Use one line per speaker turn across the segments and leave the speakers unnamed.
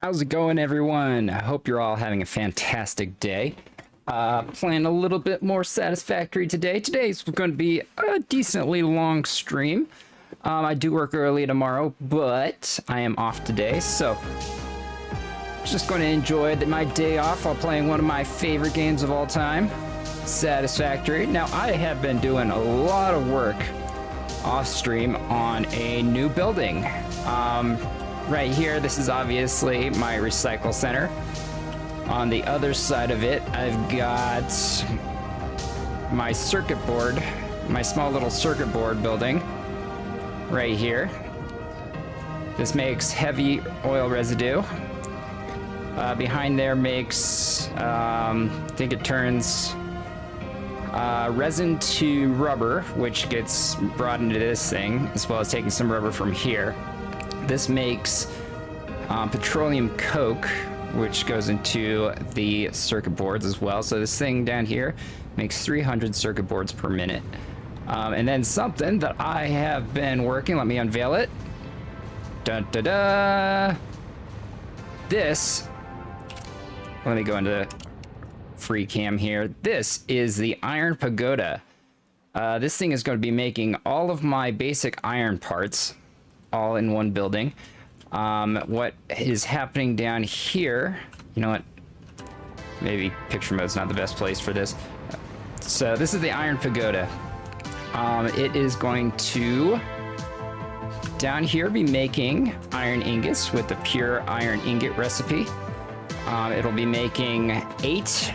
How's it going, everyone? I hope you're all having a fantastic day. Playing a little bit more Satisfactory today. Today's going to be a decently long stream. I do work early tomorrow, but I am off today, so just going to enjoy my day off while playing one of my favorite games of all time, Satisfactory. Now, I have been doing a lot of work off stream on a new building. Right here, this is obviously my recycle center. On the other side of it, I've got my circuit board, my small little circuit board building right here. This makes heavy oil residue. Behind there makes, I think it turns resin to rubber, which gets brought into this thing, as well as taking some rubber from here. This makes petroleum coke, which goes into the circuit boards as well. So this thing down here makes 300 circuit boards per minute. And then something that I have been working, let me unveil it. Dun, da, da. This, let me go into free cam here. This is the Iron Pagoda. This thing is going to be making all of my basic iron parts all in one building. What is happening down here, you know what, maybe picture mode's not the best place for this. So this is the Iron Pagoda. It is going to down here be making iron ingots with the pure iron ingot recipe. It'll be making 8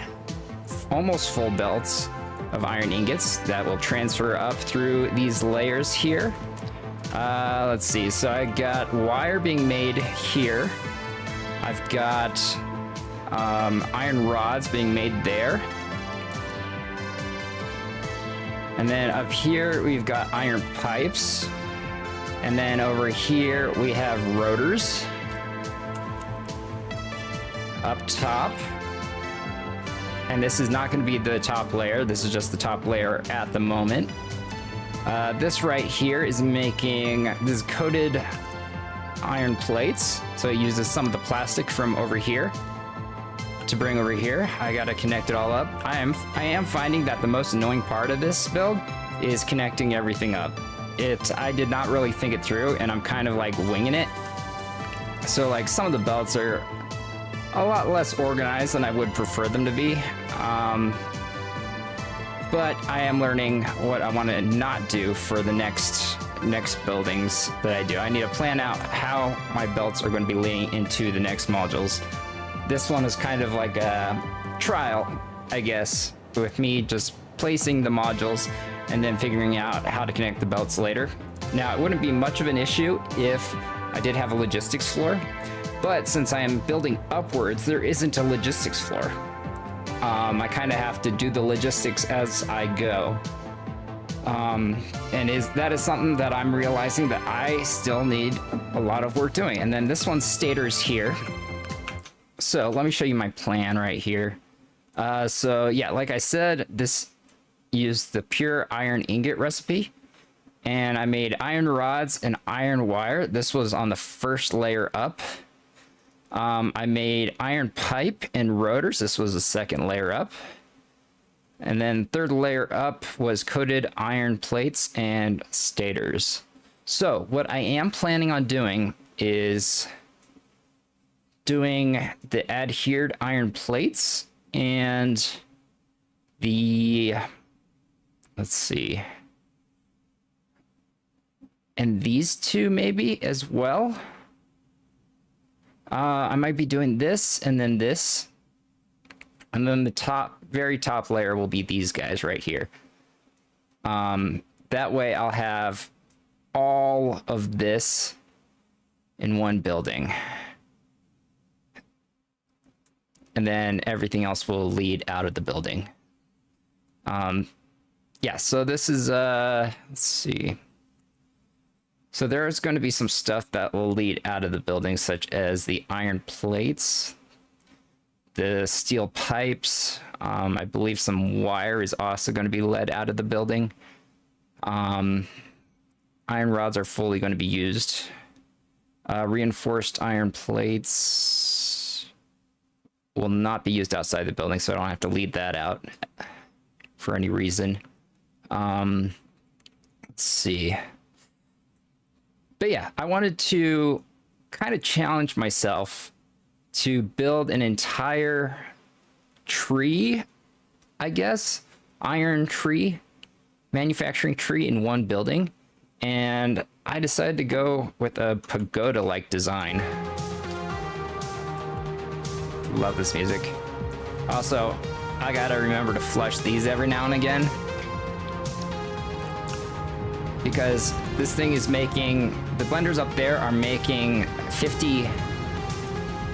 almost full belts of iron ingots that will transfer up through these layers here. Let's see, so I got wire being made here. I've got iron rods being made there. And then up here we've got iron pipes. And then over here we have rotors. Up top. And this is not going to be the top layer, this is just the top layer at the moment. This right here is making this coated iron plates. So it uses some of the plastic from over here to bring over here. I gotta connect it all up. I am finding that the most annoying part of this build is connecting everything up. I did not really think it through, and I'm kind of like winging it. So like some of the belts are a lot less organized than I would prefer them to be. But I am learning what I want to not do for the next buildings that I do. I need to plan out how my belts are going to be laying into the next modules. This one is kind of like a trial, I guess, with me just placing the modules and then figuring out how to connect the belts later. Now, it wouldn't be much of an issue if I did have a logistics floor, but since I am building upwards, there isn't a logistics floor. I kind of have to do the logistics as I go. That is something that I'm realizing that I still need a lot of work doing. And then this one's stators here. So let me show you my plan right here. So yeah, like I said, this used the pure iron ingot recipe. And I made iron rods and iron wire. This was on the first layer up. I made iron pipe and rotors. This was the second layer up. And then third layer up was coated iron plates and stators. So what I am planning on doing is doing the adhered iron plates and the, let's see, and these two maybe as well. I might be doing this and then this. And then the top, very top layer will be these guys right here. That way I'll have all of this in one building. And then everything else will lead out of the building. Yeah, so this is, let's see. So there's going to be some stuff that will lead out of the building, such as the iron plates, the steel pipes. I believe some wire is also going to be led out of the building. Iron rods are fully going to be used. Reinforced iron plates will not be used outside the building, so I don't have to lead that out for any reason. Let's see. But yeah, I wanted to kind of challenge myself to build an entire tree, I guess, iron tree, manufacturing tree in one building. And I decided to go with a pagoda-like design. Love this music. Also, I gotta remember to flush these every now and again, because this thing is making, the blenders up there are making 50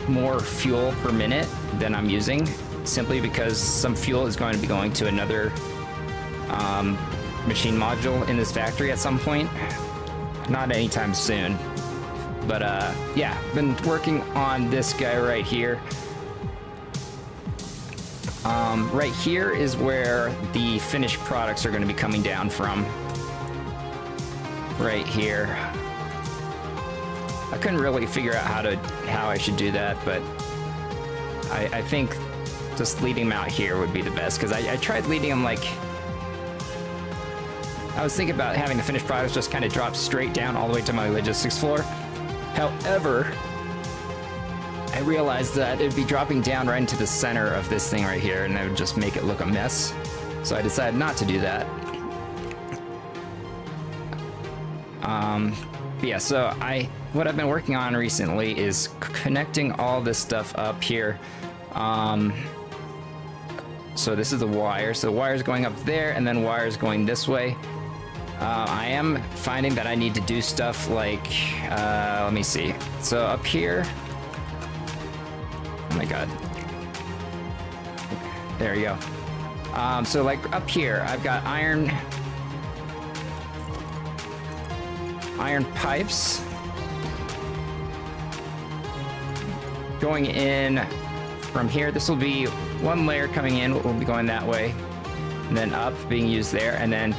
more fuel per minute than I'm using, simply because some fuel is going to be going to another machine module in this factory at some point. Not anytime soon. But yeah, been working on this guy right here. Right here is where the finished products are going to be coming down from. Right here. I couldn't really figure out how I should do that, but I think just leading them out here would be the best, because I tried leading them like, I was thinking about having the finished products just kind of drop straight down all the way to my logistics floor. However, I realized that it'd be dropping down right into the center of this thing right here, and that would just make it look a mess. So I decided not to do that. Yeah, so what I've been working on recently is connecting all this stuff up here. So this is the wire. So the wire's going up there, and then wire's going this way. I am finding that I need to do stuff like, let me see. So up here, oh my god. There you go. So like up here, I've got iron pipes going in from here. This will be one layer coming in, will be going that way, and then up, being used there, and then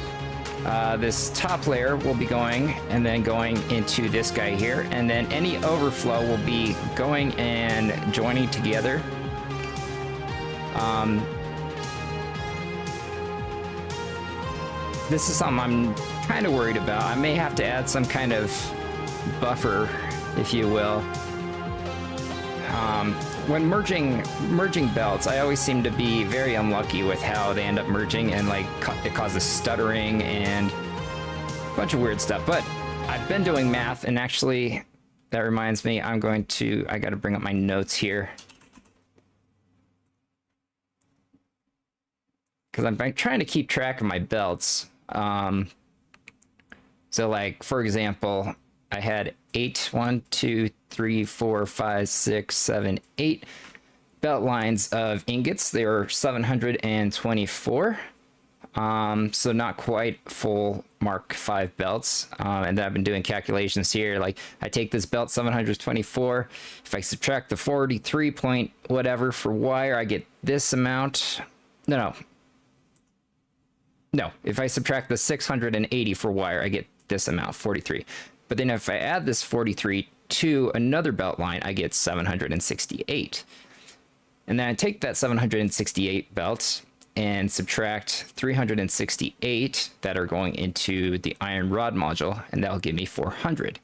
this top layer will be going and then going into this guy here, and then any overflow will be going and joining together. This is something I'm kind of worried about. I may have to add some kind of buffer, if you will. When merging belts, I always seem to be very unlucky with how they end up merging, and like it causes stuttering and a bunch of weird stuff. But I've been doing math, and actually that reminds me, I gotta bring up my notes here, because I'm trying to keep track of my belts. So like, for example, I had 8 belt lines of ingots. They were 724. So not quite full Mark V belts. And then I've been doing calculations here. Like, I take this belt 724. If I subtract the 43 point whatever for wire, I get this amount. No. If I subtract the 680 for wire, I get this amount, 43. But then if I add this 43 to another belt line, I get 768. And then I take that 768 belts and subtract 368 that are going into the iron rod module, and that'll give me 400.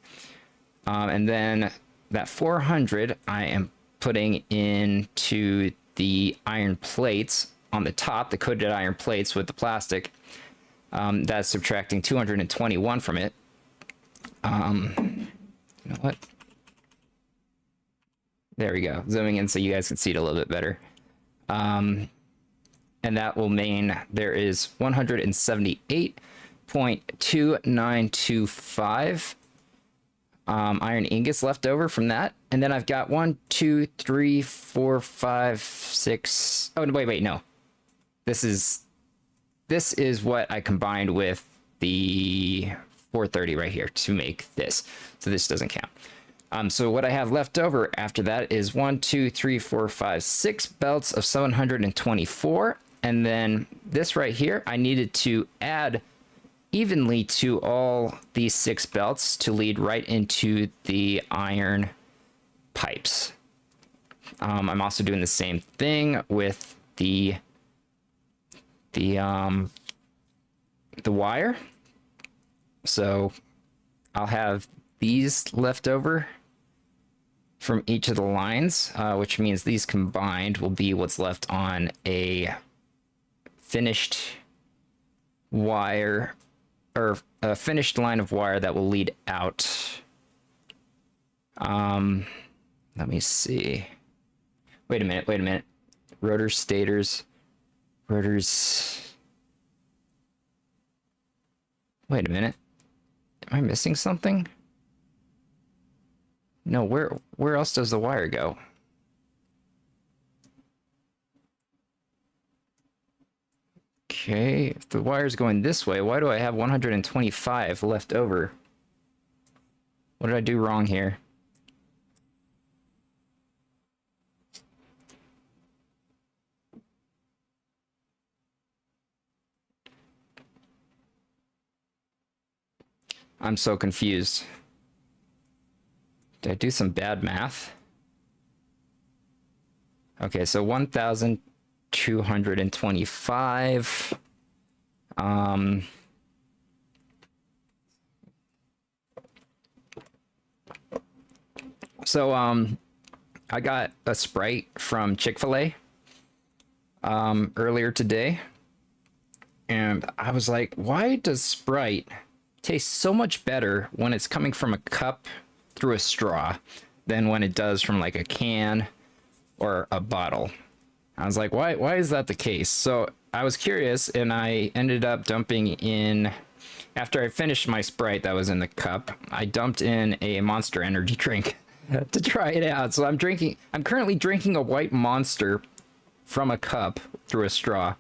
And then that 400 I am putting into the iron plates on the top, the coated iron plates with the plastic. That's subtracting 221 from it. You know what? There we go. Zooming in so you guys can see it a little bit better. And that will mean there is 178.2925 iron ingots left over from that. And then I've got 1, 2, 3, 4, 5, 6. Oh, wait, no. This is what I combined with the 430 right here to make this. So this doesn't count. So what I have left over after that is 1, 2, 3, 4, 5, 6 belts of 724. And then this right here, I needed to add evenly to all these 6 belts to lead right into the iron pipes. I'm also doing the same thing with the wire. So I'll have these left over from each of the lines, which means these combined will be what's left on a finished wire, or a finished line of wire that will lead out. Let me see. Wait a minute. Rotors, stators, rotors. Wait a minute. Am I missing something? No, where else does the wire go? Okay, if the wire's going this way, why do I have 125 left over? What did I do wrong here? I'm so confused. Did I do some bad math? Okay, so 1,225. I got a Sprite from Chick-fil-A earlier today, and I was like, why does Sprite taste so much better when it's coming from a cup through a straw than when it does from like a can or a bottle? I was like, why is that the case? So I was curious, and I ended up dumping in, after I finished my Sprite that was in the cup, I dumped in a Monster energy drink to try it out. So I'm currently drinking a white Monster from a cup through a straw.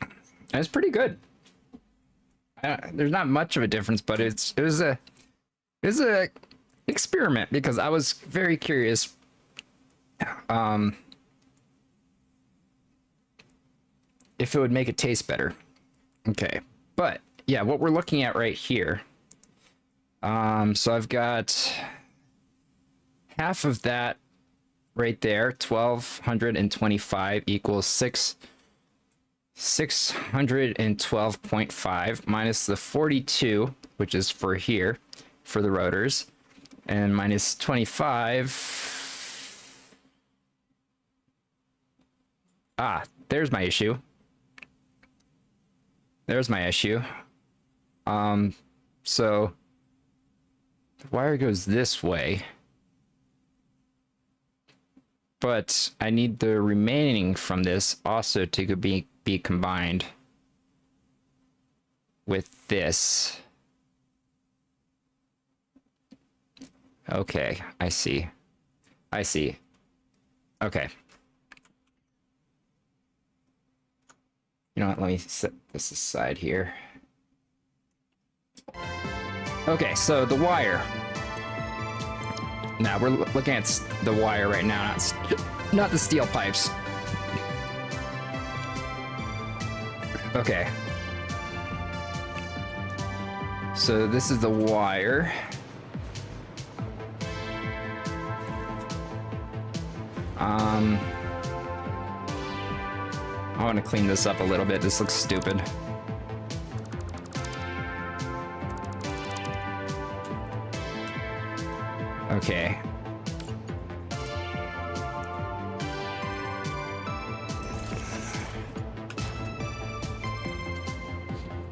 And it's pretty good. There's not much of a difference, but it was a experiment because I was very curious. If it would make it taste better. Okay, but yeah, what we're looking at right here. So I've got half of that right there. 1,225 equals 612.5 minus the 42, which is for here, for the rotors, and minus 25. Ah, there's my issue. So the wire goes this way, but I need the remaining from this also to be combined with this. Okay, I see. Okay. You know what, let me set this aside here. Okay, so the wire. Now we're looking at the wire right now, not the steel pipes. Okay. So this is the wire. I want to clean this up a little bit. This looks stupid. Okay.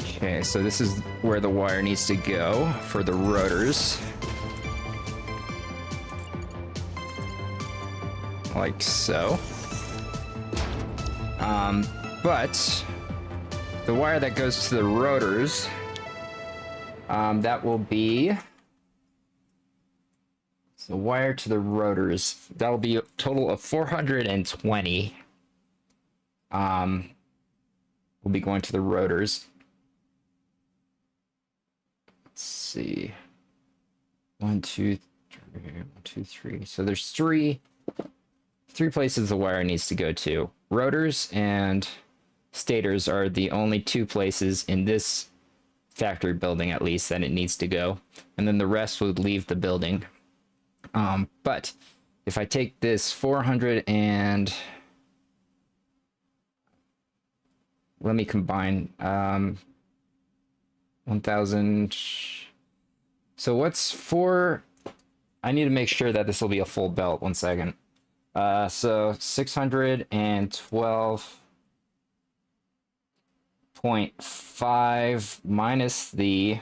Okay, so this is where the wire needs to go for the rotors. Like so. But the wire that goes to the rotors, that will be the wire to the rotors. That'll be a total of 420. Will be going to the rotors. Let's see. 1, 2, 3. 1, 2, 3. So there's three places the wire needs to go to. Rotors and stators are the only two places in this factory building, at least, that it needs to go. And then the rest would leave the building. But if I take this 400 and... Let me combine 1000. So what's 4? I need to make sure that this will be a full belt. 1 second. So 612.5 minus the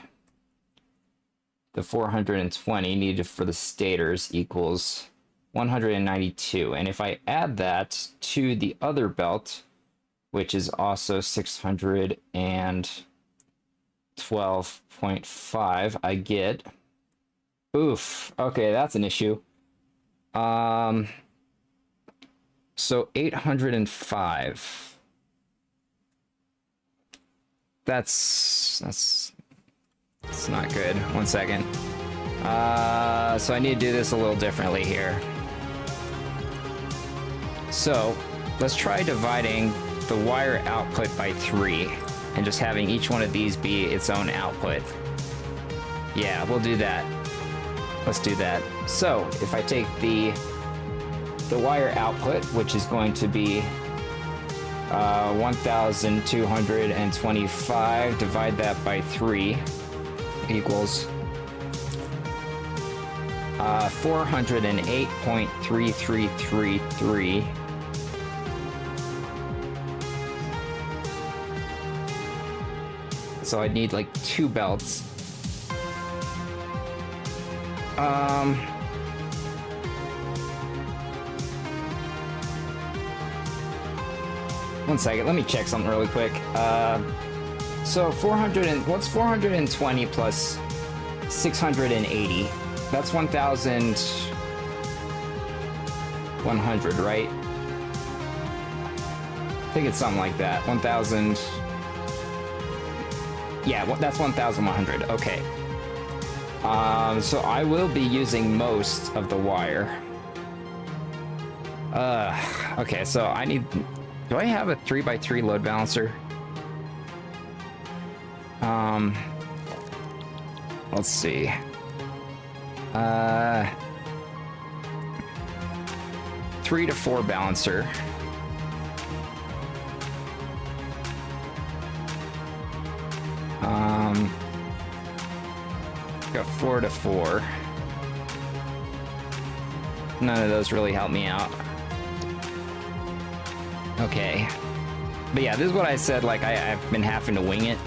420 needed for the stators equals 192. And if I add that to the other belt, which is also 612.5, I get... Oof. Okay, that's an issue. So 805. That's not good. 1 second. So I need to do this a little differently here. So let's try dividing the wire output by 3 and just having each one of these be its own output. Yeah, we'll do that. Let's do that. So if I take the wire output, which is going to be 1225, divide that by 3 equals 408.3333. So I'd need like 2 belts. 1 second, let me check something really quick. So 400 and what's 420 plus 680? That's 1,100, right? I think it's something like that. 1,000. Yeah, that's 1,100. Okay. So I will be using most of the wire. Okay, so I need... Do I have a 3x3 load balancer? Let's see. 3 to 4 balancer. Got 4 to 4. None of those really help me out. Okay. But yeah, this is what I said, like, I've been having to wing it.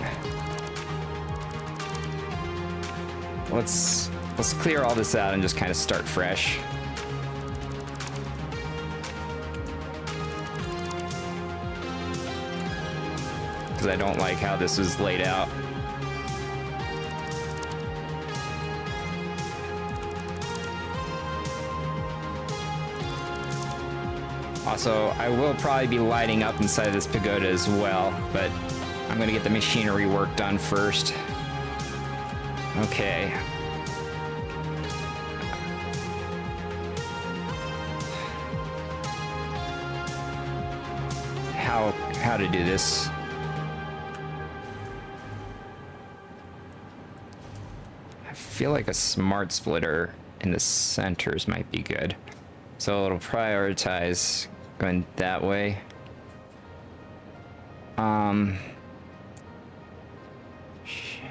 Let's clear all this out and just kind of start fresh. Because I don't like how this is laid out. Also, I will probably be lighting up inside of this pagoda as well, but I'm gonna get the machinery work done first. Okay. How to do this? I feel like a smart splitter in the centers might be good. So it'll prioritize going that way. Shit.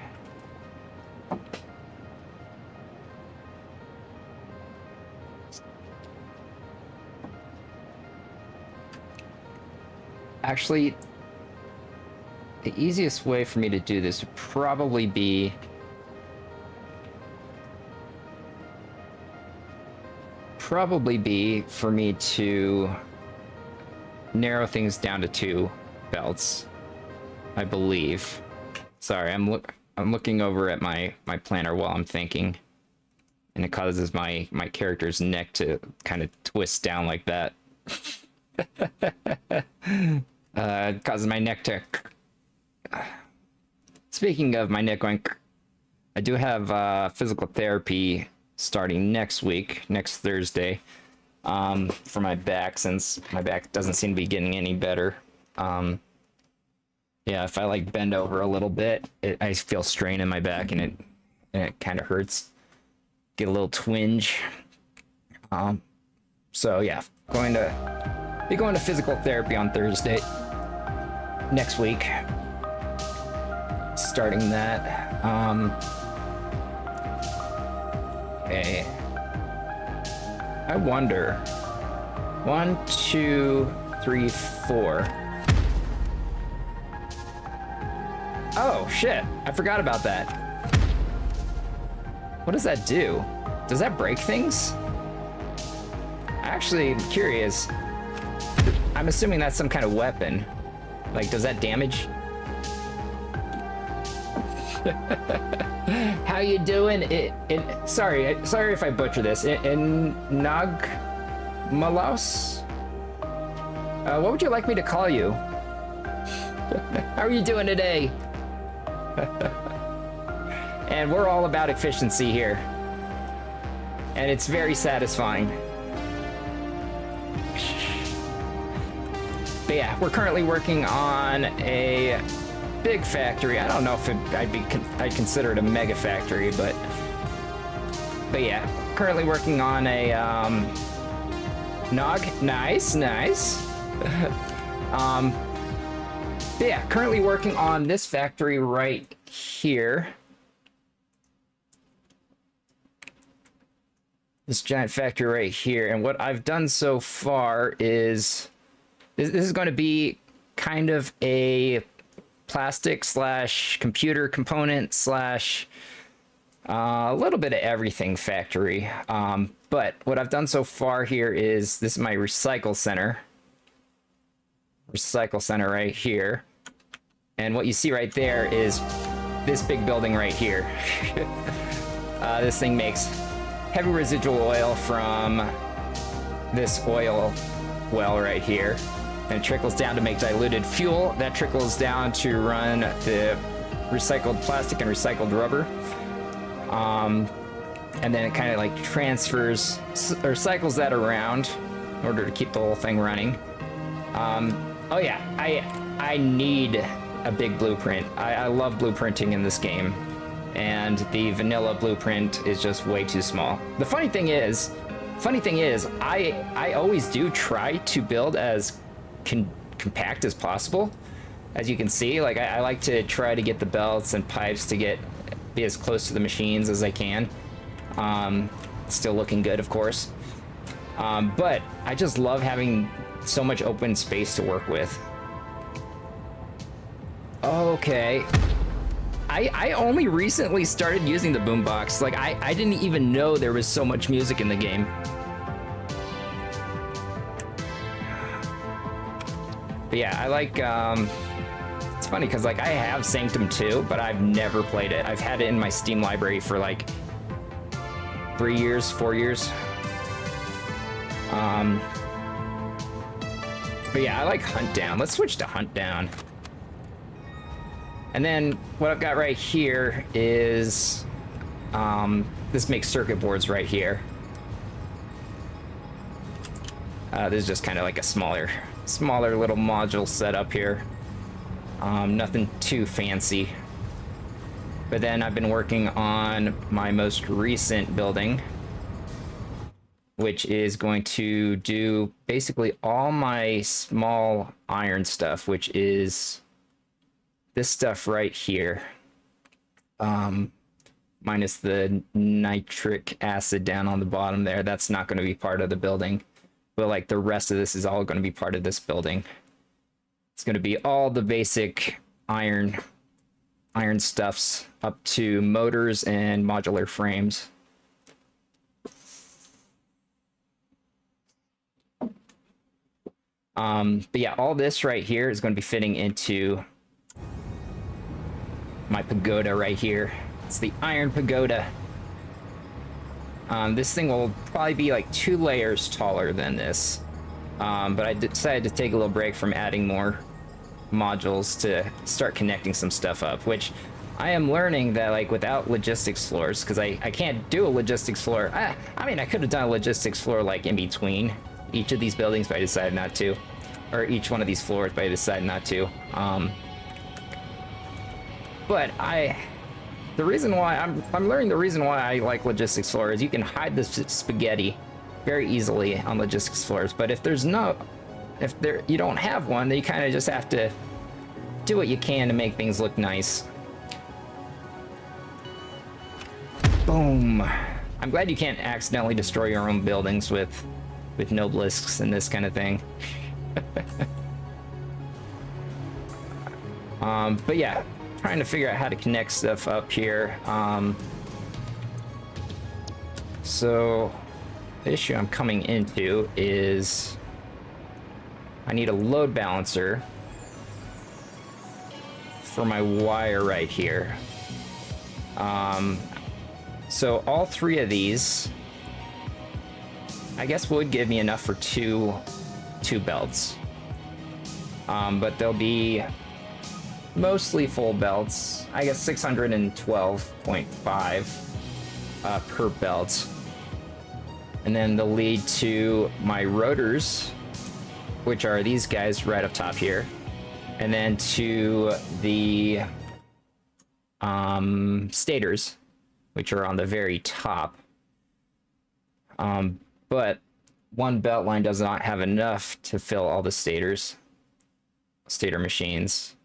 Actually, the easiest way for me to do this would probably be for me to narrow things down to 2 belts, I believe. Sorry, I'm looking over at my planner while I'm thinking, and it causes my character's neck to kind of twist down like that. It causes my neck to... Speaking of my neck going... I do have physical therapy starting next week, next Thursday, for my back, since my back doesn't seem to be getting any better. Yeah, if I like bend over a little bit, I feel strain in my back, and it kind of hurts. Get a little twinge. So yeah, going to physical therapy on Thursday next week. Starting that. Okay. I wonder. 1, 2, 3, 4. Oh shit! I forgot about that. What does that do? Does that break things? Actually, I'm curious. I'm assuming that's some kind of weapon. Like, does that damage? How you doing? Sorry if I butcher this. In Nagmalos? What would you like me to call you? How are you doing today? And we're all about efficiency here. And it's very satisfying. But yeah, we're currently working on a big factory. I don't know if I'd consider it a mega factory, but yeah, currently working on a nice. But yeah, currently working on this factory right here. This giant factory right here, and what I've done so far is this is going to be kind of a plastic / computer component / a little bit of everything factory. But what I've done so far here is this is my recycle center right here, and what you see right there is this big building right here. This thing makes heavy residual oil from this oil well right here, and it trickles down to make diluted fuel. That trickles down to run the recycled plastic and recycled rubber. And then it kind of like transfers or cycles that around in order to keep the whole thing running. Oh yeah, I need a big blueprint. I love blueprinting in this game, and the vanilla blueprint is just way too small. The funny thing is, I always do try to build as compact as possible. As you can see, like I like to try to get the belts and pipes to be as close to the machines as I can. Still looking good, of course. But I just love having so much open space to work with. Okay. I only recently started using the boombox. Like, I didn't even know there was so much music in the game. But yeah, I like, it's funny because like I have Sanctum 2, but I've never played it. I've had it in my Steam library for like 3 years, 4 years. But yeah, I like Hunt Down. Let's switch to Hunt Down. And then what I've got right here is, this makes circuit boards right here. This is just kind of like a smaller little module setup here. Nothing too fancy. But then I've been working on my most recent building, which is going to do basically all my small iron stuff, which is this stuff right here. Minus the nitric acid down on the bottom there. That's not going to be part of the building. But like the rest of this is all going to be part of this building. It's going to be all the basic iron stuffs up to motors and modular frames. But yeah, all this right here is going to be fitting into my pagoda right here. It's the iron pagoda. This thing will probably be like 2 layers taller than this. But I decided to take a little break from adding more modules to start connecting some stuff up, which I am learning that like without logistics floors, because I can't do a logistics floor. I mean, I could have done a logistics floor like in between each of these buildings, but I decided not to. Or each one of these floors, but I decided not to. But the reason why I'm learning the reason why I like logistics floor is you can hide the spaghetti very easily on logistics floors. But if you don't have one, then you kind of just have to do what you can to make things look nice. Boom. I'm glad you can't accidentally destroy your own buildings with nobelisks and this kind of thing. But yeah, trying to figure out how to connect stuff up here. So the issue I'm coming into is I need a load balancer for my wire right here. So all three of these, I guess, would give me enough for two belts. But they'll be mostly full belts. I guess 612.5 per belt. And then they'll lead to my rotors, which are these guys right up top here. And then to the stators, which are on the very top. But one belt line does not have enough to fill all the stator machines.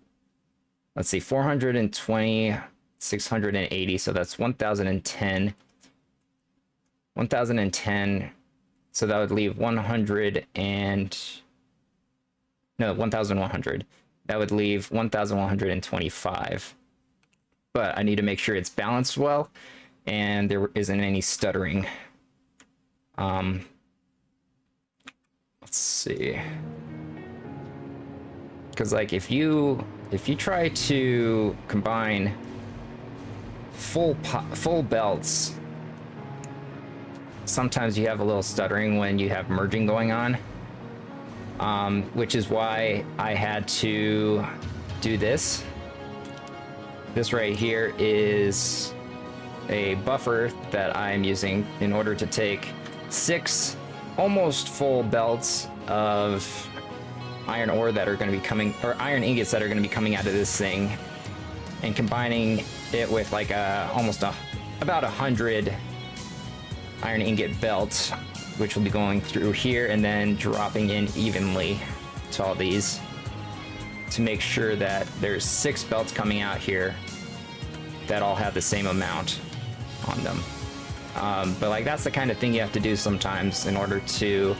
Let's see, 420, 680, so that's 1010. 1010, so that would leave 1100. That would leave 1125. But I need to make sure it's balanced well and there isn't any stuttering. Let's see. Because like if you try to combine full belts, sometimes you have a little stuttering when you have merging going on, which is why I had to do this. This right here is a buffer that I'm using in order to take 6 almost full belts of iron ore that are going to be coming, or iron ingots that are going to be coming out of this thing, and combining it with like about 100 iron ingot belts, which will be going through here and then dropping in evenly to all these to make sure that there's 6 belts coming out here that all have the same amount on them. But like that's the kind of thing you have to do sometimes in order to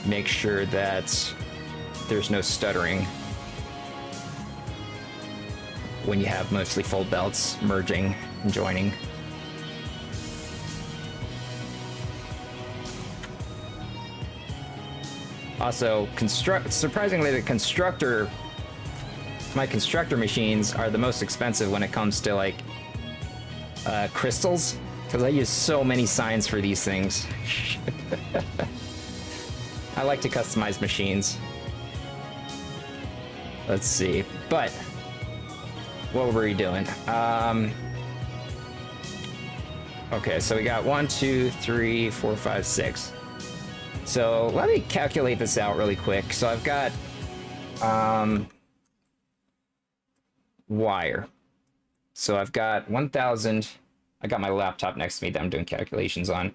make sure that there's no stuttering when you have mostly full belts merging and joining. Also, surprisingly, my constructor machines are the most expensive when it comes to like crystals, because I use so many signs for these things. I like to customize machines. Let's see, but what were we doing? Okay, so we got 1, 2, 3, 4, 5, 6. So let me calculate this out really quick. So I've got wire. So I've got 1,000. I got my laptop next to me that I'm doing calculations on.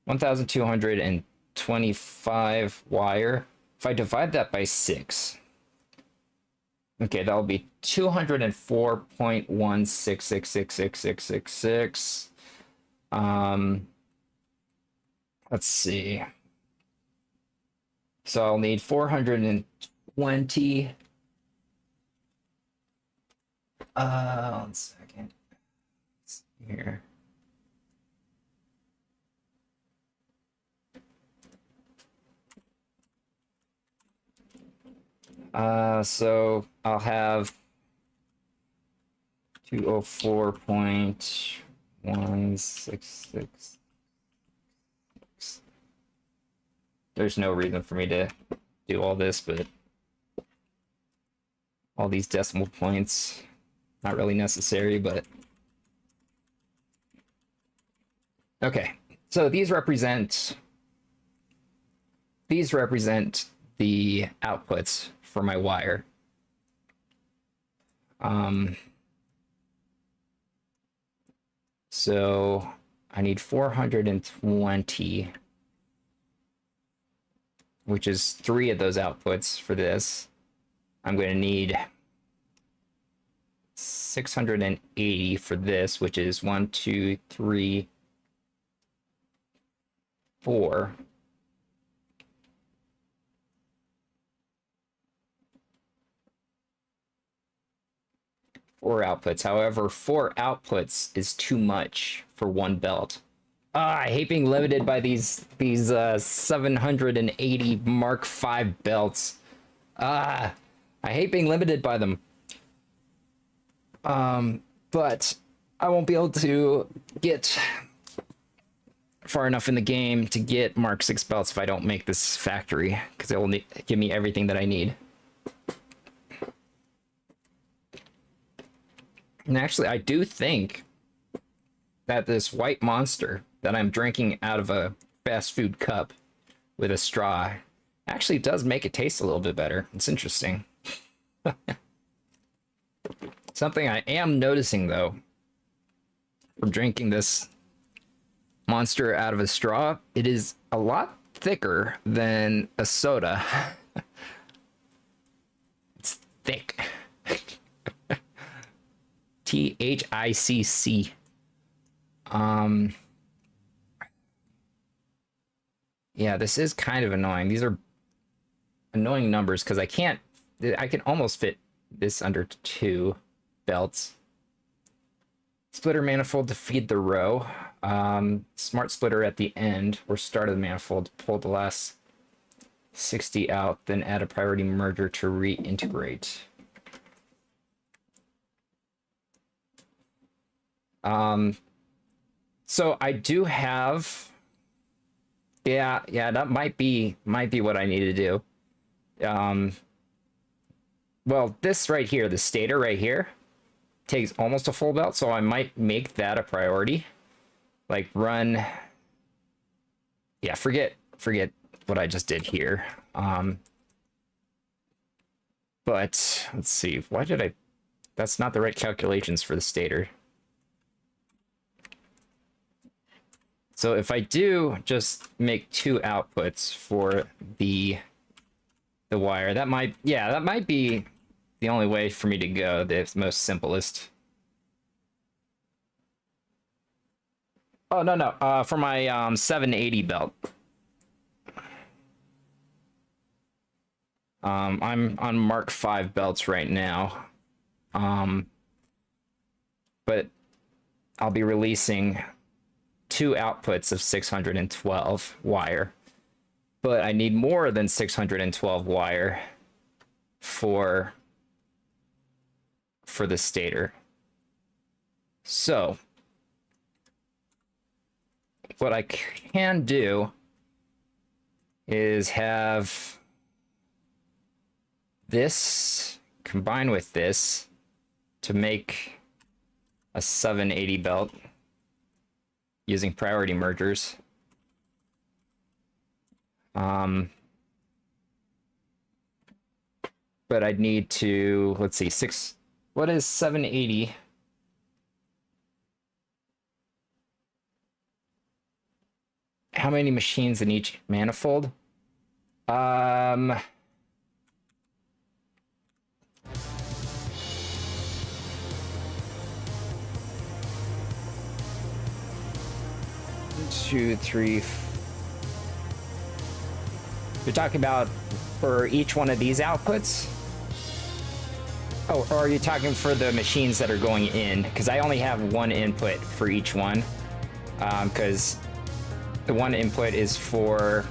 1,225 wire. If I divide that by 6, okay, that'll be 204.1666666. Let's see. So I'll need 420. 1 second. Let's see here. So I'll have 204.166. There's no reason for me to do all this, but all these decimal points, not really necessary, but okay. So these represent the outputs for my wire. So I need 420, which is 3 of those outputs for this. I'm going to need 680 for this, which is 1, 2, 3, 4. Four outputs. However, 4 outputs is too much for one belt. I hate being limited by these 780 Mark V belts. I hate being limited by them. But I won't be able to get far enough in the game to get Mark 6 belts if I don't make this factory, because it will give me everything that I need. And actually, I do think that this white monster that I'm drinking out of a fast food cup with a straw actually does make it taste a little bit better. It's interesting. Something I am noticing, though, from drinking this monster out of a straw, it is a lot thicker than a soda. It's thick. THICC. Yeah, this is kind of annoying. These are annoying numbers because I can almost fit this under 2 belts. Splitter manifold to feed the row. Smart splitter at the end or start of the manifold to pull the last 60 out, then add a priority merger to reintegrate. So I do have, yeah, that might be what I need to do. Well, this right here, the stator right here, takes almost a full belt, so I might make that a priority. Like run, yeah, forget what I just did here. But let's see, that's not the right calculations for the stator. So if I do just make 2 outputs for the wire, that might be the only way for me to go, the most simplest. Oh, no, for my 780 belt. I'm on Mark V belts right now. But I'll be releasing 2 outputs of 612 wire. But I need more than 612 wire for the stator. So what I can do is have this combine with this to make a 780 belt using priority mergers. But I'd need to, let's see, what is 780? How many machines in each manifold? 2, 3. You're talking about for each one of these outputs? Oh, or are you talking for the machines that are going in? Because I only have 1 input for each one. Because the 1 input is for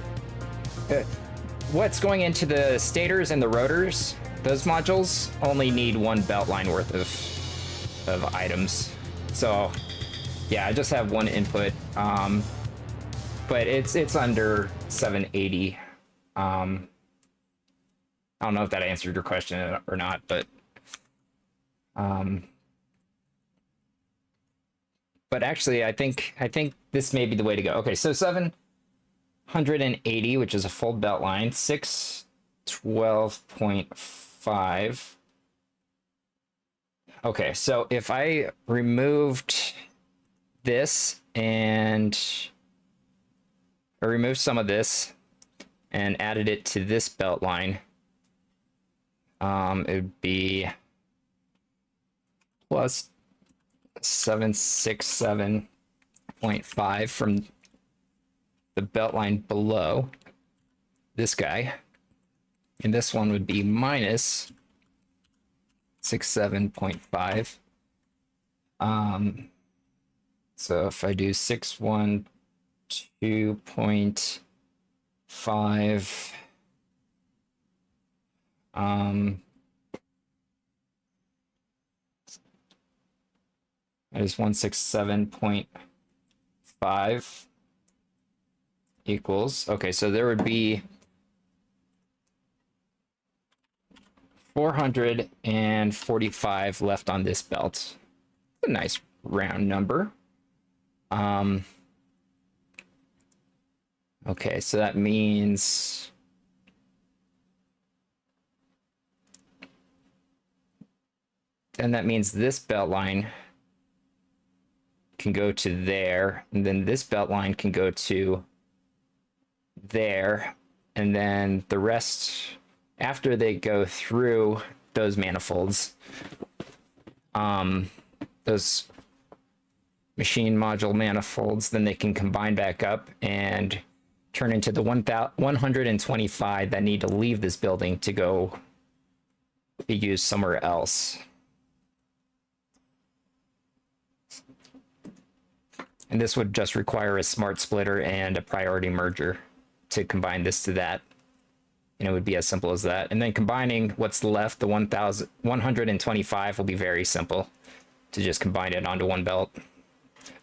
what's going into the stators and the rotors. Those modules only need 1 belt line worth of items. So yeah, I just have 1 input. But it's under 780. I don't know if that answered your question or not, but actually I think this may be the way to go. Okay, so 780, which is a full belt line, 612.5. Okay, so if I removed this and or removed some of this and added it to this belt line, it would be plus 767.5 from the belt line below this guy. And this one would be minus 67.5. So if I do 612.5, that is 167.5 equals, okay, so there would be 445 left on this belt. A nice round number. Okay, so that means this belt line can go to there, and then this belt line can go to there, and then the rest, after they go through those manifolds, those machine module manifolds, then they can combine back up and turn into the 125 that need to leave this building to go be used somewhere else. And this would just require a smart splitter and a priority merger to combine this to that. And it would be as simple as that. And then combining what's left, the 125 will be very simple to just combine it onto one belt.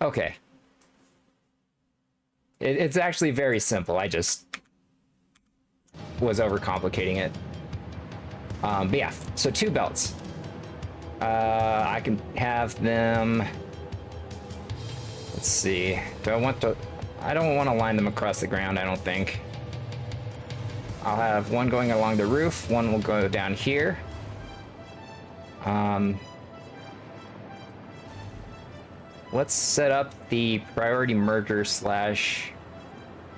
Okay. It's actually very simple. I just was overcomplicating it. But yeah, so 2 belts. I can have them, let's see. I don't want to line them across the ground, I don't think. I'll have one going along the roof, one will go down here. Let's set up the priority merger slash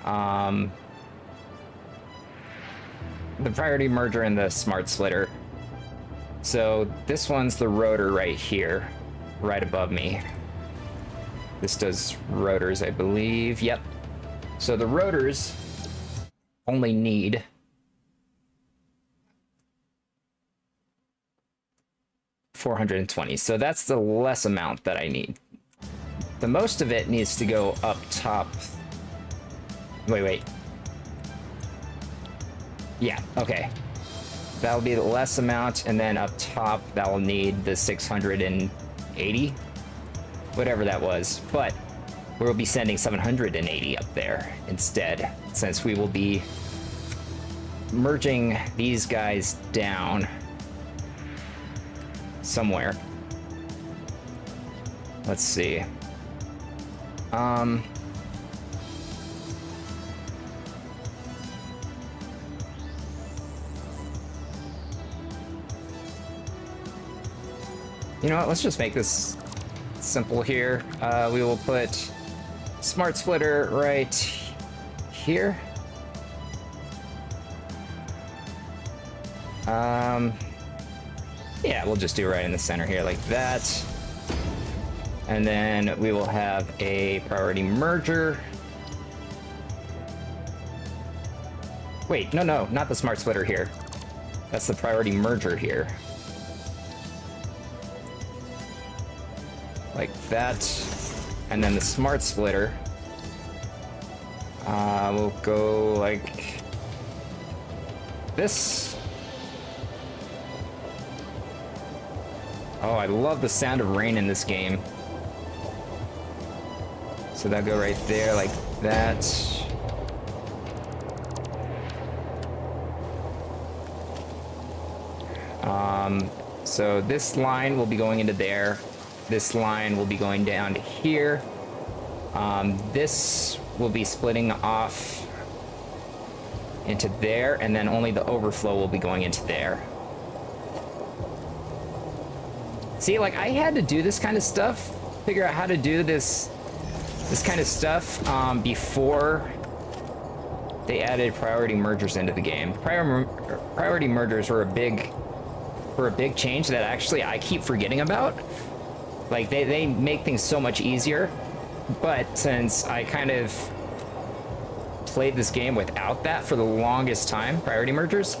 the priority merger and the smart splitter. So this one's the rotor right here, right above me. This does rotors, I believe. Yep. So the rotors only need $420. So that's the less amount that I need. The most of it needs to go up top. Wait. Yeah, okay. That'll be the less amount, and then up top, that'll need the 680. Whatever that was. But we'll be sending 780 up there instead, since we will be merging these guys down somewhere. Let's see. You know what, let's just make this simple here. We will put smart splitter right here. Yeah, we'll just do it right in the center here like that. And then we will have a priority merger. Wait, no, not the smart splitter here. That's the priority merger here. Like that. And then the smart splitter will go like this. Oh, I love the sound of rain in this game. So that'll go right there like that. So this line will be going into there. This line will be going down to here. This will be splitting off into there, and then only the overflow will be going into there. See, like, I had to do this kind of stuff, figure out how to do this this kind of stuff before they added priority mergers into the game. Priority mergers were a big change that actually I keep forgetting about. Like, they make things so much easier, but since I kind of played this game without that for the longest time, priority mergers,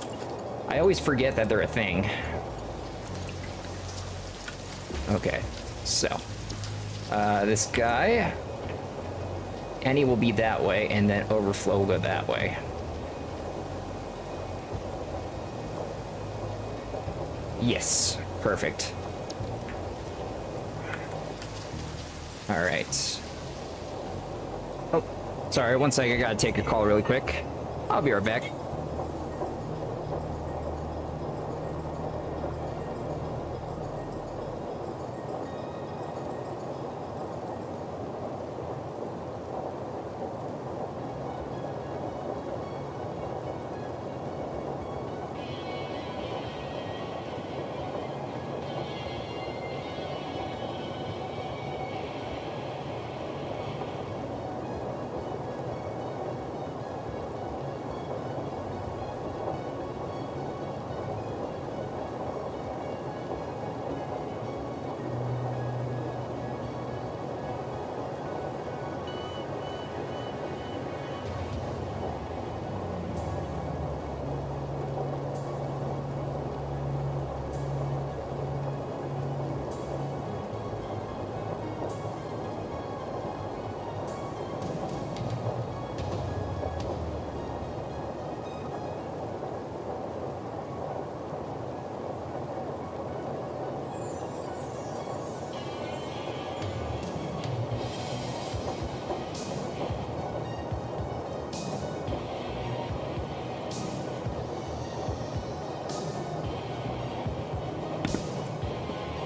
I always forget that they're a thing. Okay, so this guy, Any will be that way, and then overflow will go that way. Yes, perfect. All right. Oh, sorry, one second, I gotta take a call really quick. I'll be right back.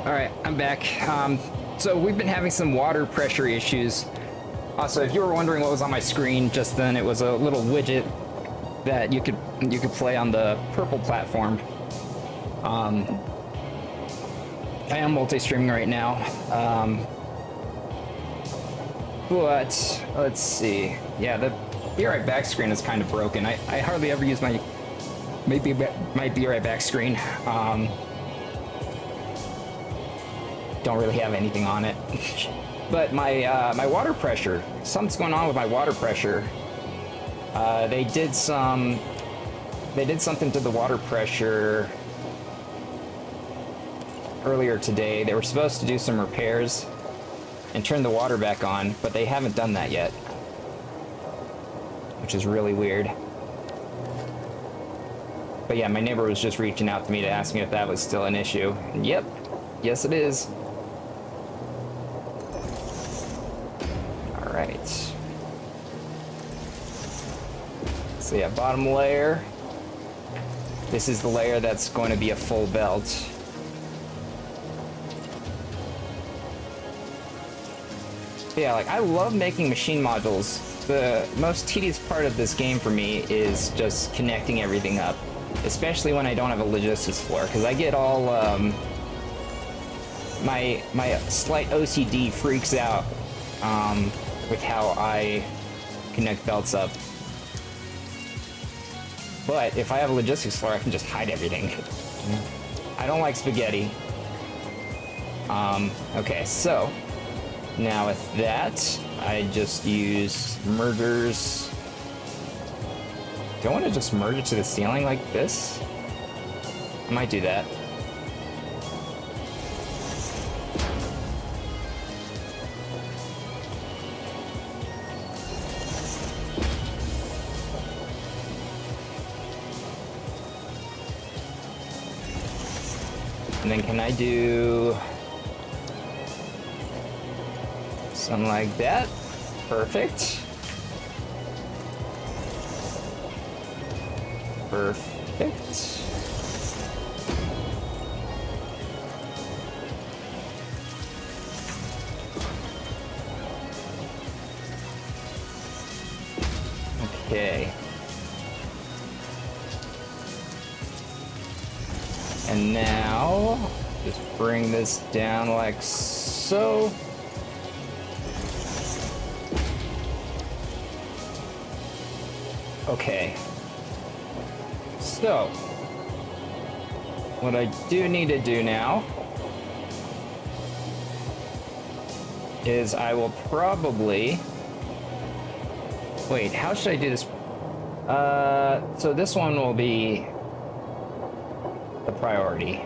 All right, I'm back. So we've been having some water pressure issues. Also, if you were wondering what was on my screen just then, it was a little widget that you could play on the purple platform. I am multi-streaming right now, but let's see. Yeah, the Be Right Back screen is kind of broken. I hardly ever use my Be Right Back screen. Don't really have anything on it. But my water pressure, something's going on with my water pressure. They did something to the water pressure earlier today. They were supposed to do some repairs and turn the water back on, but they haven't done that yet, which is really weird. But yeah, my neighbor was just reaching out to me to ask me if that was still an issue. And yep, yes it is. All right. So yeah, bottom layer. This is the layer that's going to be a full belt. Yeah, like, I love making machine modules. The most tedious part of this game for me is just connecting everything up, especially when I don't have a logistics floor, because I get all my slight OCD freaks out with how I connect belts up. But if I have a logistics floor, I can just hide everything. I don't like spaghetti. Okay, so now with that, I just use mergers. Do I want to just merge it to the ceiling like this? I might do that. And then can I do something like that? Perfect. Perfect. Okay. And now, just bring this down like so. Okay. So, what I do need to do now is I will probably... Wait, how should I do this? So this one will be the priority.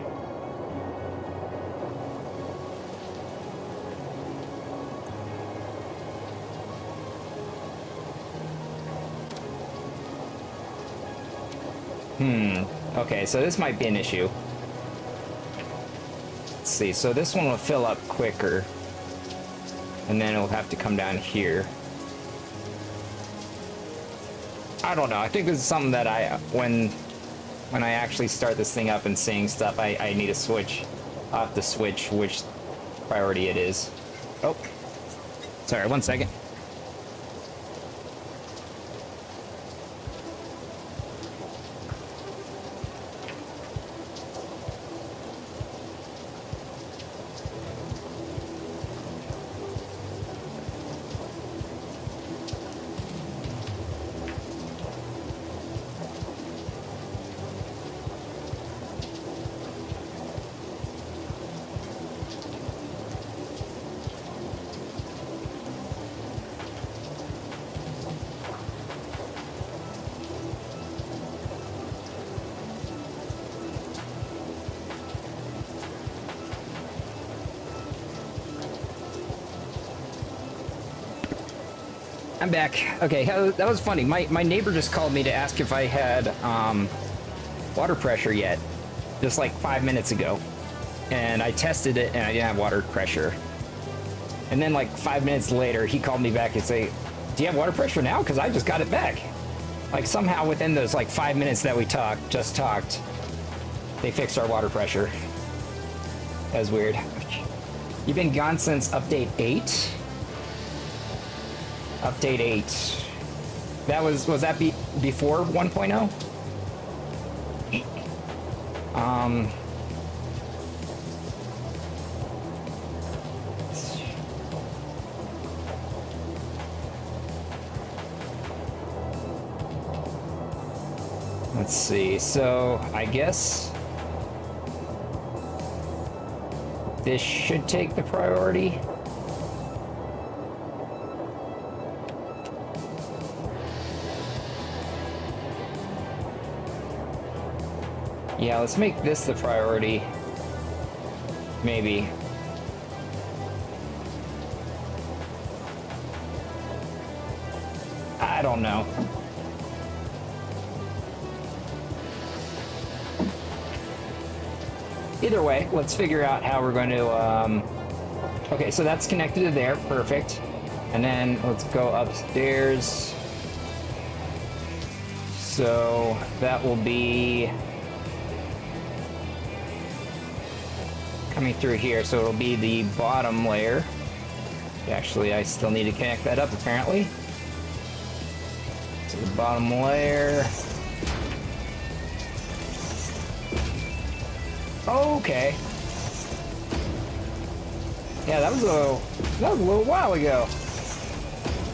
Okay, so this might be an issue. Let's see, so this one will fill up quicker. And then it'll have to come down here. I don't know, I think this is something that when I actually start this thing up and seeing stuff, I need to switch. I'll have to switch which priority it is. Oh, sorry, 1 second. I'm back. Okay, that was funny. My neighbor just called me to ask if I had water pressure yet, just like 5 minutes ago. And I tested it and I didn't have water pressure. And then like 5 minutes later, he called me back and say, "Do you have water pressure now? Because I just got it back." Like somehow within those like 5 minutes that we just talked, they fixed our water pressure. That was weird. You've been gone since update 8? Update 8. That was that before 1.0? Let's see. So, I guess this should take the priority. Yeah, let's make this the priority. Maybe. I don't know. Either way, let's figure out how we're going to... Okay, so that's connected to there. Perfect. And then let's go upstairs. So that will be... coming through here, so it'll be the bottom layer. Actually, I still need to connect that up, apparently. To the bottom layer. Okay. Yeah, that was a little while ago.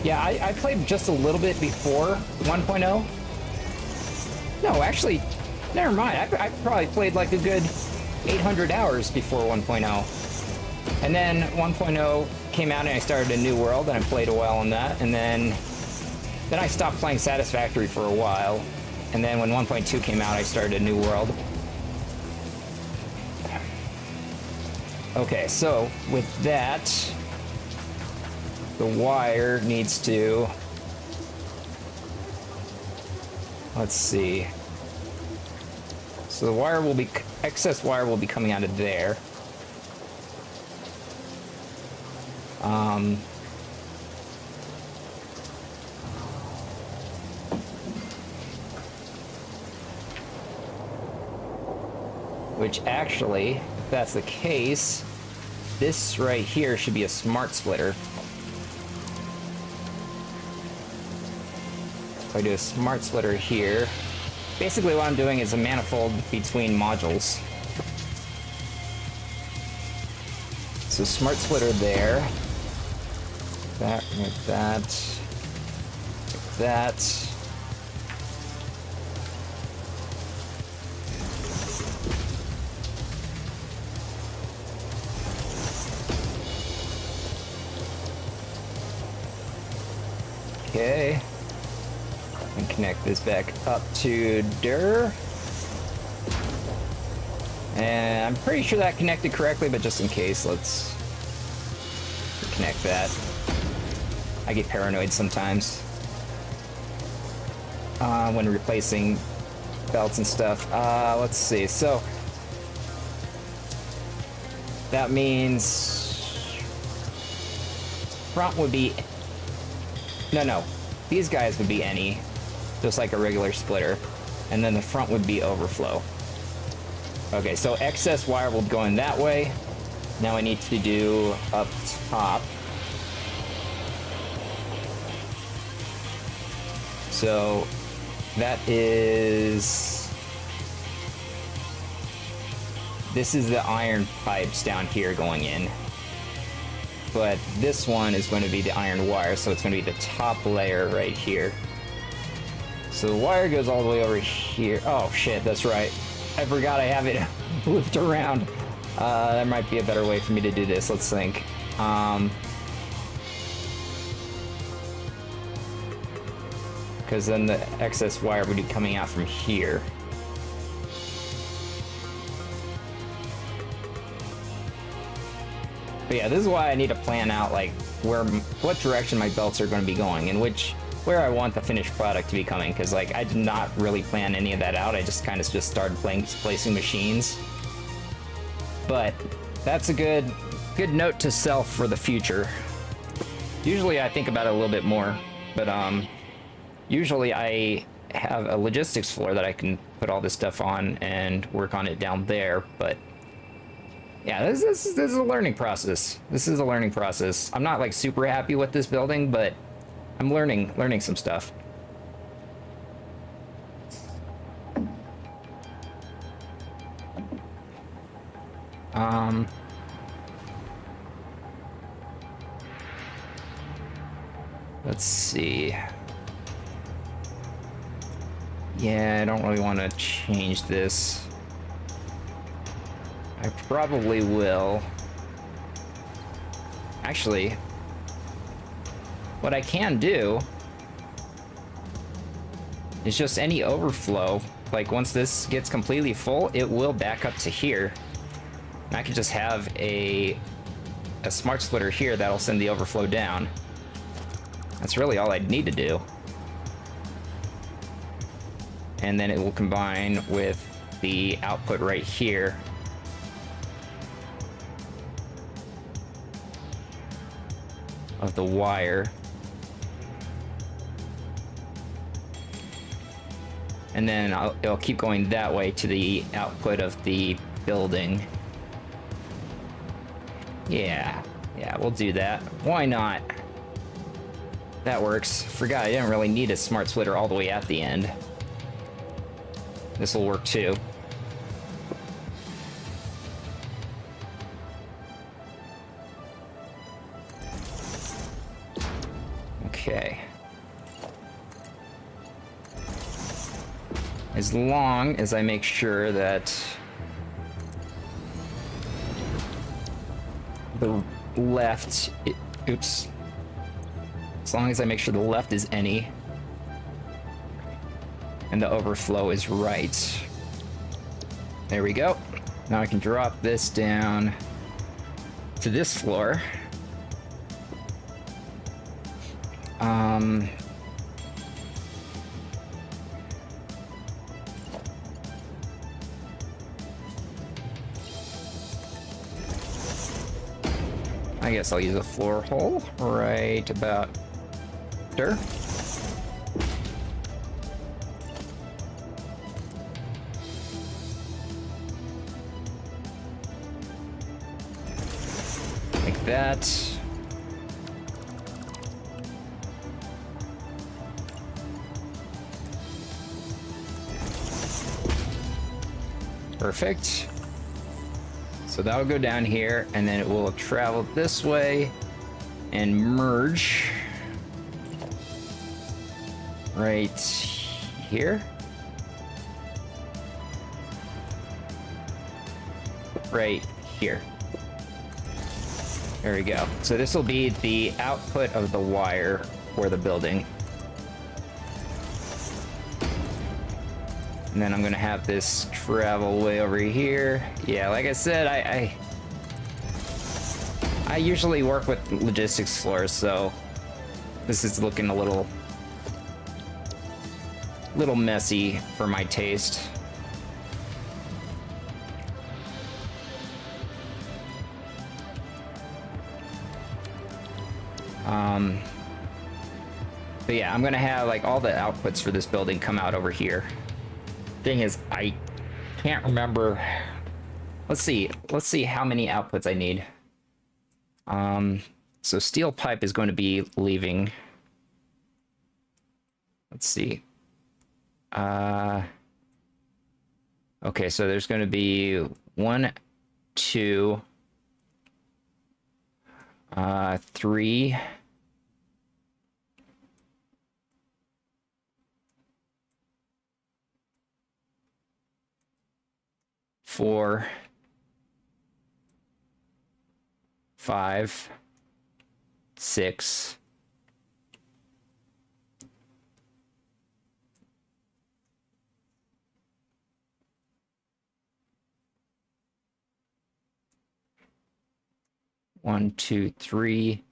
Yeah, I played just a little bit before 1.0. No, actually, never mind. I probably played like a good 800 hours before 1.0. And then 1.0 came out and I started a new world and I played a while on that. And then I stopped playing Satisfactory for a while. And then when 1.2 came out, I started a new world. Okay, so with that, the wire needs to... Let's see. So the wire will be... excess wire will be coming out of there. Which actually, if that's the case, this right here should be a smart splitter. If I do a smart splitter here, basically what I'm doing is a manifold between modules. So smart splitter there. That, like that. Like that. And connect this back up to dir. And I'm pretty sure that connected correctly, but just in case, let's connect that. I get paranoid sometimes when replacing belts and stuff. Let's see. So that means front would be no. These guys would be any, just like a regular splitter, and then the front would be overflow. Okay, so excess wire will go in that way. Now I need to do up top. So that is... This is the iron pipes down here going in. But this one is going to be the iron wire, so it's going to be the top layer right here. So the wire goes all the way over here. Oh shit, that's right. I forgot I have it looped around. There might be a better way for me to do this. Let's think. Because then the excess wire would be coming out from here. But yeah, this is why I need to plan out like what direction my belts are going to be going and where I want the finished product to be coming, because like I did not really plan any of that out. I just kind of just started placing machines. But that's a good note to self for the future. Usually I think about it a little bit more, but usually I have a logistics floor that I can put all this stuff on and work on it down there. But yeah, this is a learning process. This is a learning process. I'm not like super happy with this building, but I'm learning some stuff. Let's see. Yeah, I don't really want to change this. I probably will. Actually, what I can do is just any overflow, like once this gets completely full, it will back up to here. And I could just have a smart splitter here that'll send the overflow down. That's really all I'd need to do. And then it will combine with the output right here. Of the wire. And then it'll keep going that way to the output of the building. Yeah, we'll do that. Why not? That works. Forgot I didn't really need a smart splitter all the way at the end. This will work too. Okay. As long as I make sure that the left, oops. As long as I make sure the left is any and the overflow is right. There we go. Now I can drop this down to this floor. I guess I'll use a floor hole right about there. Like that. Perfect. So that'll go down here, and then it will travel this way and merge right here. Right here. There we go. So this will be the output of the wire for the building. And then I'm gonna have this travel way over here. Yeah, like I said, I usually work with logistics floors, so this is looking a little messy for my taste. But yeah, I'm gonna have like all the outputs for this building come out over here. Thing is, I can't remember. Let's see how many outputs I need. So steel pipe is going to be leaving. Let's see. Okay, so there's going to be 1, 2, 3. 4, 5, 6. 1, 2, 3,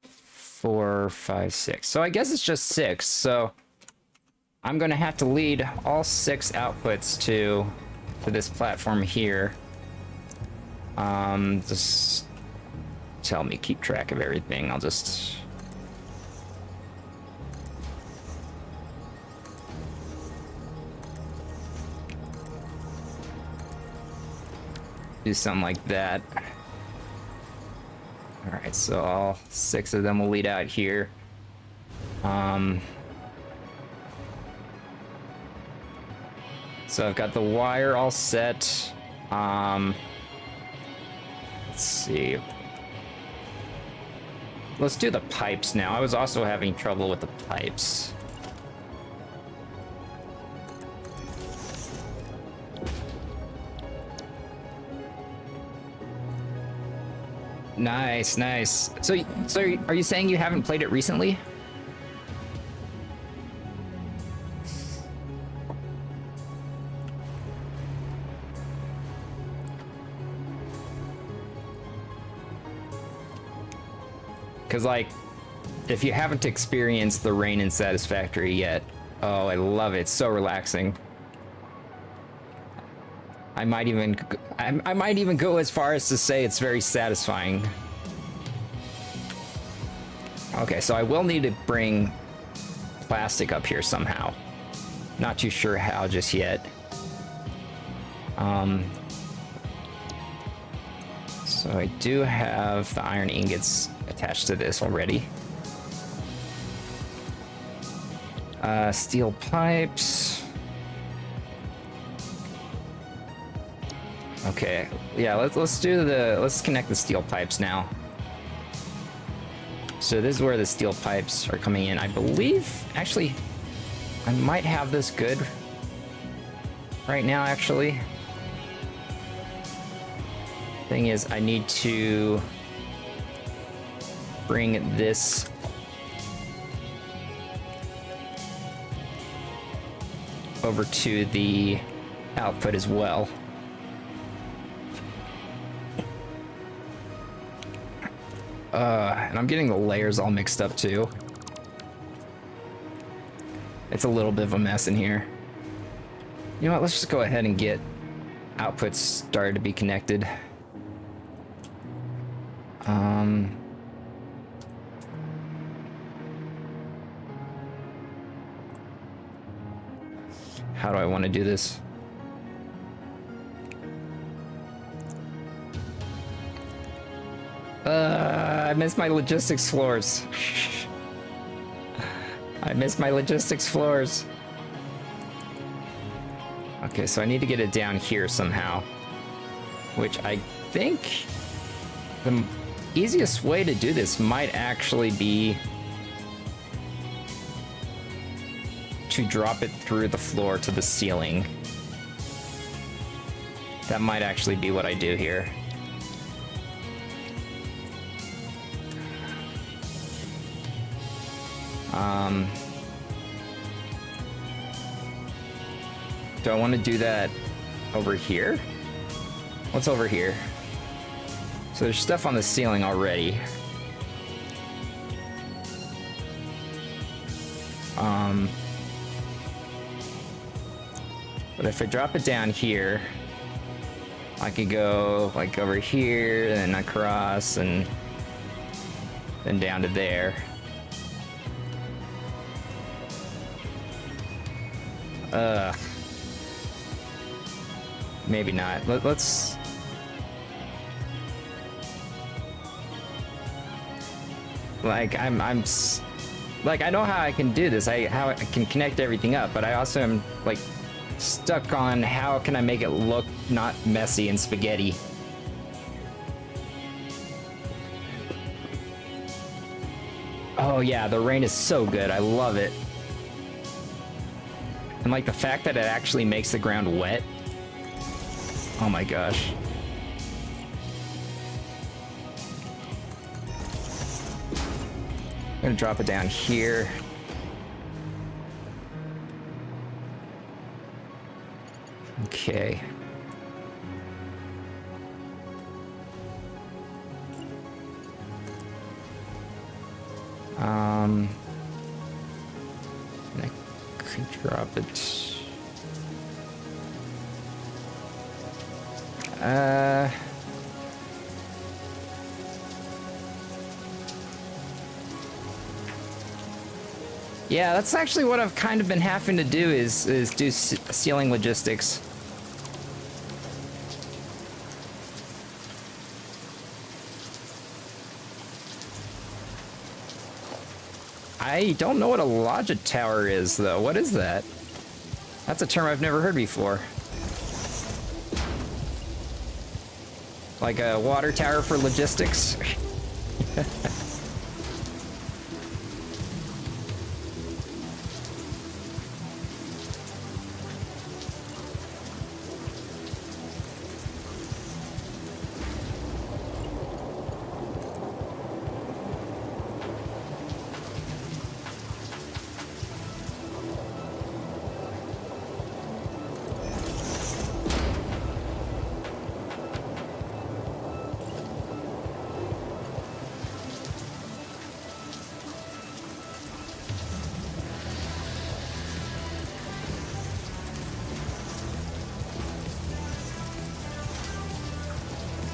4, 5, 6. So I guess it's just 6. So I'm going to have to lead all 6 outputs to this platform here. Just tell me, keep track of everything. I'll just... do something like that. Alright, so all 6 of them will lead out here. So I've got the wire all set. Let's see. Let's do the pipes now. I was also having trouble with the pipes. Nice, nice. So are you saying you haven't played it recently? Because, like, if you haven't experienced the rain in Satisfactory yet, oh, I love it. It's so relaxing. I might even go as far as to say it's very satisfying. Okay, so I will need to bring plastic up here somehow. Not too sure how just yet. So I do have the iron ingots attached to this already. Steel pipes. Okay, yeah, let's connect the steel pipes now. So this is where the steel pipes are coming in. I believe, actually, I might have this good right now, actually. Thing is, I need to bring this over to the output as well. And I'm getting the layers all mixed up too. It's a little bit of a mess in here. You know what, let's just go ahead and get outputs started to be connected. How do I want to do this? I missed my logistics floors. I missed my logistics floors. Okay, so I need to get it down here somehow. Which I think the easiest way to do this might actually be to drop it through the floor to the ceiling. That might actually be what I do here. Do I want to do that over here? What's over here? So there's stuff on the ceiling already. But if I drop it down here, I could go like over here and then across and then down to there. Maybe not. Let's. Like like I know how I can do this. How I can connect everything up, but I also am like stuck on how can I make it look not messy and spaghetti. Oh yeah, the rain is so good. I love it. And like the fact that it actually makes the ground wet. Oh my gosh. I'm gonna drop it down here. Okay. I could drop it. Yeah, that's actually what I've kind of been having to do is do ceiling logistics. I don't know what a Lodge Tower is, though. What is that? That's a term I've never heard before. Like a water tower for logistics?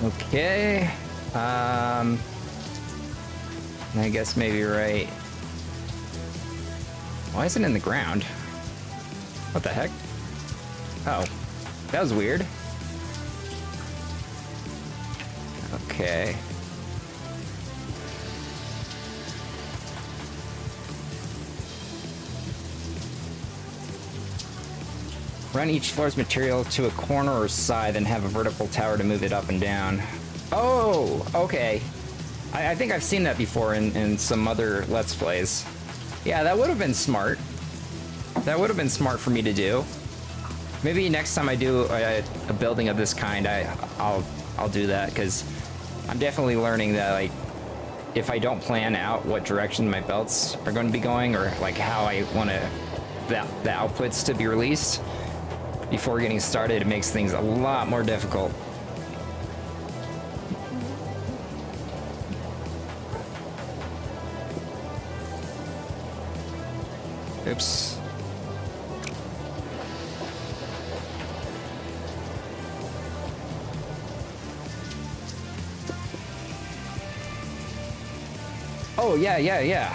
Okay. I guess maybe right. Why is it in the ground? What the heck? Oh, that was weird. Okay. Run each floor's material to a corner or side, then have a vertical tower to move it up and down. Oh, okay. I think I've seen that before in some other Let's Plays. Yeah, that would have been smart. That would have been smart for me to do. Maybe next time I do a building of this kind, I'll do that, because I'm definitely learning that, like, if I don't plan out what direction my belts are going to be going, or like how I want the outputs to be released before getting started, it makes things a lot more difficult. Oops. Oh, yeah.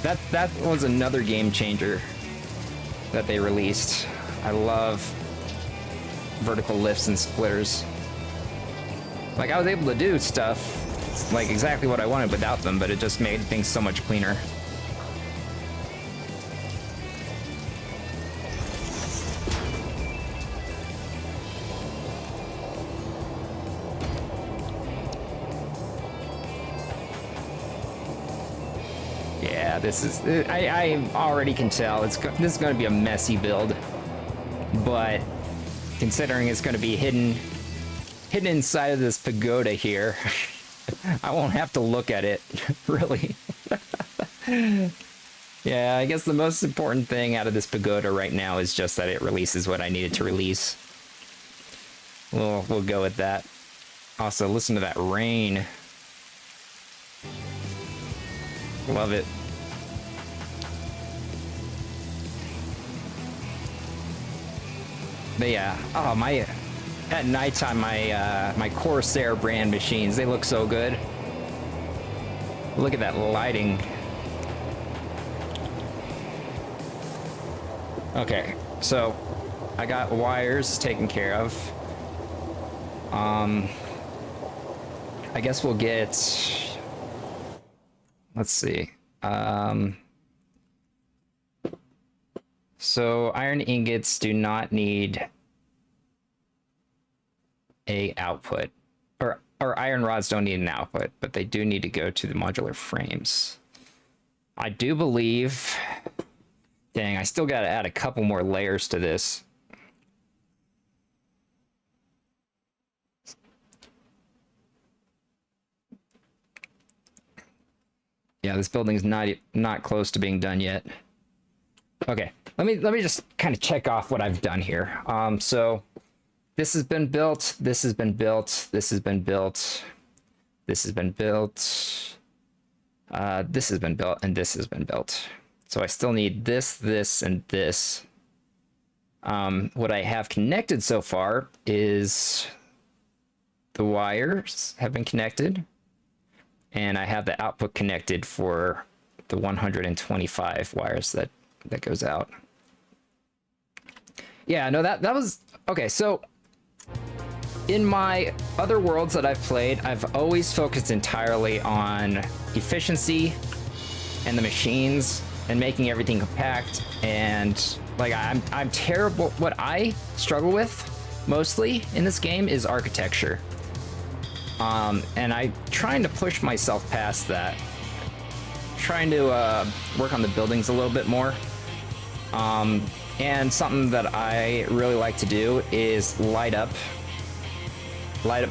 That was another game changer that they released. I love vertical lifts and splitters. Like, I was able to do stuff, like, exactly what I wanted without them, but it just made things so much cleaner. Yeah, this is... I already can tell this is going to be a messy build. But considering it's going to be hidden inside of this pagoda here, I won't have to look at it, really. Yeah, I guess the most important thing out of this pagoda right now is just that it releases what I needed to release. We'll go with that. Also, listen to that rain. Love it. But yeah, oh my, at nighttime my Corsair brand machines, they look so good. Look at that lighting. Okay, so I got wires taken care of. I guess we'll get, let's see. So iron ingots do not need a output, or iron rods don't need an output, but they do need to go to the modular frames. I do believe, dang, I still got to add a couple more layers to this. Yeah, this building's not close to being done yet. Okay, let me just kind of check off what I've done here. So this has been built, this has been built, this has been built, this has been built, this has been built, and this has been built. So I still need this, this, and this. What I have connected so far is the wires have been connected, and I have the output connected for the 125 wires that goes out. Yeah, no, that was okay. So in my other worlds that I've played, I've always focused entirely on efficiency and the machines and making everything compact. And like I'm terrible. What I struggle with mostly in this game is architecture. And I'm trying to push myself past that. Trying to work on the buildings a little bit more. And something that I really like to do is light up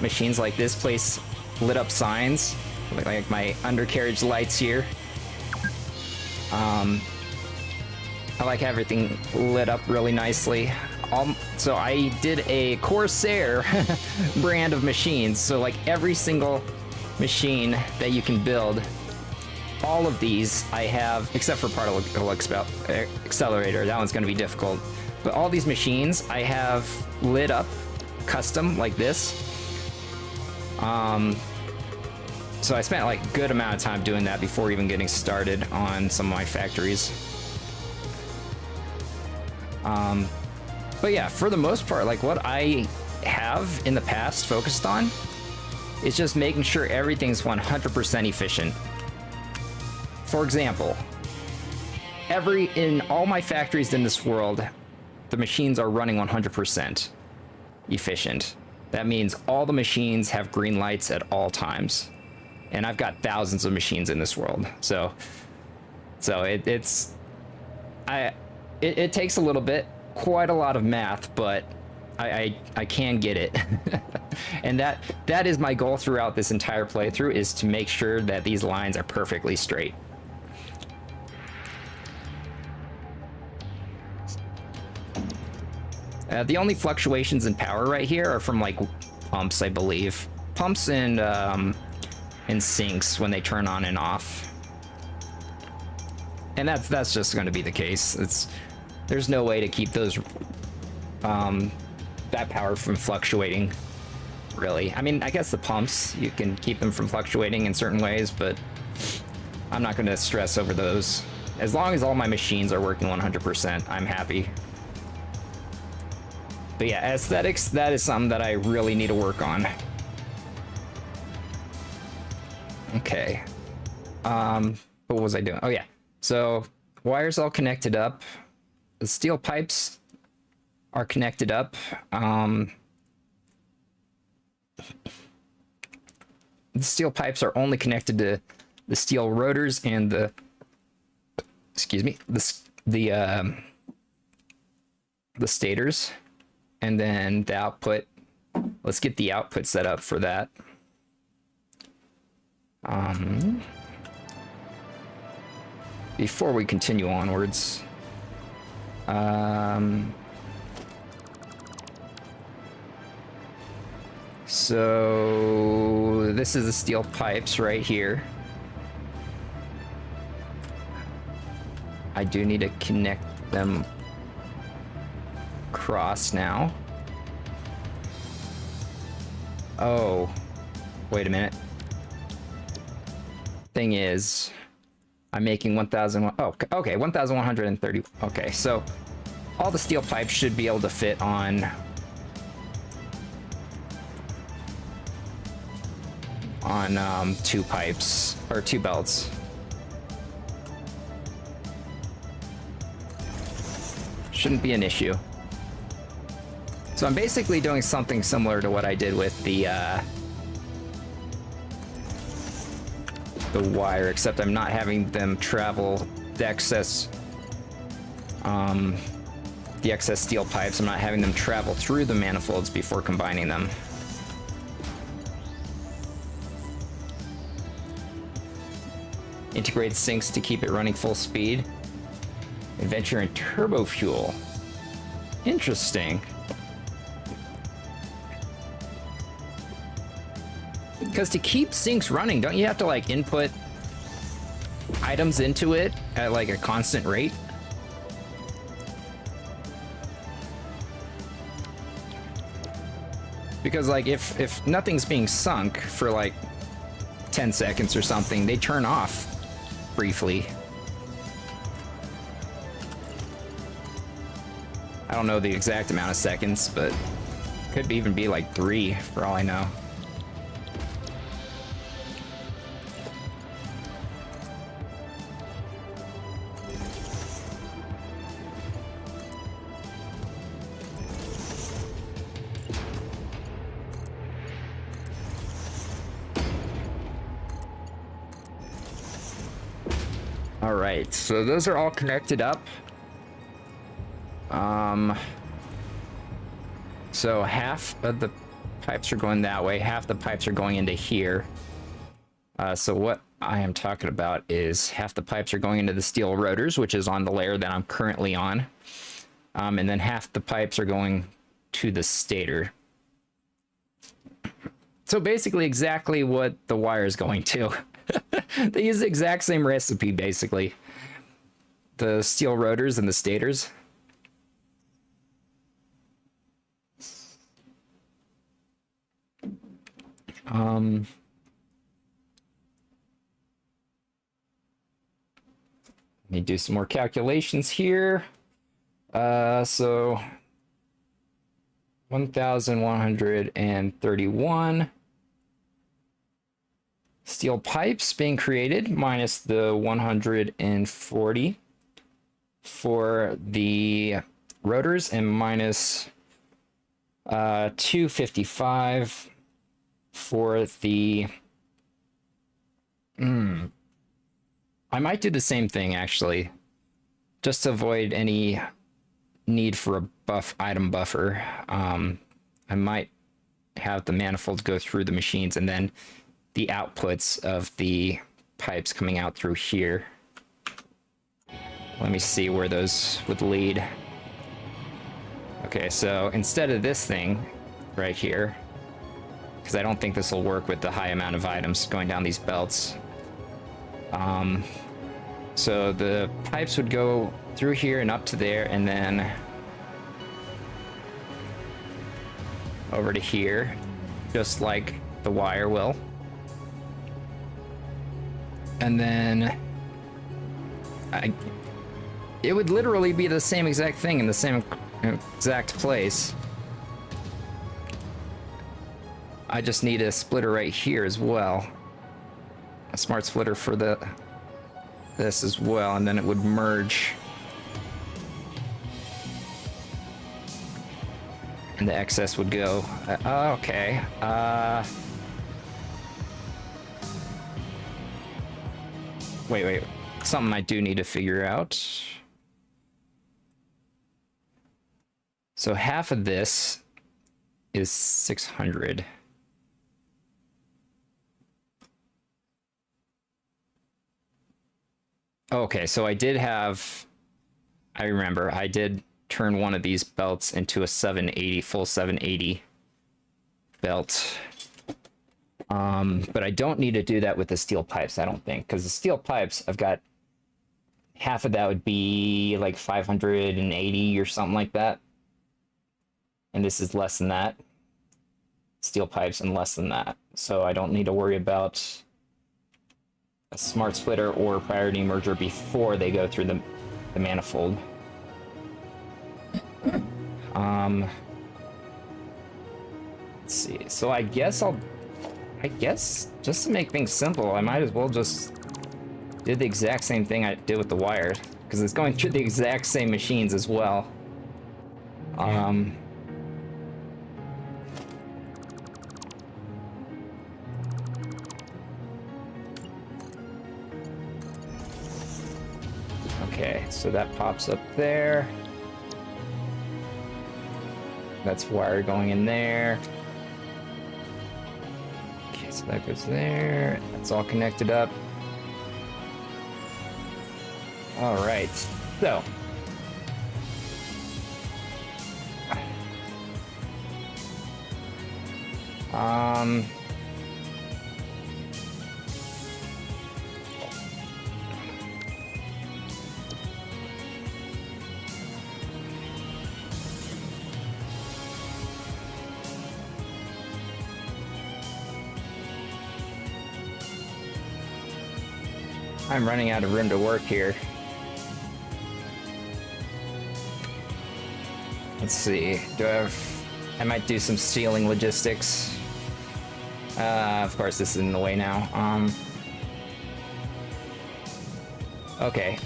machines like this. Place lit up signs, like my undercarriage lights here. I like everything lit up really nicely. So I did a Corsair brand of machines. So like every single machine that you can build, all of these I have, except for particle accelerator. That one's going to be difficult. But all these machines I have lit up custom like this. So I spent like a good amount of time doing that before even getting started on some of my factories. But yeah, for the most part, like what I have in the past focused on is just making sure everything's 100% efficient. For example, in all my factories in this world, the machines are running 100% efficient. That means all the machines have green lights at all times. And I've got thousands of machines in this world. So it takes a little bit, quite a lot of math, but I can get it. And that is my goal throughout this entire playthrough, is to make sure that these lines are perfectly straight. The only fluctuations in power right here are from like pumps, I believe. Pumps and sinks when they turn on and off. And that's just going to be the case. There's no way to keep those that power from fluctuating, really. I mean, I guess the pumps, you can keep them from fluctuating in certain ways, but I'm not going to stress over those. As long as all my machines are working 100%, I'm happy. But yeah, aesthetics, that is something that I really need to work on. Okay. What was I doing? Oh yeah. So wires all connected up. The steel pipes are connected up. The steel pipes are only connected to the steel rotors and the, excuse me, the stators. And then the output, let's get the output set up for that. before we continue onwards. So this is the steel pipes right here. I do need to connect them across now. Oh, wait a minute. Thing is, I'm making 1,000. Oh, okay, 1,130. Okay, so all the steel pipes should be able to fit on two pipes or two belts. Shouldn't be an issue. So I'm basically doing something similar to what I did with the wire, except I'm not having them travel the excess steel pipes. I'm not having them travel through the manifolds before combining them. Integrate sinks to keep it running full speed. Adventure and turbo fuel. Interesting. Because to keep sinks running, don't you have to like input items into it at like a constant rate? Because like if nothing's being sunk for like 10 seconds or something, they turn off briefly. I don't know the exact amount of seconds, but could even be like 3 for all I know. All right, so those are all connected up. So half of the pipes are going that way, half the pipes are going into here. So what I am talking about is half the pipes are going into the steel rotors, which is on the layer that I'm currently on. And then half the pipes are going to the stator. So basically exactly what the wire is going to. They use the exact same recipe, basically. The steel rotors and the stators. Let me do some more calculations here. So 1,131 steel pipes being created minus the 140 for the rotors and minus 255 for the I might do the same thing actually, just to avoid any need for a item buffer. I might have the manifolds go through the machines and then the outputs of the pipes coming out through here. Let me see where those would lead. Okay, so instead of this thing right here, because I don't think this will work with the high amount of items going down these belts. So the pipes would go through here and up to there, and then over to here, just like the wire will. And then it would literally be the same exact thing in the same exact place. I just need a splitter right here as well. A smart splitter for this as well, and then it would merge. And the excess would go. Okay. Wait. Something I do need to figure out. So half of this is 600. Okay, so I remember, I did turn one of these belts into a 780, full 780 belt. But I don't need to do that with the steel pipes, I don't think, because the steel pipes, I've got half of that would be like 580 or something like that. And this is less than that. Steel pipes and less than that. So I don't need to worry about a smart splitter or priority merger before they go through the manifold. Let's see. So I guess just to make things simple, I might as well just do the exact same thing I did with the wires, because it's going through the exact same machines as well. Okay, so that pops up there. That's wire going in there. Okay, so that goes there. That's all connected up. All right, so. I'm running out of room to work here. Let's see, I might do some sealing logistics. Of course this is in the way now. Okay.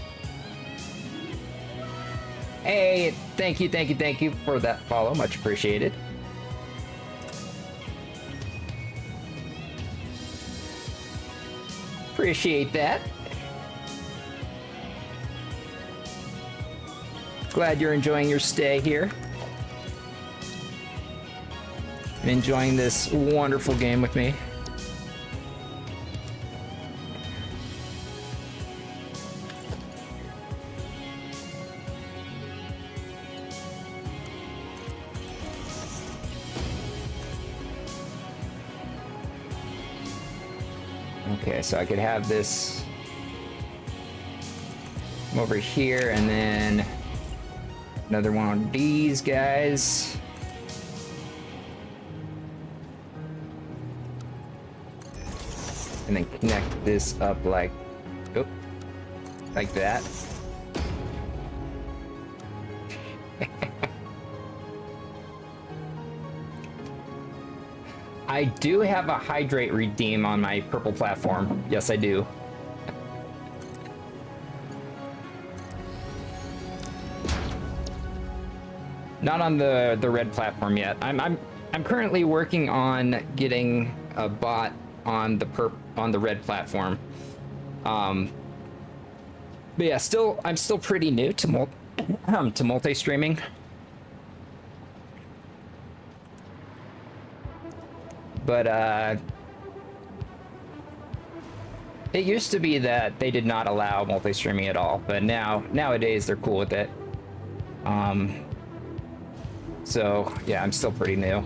Hey, thank you for that follow, much appreciated. Appreciate that. Glad you're enjoying your stay here. And enjoying this wonderful game with me. Okay, so I could have this over here and then another one on these guys. And then connect this up like that. I do have a hydrate redeem on my purple platform. Yes, I do. Not on the red platform yet. I'm currently working on getting a bot on the red platform. But yeah, I'm still pretty new to multi-streaming. But it used to be that they did not allow multi-streaming at all, but nowadays they're cool with it. So yeah, I'm still pretty new.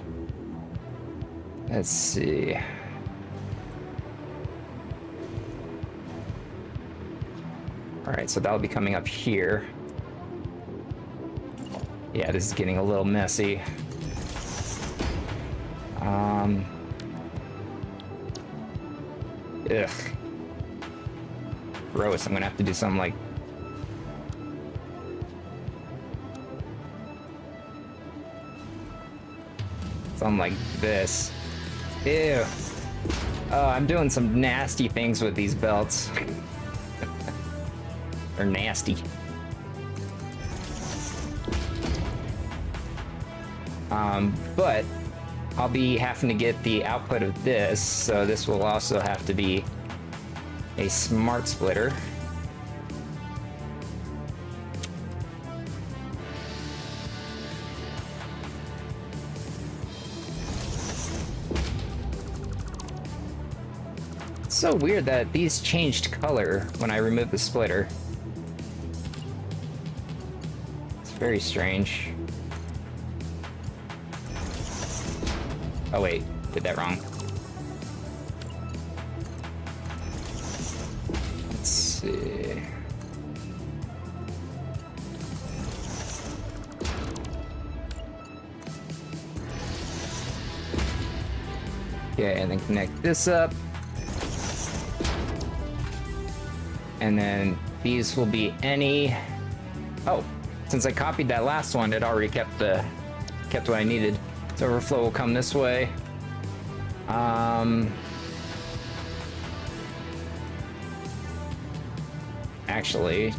Let's see. All right, so that'll be coming up here. Yeah, this is getting a little messy. Ugh. Gross, I'm gonna have to do something like... something like this. Ew. Oh, I'm doing some nasty things with these belts. They're nasty. But I'll be having to get the output of this, so this will also have to be a smart splitter. It's so weird that these changed color when I removed the splitter. It's very strange. Oh wait, did that wrong. Let's see. Okay, and then connect this up. And then these will be any... Oh, since I copied that last one, it already kept what I needed. So overflow will come this way. Actually,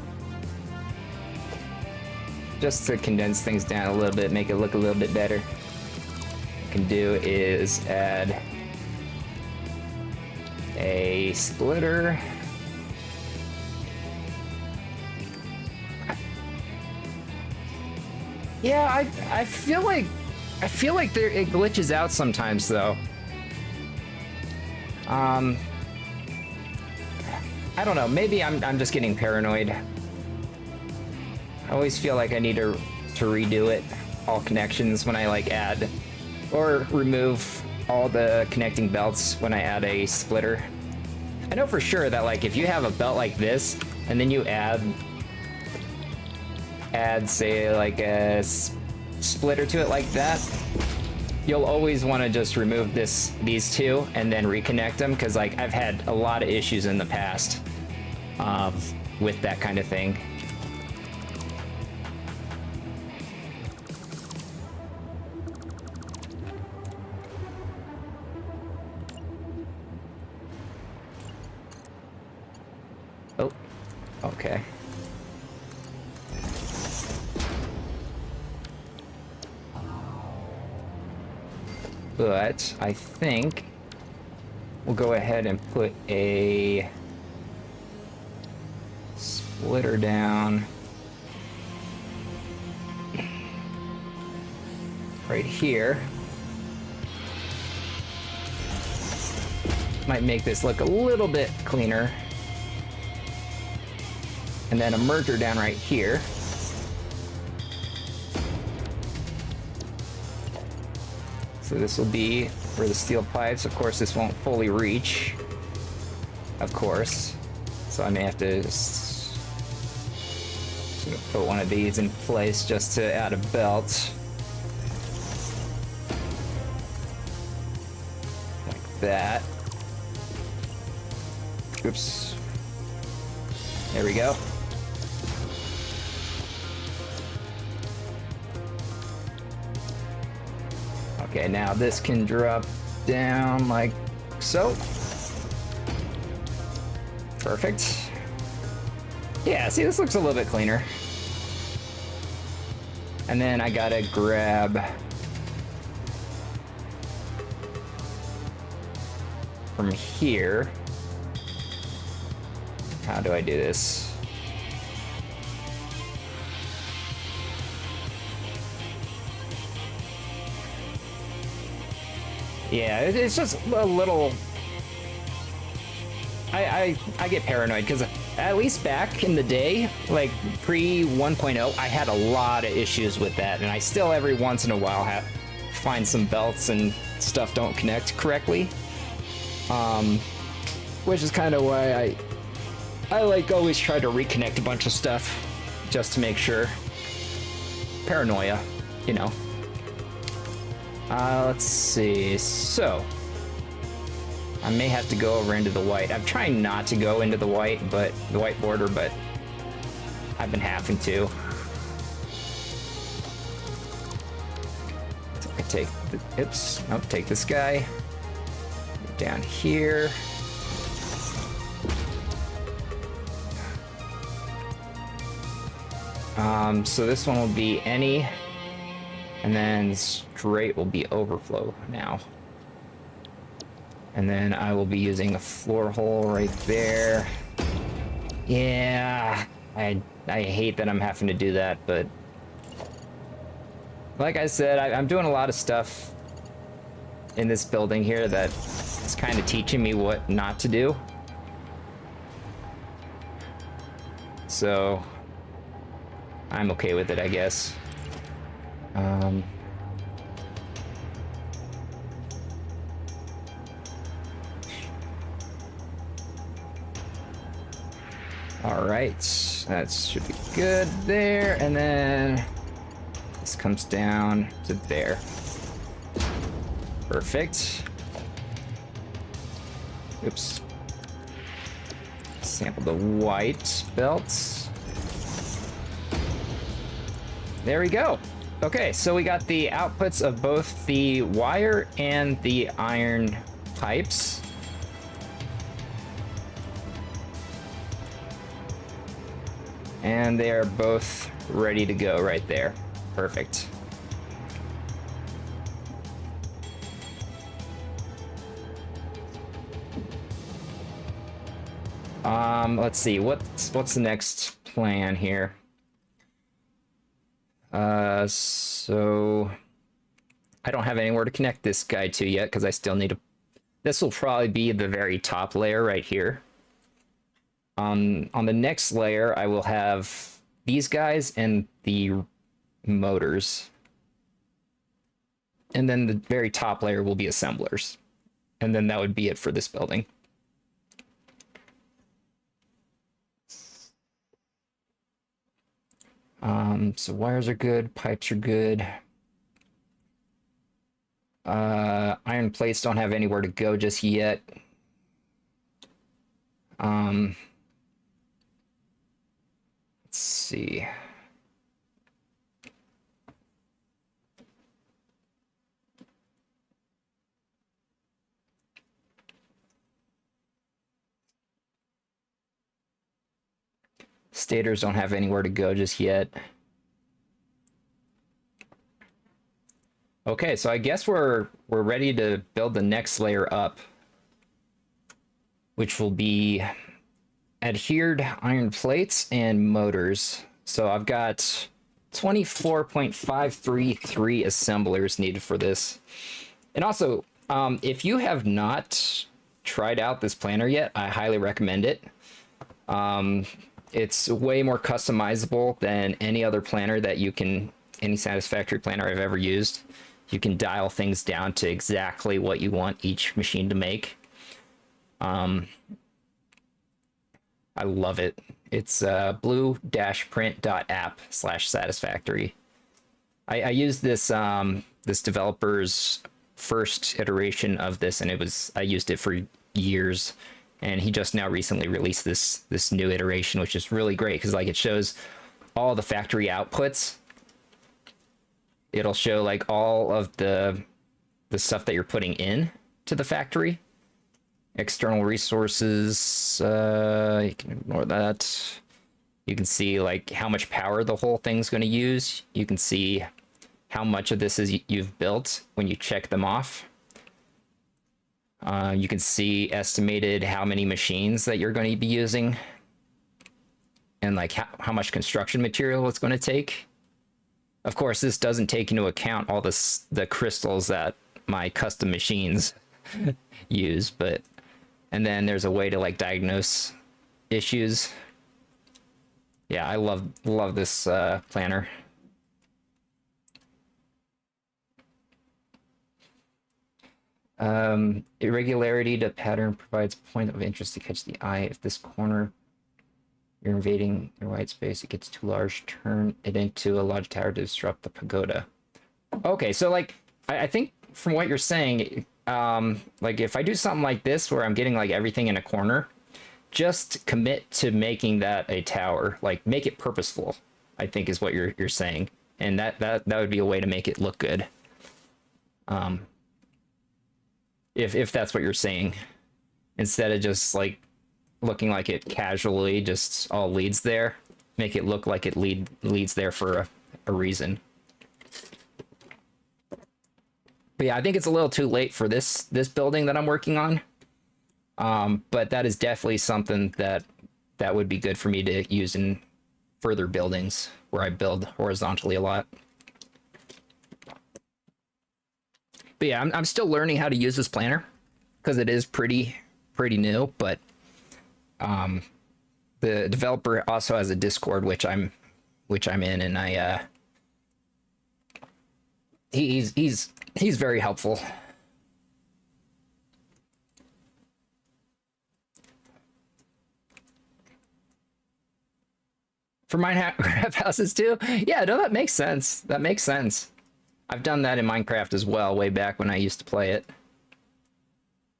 just to condense things down a little bit, make it look a little bit better, what I can do is add a splitter. Yeah, I feel like it glitches out sometimes though. I don't know. Maybe I'm just getting paranoid. I always feel like I need to redo it, all connections when I like add or remove all the connecting belts when I add a splitter. I know for sure that like if you have a belt like this and then you add say like a splitter to it like that, you'll always want to just remove these two and then reconnect them, because like I've had a lot of issues in the past with that kind of thing. Oh, okay. But I think we'll go ahead and put a splitter down right here. Might make this look a little bit cleaner. And then a merger down right here. So this will be for the steel pipes. Of course, this won't fully reach, of course. So I may have to just put one of these in place just to add a belt. Like that. Oops. There we go. Okay, now this can drop down like so. Perfect. Yeah, see, this looks a little bit cleaner. And then I gotta grab from here. How do I do this? Yeah, it's just a little... I get paranoid, because at least back in the day, like pre 1.0, I had a lot of issues with that, and I still every once in a while find some belts and stuff don't connect correctly. Which is kind of why I like always try to reconnect a bunch of stuff just to make sure. Paranoia, you know. Let's see. So I may have to go over into the white. I'm trying not to go into the white border, but I've been having to. So I take the, oops, nope, take this guy down here. So this one will be any, and then straight will be overflow now. And then I will be using a floor hole right there. Yeah, I hate that I'm having to do that, but like I said, I'm doing a lot of stuff in this building here that It's kind of teaching me what not to do. So I'm okay with it, I guess. All right, that should be good there. And then this comes down to there. Perfect. Oops. Sample the white belts. There we go. Okay, so we got the outputs of both the wire and the iron pipes. And they are both ready to go right there. Perfect. Let's see, what's the next plan here? So I don't have anywhere to connect this guy to yet because I still need to. This will probably be the very top layer right here. On the next layer, I will have these guys and the motors. And then the very top layer will be assemblers. And then that would be it for this building. So wires are good, pipes are good. Iron plates don't have anywhere to go just yet. Let's see. Stators don't have anywhere to go just yet. Okay, so I guess we're ready to build the next layer up, which will be adhered iron plates and motors. So I've got 24.533 assemblers needed for this. And also, if you have not tried out this planner yet, I highly recommend it. It's way more customizable than any other planner that you can, any Satisfactory planner I've ever used. You can dial things down to exactly what you want each machine to make. I love it. It's blue-print.app/satisfactory. I used this this developer's first iteration of this, and I used it for years. And he just now recently released this new iteration, which is really great because like it shows all the factory outputs. It'll show like all of the stuff that you're putting in to the factory. External resources, you can ignore that. You can see like how much power the whole thing's going to use. You can see how much of this is you've built when you check them off. You can see estimated how many machines that you're going to be using and like how much construction material it's going to take. Of course, this doesn't take into account all the crystals that my custom machines use, but and then there's a way to like diagnose issues. Yeah, I love this planner. Irregularity to pattern provides point of interest to catch the eye. If this corner you're invading your white space, it gets too large, turn it into a lodge tower to disrupt the pagoda. Okay, so like I think from what you're saying, like if I do something like this where I'm getting like everything in a corner, just commit to making that a tower. Like make it purposeful, I think is what you're saying. And that would be a way to make it look good. If that's what you're saying, instead of just like looking like it casually just all leads there, make it look like it leads there for a reason. But yeah, I think it's a little too late for this building that I'm working on. But that is definitely something that would be good for me to use in further buildings where I build horizontally a lot. But yeah, I'm still learning how to use this planner. because it is pretty new, but the developer also has a Discord, which I'm in, and he's very helpful. For Minecraft houses too? Yeah, no, that makes sense. That makes sense. I've done that in Minecraft as well, way back when I used to play it.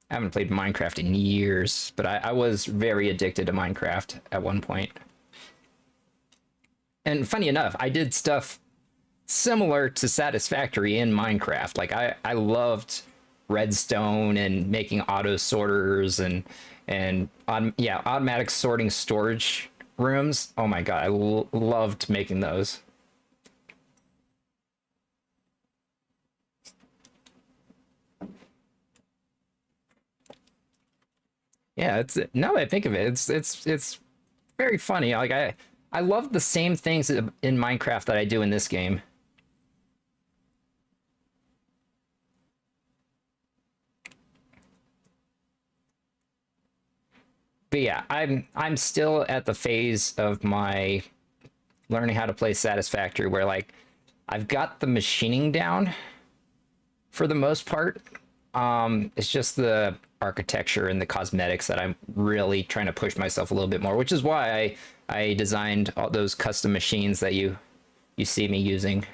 I haven't played Minecraft in years, but I was very addicted to Minecraft at one point. And funny enough, I did stuff similar to Satisfactory in Minecraft. Like I loved redstone and making auto sorters and automatic sorting storage rooms. Oh my god, I loved making those. Yeah, it's now that I think of it, it's very funny. Like I love the same things in Minecraft that I do in this game. But yeah, I'm still at the phase of my learning how to play Satisfactory where like I've got the machining down for the most part. It's just the architecture and the cosmetics that I'm really trying to push myself a little bit more, which is why I designed all those custom machines that you see me using.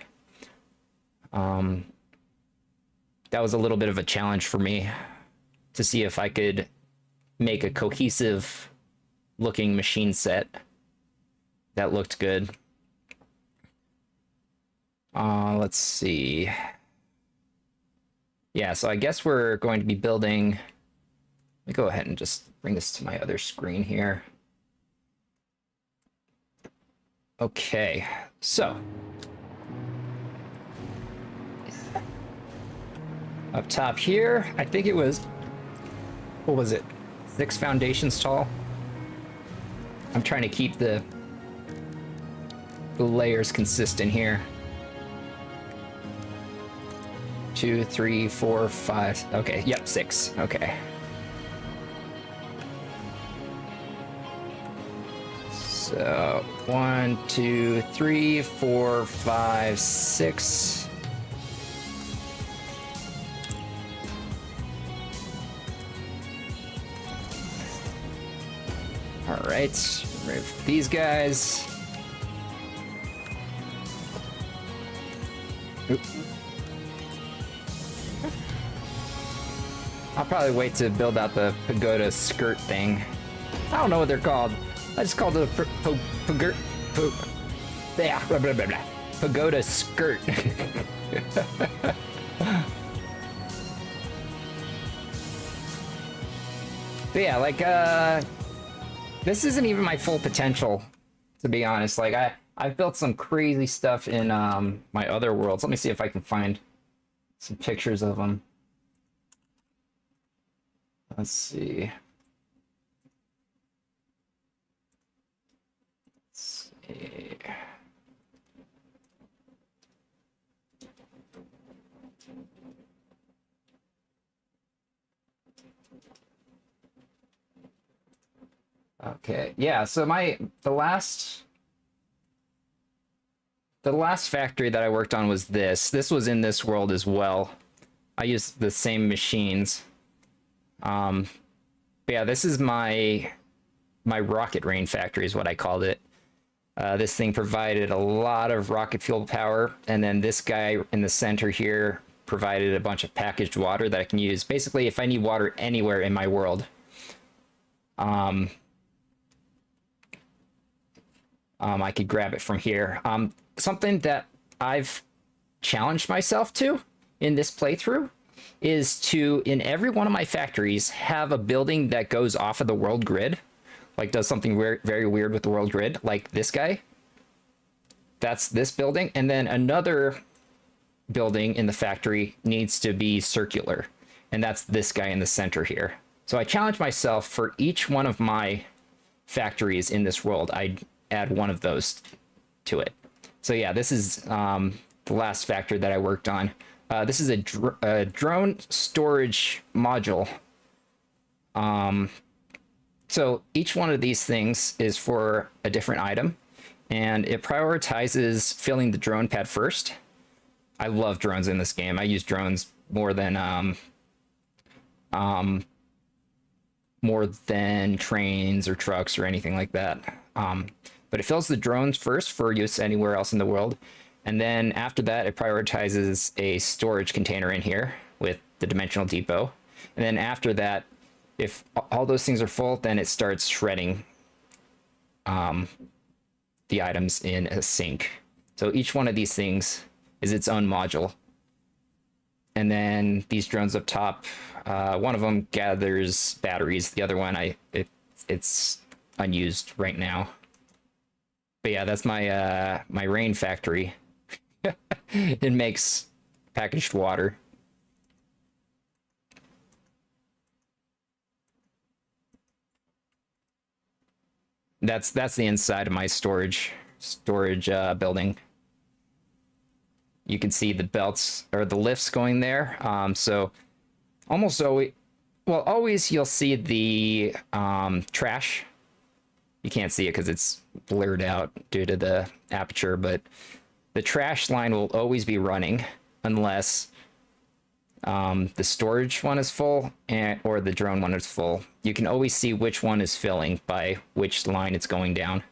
That was a little bit of a challenge for me to see if I could make a cohesive looking machine set that looked good. Let's see. Yeah, so I guess we're going to be building. Let me go ahead and just bring this to my other screen here. Okay, so up top here, I think it was, what was it? 6 foundations tall. I'm trying to keep the layers consistent here. 2, 3, 4, 5. Okay, yep, 6. Okay. So 1, 2, 3, 4, 5, 6. All right, remove these guys. Oop. I'll probably wait to build out the pagoda skirt thing. I don't know what they're called. I just called it a pagoda skirt. But yeah, like this isn't even my full potential, to be honest. Like I've built some crazy stuff in my other worlds. Let me see if I can find some pictures of them. Let's see. Let's see. Okay, yeah, so the last factory that I worked on was this. This was in this world as well. I used the same machines. But yeah, this is my rocket rain factory is what I called it. This thing provided a lot of rocket fuel power, and then this guy in the center here provided a bunch of packaged water that I can use. Basically, if I need water anywhere in my world, I could grab it from here. Something that I've challenged myself to in this playthrough is to, in every one of my factories, have a building that goes off of the world grid. Like, does something very weird with the world grid, like this guy. That's this building. And then another building in the factory needs to be circular. And that's this guy in the center here. So I challenge myself for each one of my factories in this world, I'd add one of those to it. So yeah, this is the last factory that I worked on. This is a drone storage module So each one of these things is for a different item, and it prioritizes filling the drone pad first. I love drones in this game. I use drones more than trains or trucks or anything like that. But it fills the drones first for use anywhere else in the world. And then after that, it prioritizes a storage container in here with the dimensional depot. And then after that, if all those things are full, then it starts shredding the items in a sink. So each one of these things is its own module. And then these drones up top, one of them gathers batteries. The other one, it's unused right now. But yeah, that's my my rain factory. It makes packaged water. That's the inside of my storage building. You can see the belts or the lifts going there. So almost always, well, always you'll see the trash. You can't see it because it's blurred out due to the aperture, but the trash line will always be running unless the storage one is full or the drone one is full. You can always see which one is filling by which line it's going down.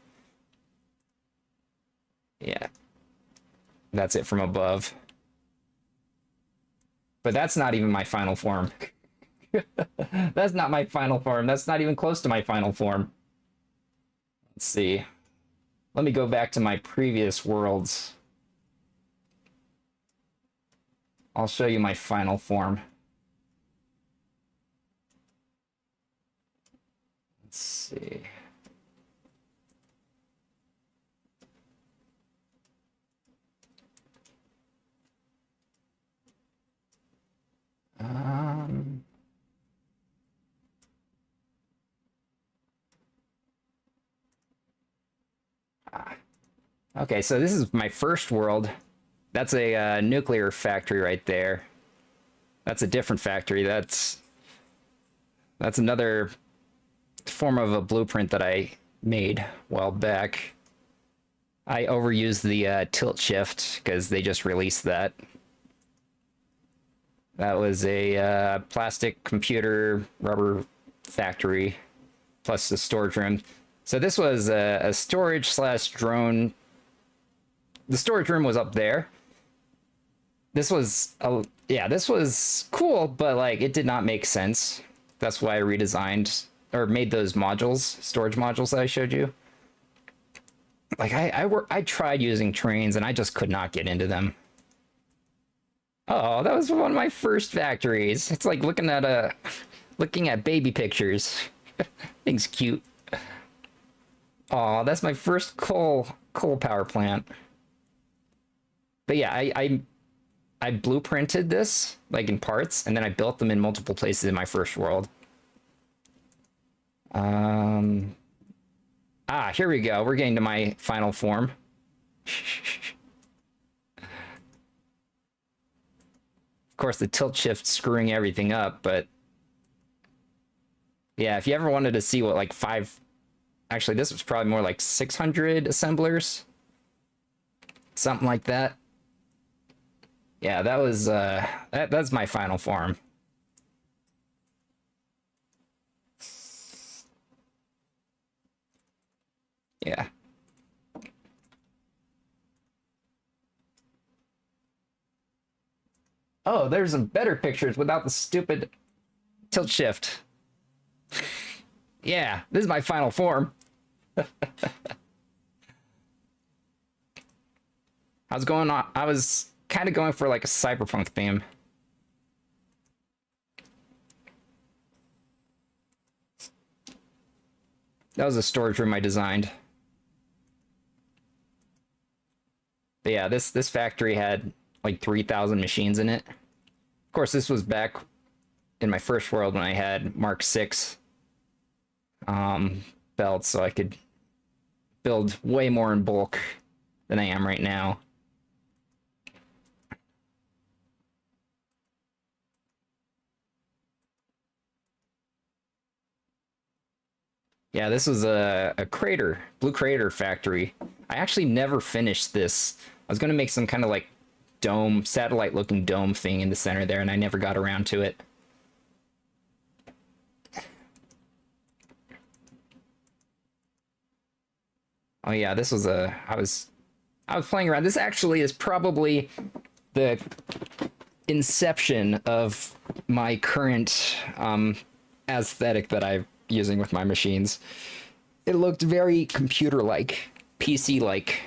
Yeah. That's it from above. But that's not even my final form. That's not my final form. That's not even close to my final form. Let's see. Let me go back to my previous worlds. I'll show you my final form. Let's see. Okay, so this is my first world. That's a nuclear factory right there. That's a different factory. That's another form of a blueprint that I made a while back. I overused the tilt shift because they just released that. That was a plastic computer rubber factory plus the storage room. So this was a storage slash drone. The storage room was up there. This was this was cool, but like it did not make sense. That's why I redesigned or made those modules, storage modules that I showed you. Like I tried using trains and I just could not get into them. Oh, that was one of my first factories. It's like looking at baby pictures. Thing's cute. Oh, that's my first coal power plant. But yeah, I blueprinted this like in parts, and then I built them in multiple places in my first world. Here we go. We're getting to my final form. Of course, the tilt shift screwing everything up, but yeah, if you ever wanted to see what like actually this was probably more like 600 assemblers, something like that. Yeah, that was that's my final form. Yeah. Oh, there's some better pictures without the stupid tilt shift. Yeah, this is my final form. I was kind of going for like a cyberpunk theme. That was a storage room I designed. But yeah, this factory had like 3,000 machines in it. Of course, this was back in my first world when I had Mark 6 belts, so I could build way more in bulk than I am right now. Yeah, this was a crater, blue crater factory. I actually never finished this. I was gonna make some kind of like dome, satellite looking dome thing in the center there, and I never got around to it. Oh yeah, this was I was playing around. This actually is probably the inception of my current aesthetic that I'm using with my machines. It looked very computer-like, PC-like.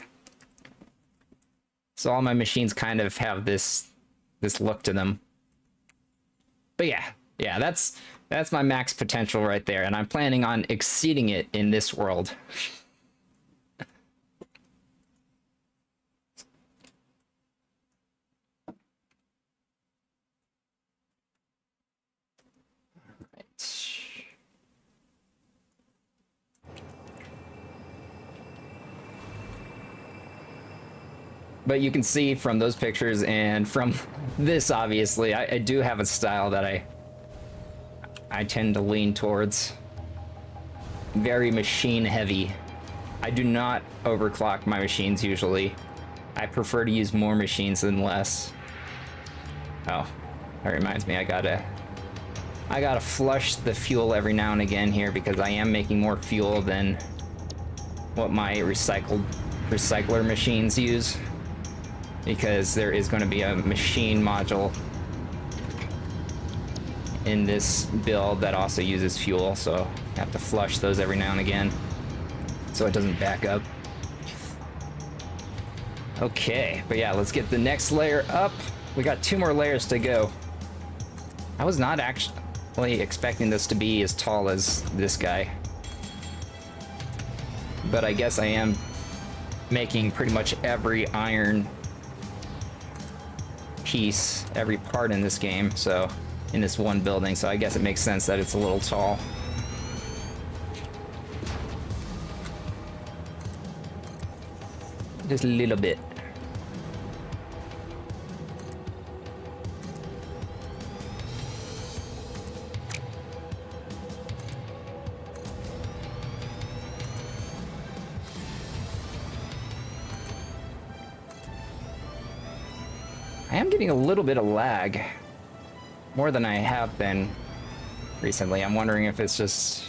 So all my machines kind of have this look to them. But yeah, that's my max potential right there, and I'm planning on exceeding it in this world. But you can see from those pictures and from this, obviously, I do have a style that I tend to lean towards. Very machine heavy. I do not overclock my machines usually. I prefer to use more machines than less. Oh, that reminds me, I gotta flush the fuel every now and again here because I am making more fuel than what my recycler machines use. Because there is going to be a machine module in this build that also uses fuel, so I have to flush those every now and again so it doesn't back up. Okay, but yeah, let's get the next layer up. We got 2 more layers to go. I was not actually expecting this to be as tall as this guy, but I guess I am making pretty much every iron piece, every part in this game, so in this one building, so I guess it makes sense that it's a little tall. Just a little bit. I am getting a little bit of lag, more than I have been recently. I'm wondering if it's just...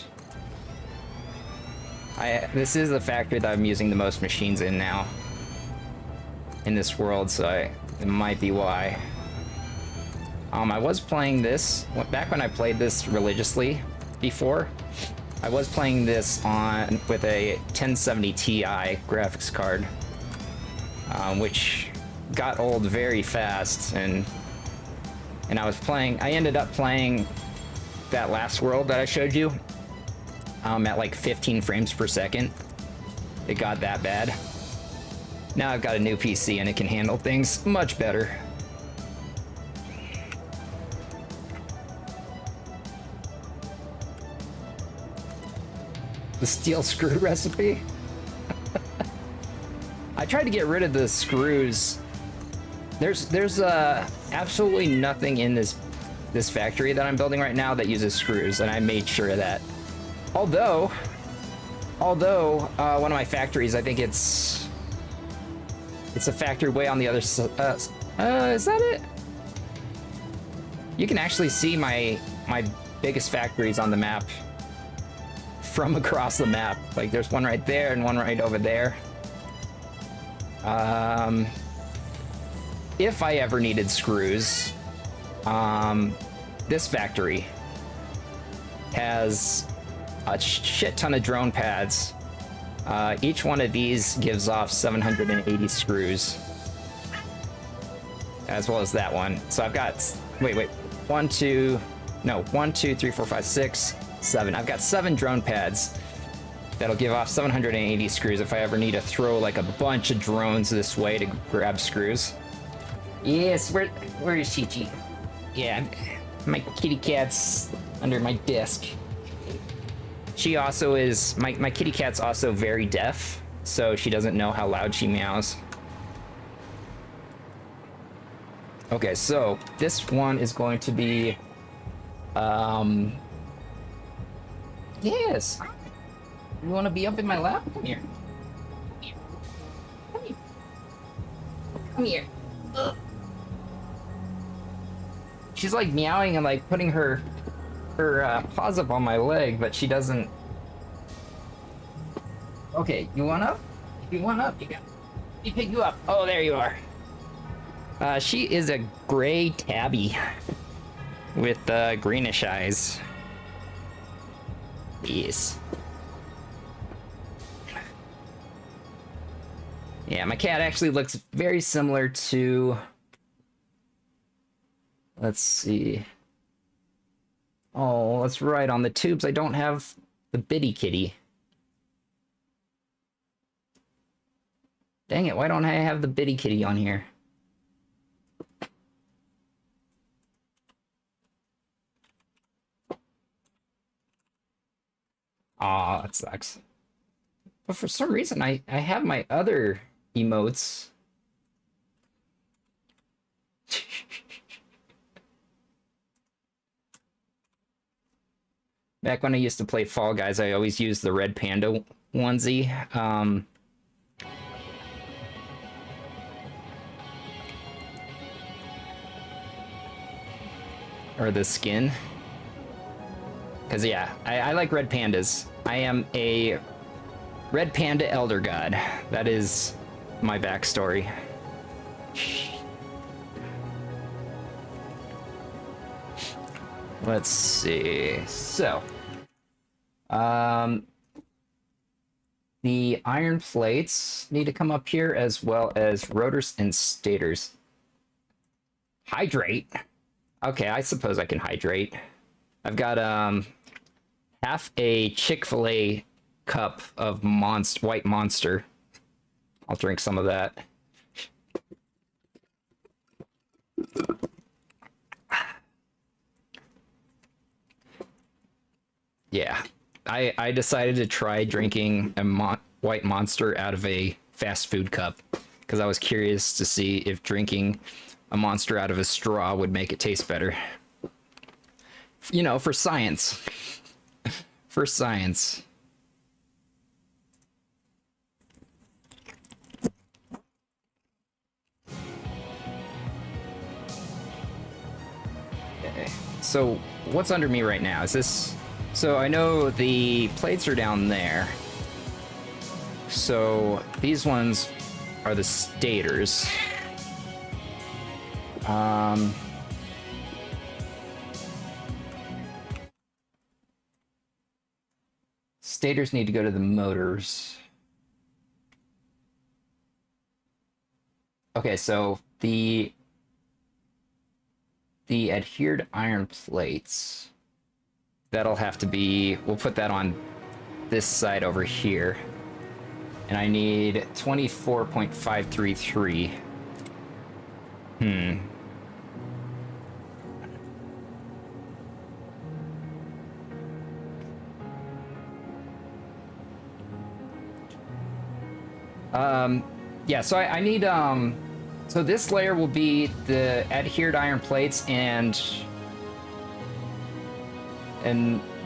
This is the factory that I'm using the most machines in now, in this world, so it might be why. I was playing this, back when I played this religiously before, I was playing this with a 1070 Ti graphics card, which got old very fast, and I ended up playing that last world that I showed you at like 15 frames per second. It got that bad. Now I've got a new PC and it can handle things much better. The steel screw recipe? I tried to get rid of the screws. There's absolutely nothing in this factory that I'm building right now that uses screws, and I made sure of that. Although one of my factories, I think it's a factory way on the other side. Is that it? You can actually see my biggest factories on the map from across the map. Like there's one right there and one right over there. If I ever needed screws, this factory has a shit ton of drone pads. Each one of these gives off 780 screws, as well as that one. So I've got, wait, 1, 2, 3, 4, 5, 6, 7. I've got 7 drone pads that'll give off 780 screws if I ever need to throw like a bunch of drones this way to grab screws. Yes, where is Chi-Chi? Yeah, my kitty cat's under my desk. She also is, my kitty cat's also very deaf, so she doesn't know how loud she meows. Okay, so this one is going to be, yes. You want to be up in my lap? Come here. Come here. Come here. Ugh. She's like meowing and like putting her paws up on my leg, but she doesn't. Okay, you want up? If you want up, you got. Let me pick you up. Oh, there you are. She is a gray tabby with greenish eyes. Yes. Yeah, my cat actually looks very similar to. Let's see. Oh, that's right. On the tubes, I don't have the bitty kitty. Dang it, why don't I have the bitty kitty on here? Aw, that sucks. But for some reason, I have my other emotes. Back when I used to play Fall Guys, I always used the red panda onesie. Or the skin. Because, yeah, I like red pandas. I am a red panda elder god. That is my backstory. Let's see. So, the iron plates need to come up here, as well as rotors and stators. Hydrate. Okay, I suppose I can hydrate. I've got half a Chick-fil-A cup of white Monster. I'll drink some of that. Yeah, I decided to try drinking a white Monster out of a fast food cup because I was curious to see if drinking a Monster out of a straw would make it taste better. You know, for science. For science. Okay. So, what's under me right now? Is this... So, I know the plates are down there. So, these ones are the stators. Stators need to go to the motors. Okay, so the adhered iron plates, that'll have to be, we'll put that on this side over here. And I need 24.533. Yeah, so I need, so this layer will be the adhered iron plates and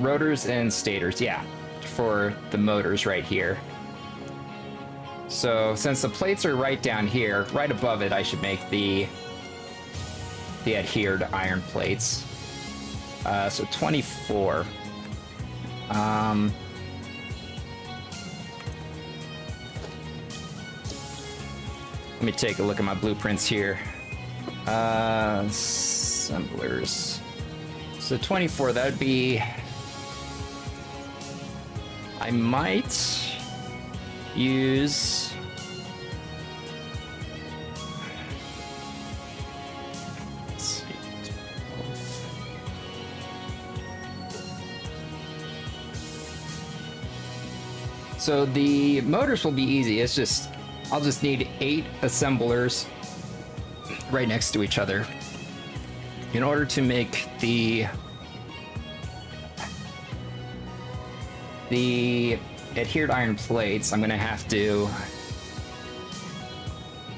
rotors and stators, yeah, for the motors right here. So since the plates are right down here, right above it, I should make the adhered iron plates. So 24. Let me take a look at my blueprints here. Assemblers. So 24, that would be... I might use... Let's see. So the motors will be easy. It's just... I'll just need 8 assemblers right next to each other. In order to make the adhered iron plates, I'm going to have to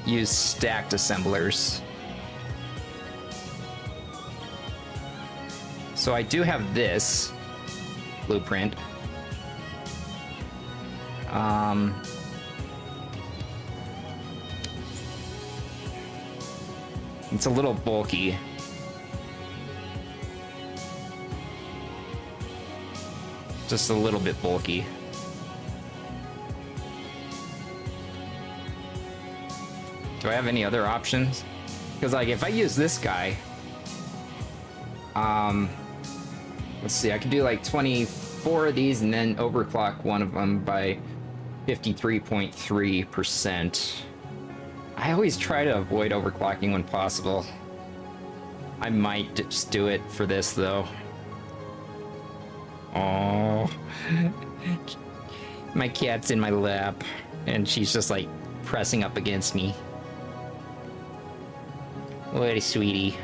use stacked assemblers. So I do have this blueprint. It's a little bulky. Just a little bit bulky. Do I have any other options? Because, like, if I use this guy... let's see, I could do, like, 24 of these and then overclock one of them by 53.3%. I always try to avoid overclocking when possible. I might just do it for this, though. Oh, my cat's in my lap, and she's just like pressing up against me. What a sweetie.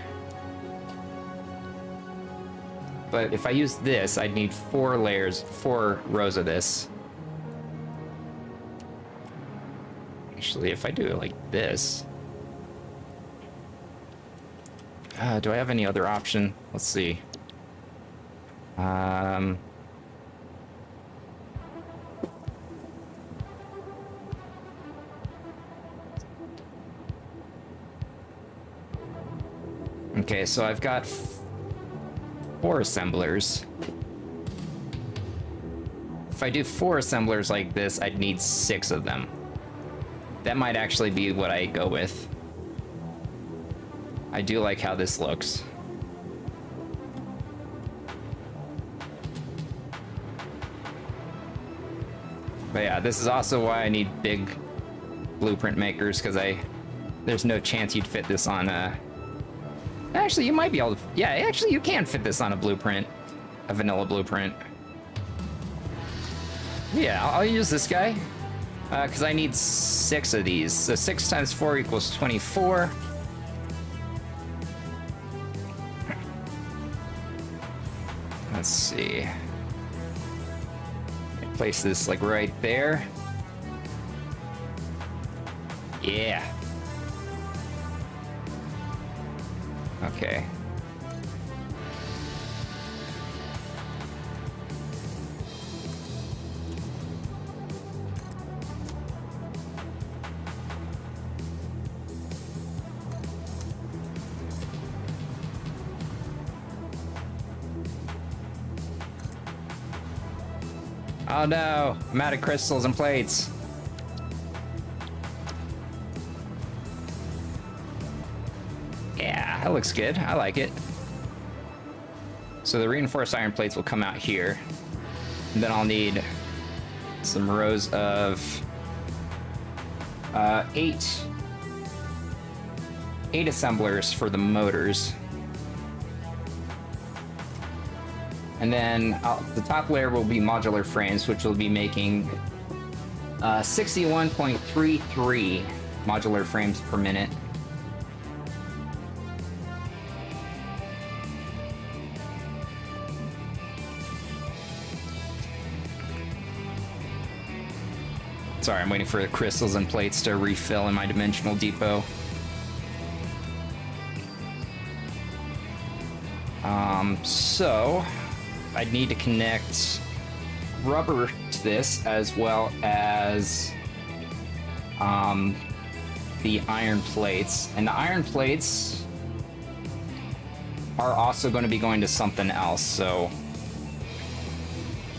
But if I use this, I'd need 4 rows of this. Actually, if I do it like this... do I have any other option? Let's see. Okay, so I've got 4 assemblers. If I do 4 assemblers like this, I'd need 6 of them. That might actually be what I go with. I do like how this looks. But yeah, this is also why I need big blueprint makers, because there's no chance you'd fit this on a... Actually, you might be able to... Yeah, actually, you can fit this on a blueprint. A vanilla blueprint. Yeah, I'll use this guy. Because I need 6 of these. So 6 times 4 equals 24. Let's see. Place this like right there. Yeah. Okay. Oh no, I'm out of crystals and plates. Yeah, that looks good. I like it. So the reinforced iron plates will come out here. And then I'll need some rows of 8 assemblers for the motors. And then the top layer will be modular frames, which will be making 61.33 modular frames per minute. Sorry, I'm waiting for the crystals and plates to refill in my dimensional depot. So I'd need to connect rubber to this as well as the iron plates. And the iron plates are also going to be going to something else, so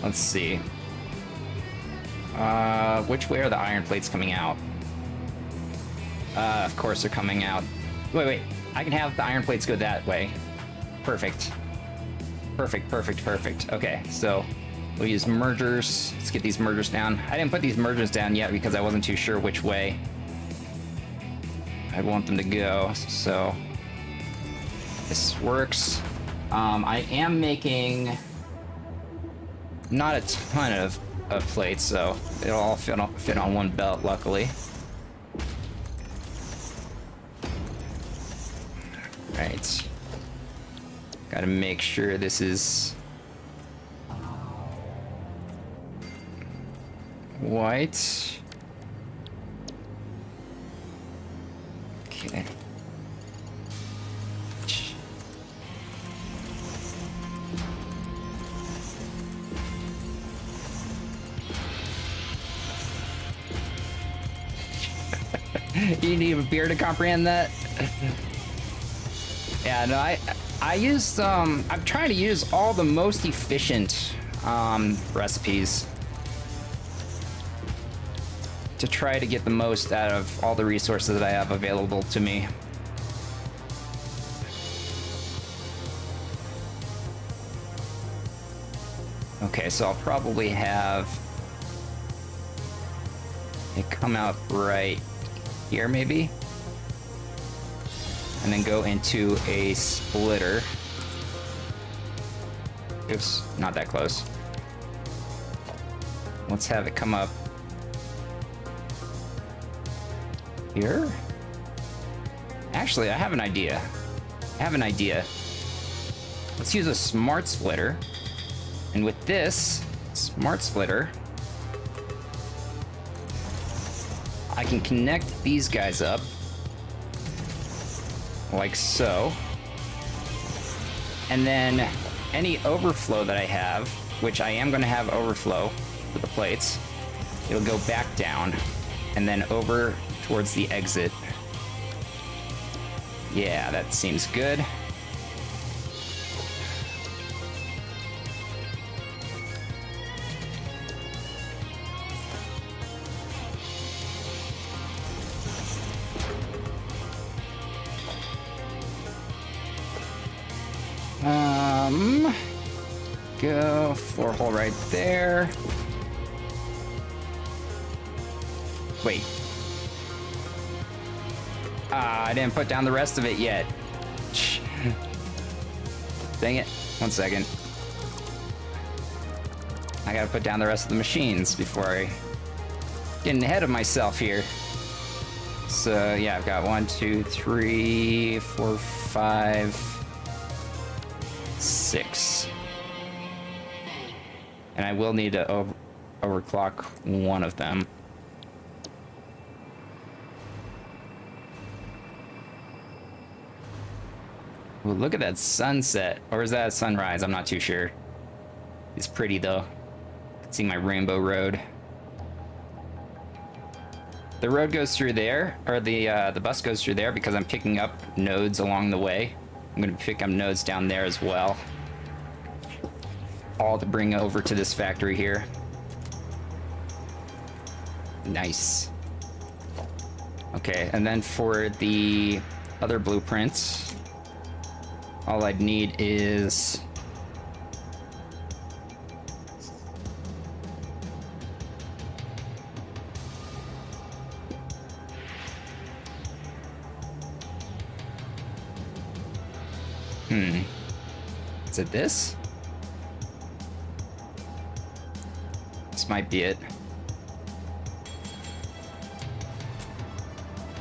let's see. Which way are the iron plates coming out? Of course they're coming out. Wait, I can have the iron plates go that way. Perfect. Perfect. Okay, so we'll use mergers. Let's get these mergers down. I didn't put these mergers down yet because I wasn't too sure which way I want them to go, so this works. I am making not a ton of plates, so it'll all fit on one belt, luckily. Right. Gotta make sure this is white. Okay. You need a beer to comprehend that? Yeah, no, I used, I'm trying to use all the most efficient, recipes to try to get the most out of all the resources that I have available to me. Okay, so I'll probably have it come out right here, maybe? And then go into a splitter. Oops, not that close. Let's have it come up here. Actually, I have an idea. Let's use a smart splitter. And with this smart splitter, I can connect these guys up like so. And then any overflow that I have, which I am going to have overflow for the plates, it'll go back down and then over towards the exit. Yeah, that seems good. Go floor hole right there. Wait. I didn't put down the rest of it yet. Dang it. 1 second. I gotta put down the rest of the machines before I get ahead of myself here. So yeah, I've got 1, 2, 3, 4, 5, 6. And I will need to overclock one of them. Ooh, look at that sunset. Or is that a sunrise? I'm not too sure. It's pretty though. You can see my rainbow road. The road goes through there, or the bus goes through there because I'm picking up nodes along the way. I'm gonna pick up nodes down there as well. All to bring over to this factory here. Nice. Okay, and then for the other blueprints, all I'd need is is it this? This might be it.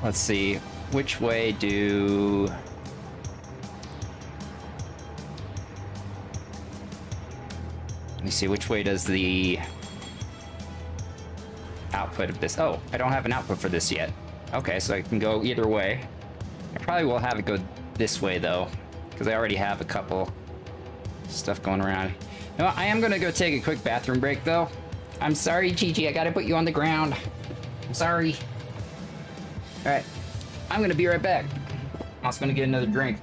Let's see, which way do... Let me see, which way does the output of this... Oh, I don't have an output for this yet. Okay, so I can go either way. I probably will have it go this way though, because I already have a couple stuff going around. No, I am gonna go take a quick bathroom break though. I'm sorry, Gigi, I gotta put you on the ground. I'm sorry. Alright, I'm gonna be right back. I'm also gonna get another drink.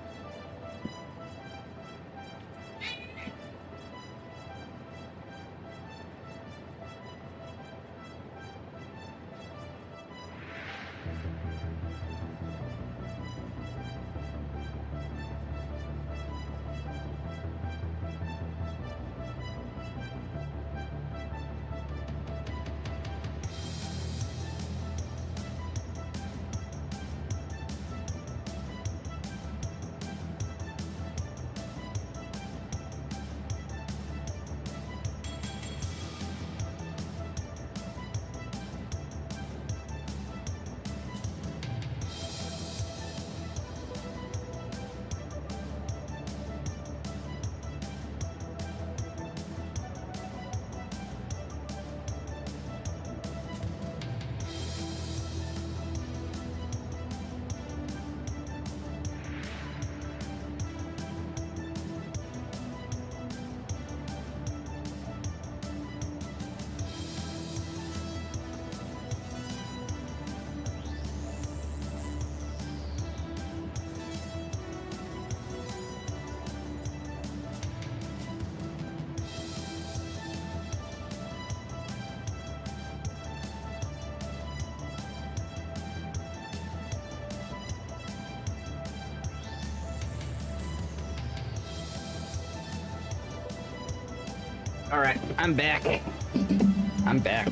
Alright, I'm back. I'm back.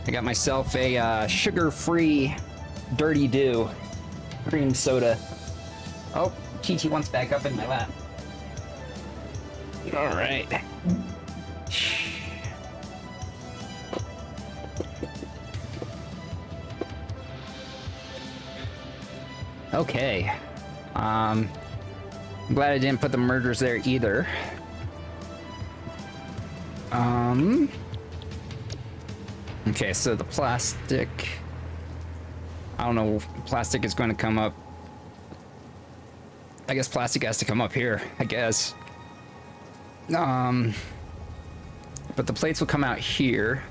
I got myself a sugar-free Dirty Dew cream soda. Oh, TT wants back up in my lap. Alright. Okay. I'm glad I didn't put the mergers there either. Okay, so the plastic, I don't know, plastic is going to come up. I guess plastic has to come up here, I guess. But the plates will come out here.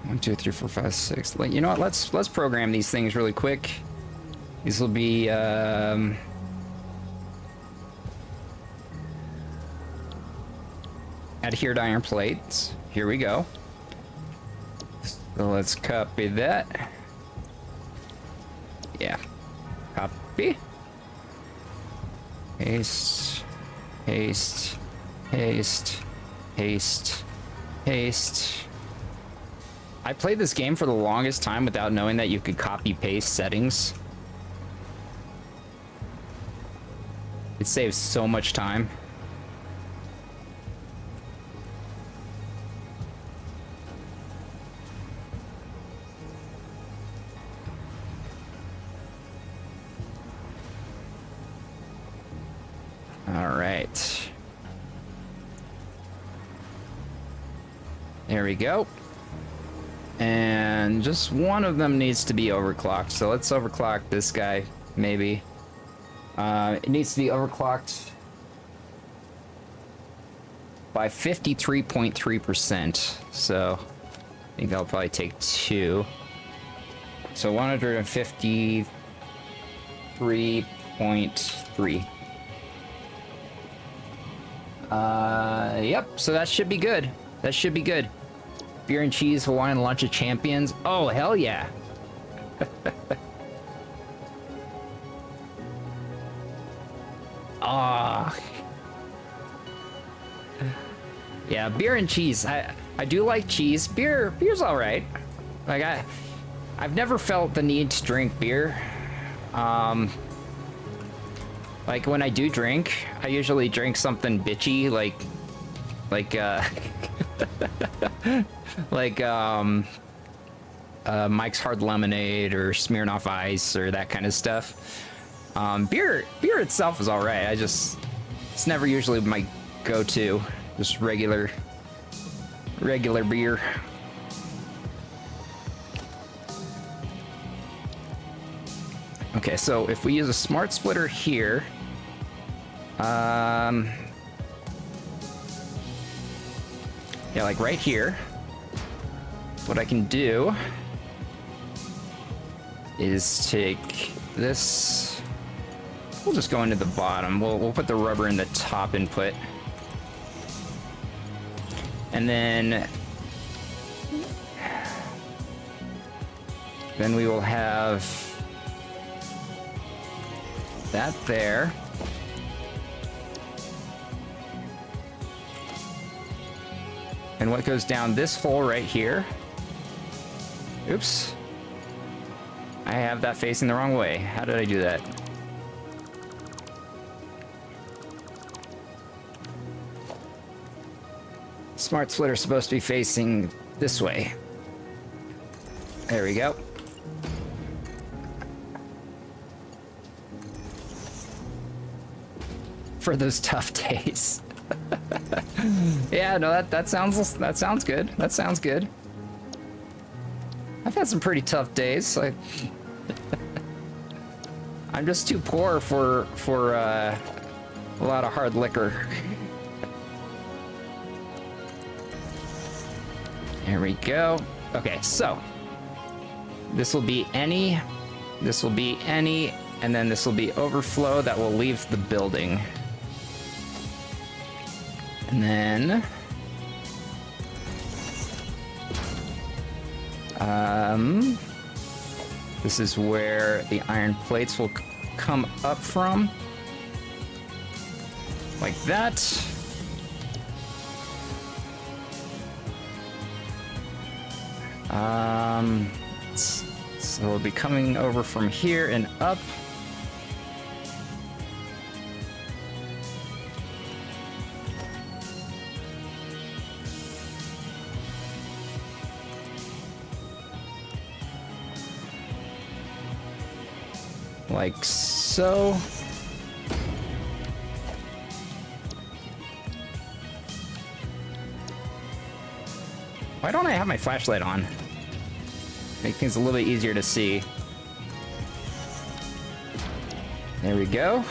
1, 2, 3, 4, 5, 6. You know what? Let's program these things really quick. These will be adhered iron plates. Here we go. So let's copy that. Yeah. Copy. Paste. Paste. Paste. Paste. Paste. I played this game for the longest time without knowing that you could copy paste settings. It saves so much time. All right. There we go. And just one of them needs to be overclocked. So let's overclock this guy, maybe. It needs to be overclocked by 53.3%. So I think that'll probably take 2. So 153.3. Yep, so that should be good. That should be good. Beer and cheese Hawaiian lunch of champions. Oh, hell yeah. Ah. Yeah, beer and cheese. I do like cheese. Beer's all right. Like I've never felt the need to drink beer. Like when I do drink, I usually drink something bitchy, like Mike's Hard Lemonade or Smirnoff Ice or that kind of stuff. Beer itself is all right. It's never usually my go-to. Just regular beer. Okay, so if we use a smart splitter here, yeah, like right here, what I can do is take this. We'll just go into the bottom. We'll put the rubber in the top input, and then we will have that there. And what goes down this hole right here? Oops. I have that facing the wrong way. How did I do that? Smart splitter's supposed to be facing this way. There we go. For those tough days. Yeah, no, that sounds good. That sounds good. I've had some pretty tough days. I'm just too poor for a lot of hard liquor. There we go. Okay, so this will be any, and then this will be overflow that will leave the building. And then this is where the iron plates will come up from. like that. So we'll be coming over from here and up. Like so. Why don't I have my flashlight on? Make things a little bit easier to see. There we go.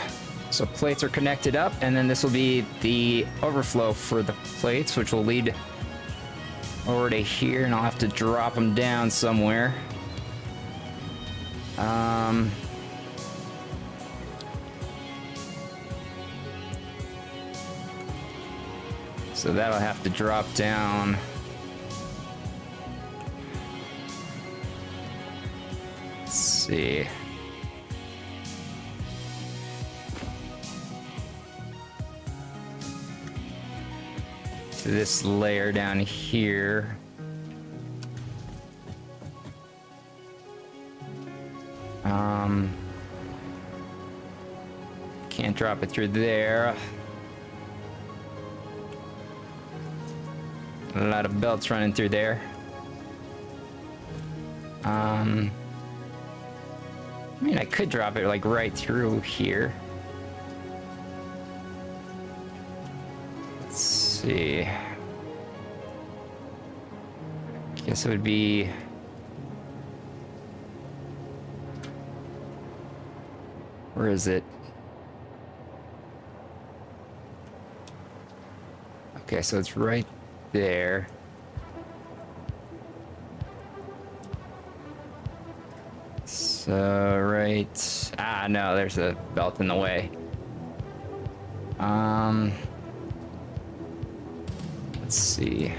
So plates are connected up, and then this will be the overflow for the plates, which will lead over to here, and I'll have to drop them down somewhere. So that'll have to drop down. Let's see. To this layer down here. Can't drop it through there. A lot of belts running through there. I mean, I could drop it like right through here. Let's see. Guess it would be... Where is it? Okay, so it's right there. So, right... Ah, no, there's a belt in the way. Let's see.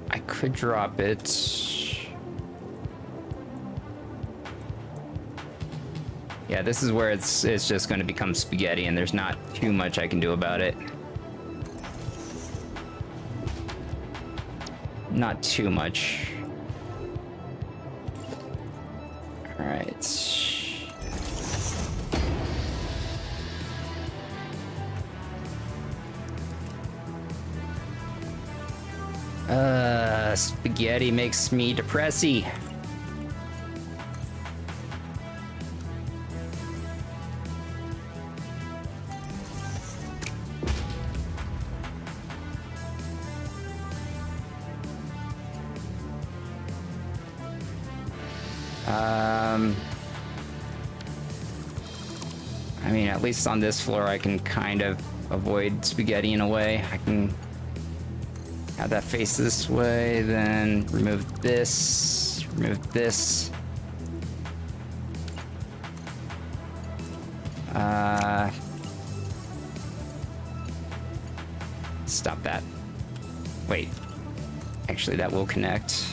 I could drop it. Yeah, this is where it's just going to become spaghetti, and there's not too much I can do about it. Not too much. All right. Spaghetti makes me depressy. I mean, at least on this floor, I can kind of avoid spaghetti in a way. I can have that face this way, then remove this, stop that. Wait, actually that will connect.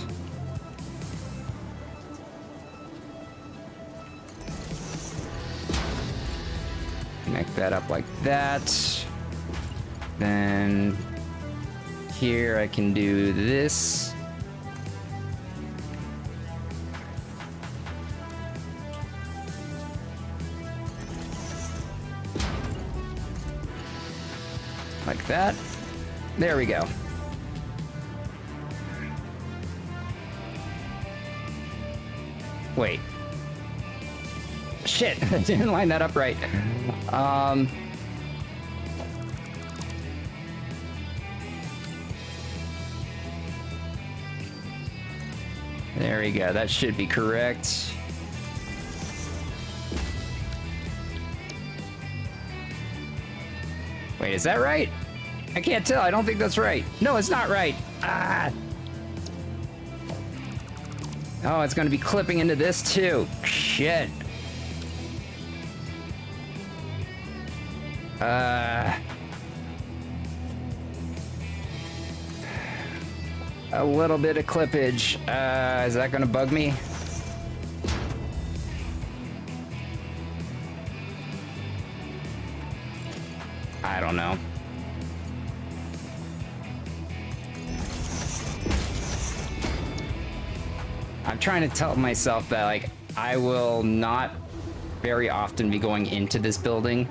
Connect that up like that. Then here I can do this. Like that. There we go. Wait. Shit, I didn't line that up right. There we go, that should be correct. Wait, is that right? I can't tell, I don't think that's right. No, it's not right. Ah! Oh, it's gonna be clipping into this too. Shit. A little bit of clippage. Is that gonna bug me? don't know. I'm trying to tell myself that, like, I will not very often be going into this building.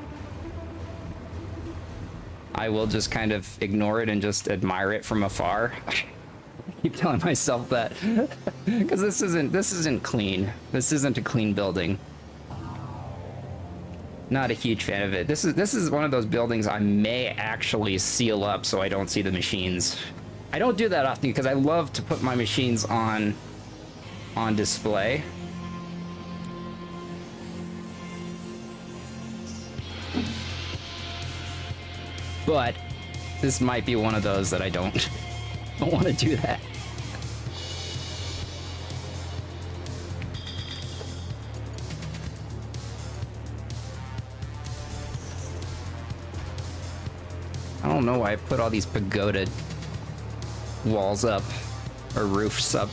I will just kind of ignore it and just admire it from afar. I keep telling myself that because this isn't clean. This isn't a clean building. Not a huge fan of it. This is one of those buildings I may actually seal up so I don't see the machines. I don't do that often because I love to put my machines on display. But this might be one of those that I don't want to do that. I don't know why I put all these pagoda walls up, or roofs up.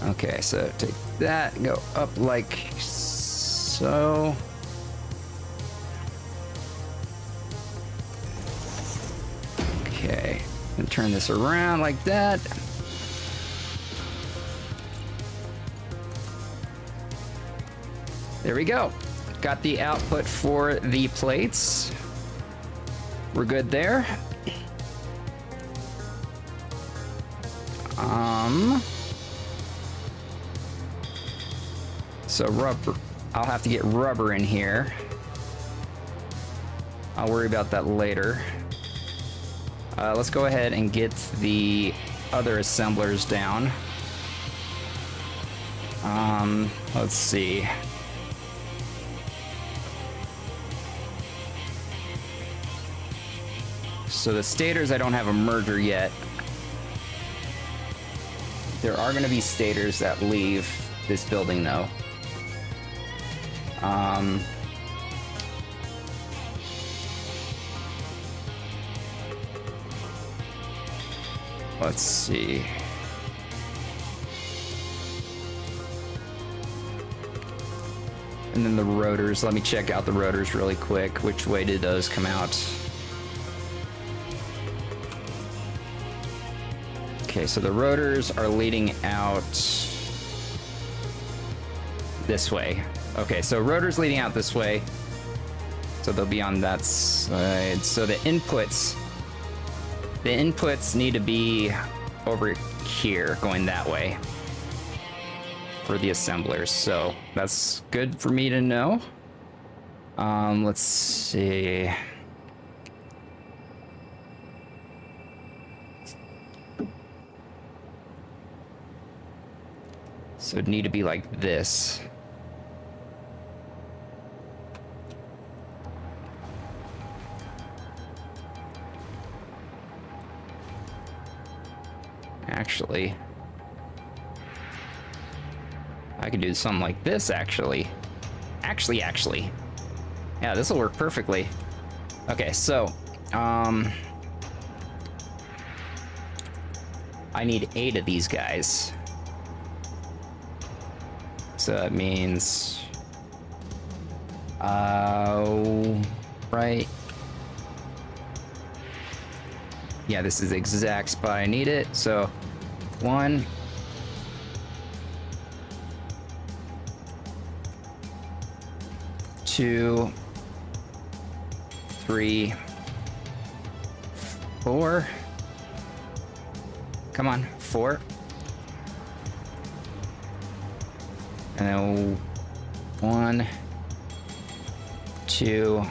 Okay, so take that, go up like so. Okay, and turn this around like that. There we go. Got the output for the plates. We're good there. So rubber, I'll have to get rubber in here. I'll worry about that later. Let's go ahead and get the other assemblers down. Let's see. So the stators, I don't have a merger yet. There are going to be stators that leave this building, though. Let's see. And then the rotors. Let me check out the rotors really quick. Which way did those come out? Okay, so the rotors are leading out this way. Okay, so rotors leading out this way. So they'll be on that side. So the inputs need to be over here, going that way for the assemblers. So that's good for me to know. Let's see. So it'd need to be like this. Actually, I could do something like this, actually. Actually. Yeah, this will work perfectly. Okay, so, I need 8 of these guys. So that means, right. Yeah, this is the exact spot I need it. So 1, 2, 3, 4. Come on, 4. And then 1, 2,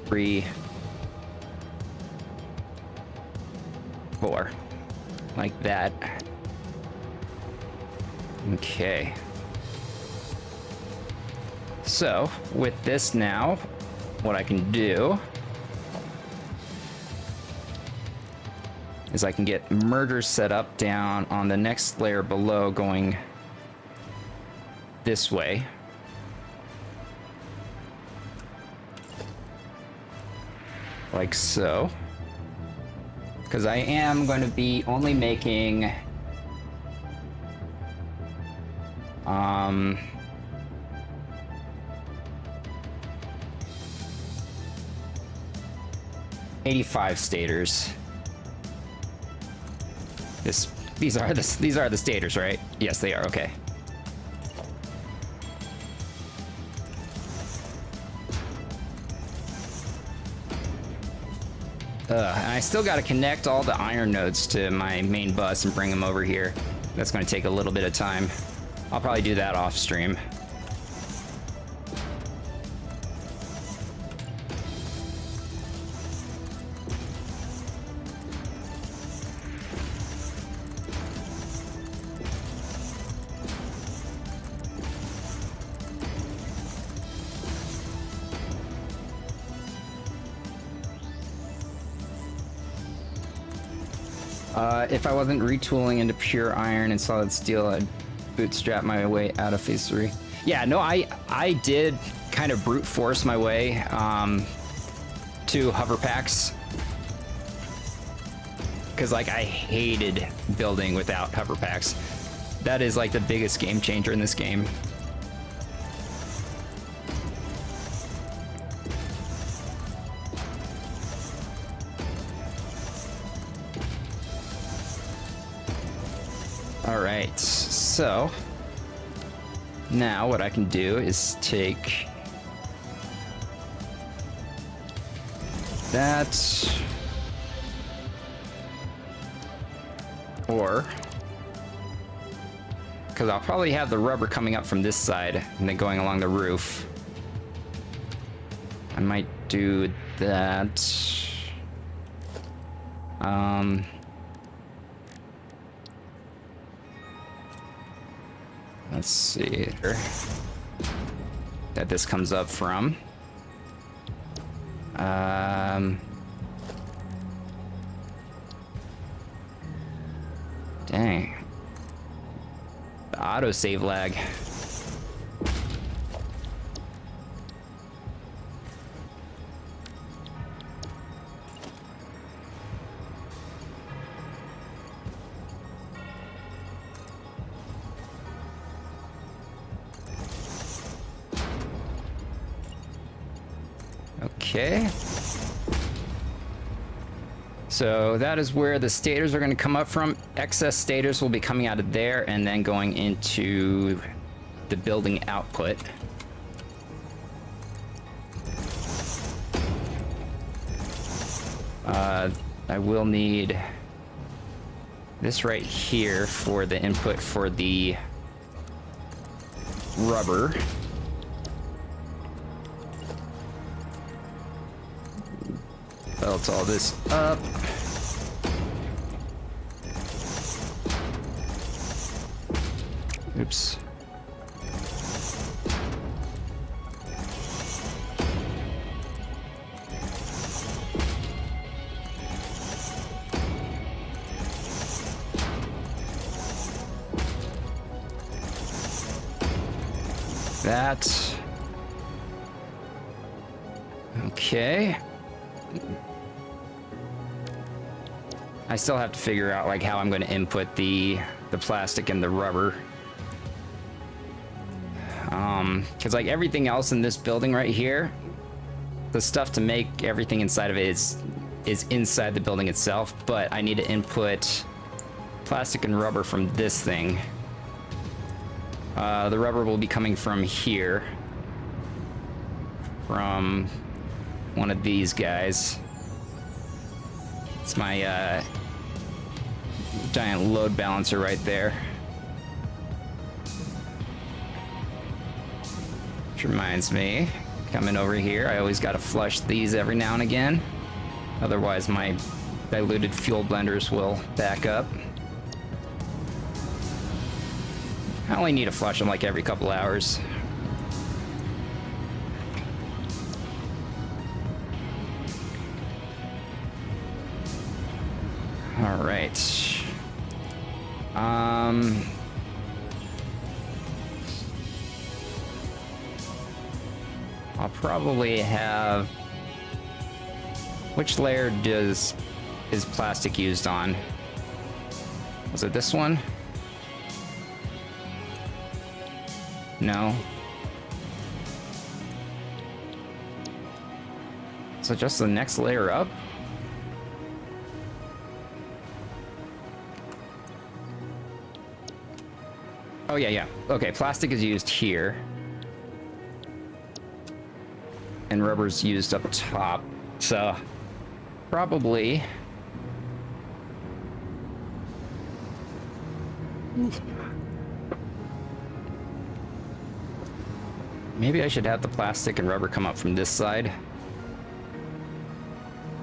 3, 4. Like that. Okay. So, with this now, what I can do is I can get mergers set up down on the next layer below going this way. Like so. Because I am going to be only making 85 stators. These are the stators, right? Yes, they are. Okay. And I still got to connect all the iron nodes to my main bus and bring them over here. That's going to take a little bit of time. I'll probably do that off stream. If I wasn't retooling into pure iron and solid steel, I'd bootstrap my way out of phase 3. Yeah, no, I did kind of brute force my way to hover packs. Because, like, I hated building without hover packs. That is, like, the biggest game changer in this game. Alright, so now what I can do is take that, or, because I'll probably have the rubber coming up from this side and then going along the roof. I might do that. Let's see here. That this comes up from. Dang. The autosave lag. Okay. So that is where the stators are going to come up from. Excess stators will be coming out of there and then going into the building output. I will need this right here for the input for the rubber. Belt all this up. Oops. That. Okay. I still have to figure out like how I'm going to input the plastic and the rubber. Because like everything else in this building right here, the stuff to make everything inside of it is inside the building itself, but I need to input plastic and rubber from this thing. The rubber will be coming from here, from one of these guys. It's my giant load balancer right there. Which reminds me, coming over here, I always gotta flush these every now and again. Otherwise my diluted fuel blenders will back up. I only need to flush them like every couple hours. All right. I'll probably have... Which layer is plastic used on? Was it this one? No. So just the next layer up? Oh, yeah, yeah. Okay, plastic is used here. And rubber's used up top. So, probably... Maybe I should have the plastic and rubber come up from this side.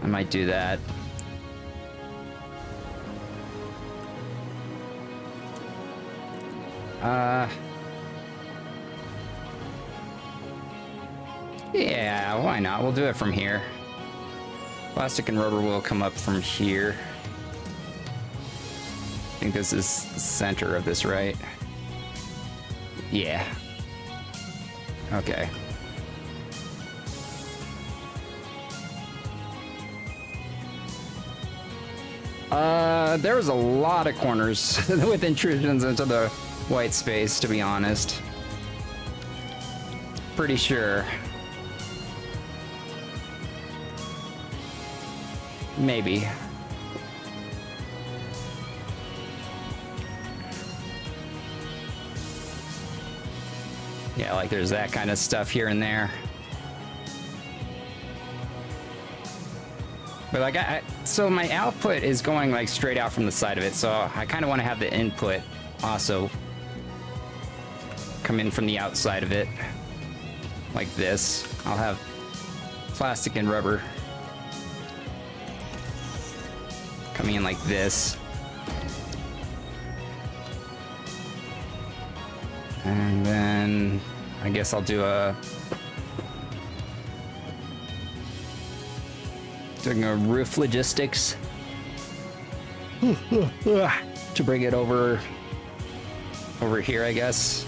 I might do that. Yeah, why not? We'll do it from here. Plastic and rubber will come up from here. I think this is the center of this, right? Yeah. Okay. There's a lot of corners with intrusions into the white space, to be honest. Pretty sure. Maybe. Yeah, like there's that kind of stuff here and there. But like, so my output is going like straight out from the side of it, so I kind of want to have the input also come in from the outside of it, like this. I'll have plastic and rubber coming in like this. And then I guess I'll do doing a roof logistics to bring it over here, I guess.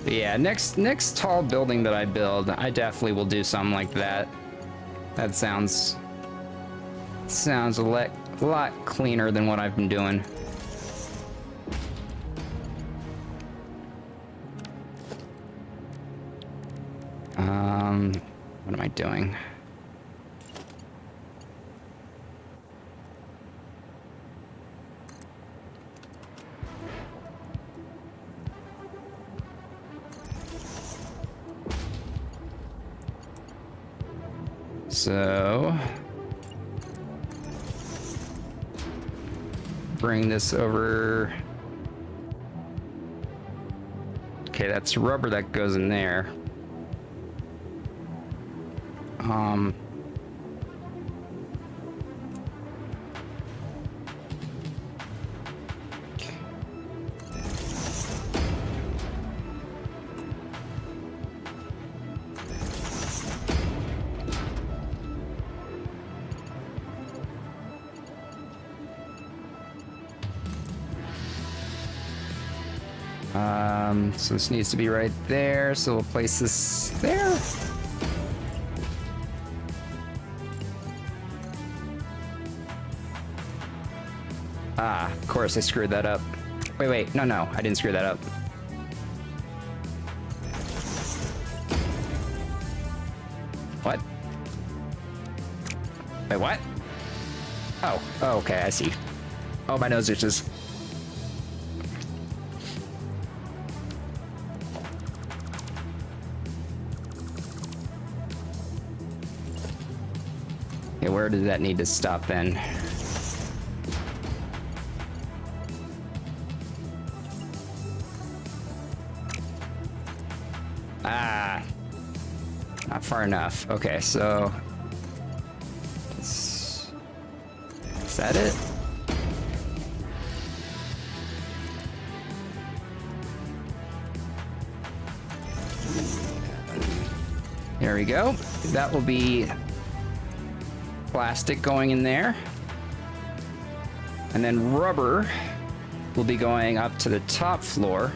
Yeah, next tall building that I build, I definitely will do something like that. That sounds a lot cleaner than what I've been doing. What am I doing? So, bring this over. Okay, that's rubber that goes in there. So this needs to be right there, so we'll place this there. Ah, of course I screwed that up. Wait, no, I didn't screw that up. What? Wait, what? Oh, okay, I see. Oh, my nose itches. Okay, where does that need to stop then? Ah, not far enough. Okay, so is that it? There we go. That will be plastic going in there. And then rubber will be going up to the top floor.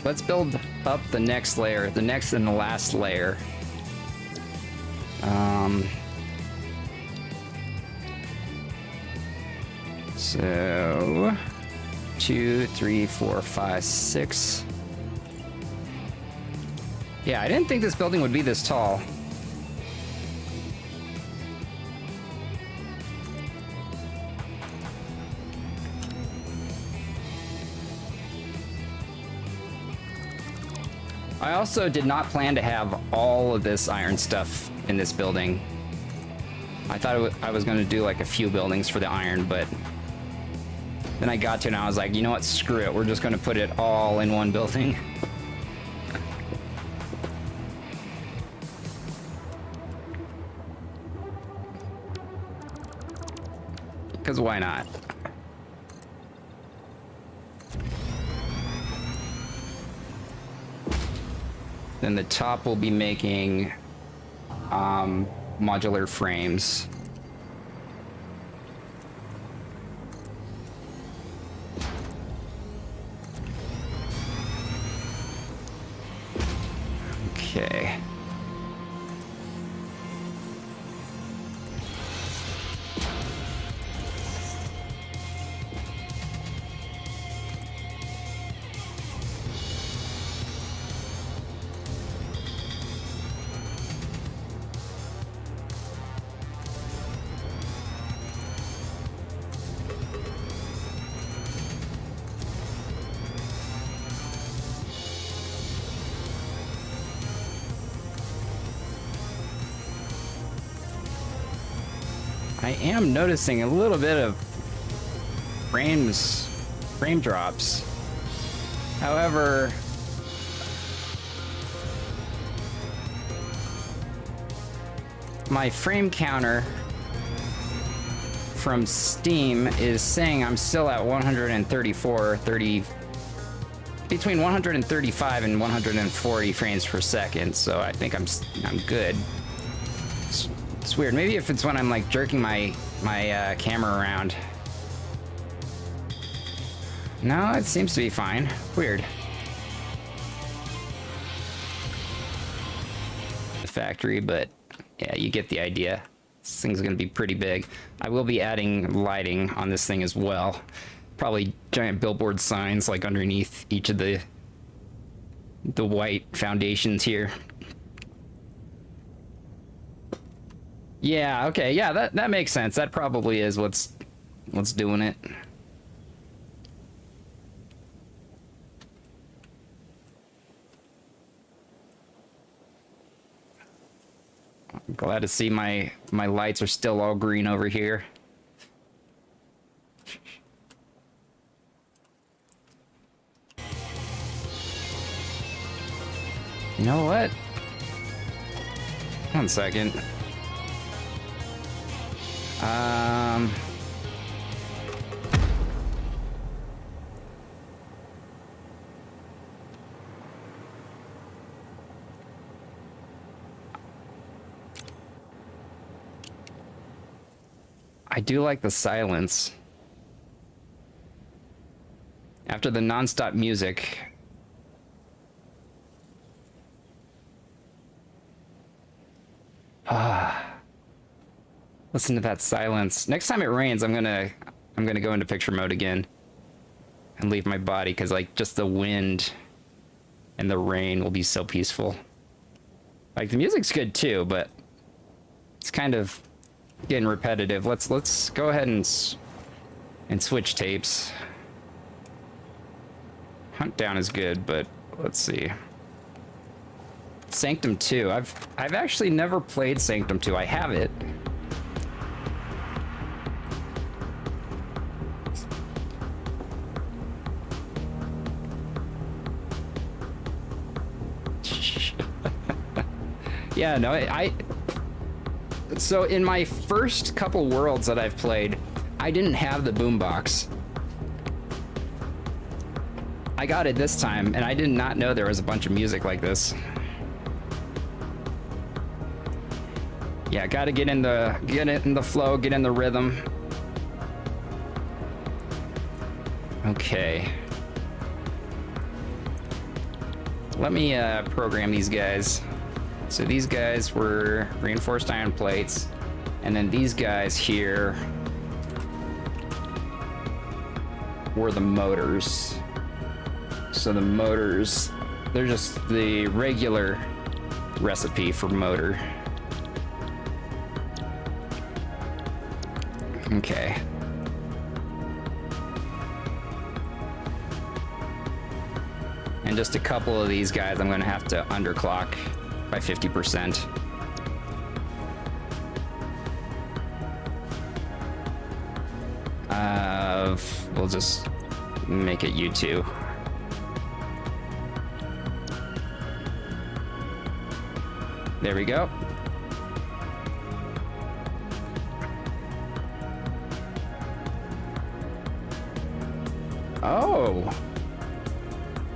Let's build up the next layer, the next and the last layer. So 2, 3, 4, 5, 6. Yeah, I didn't think this building would be this tall. I also did not plan to have all of this iron stuff in this building. I thought I was going to do like a few buildings for the iron, but then I got to it and I was like, you know what, screw it. We're just going to put it all in one building. Because why not? Then the top will be making modular frames. Okay. I am noticing a little bit of frame drops. However, my frame counter from Steam is saying I'm still at 134, between 135 and 140 frames per second, so I think I'm good. It's weird. Maybe if it's when I'm like jerking my camera around. No, it seems to be fine. Weird. The factory, but yeah, you get the idea. This thing's gonna be pretty big. I will be adding lighting on this thing as well. Probably giant billboard signs like underneath each of the white foundations here. Yeah, okay, yeah, that makes sense. That probably is what's doing it. I'm glad to see my lights are still all green over here. You know what? 1 second. I do like the silence. After the non-stop music. Listen to that silence. Next time it rains, I'm gonna go into picture mode again and leave my body, because like just the wind and the rain will be so peaceful. Like the music's good too, but it's kind of getting repetitive. Let's go ahead and switch tapes. Hunt Down is good, but let's see. Sanctum 2. I've actually never played Sanctum 2. I have it. Yeah, no, So in my first couple worlds that I've played, I didn't have the boombox. I got it this time, and I did not know there was a bunch of music like this. Yeah, gotta get in the flow, get in the rhythm. Okay. Let me program these guys. So these guys were reinforced iron plates, and then these guys here were the motors. So the motors, they're just the regular recipe for motor. Okay. And just a couple of these guys I'm gonna have to underclock by 50%. We'll just make it you two. There we go. Oh.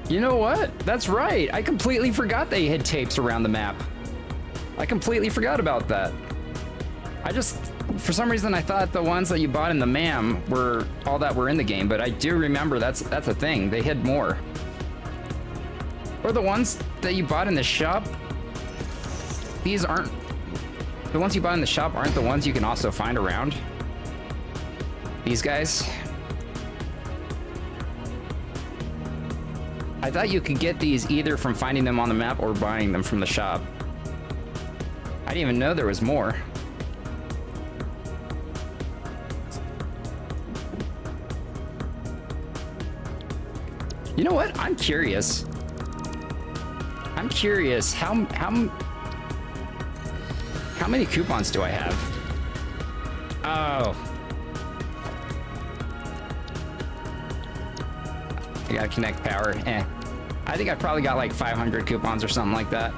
You know what? That's right. I completely forgot they had tapes around the map. I completely forgot about that. For some reason, I thought the ones that you bought in the MAM were all that were in the game, but I do remember that's a thing. They had more. Or the ones that you bought in the shop. These aren't... The ones you bought in the shop aren't the ones you can also find around. These guys. I thought you could get these either from finding them on the map or buying them from the shop. I didn't even know there was more. You know what? I'm curious. I'm curious how many coupons do I have? Oh. I gotta connect power. I think I probably got like 500 coupons or something like that.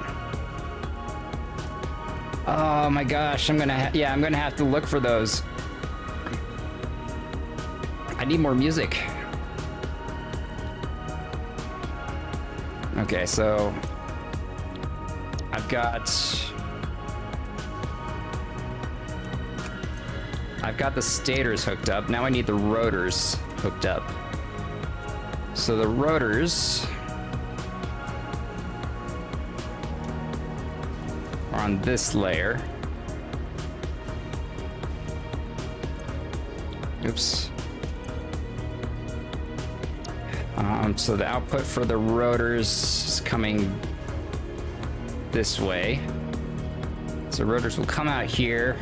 Oh my gosh, I'm gonna have to look for those. I need more music. Okay, so I've got the stators hooked up. Now I need the rotors hooked up. So the rotors are on this layer. Oops. So the output for the rotors is coming this way. So rotors will come out here.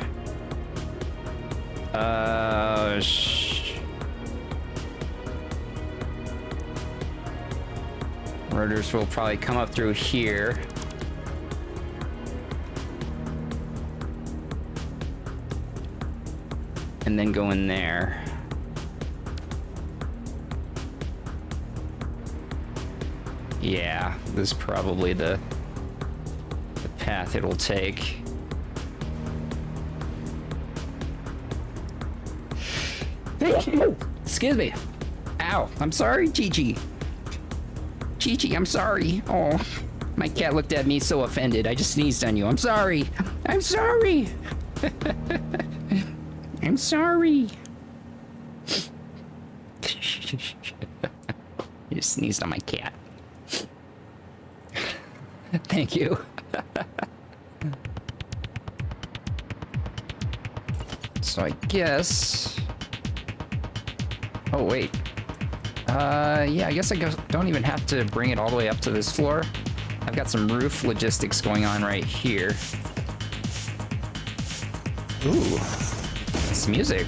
Rotors will probably come up through here. And then go in there. Yeah, this is probably the path it'll take. Excuse me. Ow, I'm sorry, Chi-Chi. Chi-Chi, I'm sorry. Oh, my cat looked at me so offended. I just sneezed on you. I'm sorry. I'm sorry. I'm sorry. You sneezed on my cat. Thank you. So I guess... Oh, wait. Yeah, I guess don't even have to bring it all the way up to this floor. I've got some roof logistics going on right here. Ooh, it's music.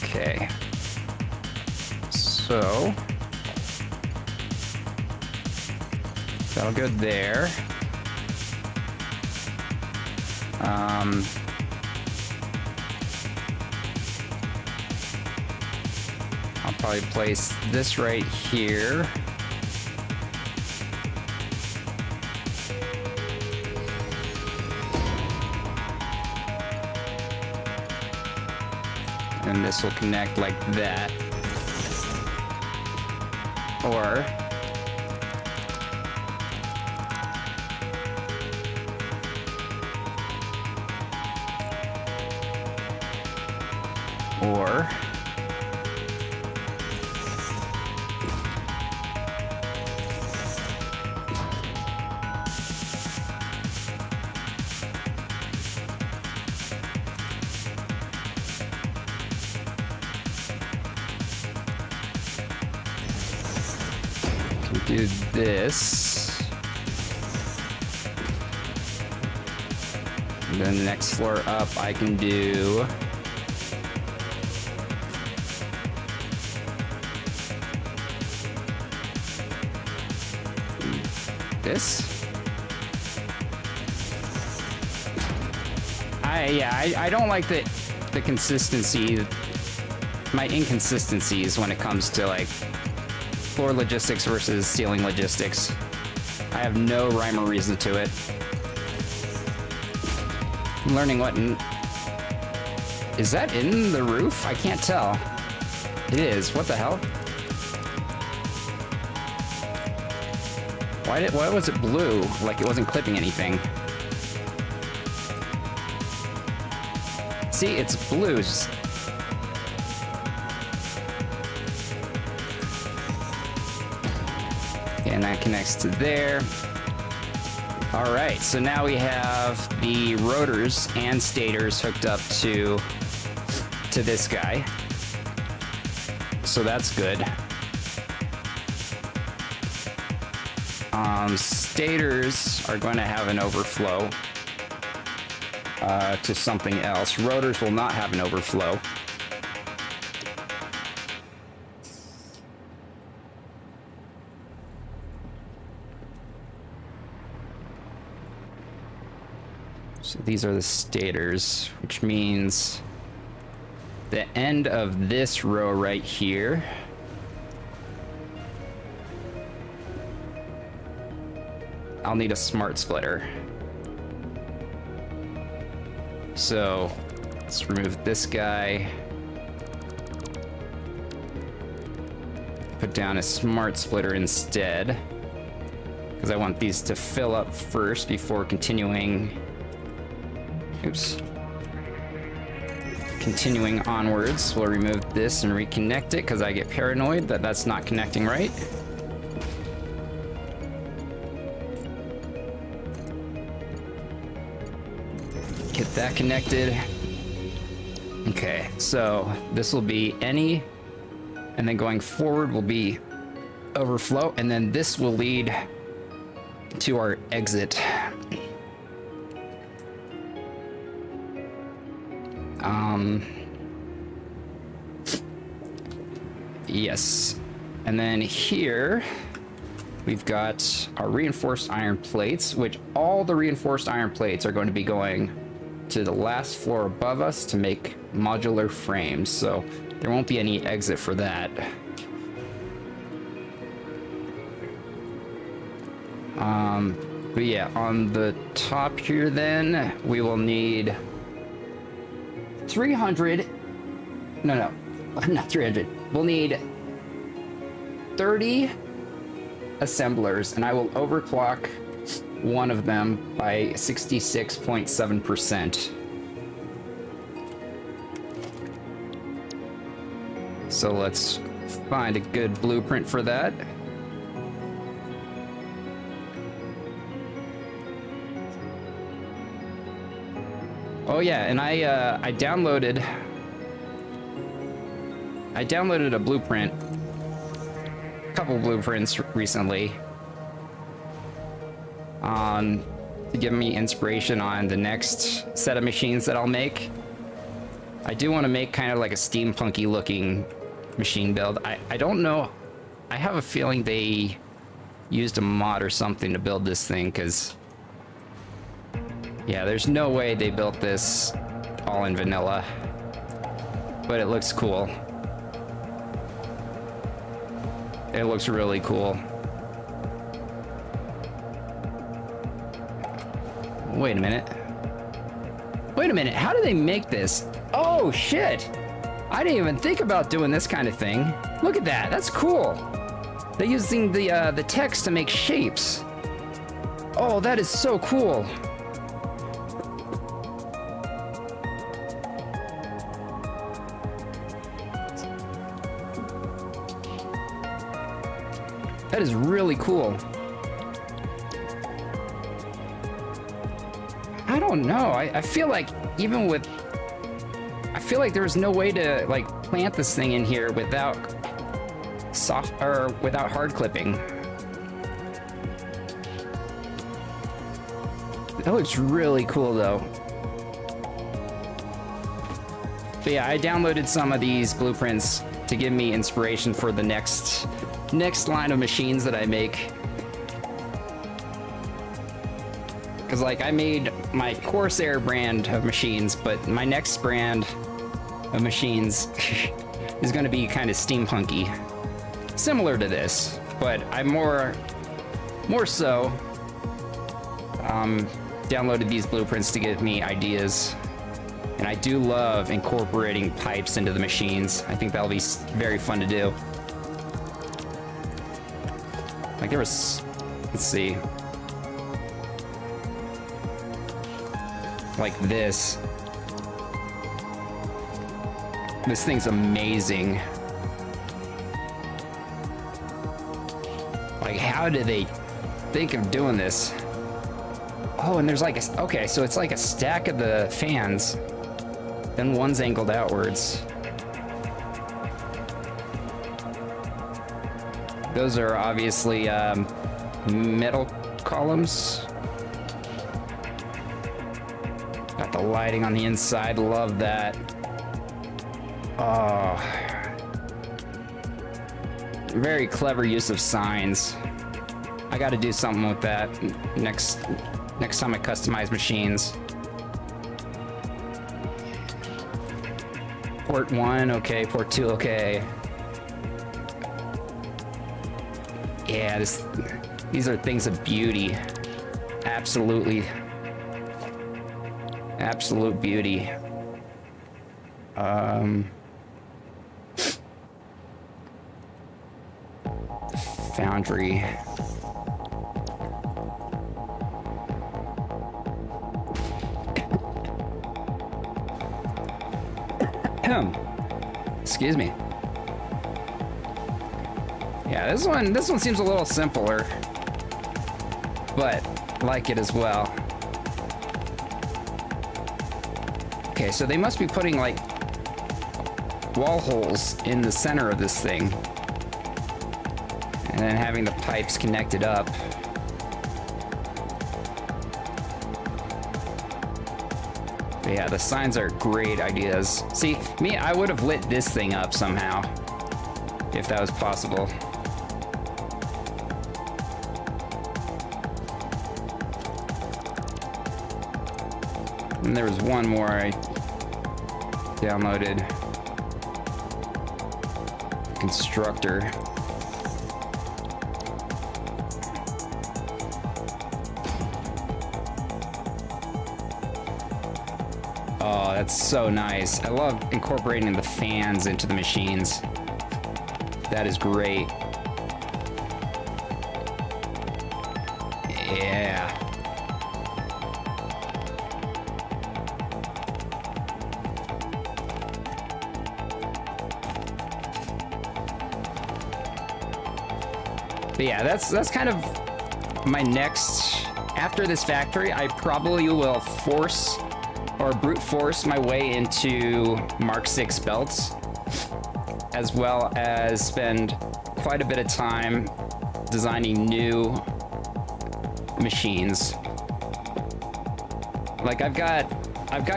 Okay. So... that'll go there. I'll probably place this right here. then this will connect like that. Or do this. And then the next floor up, I can do this. I don't like the consistency, my inconsistencies when it comes to like floor logistics versus ceiling logistics. I have no rhyme or reason to it. I'm learning what is that in the roof? I can't tell. It is. What the hell? Why was it blue? Like it wasn't clipping anything. See, it's blue. And that connects to there. All right, so now we have the rotors and stators hooked up to this guy. So that's good. Stators are going to have an overflow to something else. Rotors will not have an overflow. So these are the stators, which means the end of this row right here I'll need a smart splitter. So let's remove this guy. Put down a smart splitter instead, because I want these to fill up first before continuing. Oops. Continuing onwards. We'll remove this and reconnect it because I get paranoid that that's not connecting right. Get that connected. Okay, so this will be any, and then going forward will be overflow, and then this will lead to our exit. Yes, and then here we've got our reinforced iron plates, which all the reinforced iron plates are going to be going to the last floor above us to make modular frames, so there won't be any exit for that. But yeah, on the top here then we will need 300, no, not 300. We'll need 30 assemblers, and I will overclock one of them by 66.7%. So let's find a good blueprint for that. Oh yeah, and I downloaded a blueprint, a couple blueprints recently, to give me inspiration on the next set of machines that I'll make. I do want to make kind of like a steampunky looking machine build. I don't know, I have a feeling they used a mod or something to build this thing, because yeah, there's no way they built this all in vanilla, but it looks cool. It looks really cool. Wait a minute. Wait a minute, how do they make this? Oh shit! I didn't even think about doing this kind of thing. Look at that, that's cool. They're using the text to make shapes. Oh, that is so cool. That is really cool. I don't know. I feel like even with... I feel like there was no way to like plant this thing in here without without hard clipping. That looks really cool though. But yeah, I downloaded some of these blueprints to give me inspiration for the next line of machines that I make. Because like I made my Corsair brand of machines, but my next brand of machines is going to be kind of steampunky, similar to this, but I more so downloaded these blueprints to give me ideas. And I do love incorporating pipes into the machines. I think that'll be very fun to do. Like there was, let's see, like this. This thing's amazing. Like, how did they think of doing this? Oh, and there's like a, okay, so it's like a stack of the fans, then one's angled outwards. Those are obviously metal columns. Got the lighting on the inside, love that. Oh, very clever use of signs. I got to do something with that next time I customize machines. Port 1, okay. Port 2, okay. Yeah, these are things of beauty. Absolutely. Absolute beauty. Foundry. Excuse me. Yeah, this one seems a little simpler, but I like it as well. Okay, so they must be putting like wall holes in the center of this thing, and then having the pipes connected up. But yeah, the signs are great ideas. See, me, I would have lit this thing up somehow, if that was possible. And there was one more I downloaded. Constructor. Oh, that's so nice. I love incorporating the fans into the machines. That is great. Yeah. But yeah, that's kind of my next, after this factory, I probably will force or brute force my way into Mark 6 belts, as well as spend quite a bit of time designing new machines. Like I've got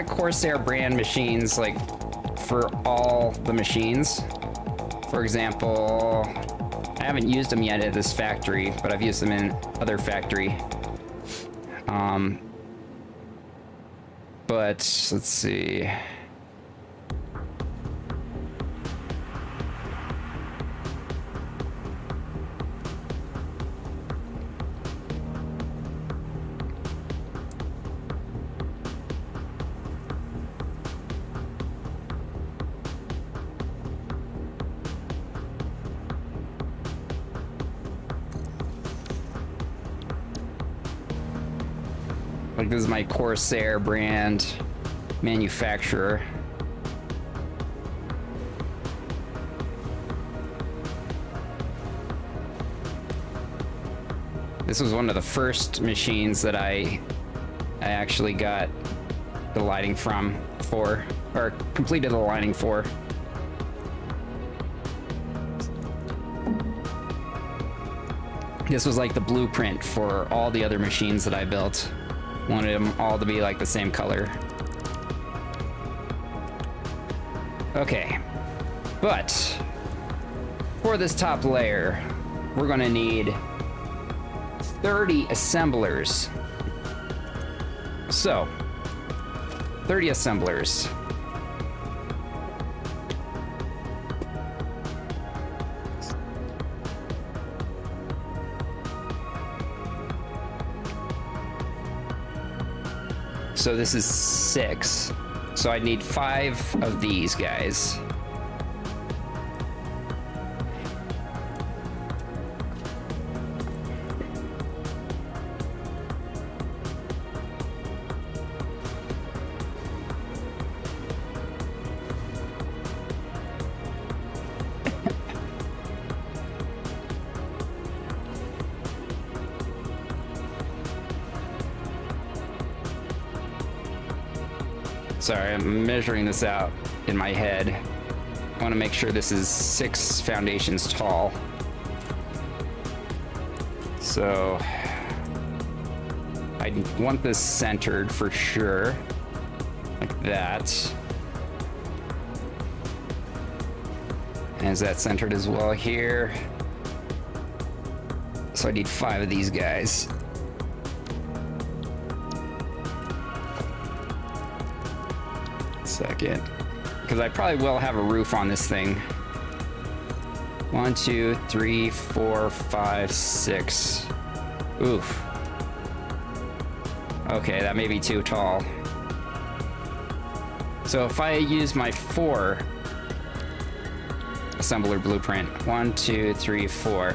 Corsair brand machines like for all the machines. For example, I haven't used them yet at this factory, but I've used them in other factory. But let's see. Like, this is my Corsair brand manufacturer. This was one of the first machines that I actually got the lighting for, or completed the lighting for. This was like the blueprint for all the other machines that I built. Wanted them all to be like the same color. Okay, but for this top layer, we're gonna need 30 assemblers. So, 30 assemblers. So this is 6. So I need 5 of these guys. Sorry, I'm measuring this out in my head. I want to make sure this is 6 foundations tall. So I want this centered for sure, like that. And is that centered as well here? So I need 5 of these guys. Second, because I probably will have a roof on this thing. 1, 2, 3, 4, 5, 6. Oof. Okay, that may be too tall. So if I use my 4 assembler blueprint, 1, 2, 3, 4.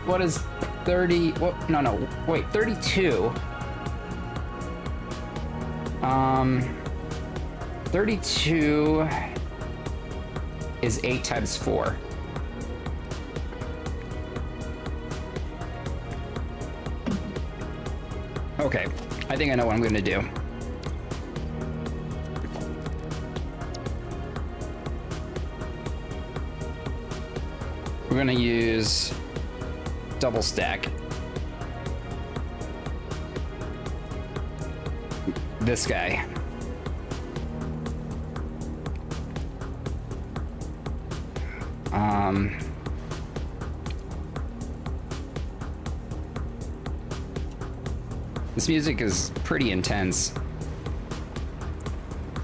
What is 30? What? No, wait, 32. 32 is 8 times 4. Okay, I think I know what I'm gonna do. We're gonna use double stack. This guy. This music is pretty intense.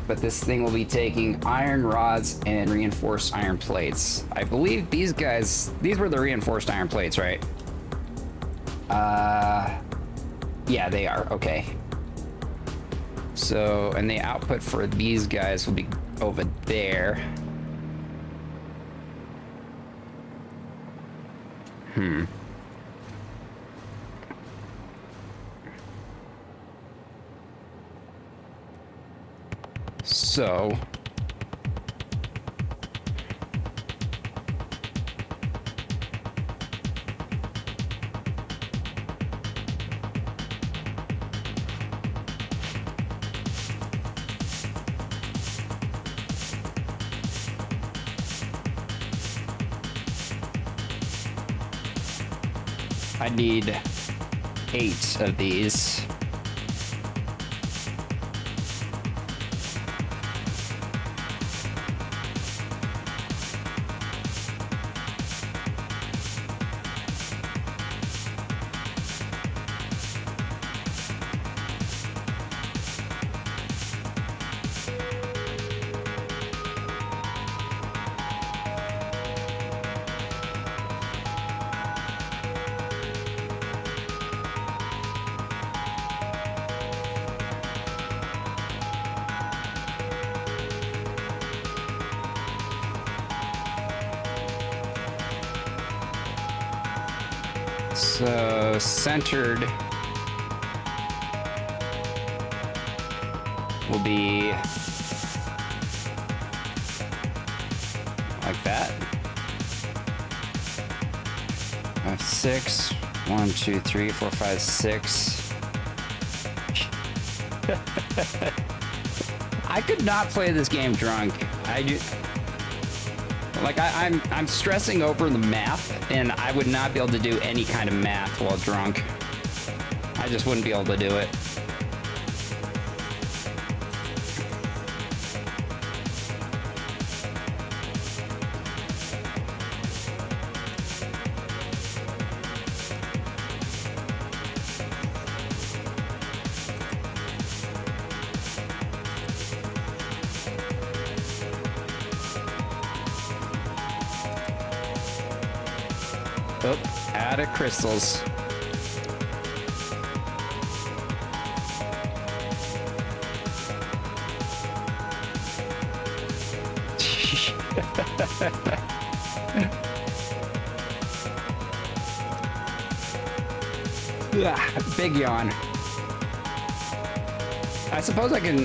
But this thing will be taking iron rods and reinforced iron plates. I believe these were the reinforced iron plates, right? Yeah, they are, okay. So, and the output for these guys will be over there. So, I need 8 of these. So centered will be like that. 5, 6. 1, 2, 3, 4, 5, 6. I could not play this game drunk. I'm stressing over the math, and I would not be able to do any kind of math while drunk. I just wouldn't be able to do it. Oh, out of crystals. Big yawn. I suppose I can,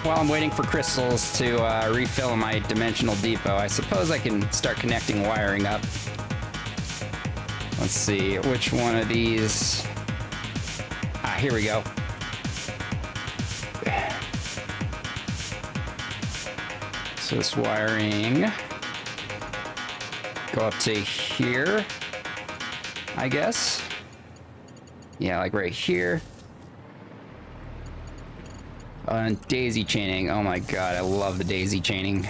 while I'm waiting for crystals to refill my dimensional depot, I suppose I can start connecting wiring up. Let's see, which one of these? Here we go. So this wiring, go up to here, I guess. Yeah, like right here. And daisy chaining. Oh my god, I love the daisy chaining.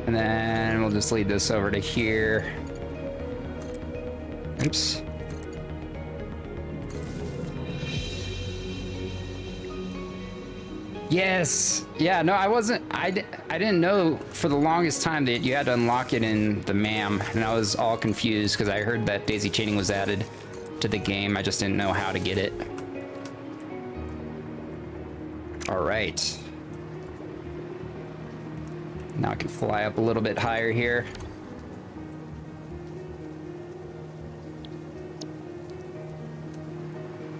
And then we'll just lead this over to here. Oops. Yes. Yeah, no, I didn't know for the longest time that you had to unlock it in the MAM, and I was all confused because I heard that daisy chaining was added to the game. I just didn't know how to get it. All right. Now I can fly up a little bit higher here.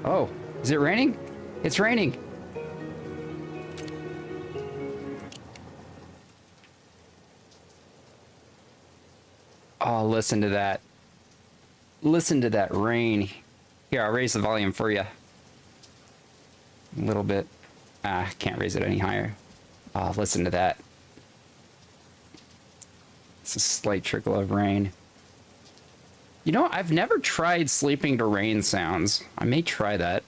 Oh, is it raining? It's raining. Oh, listen to that. Listen to that rain. Here, I'll raise the volume for you. A little bit. Can't raise it any higher. Listen to that. It's a slight trickle of rain. You know, I've never tried sleeping to rain sounds. I may try that.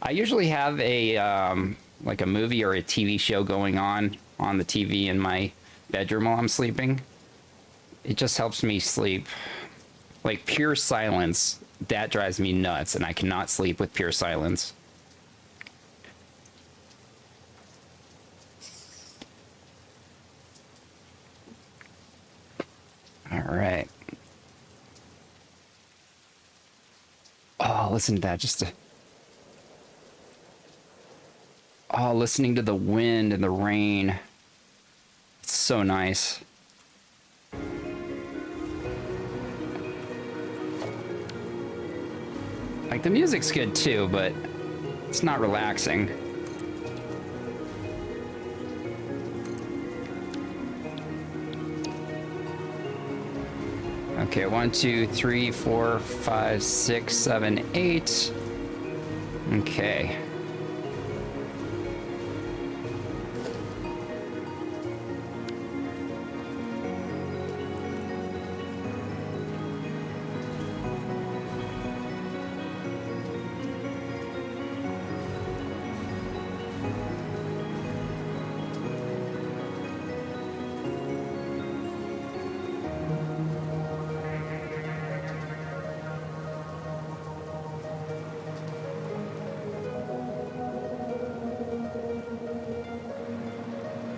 I usually have a like a movie or a TV show going on the TV in my bedroom while I'm sleeping. It just helps me sleep. Like pure silence, that drives me nuts, and I cannot sleep with pure silence. All right. Oh, listen to that. Oh, listening to the wind and the rain. It's so nice. Like, the music's good too, but it's not relaxing. Okay, 1, 2, 3, 4, 5, 6, 7, 8. Okay.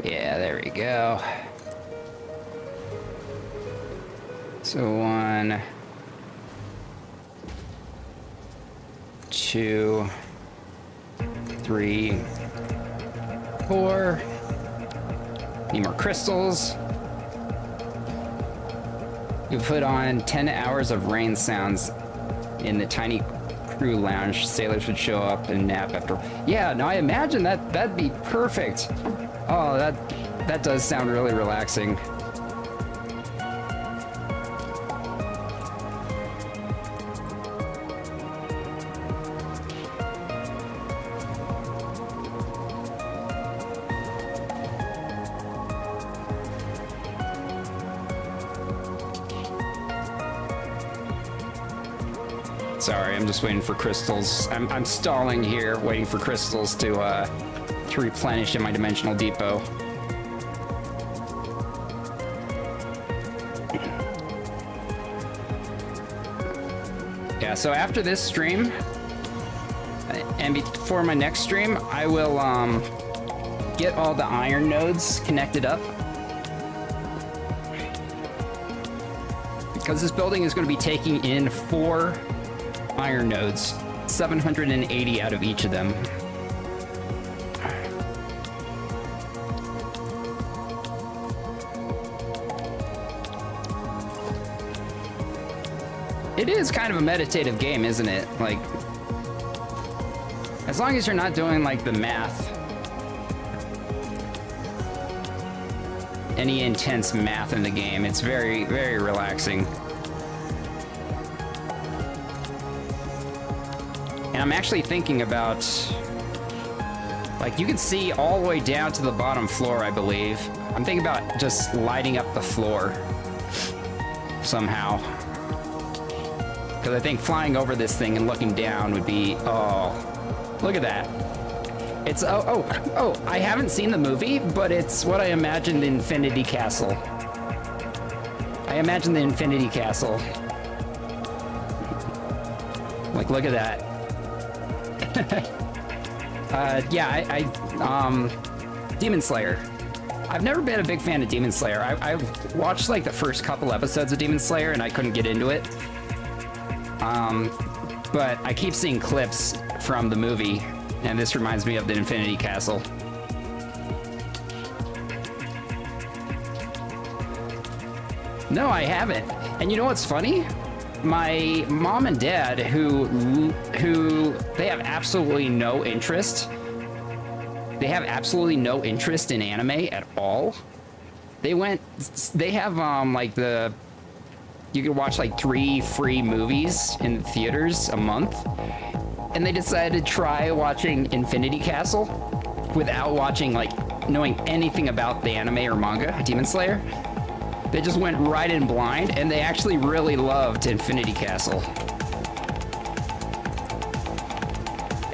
Yeah, there we go. So 1, 2, 3, 4. Need more crystals. You put on 10 hours of rain sounds in the tiny crew lounge. Sailors would show up and nap after. Yeah, no, I imagine that'd be perfect. Oh, that does sound really relaxing. Sorry, I'm just waiting for crystals. I'm stalling here, waiting for crystals to replenish in my dimensional depot. Yeah, so after this stream, and before my next stream, I will get all the iron nodes connected up. Because this building is going to be taking in 4 iron nodes, 780 out of each of them. It is kind of a meditative game, isn't it? Like, as long as you're not doing like the math, any intense math in the game, it's very, very relaxing. And I'm actually thinking about, like, you can see all the way down to the bottom floor, I believe. I'm thinking about just lighting up the floor somehow. Because I think flying over this thing and looking down would be, oh, look at that. It's, oh, I haven't seen the movie, but it's what I imagined the Infinity Castle. I imagine the Infinity Castle. Like, look at that. Yeah, Demon Slayer. I've never been a big fan of Demon Slayer. I've watched like the first couple episodes of Demon Slayer and I couldn't get into it. But I keep seeing clips from the movie, and this reminds me of the Infinity Castle. No, I haven't. And you know what's funny? My mom and dad, who they have absolutely no interest. They have absolutely no interest in anime at all. They have like you can watch like 3 free movies in theaters a month. And they decided to try watching Infinity Castle without watching, like, knowing anything about the anime or manga, Demon Slayer. They just went right in blind, and they actually really loved Infinity Castle.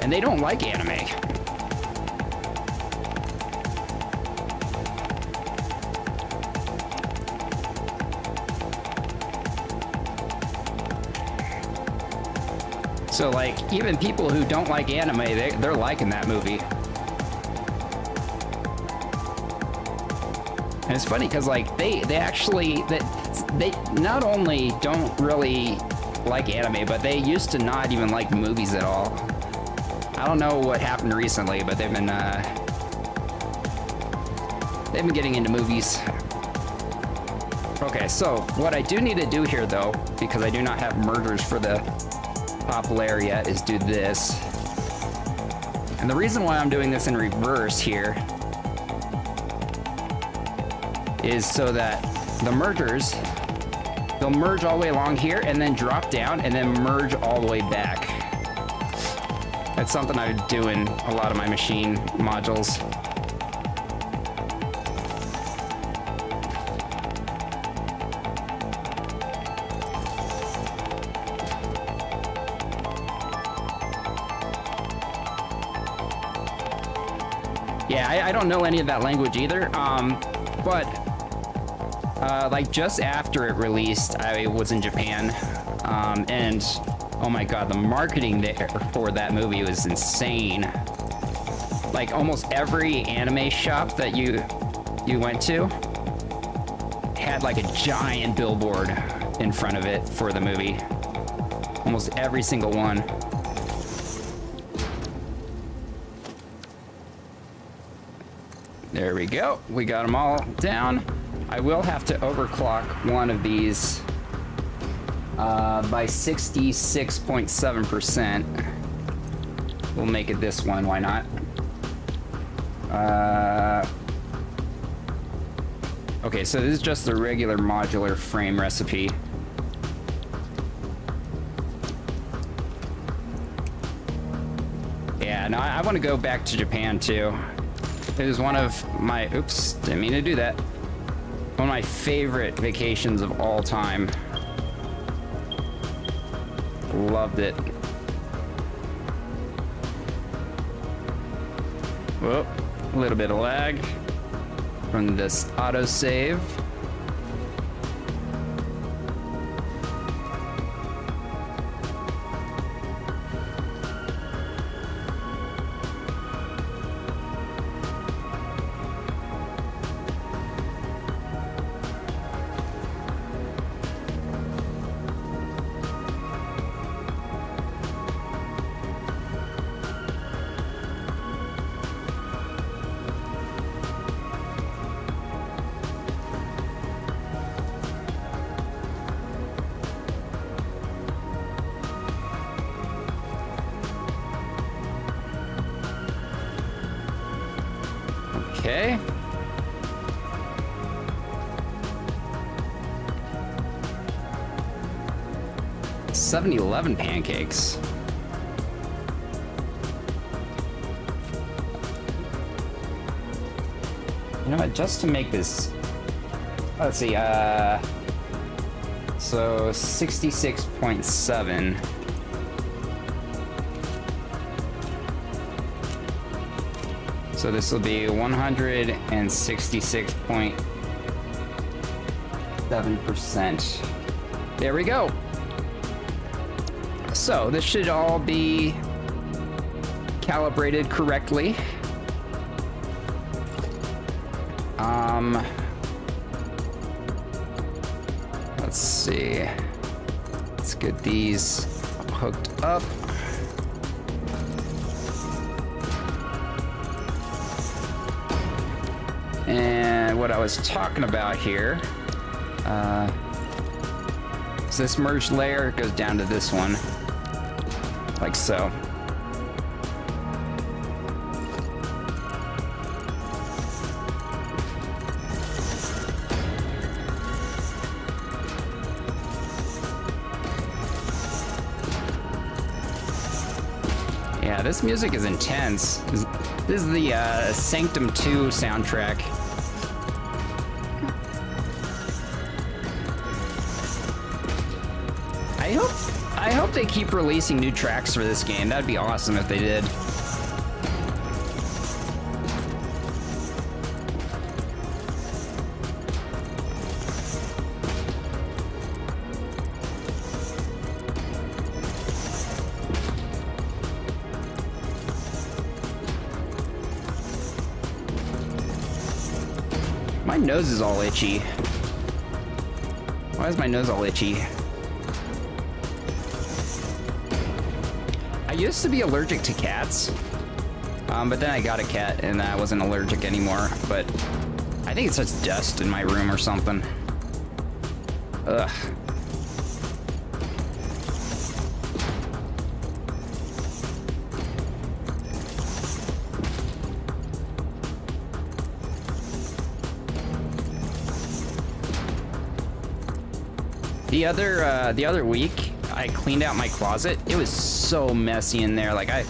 And they don't like anime. So, like, even people who don't like anime, they're liking that movie. And it's funny because, like, they not only don't really like anime, but they used to not even like movies at all. I don't know what happened recently, but they've been getting into movies. Okay, so what I do need to do here, though, because I do not have mergers for the top layer yet, is do this. And the reason why I'm doing this in reverse here is so that the mergers, they'll merge all the way along here and then drop down and then merge all the way back. That's something I would do in a lot of my machine modules. Yeah, I don't know any of that language either, but like just after it released, I was in Japan, and oh my god, the marketing there for that movie was insane. Like almost every anime shop that you you went to had like a giant billboard in front of it for the movie. Almost every single one. There we go. We got them all down. I will have to overclock one of these by 66.7%. We'll make it this one, why not? Okay, so this is just the regular modular frame recipe. Yeah, no, I want to go back to Japan too. It was one of my, oops, didn't mean to do that. One of my favorite vacations of all time. Loved it. Whoop, a little bit of lag from this autosave. Okay. $7-11 pancakes. You know what, just to make this, let's see, so 66.7. So this will be 166.7%. There we go. So this should all be calibrated correctly. Let's see. Let's get these hooked up. And what I was talking about here, is this merged layer goes down to this one, like so. Yeah, this music is intense. This is the Sanctum 2 soundtrack. I hope they keep releasing new tracks for this game. That'd be awesome if they did. My nose is all itchy. Why is my nose all itchy? I used to be allergic to cats, but then I got a cat and I wasn't allergic anymore, but I think it's just dust in my room or something. Ugh. The other week, I cleaned out my closet. It was so messy in there. Like I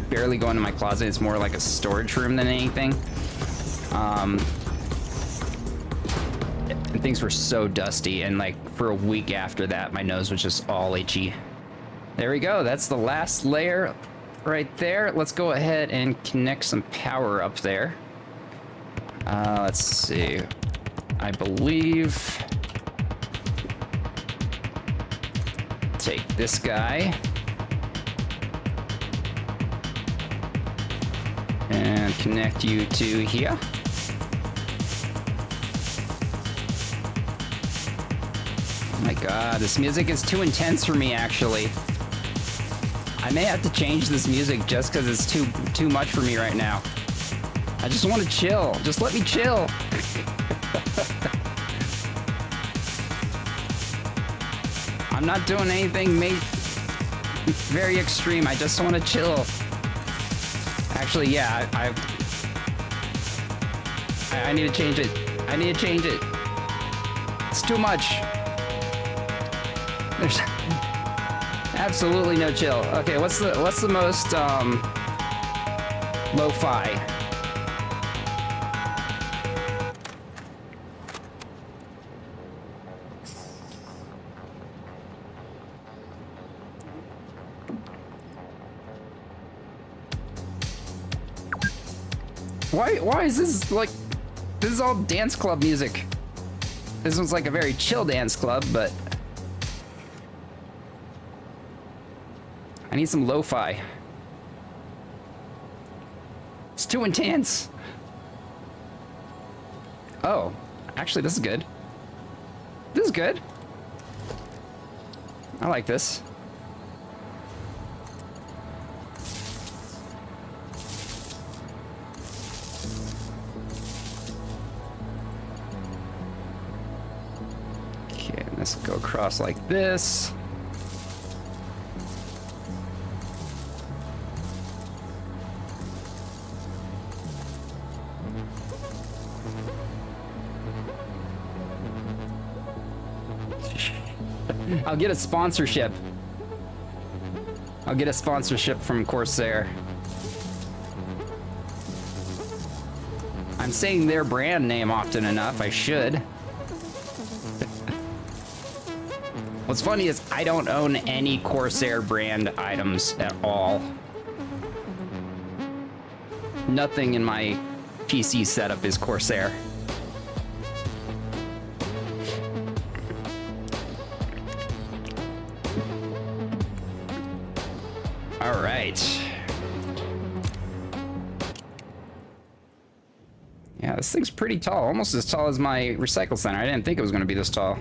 barely go into my closet. It's more like a storage room than anything. And things were so dusty. And like for a week after that, my nose was just all itchy. There we go. That's the last layer right there. Let's go ahead and connect some power up there. Let's see. I believe... Take this guy and connect you to here. my god, this music is too intense for me, actually. I may have to change this music just because it's too much for me right now. I just want to chill. Just let me chill. I'm not doing anything very extreme. I just want to chill. Actually, yeah, I need to change it. I need to change it. It's too much. There's absolutely no chill. Okay, what's the most lo-fi? Why is this like, this is all dance club music. This one's like a very chill dance club, but I need some lo-fi. It's too intense. Oh, actually this is good. This is good. I like this. Let's go across like this. I'll get a sponsorship. I'll get a sponsorship from Corsair. I'm saying their brand name often enough, I should. What's funny is I don't own any Corsair brand items at all. Nothing in my PC setup is Corsair. All right. Yeah, this thing's pretty tall, almost as tall as my recycle center. I didn't think it was going to be this tall.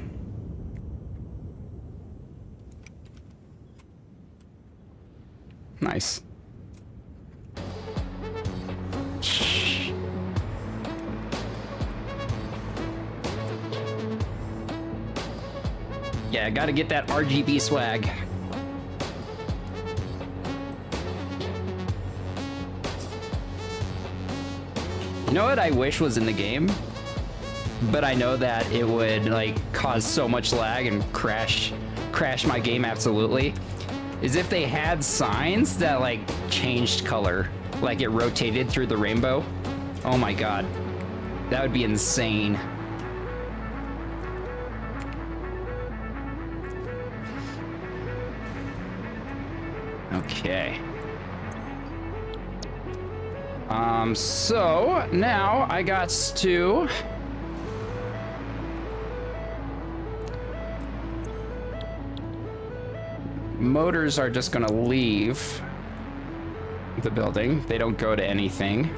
Nice. Yeah, gotta get that RGB swag. You know what I wish was in the game? But I know that it would like cause so much lag and crash my game absolutely. Is if they had signs that like changed color, like it rotated through the rainbow. Oh my god, that would be insane. Okay. So now I got to motors are just gonna leave the building. They don't go to anything.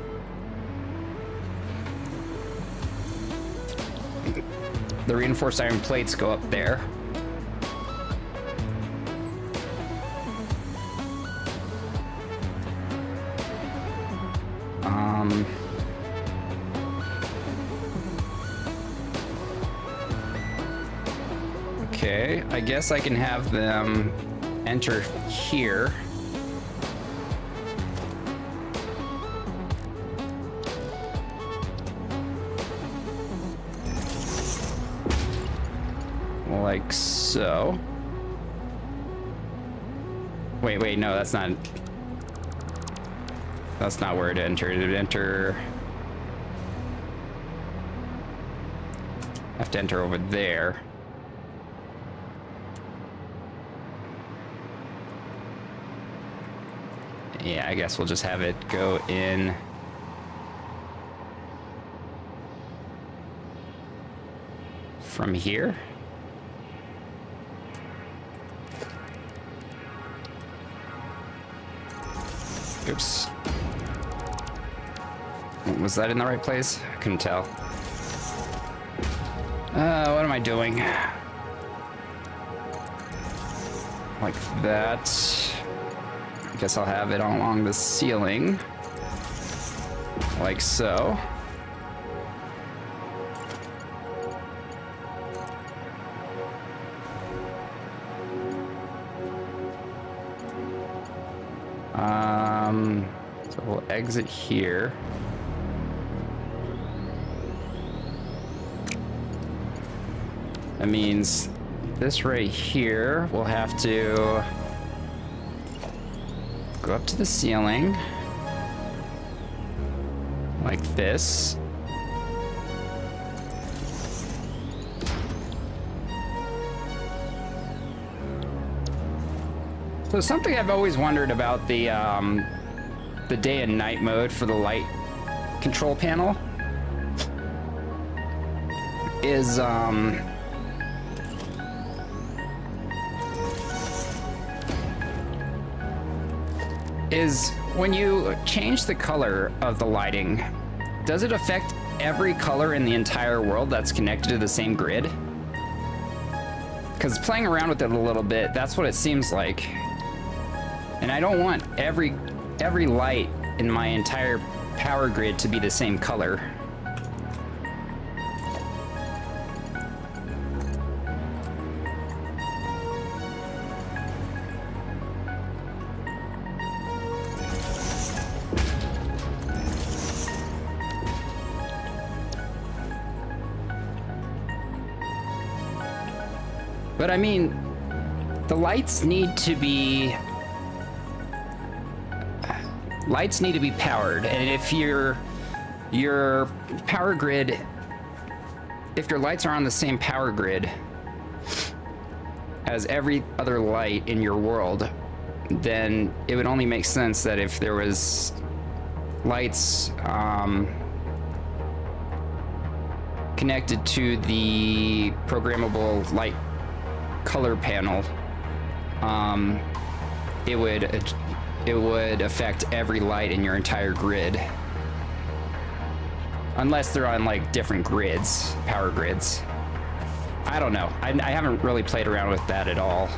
The reinforced iron plates go up there. Okay, I guess I can have them enter here. Like so. Wait, no, that's not where it entered. It would enter. I have to enter over there. Yeah, I guess we'll just have it go in. From here. Oops. Was that in the right place? I couldn't tell. What am I doing? like that. I guess I'll have it along the ceiling, like so. So we'll exit here. That means this right here will have to go up to the ceiling like this. So something I've always wondered about the day and night mode for the light control panel is when you change the color of the lighting, does it affect every color in the entire world that's connected to the same grid? Because playing around with it a little bit, that's what it seems like. And I don't want every light in my entire power grid to be the same color. But I mean, the lights need to be powered, and if your power grid, if your lights are on the same power grid as every other light in your world, then it would only make sense that if there was lights connected to the programmable light color panel, it would affect every light in your entire grid. Unless they're on like different grids, power grids. I don't know. I haven't really played around with that at all,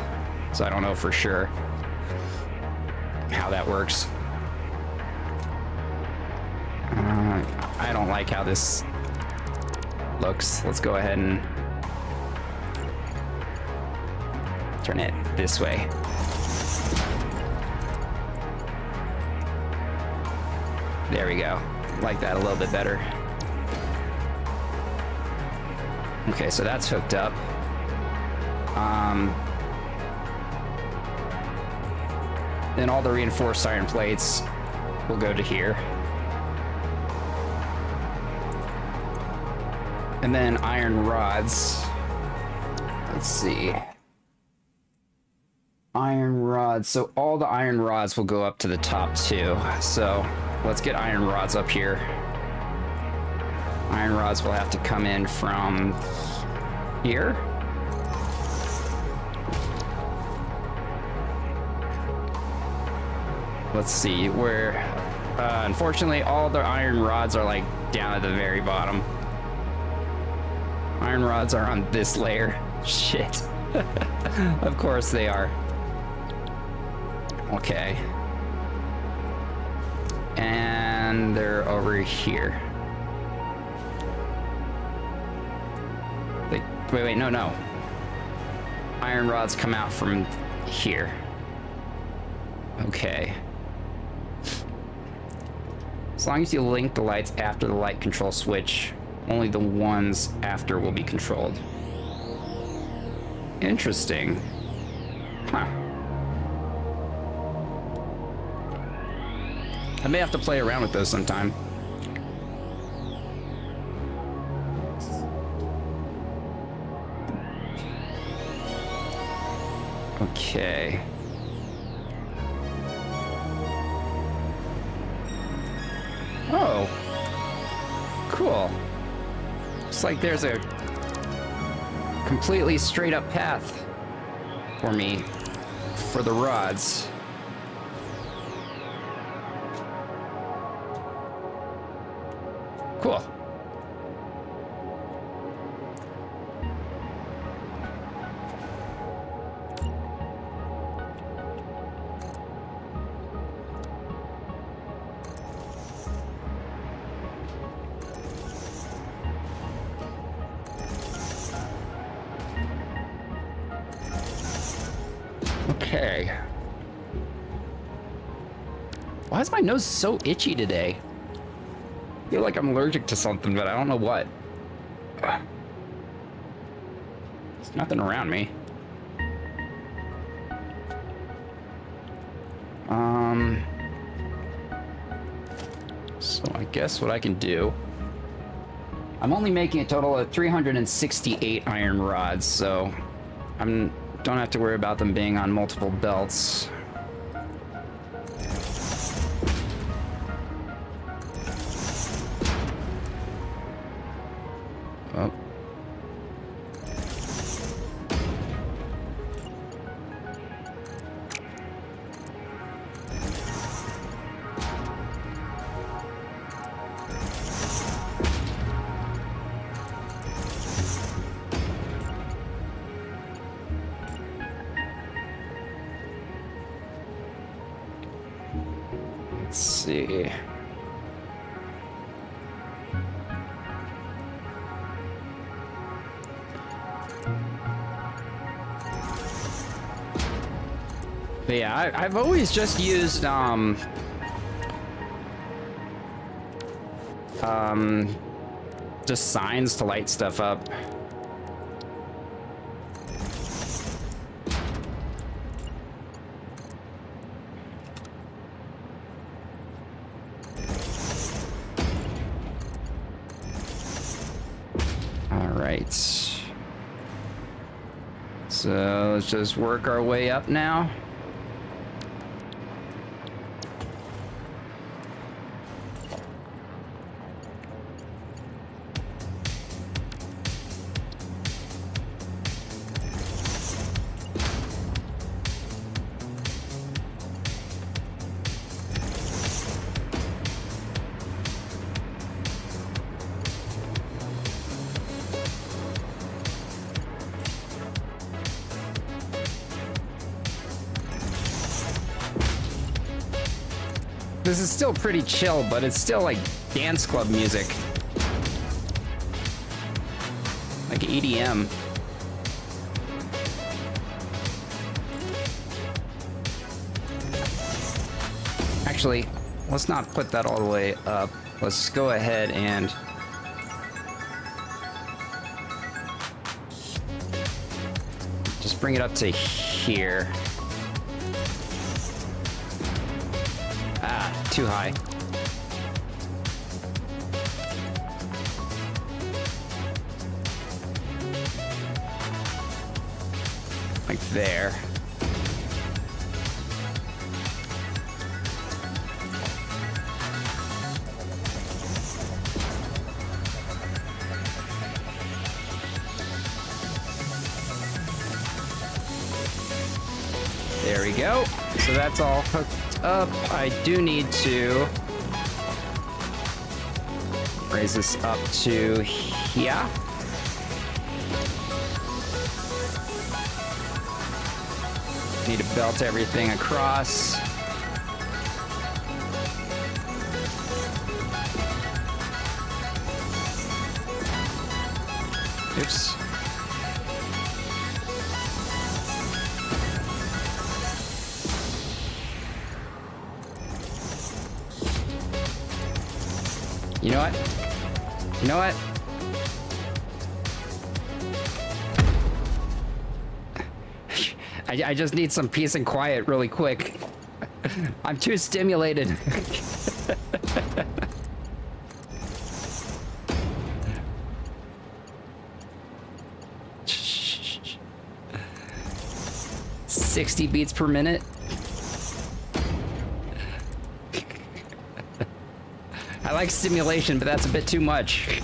so I don't know for sure how that works. I don't like how this looks. Let's go ahead and turn it this way. There we go. Like that a little bit better. Okay, so that's hooked up. Then all the reinforced iron plates will go to here. And then iron rods. Let's see. Iron rods. So all the iron rods will go up to the top too. So let's get iron rods up here. Iron rods will have to come in from here. Let's see where, unfortunately all the iron rods are like down at the very bottom. Iron rods are on this layer. Shit. Of course they are. Okay. And they're over here. Wait, no. Iron rods come out from here. Okay. As long as you link the lights after the light control switch, only the ones after will be controlled. Interesting. Huh. I may have to play around with those sometime. Okay. Oh. Cool. Looks like there's a completely straight up path for me for the rods. Cool. Okay. Why is my nose so itchy today? I feel like I'm allergic to something, but I don't know what. There's nothing around me. So I guess what I can do... I'm only making a total of 368 iron rods, so don't have to worry about them being on multiple belts. Oh. Let's see. But yeah, I've always just used just signs to light stuff up. All right. So let's just work our way up now. This is still pretty chill, but it's still like dance club music. Like EDM. Actually, let's not put that all the way up. Let's just go ahead and... just bring it up to here. Too high. Like there. There we go. So that's all hooked up. I do need to raise this up to here. Need to belt everything across. Oops. You know what? You know what? I just need some peace and quiet really quick. I'm too stimulated. $60 beats per minute. I like stimulation, but that's a bit too much.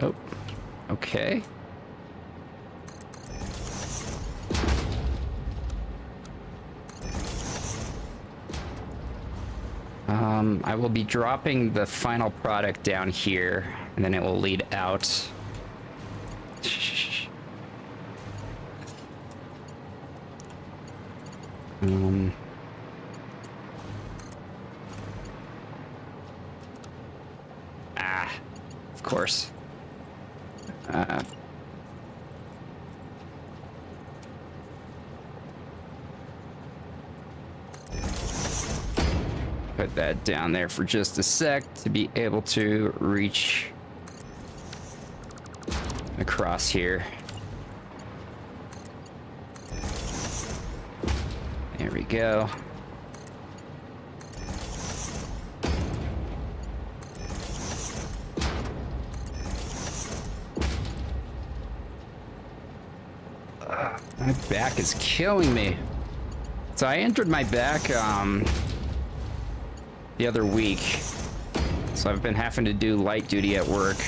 Oh, okay. I will be dropping the final product down here, and then it will lead out. course. Put that down there for just a sec to be able to reach across here. There we go. My back is killing me. So I entered my back the other week. So I've been having to do light duty at work.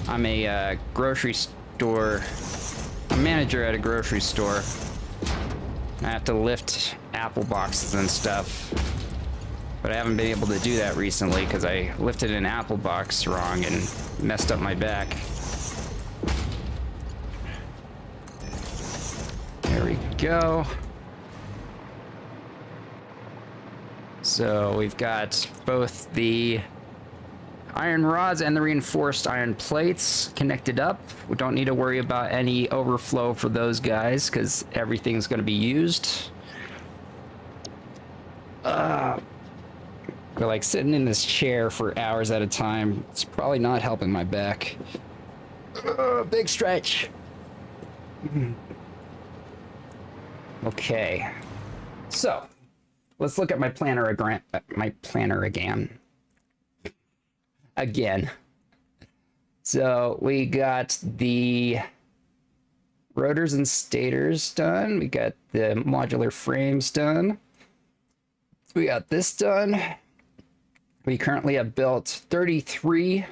I'm a grocery store, a manager at a grocery store. I have to lift apple boxes and stuff. But I haven't been able to do that recently because I lifted an apple box wrong and messed up my back. There we go. So we've got both the iron rods and the reinforced iron plates connected up. We don't need to worry about any overflow for those guys because everything's going to be used. But like sitting in this chair for hours at a time, it's probably not helping my back. Big stretch. Okay, so let's look at my planner again. So we got the rotors and stators done. We got the modular frames done. We got this done. We currently have built 33%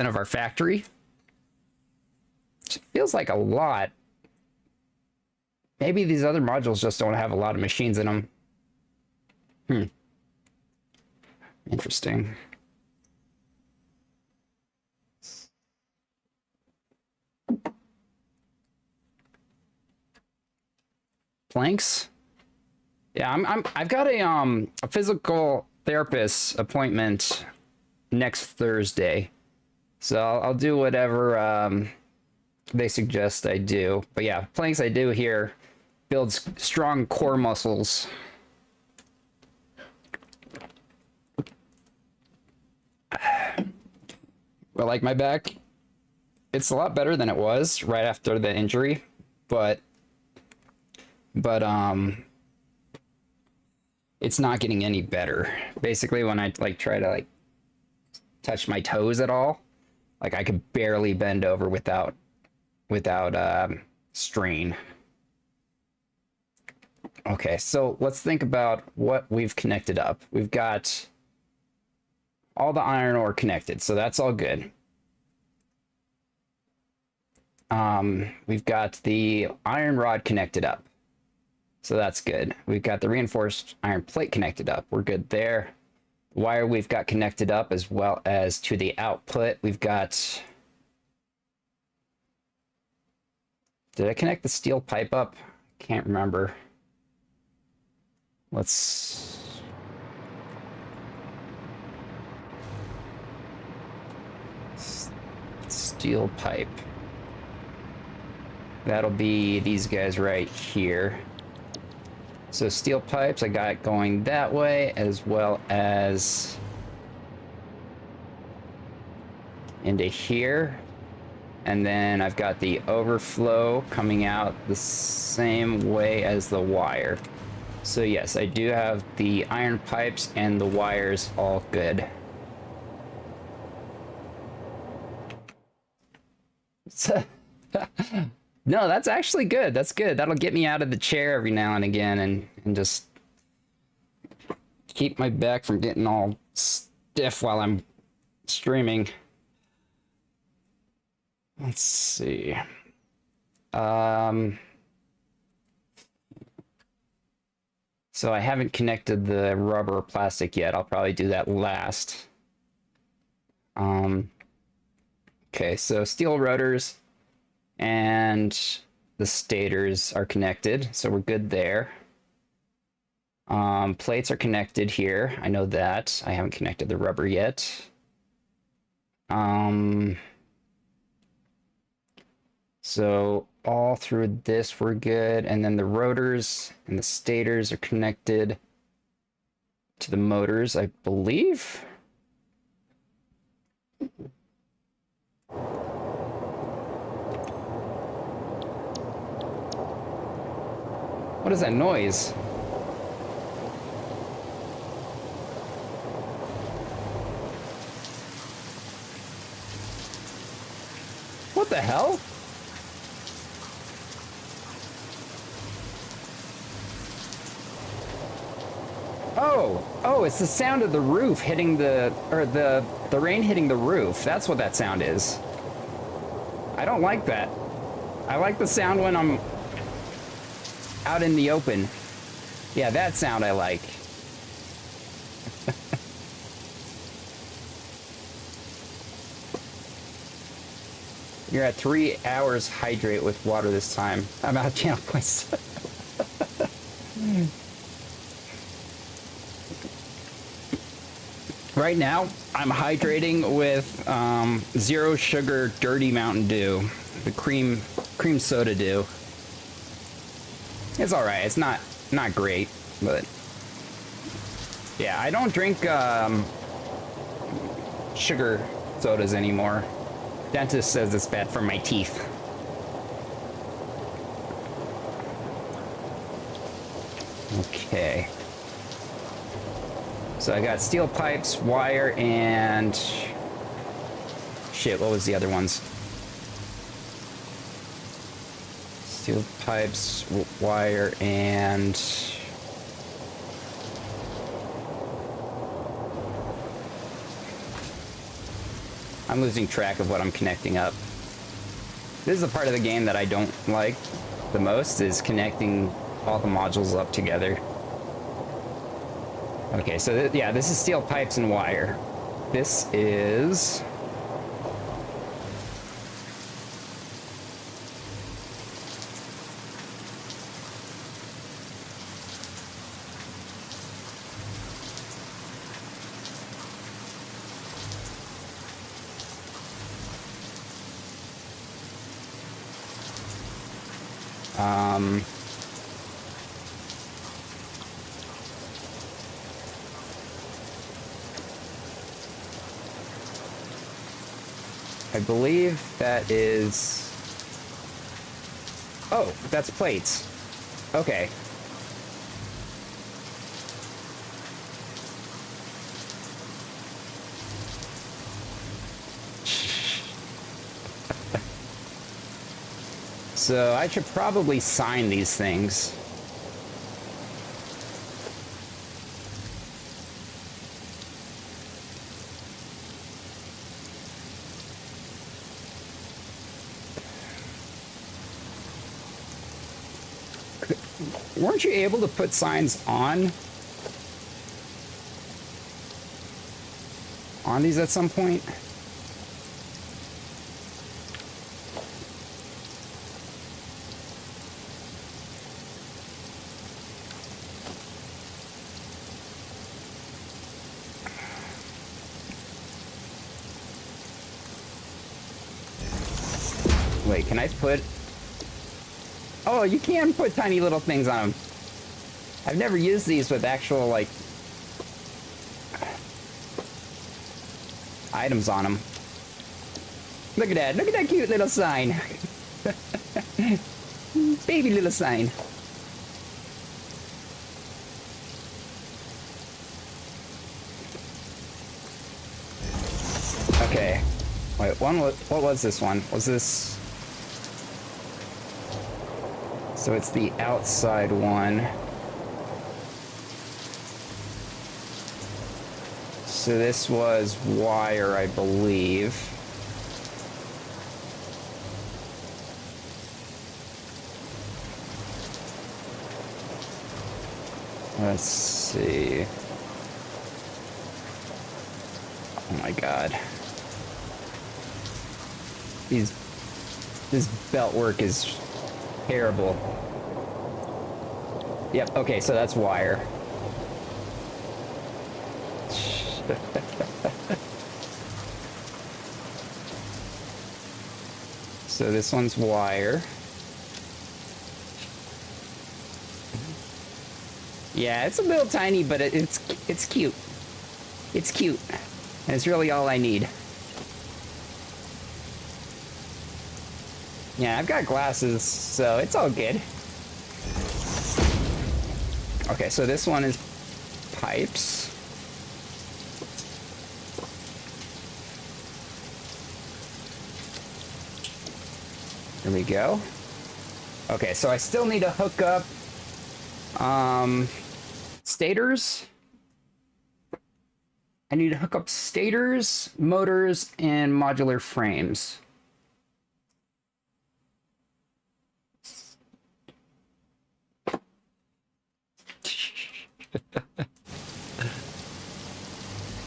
of our factory. Which feels like a lot. Maybe these other modules just don't have a lot of machines in them. Interesting. Planks? Yeah, I've got a physical therapist appointment next Thursday. So I'll do whatever they suggest I do. But yeah, planks I do here builds strong core muscles. But like my back, it's a lot better than it was right after the injury, but it's not getting any better. Basically, when I like try to like touch my toes at all, like I could barely bend over without strain. Okay, so let's think about what we've connected up. We've got all the iron ore connected, so that's all good. We've got the iron rod connected up, so that's good. We've got the reinforced iron plate connected up. We're good there. The wire we've got connected up, as well as to the output. We've got... Did I connect the steel pipe up? Can't remember. Let's... Steel pipe. That'll be these guys right here. So steel pipes, I got going that way, as well as into here. And then I've got the overflow coming out the same way as the wire. So yes, I do have the iron pipes and the wires all good. No, that's actually good. That's good. That'll get me out of the chair every now and again and just keep my back from getting all stiff while I'm streaming. Let's see. So I haven't connected the rubber or plastic yet. I'll probably do that last. Okay, so steel rotors and the stators are connected, so we're good there. Plates are connected here. I know that. I haven't connected the rubber yet. Um, so all through this we're good, and then the rotors and the stators are connected to the motors, I believe. What is that noise? What the hell? Oh, it's the sound of the roof hitting the, or the rain hitting the roof. That's what that sound is. I don't like that. I like the sound when I'm out in the open. Yeah, that sound I like. You're at 3 hours hydrate with water this time. I'm out of channel points. Right now, I'm hydrating with 0 sugar dirty Mountain Dew. The cream soda dew. It's alright, it's not great, but yeah, I don't drink sugar sodas anymore. Dentist says it's bad for my teeth. Okay. So I got steel pipes, wire, and shit, what was the other ones? Steel pipes, wire, and I'm losing track of what I'm connecting up. This is the part of the game that I don't like the most, is connecting all the modules up together. Okay, so yeah, this is steel pipes and wire. This is... I believe that is... Oh, that's plates. Okay. So I should probably sign these things. Weren't you able to put signs on these at some point? Wait, can I put... Oh, you can put tiny little things on them. I've never used these with actual, like, items on them. Look at that. Look at that cute little sign. Baby little sign. Okay. Wait, what was this one? Was this... So it's the outside one. So this was wire, I believe. Let's see. Oh my god. This belt work is terrible. Yep, okay, so that's wire. So this one's wire. Yeah, it's a little tiny, but it's cute. It's cute. And it's really all I need. Yeah, I've got glasses, so it's all good. Okay, so this one is pipes. There we go. Okay, so I still need to hook up stators. I need to hook up stators, motors, and modular frames.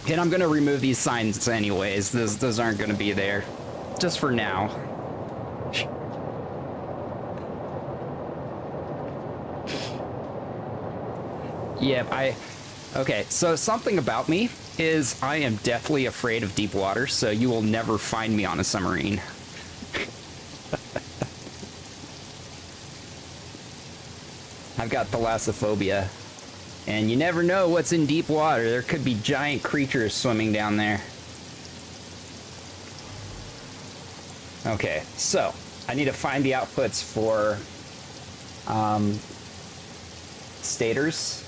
And I'm gonna remove these signs anyways. Those aren't gonna be there. Just for now. Yep, okay, so something about me is I am deathly afraid of deep water, so you will never find me on a submarine. I've got thalassophobia. And you never know what's in deep water. There could be giant creatures swimming down there. Okay, so I need to find the outputs for stators,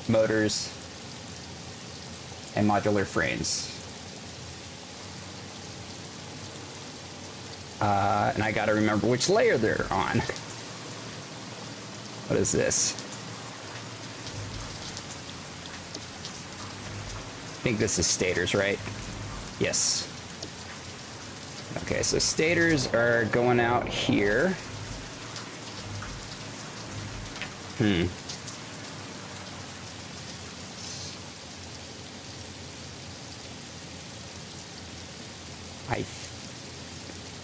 motors, and modular frames. And I gotta remember which layer they're on. What is this? I think this is stators, right? Yes. Okay, so stators are going out here.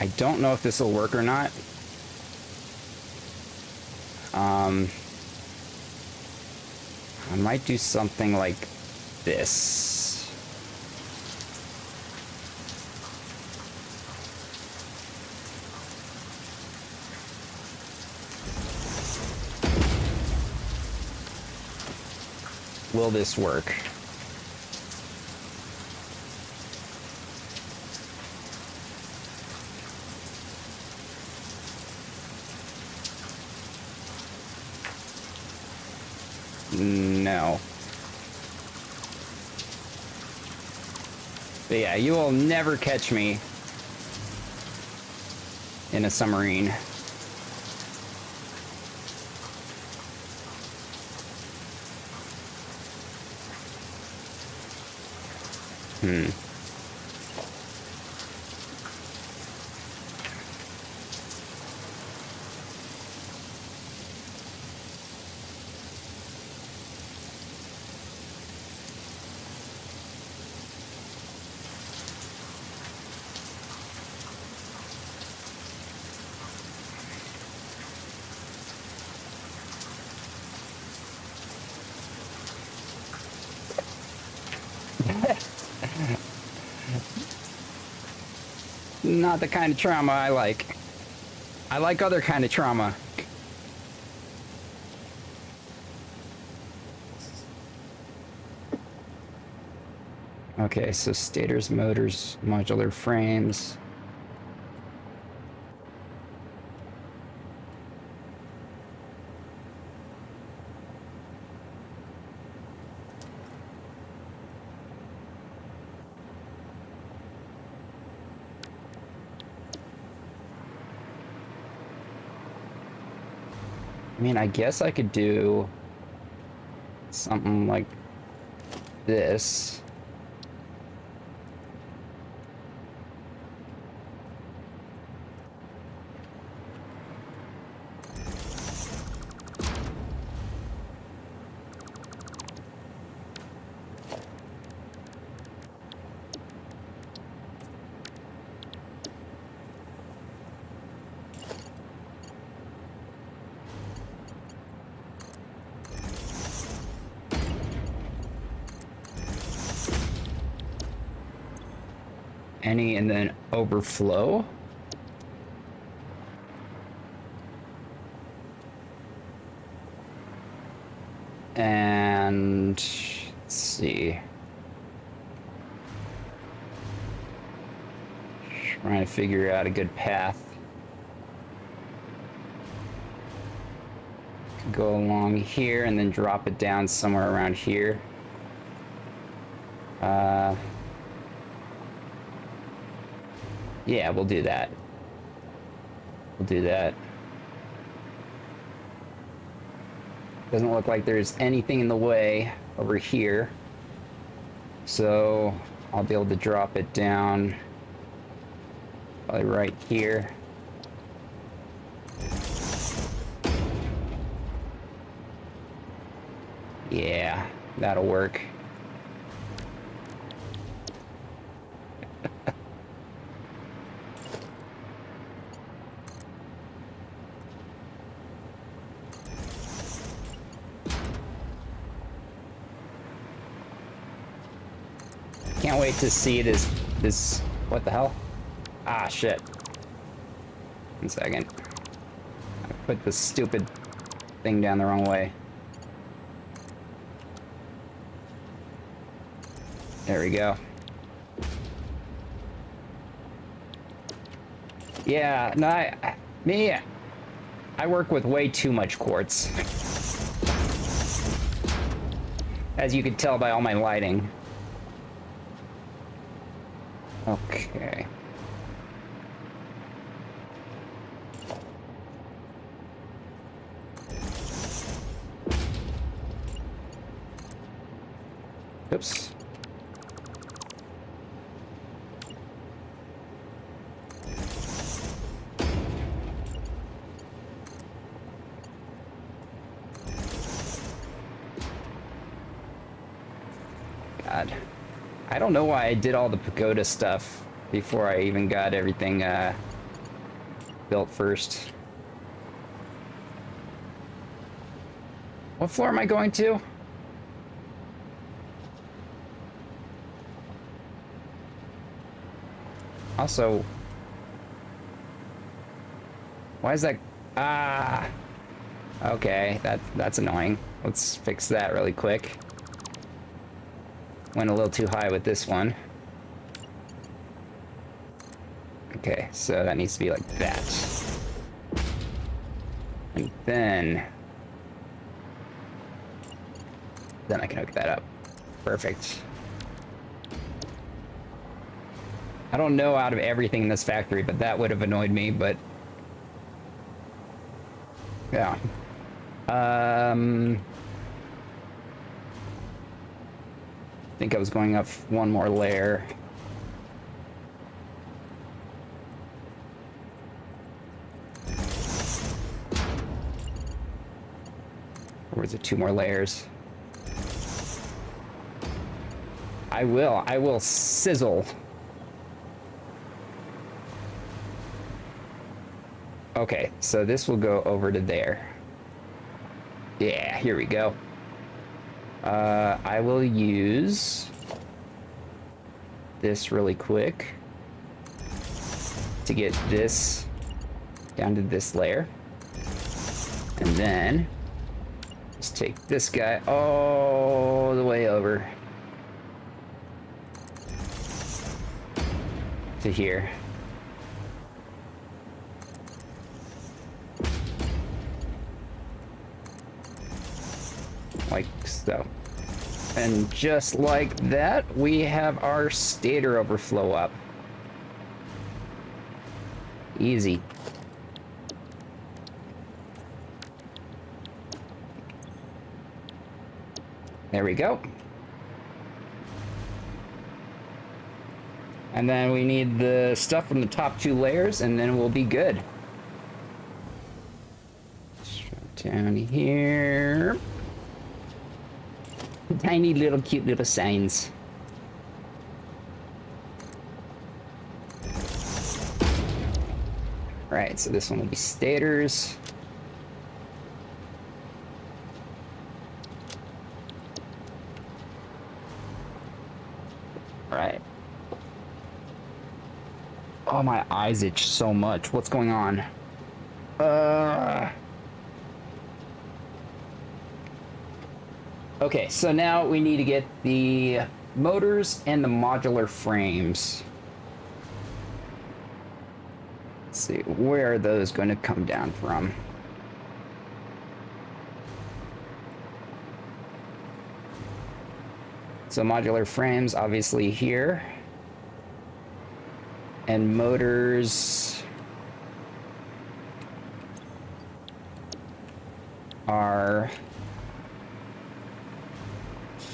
I don't know if this will work or not. I might do something like this. Will this work? No. But yeah, you will never catch me in a submarine. Not the kind of trauma I like. I like other kind of trauma. Okay, so stators, motors, modular frames. I mean, I guess I could do something like this. And then overflow. And let's see. Trying to figure out a good path. Could go along here and then drop it down somewhere around here. Yeah, we'll do that. We'll do that. Doesn't look like there's anything in the way over here. So I'll be able to drop it down probably right here. Yeah, that'll work. Can't wait to see this, what the hell? Ah, shit. 1 second. I put this stupid thing down the wrong way. There we go. Yeah, no, I work with way too much quartz. As you can tell by all my lighting. Okay. Oops. God. I don't know why I did all the Pagoda stuff before I even got everything built first. What floor am I going to? Also, why is that? Ah, okay, that's annoying. Let's fix that really quick. Went a little too high with this one. Okay, so that needs to be like that. And then I can hook that up. Perfect. I don't know out of everything in this factory, but that would have annoyed me, but yeah. I think I was going up one more layer. Or was it 2 more layers? I will sizzle. Okay, so this will go over to there. Yeah, here we go. I will use this really quick to get this down to this layer. And then just take this guy all the way over to here. Like so. And just like that, we have our stator overflow up. Easy. There we go. And then we need the stuff from the top 2 layers, and then we'll be good. Down here. Tiny little cute little signs. Right, so this one will be stators. Right. Oh, my eyes itch so much. What's going on? Okay, so now we need to get the motors and the modular frames. Let's see, where are those going to come down from? So modular frames, obviously here. And motors are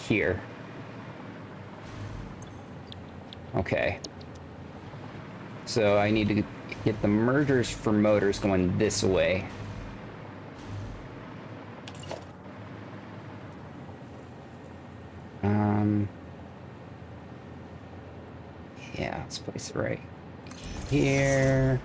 here. Okay. So I need to get the mergers for motors going this way. Yeah, let's place it right here.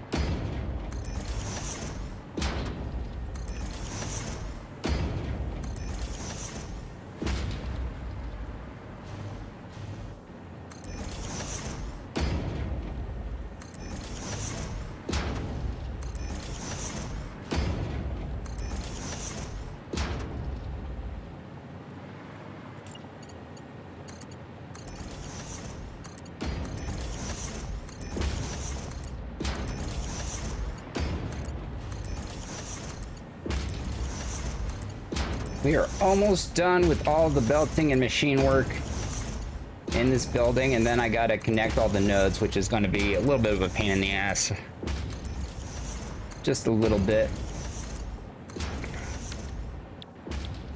We are almost done with all the belting and machine work in this building, and then I gotta connect all the nodes, which is gonna be a little bit of a pain in the ass. Just a little bit.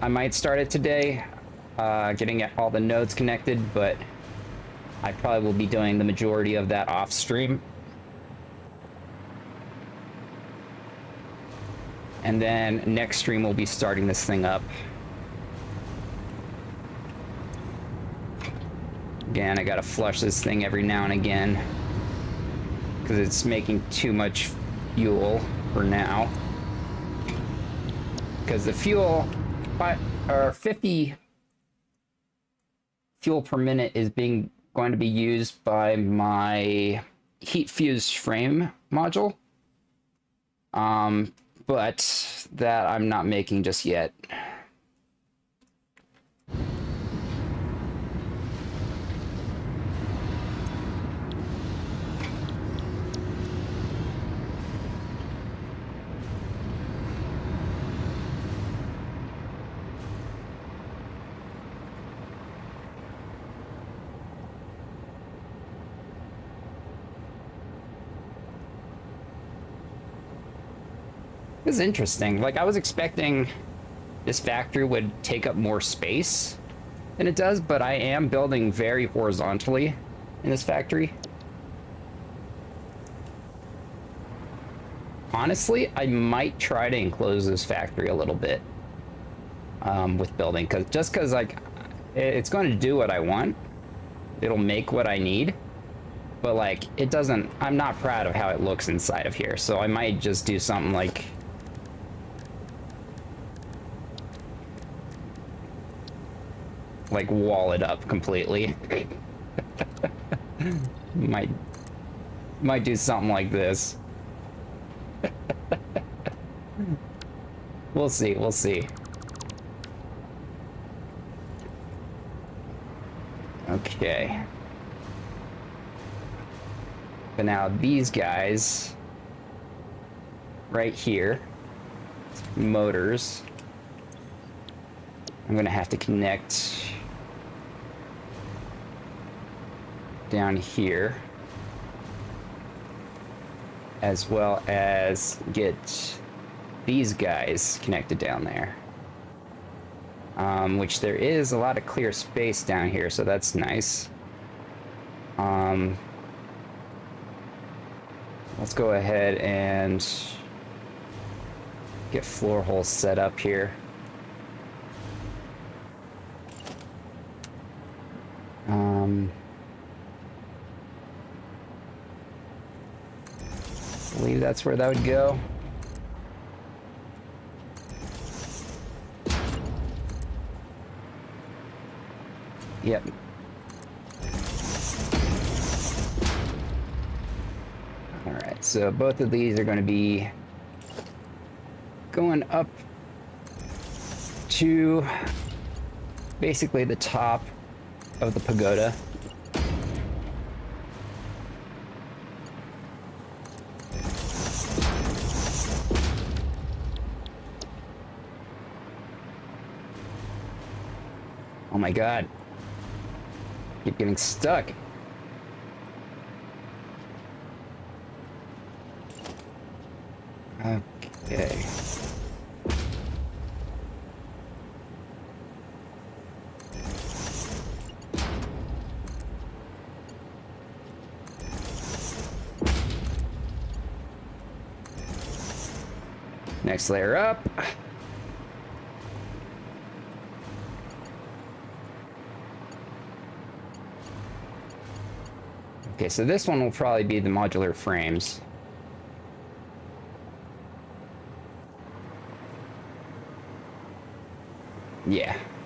I might start it today, getting all the nodes connected, but I probably will be doing the majority of that off stream. And then next stream we'll be starting this thing up. Again, I gotta flush this thing every now and again because it's making too much fuel for now. Because the fuel, 50 fuel per minute is going to be used by my heat fused frame module. But that I'm not making just yet. It was interesting. Like, I was expecting this factory would take up more space than it does, but I am building very horizontally in this factory. Honestly, I might try to enclose this factory a little bit with building, because like it's going to do what I want. It'll make what I need, but like it doesn't. I'm not proud of how it looks inside of here, so I might just do something like wall it up completely. might do something like this. We'll see, we'll see. Okay. But now these guys right here, motors, I'm gonna have to connect down here, as well as get these guys connected down there. Which there is a lot of clear space down here, so that's nice. Let's go ahead and get floor holes set up here. I believe that's where that would go. Yep. All right, so both of these are going to be going up to basically the top of the pagoda. Oh my god. Keep getting stuck. Okay. Next layer up. Okay, so this one will probably be the modular frames.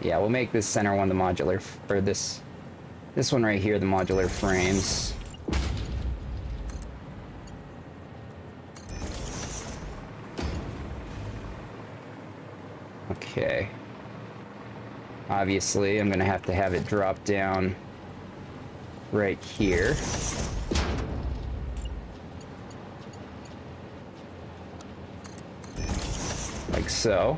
Yeah, we'll make this center one the modular, or this one right here, the modular frames. Okay. Obviously, I'm gonna have to have it drop down right here. Like so.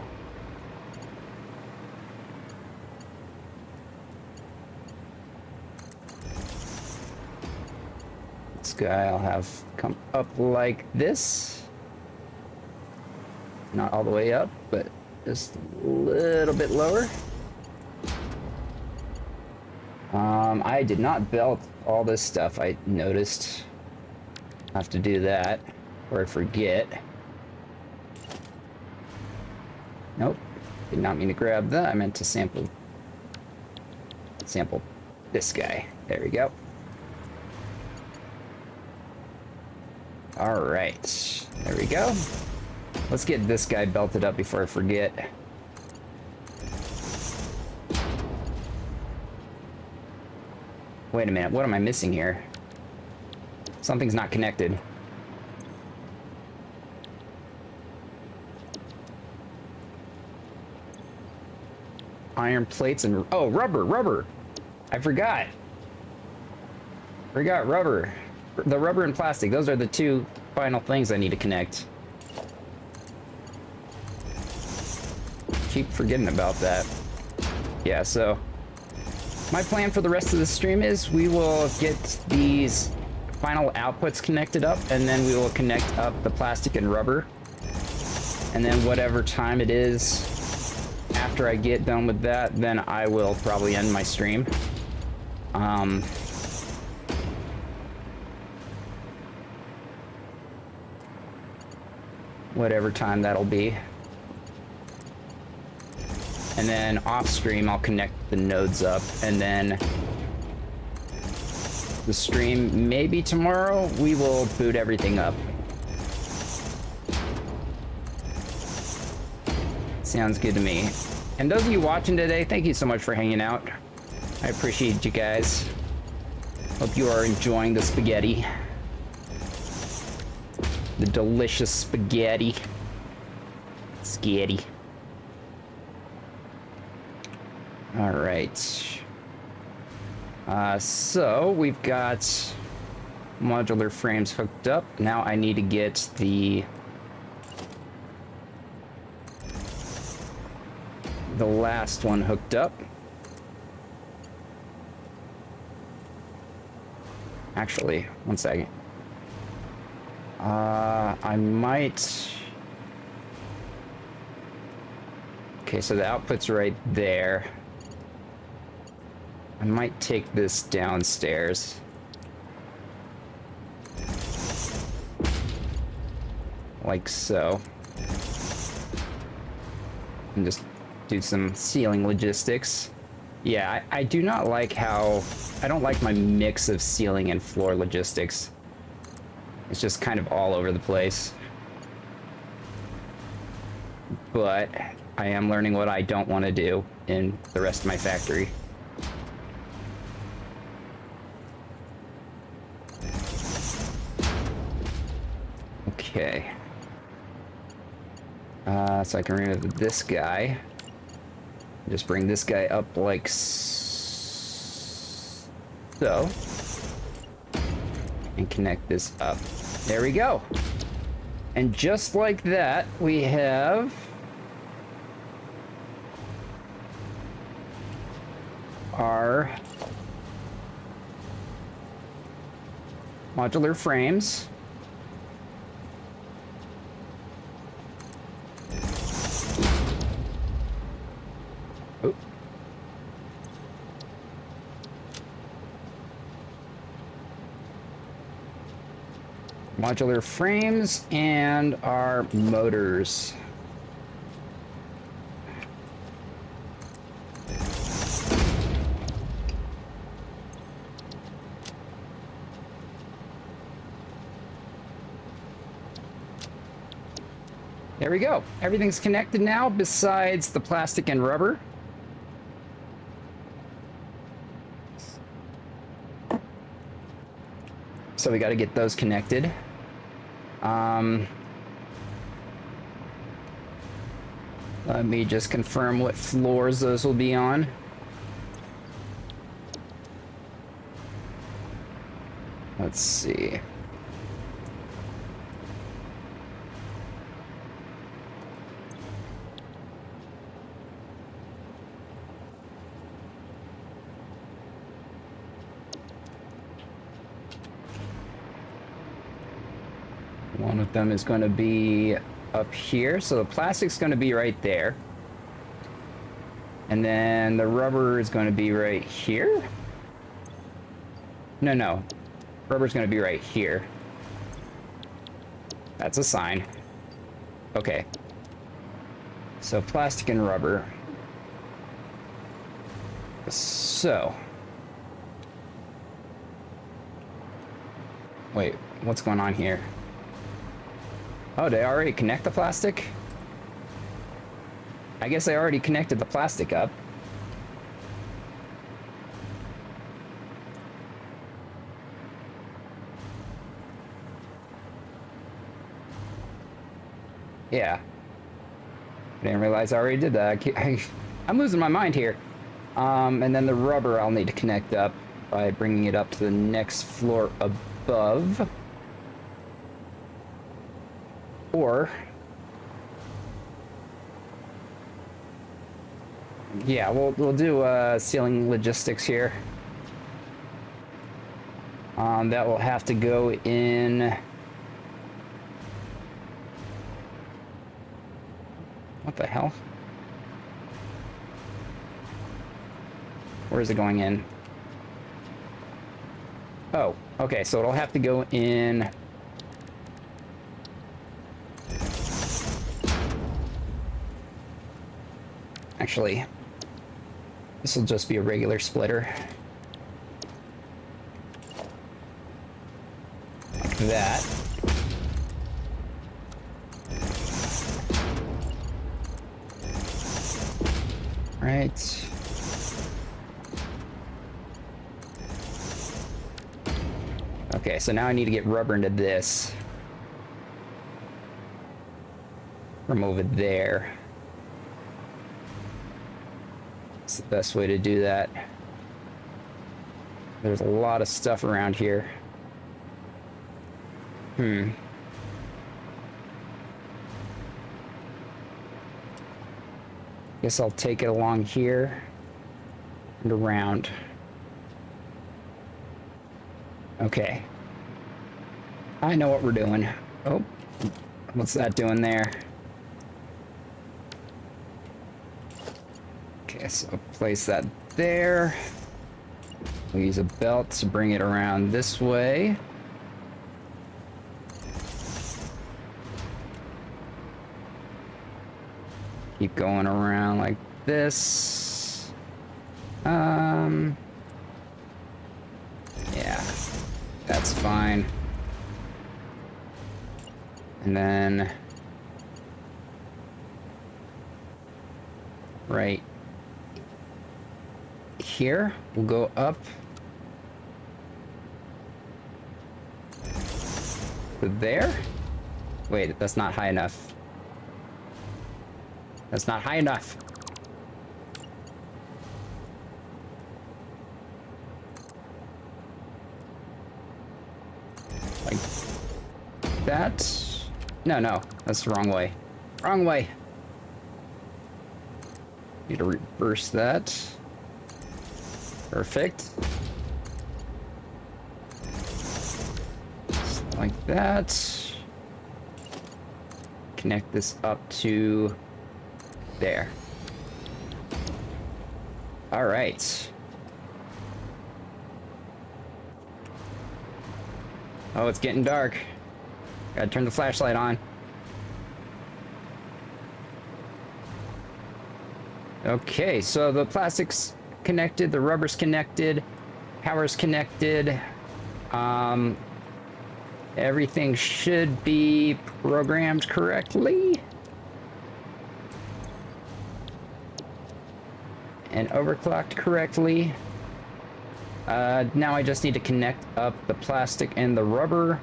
This guy I'll have come up like this. Not all the way up, but just a little bit lower. I did not belt all this stuff, I noticed. I have to do that, or I forget. Nope, did not mean to grab that. I meant to sample this guy. There we go. All right, there we go. Let's get this guy belted up before I forget. Wait a minute, what am I missing here? Something's not connected. Iron plates and... oh, rubber! I forgot. Forgot rubber. The rubber and plastic, those are the two final things I need to connect. Keep forgetting about that. Yeah, so... my plan for the rest of the stream is we will get these final outputs connected up, and then we will connect up the plastic and rubber. And then whatever time it is after I get done with that, then I will probably end my stream. Whatever time that'll be. And then off stream, I'll connect the nodes up, and then the stream, maybe tomorrow, we will boot everything up. Sounds good to me. And those of you watching today, thank you so much for hanging out. I appreciate you guys. Hope you are enjoying the spaghetti. The delicious spaghetti. Skitty. All right. So we've got modular frames hooked up. Now I need to get the last one hooked up. Actually, one second. I might... okay, so the output's right there. I might take this downstairs. Like so. And just do some ceiling logistics. Yeah, I do not like how... I don't like my mix of ceiling and floor logistics. It's just kind of all over the place. But I am learning what I don't want to do in the rest of my factory. Okay. So I can remove this guy. Just bring this guy up like so. And connect this up. There we go. And just like that, we have our modular frames. Oop. Modular frames and our motors. There we go. Everything's connected now besides the plastic and rubber. So we got to get those connected. Let me just confirm what floors those will be on. Let's see. One of them is going to be up here, so the plastic's going to be right there. And then the rubber is going to be right here. No. Rubber's going to be right here. That's a sign. Okay. So plastic and rubber. So. Wait, what's going on here? Oh, did I already connect the plastic? I guess I already connected the plastic up. Yeah. I didn't realize I already did that. I'm losing my mind here. And then the rubber I'll need to connect up by bringing it up to the next floor above. Or, yeah, we'll do ceiling logistics here. That will have to go in. What the hell? Where is it going in? Oh, okay, so it'll have to go in. Actually, this will just be a regular splitter. Like that. Right. Okay, so now I need to get rubber into this. Remove it there. That's the best way to do that. There's a lot of stuff around here. Guess I'll take it along here and around. Okay. I know what we're doing. Oh, what's that doing there? Okay, so place that there. We'll use a belt to bring it around this way. Keep going around like this. Yeah, that's fine. And then right here, we'll go up to there. Wait, that's not high enough. That's not high enough. Like that. No, no, that's the wrong way. Wrong way. Need to reverse that. Perfect. Just like that. Connect this up to there. All right. Oh, it's getting dark. Gotta turn the flashlight on. Okay, so the plastic's connected, the rubber's connected, power's connected. Everything should be programmed correctly. And overclocked correctly. Now I just need to connect up the plastic and the rubber.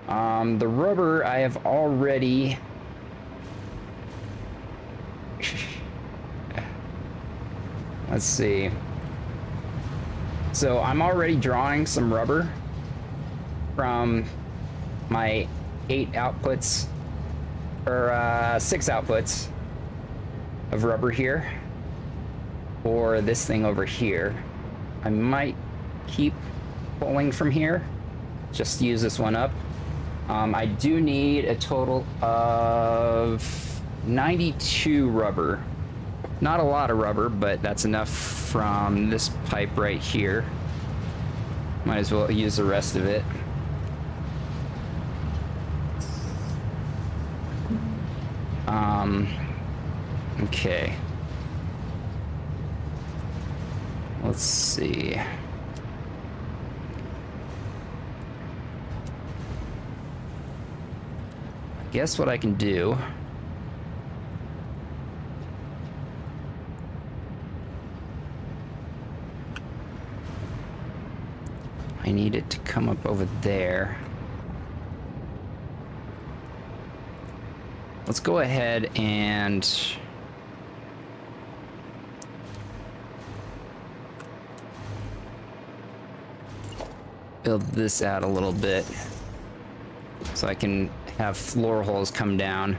The rubber I have already... Let's see. So I'm already drawing some rubber from my 8 outputs, or 6 outputs of rubber here for this thing over here. I might keep pulling from here, just use this one up. I do need a total of 92 rubber. Not a lot of rubber, but that's enough from this pipe right here. Might as well use the rest of it. Okay. Let's see. I guess what I can do... I need it to come up over there. Let's go ahead and build this out a little bit so I can have floor holes come down.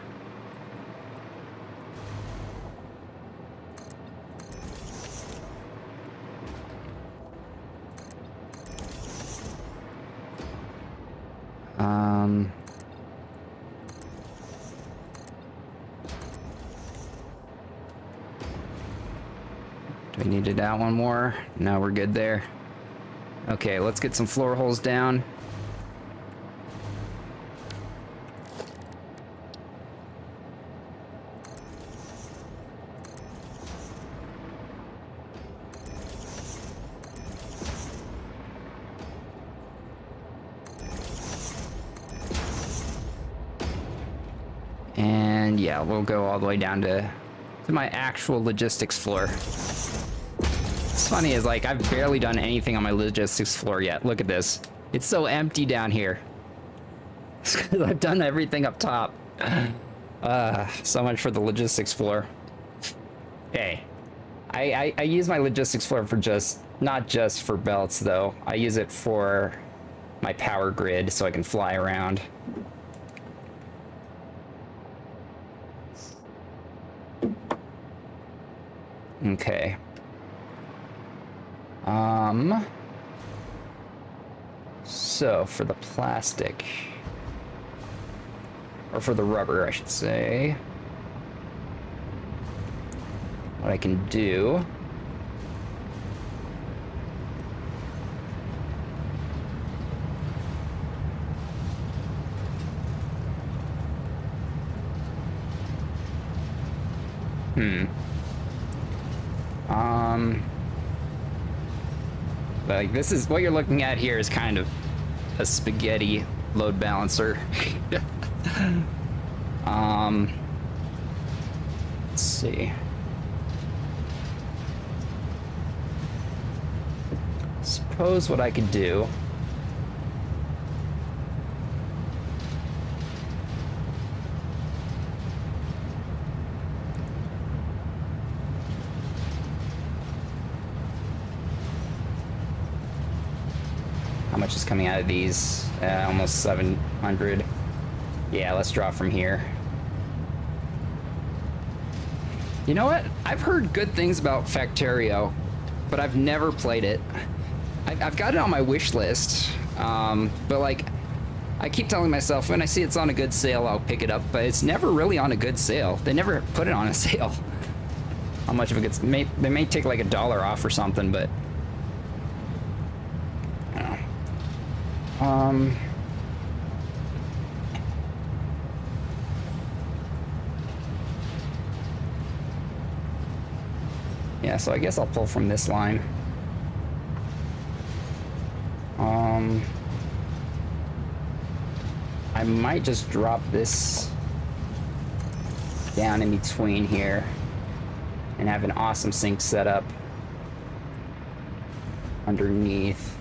Do I need to add one more? No, we're good there. Okay, let's get some floor holes down. And yeah, we'll go all the way down to my actual logistics floor. What's funny is, like, I've barely done anything on my logistics floor yet. Look at this. It's so empty down here. It's 'cause I've done everything up top. So much for the logistics floor. Hey, I use my logistics floor for not just for belts though. I use it for my power grid so I can fly around. Okay. So for the plastic, or for the rubber, I should say, what I can do like, this is what you're looking at here is kind of a spaghetti load balancer. Let's see. Suppose what I could do how much is coming out of these? Almost 700. Yeah, let's draw from here. You know what? I've heard good things about Factorio, but I've never played it. I've got it on my wish list, but like, I keep telling myself when I see it's on a good sale, I'll pick it up, but it's never really on a good sale. They never put it on a sale. How much of it gets, they may take like $1 off or something, but yeah, so I guess I'll pull from this line. I might just drop this down in between here and have an awesome sink set up underneath.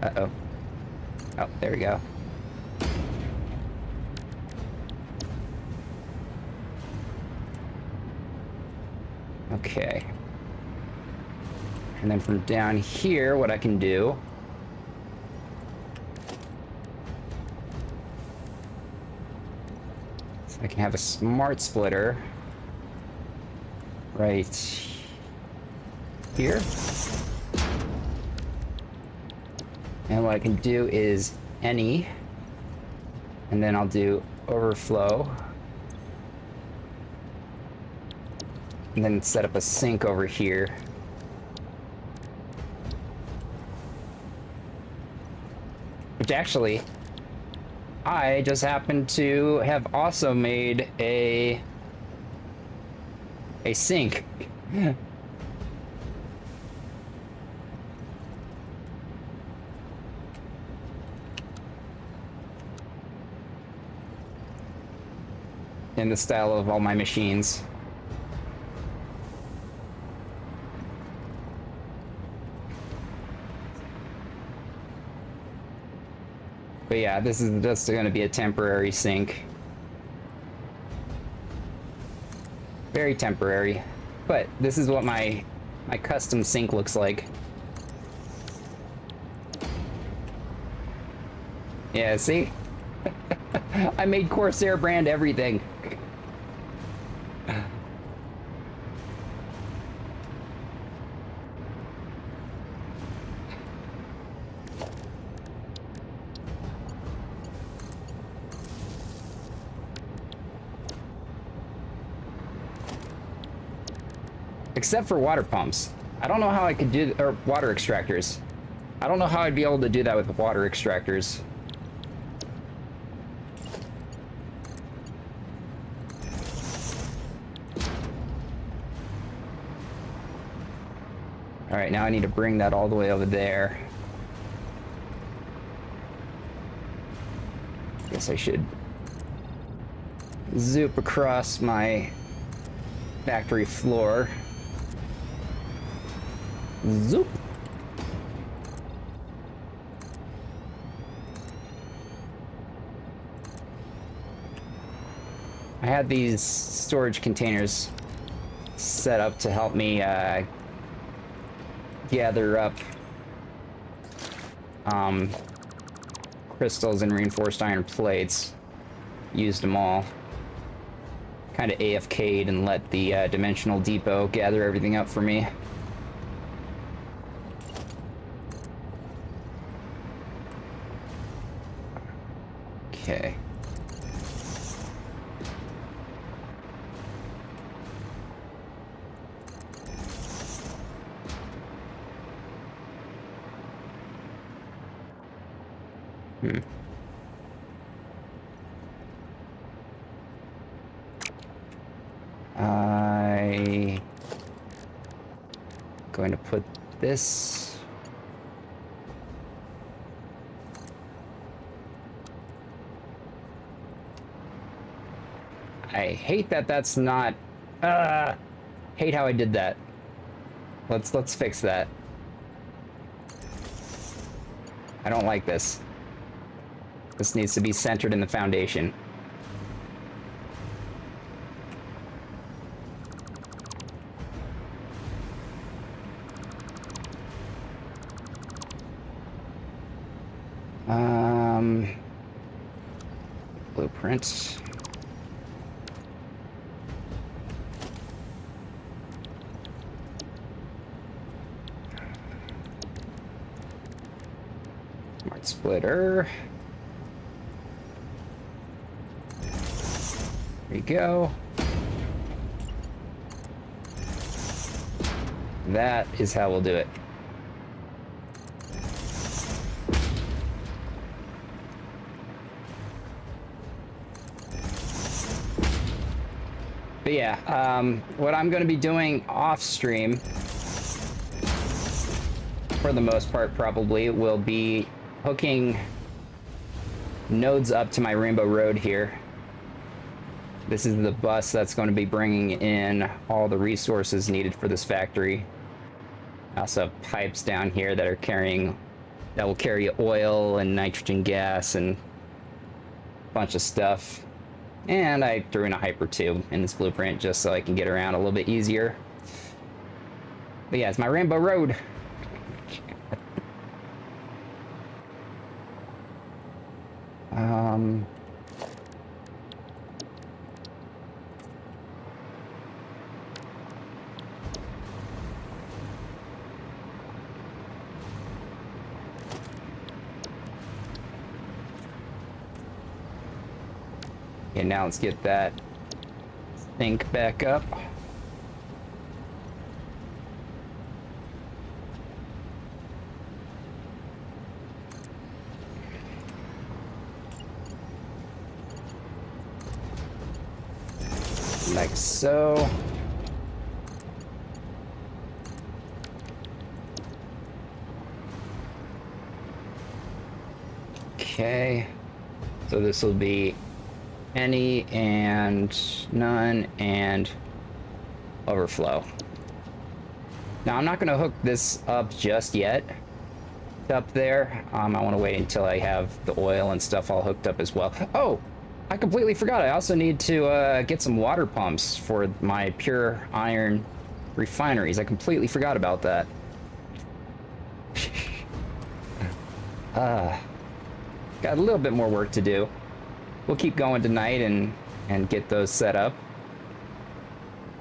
Uh-oh. Oh, there we go. Okay. And then from down here, what I can do is I can have a smart splitter right here. And what I can do is any, and then I'll do overflow. And then set up a sink over here. Which actually, I just happened to have also made a sink. In the style of all my machines. But yeah, this is just going to be a temporary sink. Very temporary. But this is what my custom sink looks like. Yeah, see? I made Corsair brand everything. Except for water pumps. I don't know how I could do, or water extractors. I don't know how I'd be able to do that with water extractors. All right, now I need to bring that all the way over there. Guess I should zoop across my factory floor. Zoop. I had these storage containers set up to help me gather up crystals and reinforced iron plates. Used them all. Kind of AFK'd and let the dimensional depot gather everything up for me. Okay. I'm going to put this I hate that that's not hate how I did that. Let's fix that. I don't like this. This needs to be centered in the foundation. Blueprint. Smart splitter. There we go. That is how we'll do it. But yeah, what I'm going to be doing off stream, for the most part probably, will be hooking nodes up to my Rainbow Road here. This is the bus that's going to be bringing in all the resources needed for this factory. I also have pipes down here that will carry oil and nitrogen gas and a bunch of stuff. And I threw in a hyper tube in this blueprint just so I can get around a little bit easier. But yeah, it's my Rainbow Road. Okay, now let's get that sink back up. Like so. Okay, so this will be any and none and overflow. Now I'm not going to hook this up just yet up there. I want to wait until I have the oil and stuff all hooked up as well. Oh, I completely forgot. I also need to get some water pumps for my pure iron refineries. I completely forgot about that. Got a little bit more work to do. We'll keep going tonight and get those set up.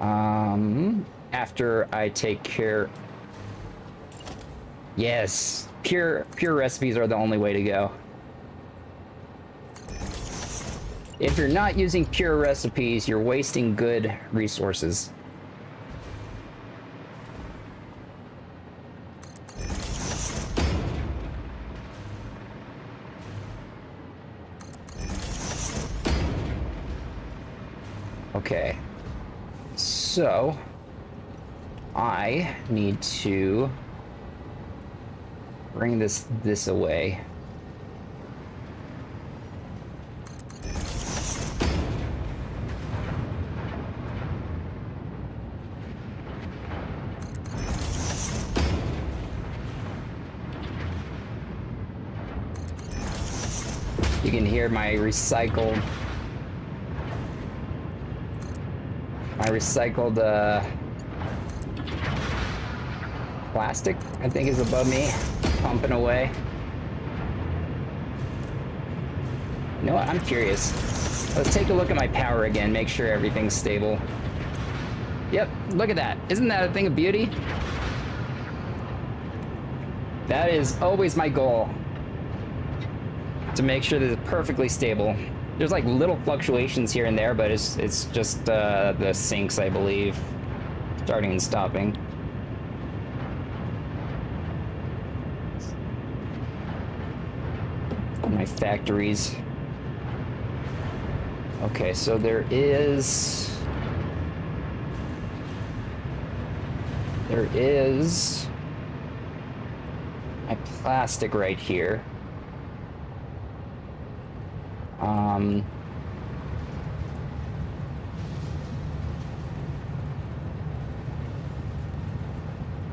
After I take care. Yes, pure recipes are the only way to go. If you're not using pure recipes, you're wasting good resources. Okay, so I need to bring this away. You can hear my recycled plastic, I think, is above me, pumping away. You know what? I'm curious. Let's take a look at my power again, make sure everything's stable. Yep, look at that. Isn't that a thing of beauty? That is always my goal, to make sure that it's perfectly stable. There's like little fluctuations here and there, but it's just the sinks, I believe, starting and stopping. My factories. Okay, so there is my plastic right here.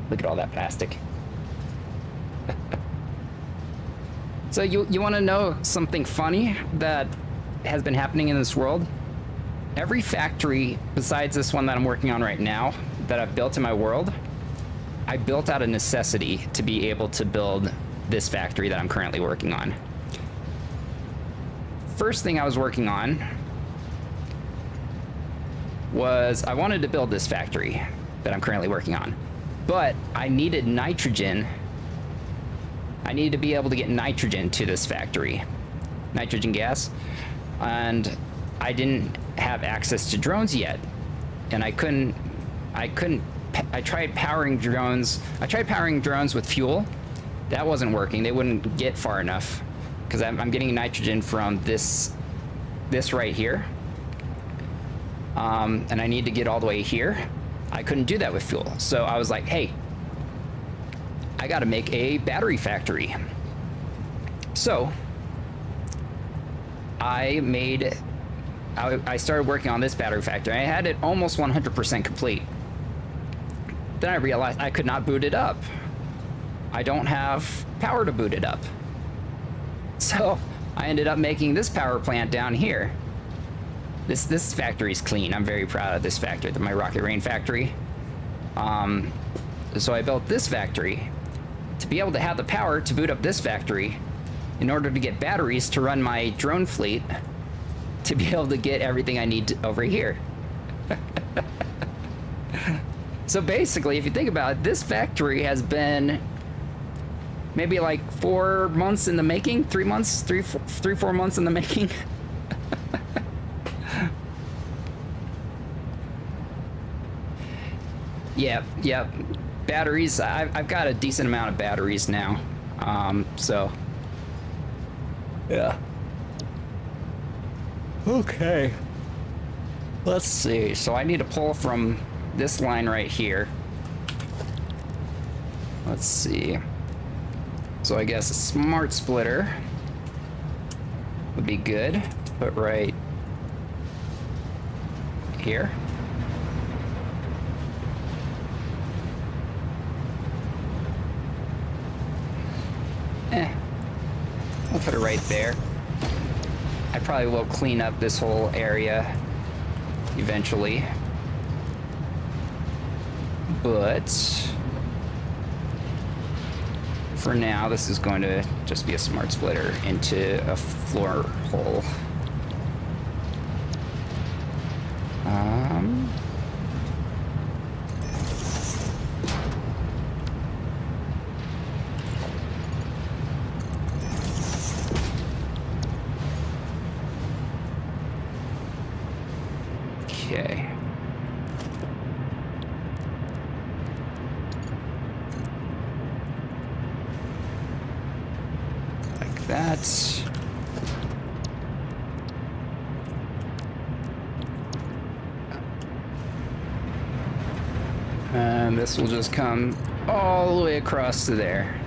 Look at all that plastic. So you want to know something funny that has been happening in this world? Every factory besides this one that I'm working on right now that I've built in my world, I built out of necessity to be able to build this factory that I'm currently working on. first thing I was working on was I wanted to build this factory that I'm currently working on, but I needed nitrogen. I needed to be able to get nitrogen to this factory, nitrogen gas, and I didn't have access to drones yet, and I tried powering drones. I tried powering drones with fuel. That wasn't working. They wouldn't get far enough because I'm getting nitrogen from this right here. And I need to get all the way here. I couldn't do that with fuel. So I was like, hey, I got to make a battery factory. So I started working on this battery factory. I had it almost 100% complete. Then I realized I could not boot it up. I don't have power to boot it up. So I ended up making this power plant down here. This factory's clean. I'm very proud of this factory, my Rocket Rain factory. So I built this factory to be able to have the power to boot up this factory in order to get batteries to run my drone fleet to be able to get everything I need over here. So basically, if you think about it, this factory has been maybe like 4 months in the making, 3 months, 4 months in the making. Yep. Batteries, I've got a decent amount of batteries now. So, yeah. Okay. Let's see. So I need to pull from this line right here. Let's see. So I guess a smart splitter would be good to put right here. I'll put it right there. I probably will clean up this whole area eventually. But for now, this is going to just be a smart splitter into a floor hole. Okay. Like that. And this will just come all the way across to there.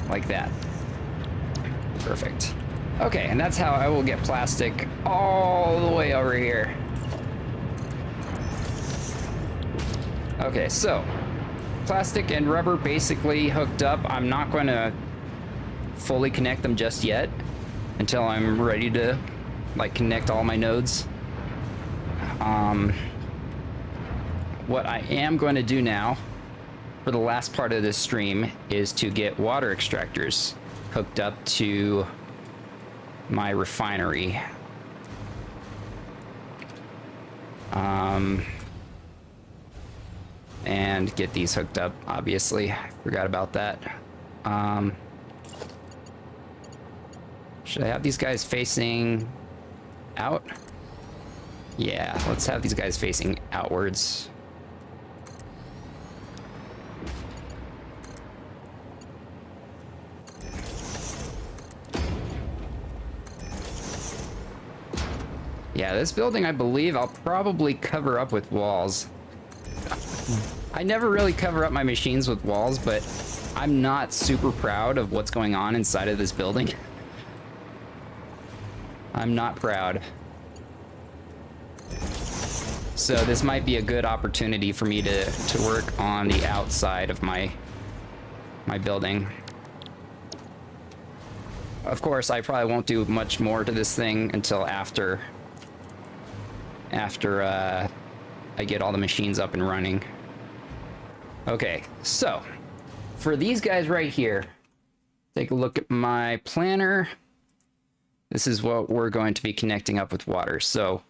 Like that. Perfect. Okay, and that's how I will get plastic all the way over here. Okay, so plastic and rubber basically hooked up. I'm not going to fully connect them just yet until I'm ready to like connect all my nodes. What I am going to do now for the last part of this stream is to get water extractors hooked up to my refinery. And get these hooked up, obviously. Forgot about that. Should I have these guys facing out? Yeah, let's have these guys facing outwards. Yeah, this building, I believe I'll probably cover up with walls. I never really cover up my machines with walls, but I'm not super proud of what's going on inside of this building. I'm not proud. So this might be a good opportunity for me to work on the outside of my building. Of course, I probably won't do much more to this thing until after I get all the machines up and running. Okay, so for these guys right here, take a look at my planner. This is what we're going to be connecting up with water. So,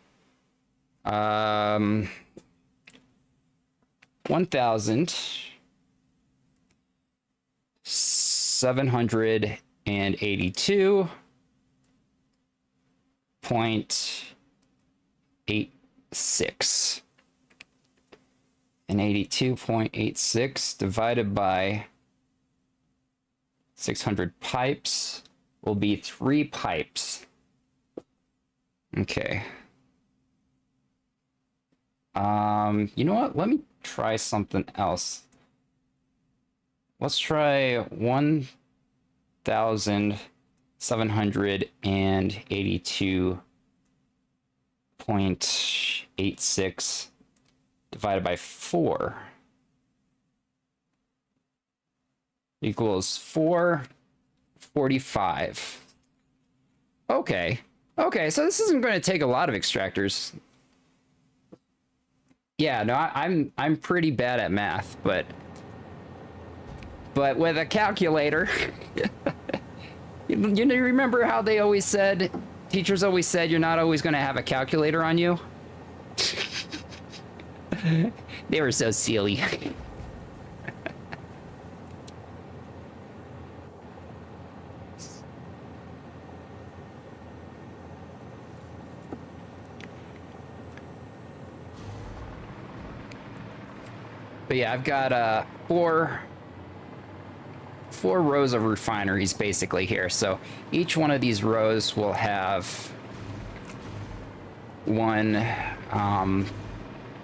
1,782.86. And 82.86 divided by 600 pipes will be 3 pipes. Okay. You know what? Let me try something else. Let's try 1,782.86 divided by 4 equals 445. Okay. Okay, so this isn't going to take a lot of extractors. Yeah, no, I'm pretty bad at math, but with a calculator, you remember how they always said, teachers always said, you're not always going to have a calculator on you? They were so silly. But yeah, I've got four rows of refineries basically here. So each one of these rows will have one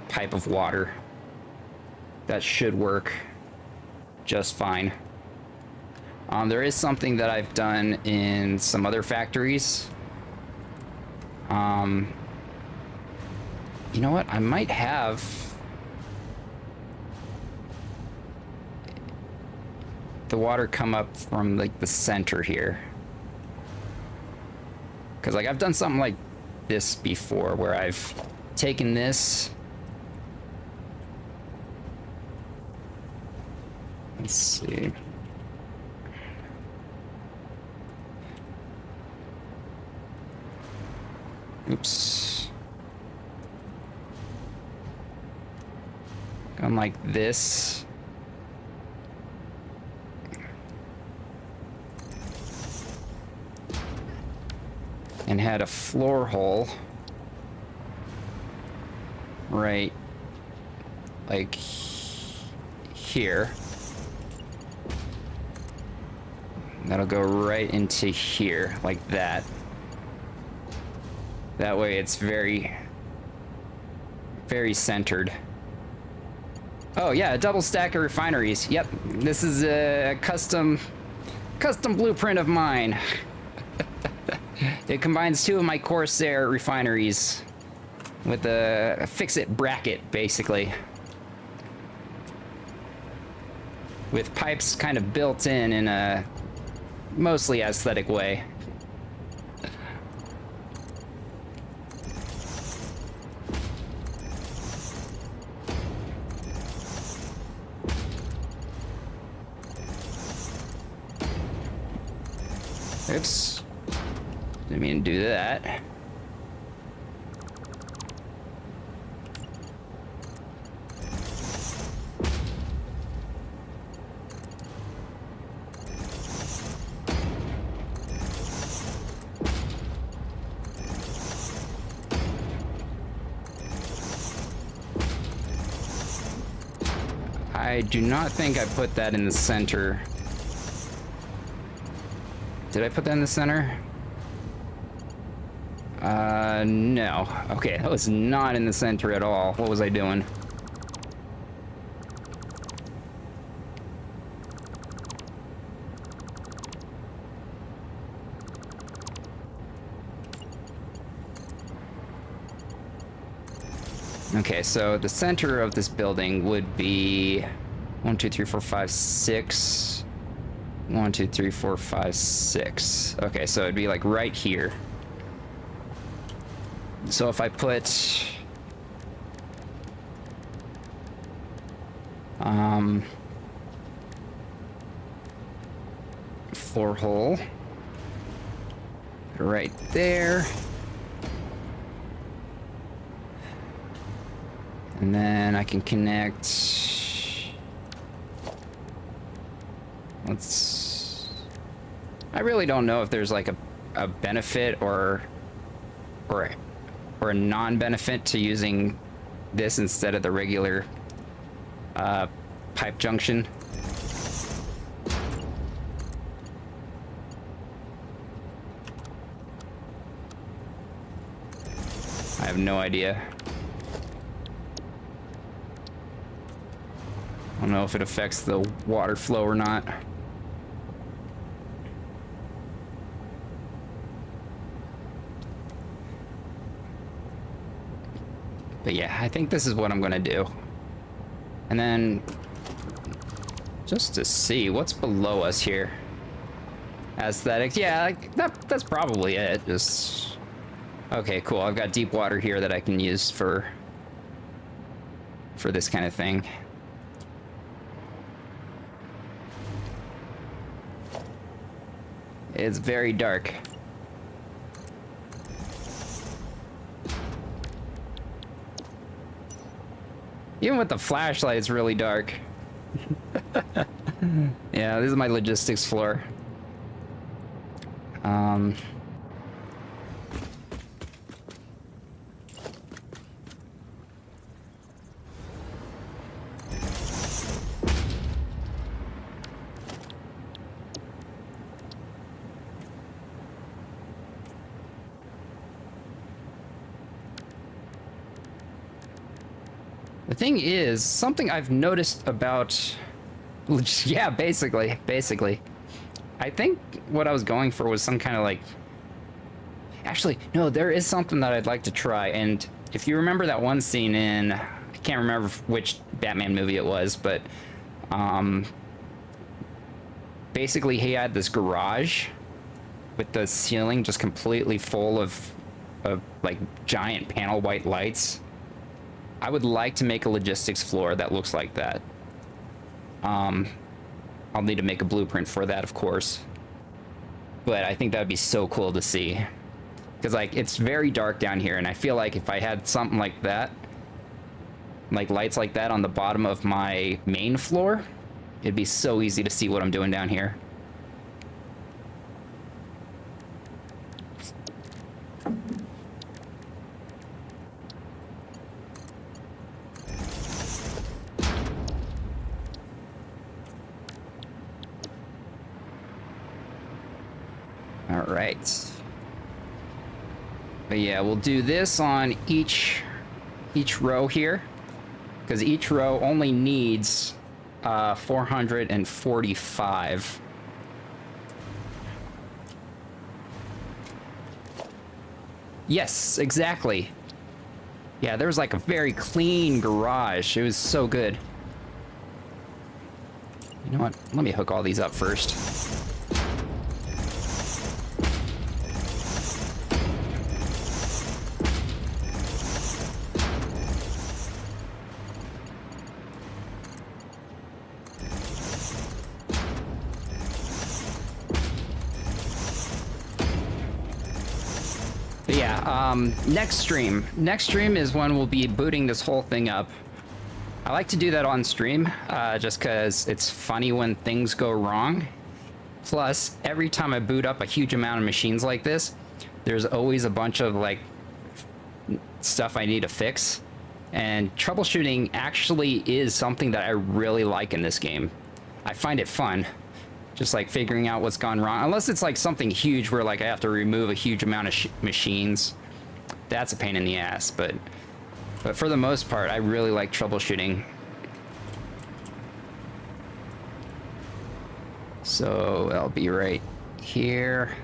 pipe of water. That should work just fine. There is something that I've done in some other factories. You know what? I might have the water come up from like the center here, because like I've done something like this before where I've taken this, let's see, oops, gone like this. And had a floor hole right like here. That'll go right into here like that. That way it's very, very centered. Oh yeah, a double stack of refineries. Yep, this is a custom blueprint of mine. It combines 2 of my Corsair refineries with a fix-it bracket, basically. With pipes kind of built in a mostly aesthetic way. Oops. Didn't mean to do that. I do not think I put that in the center. Did I put that in the center? No. Okay, that was not in the center at all. What was I doing? Okay, so the center of this building would be 1, 2, 3, 4, 5, 6. 1, 2, 3, 4, 5, 6. Okay, so it'd be like right here. So if I put floor hole. Right there. And then I can connect... I really don't know if there's like a benefit or a non-benefit to using this instead of the regular pipe junction. I have no idea. I don't know if it affects the water flow or not. But yeah, I think this is what I'm gonna do. And then, just to see what's below us here. Aesthetics, yeah, that's probably it. Just, okay, cool. I've got deep water here that I can use for this kind of thing. It's very dark. Even with the flashlight, it's really dark. Yeah, this is my logistics floor. The thing is, something I've noticed about... Yeah, basically. I think what I was going for was some kind of like... Actually, no, there is something that I'd like to try. And if you remember that one scene in... I can't remember which Batman movie it was, but... basically, he had this garage with the ceiling just completely full of like giant panel white lights. I would like to make a logistics floor that looks like that. I'll need to make a blueprint for that, of course. But I think that would be so cool to see. Because, like, it's very dark down here, and I feel like if I had something like that, like lights like that on the bottom of my main floor, it'd be so easy to see what I'm doing down here. All right. But yeah, we'll do this on each row here, because each row only needs 445. Yes, exactly. Yeah, there was like a very clean garage. It was so good. You know what? Let me hook all these up first. Next stream is when we'll be booting this whole thing up. I like to do that on stream, just because it's funny when things go wrong. Plus, every time I boot up a huge amount of machines like this, there's always a bunch of like stuff I need to fix. And troubleshooting actually is something that I really like in this game. I find it fun. Just like figuring out what's gone wrong. Unless it's like something huge where like I have to remove a huge amount of machines. That's a pain in the ass, but for the most part, I really like troubleshooting. So I'll be right here.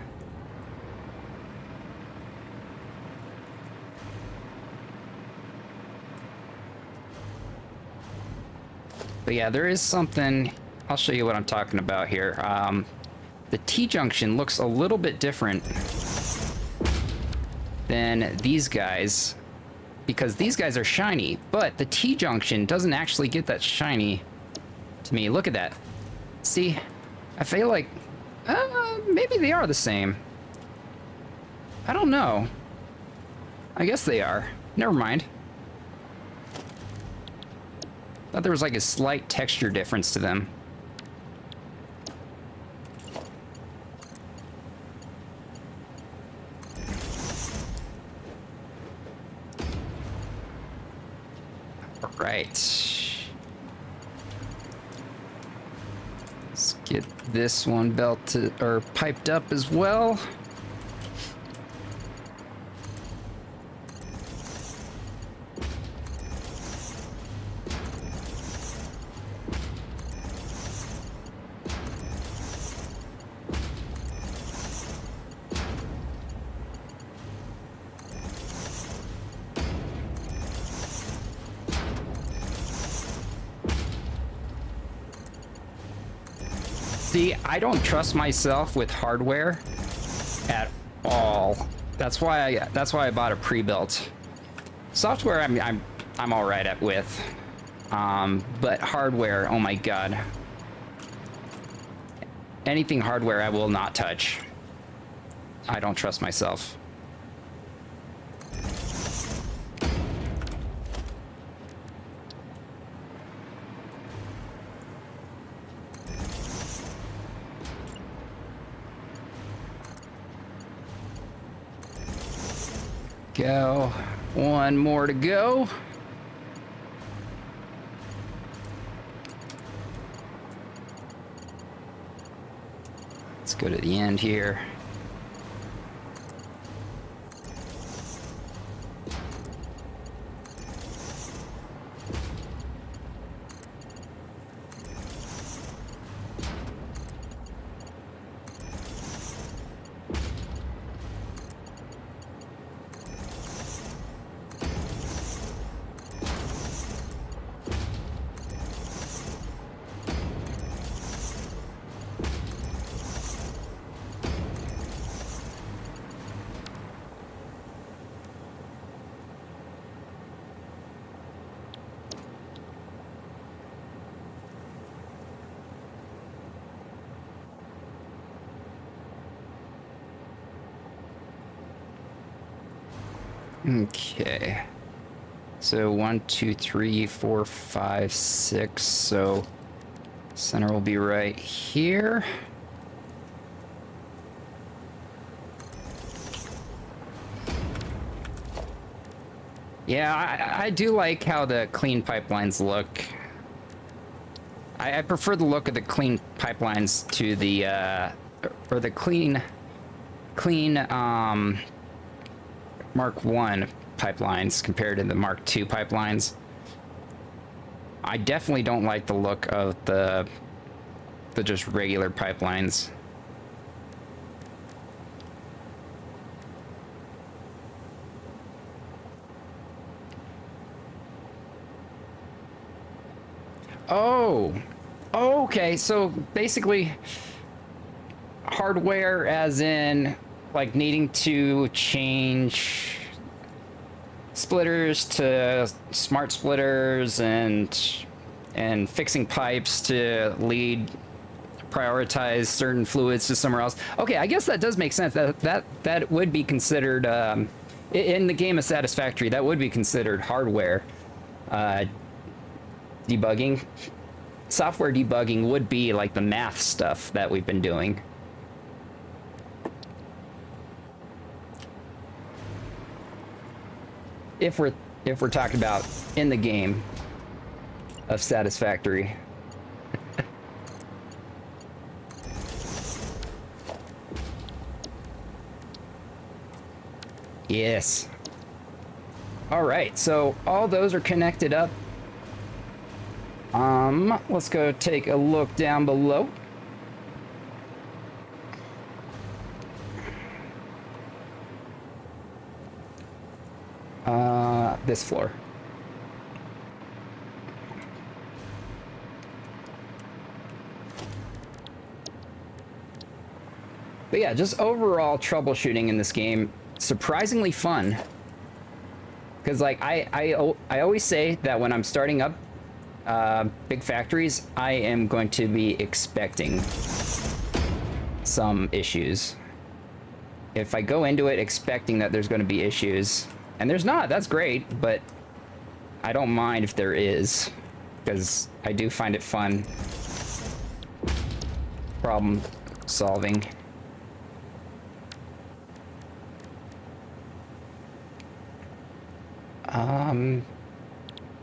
But yeah, there is something, I'll show you what I'm talking about here. The T-junction looks a little bit different than these guys, because these guys are shiny, but the T-junction doesn't actually get that shiny to me. Look at that. See, I feel like maybe they are the same. I don't know. I guess they are. Never mind. Thought there was like a slight texture difference to them. All right. Let's get this one belted or piped up as well. See, I don't trust myself with hardware at all. That's why I bought a pre-built. Software I'm all right at with. But hardware, oh my god. Anything hardware I will not touch. I don't trust myself. Go. One more to go. Let's go to the end here. Okay. So 1, 2, 3, 4, 5, 6. So center will be right here. Yeah, I do like how the clean pipelines look. I prefer the look of the clean pipelines to the or the clean Mark 1 pipelines compared to the Mark 2 pipelines. I definitely don't like the look of the just regular pipelines. Oh, okay. So basically, hardware as in like needing to change splitters to smart splitters and fixing pipes to prioritize certain fluids to somewhere else. Okay, I guess that does make sense. That would be considered in the game of Satisfactory. That would be considered hardware debugging. Software debugging would be like the math stuff that we've been doing. If we're talking about in the game of Satisfactory. Yes. All right, so all those are connected up. Let's go take a look down below. This floor. But yeah, just overall troubleshooting in this game, surprisingly fun. Because like I always say that when I'm starting up big factories, I am going to be expecting some issues. If I go into it expecting that there's going to be issues, and there's not, that's great, but I don't mind if there is, because I do find it fun problem solving.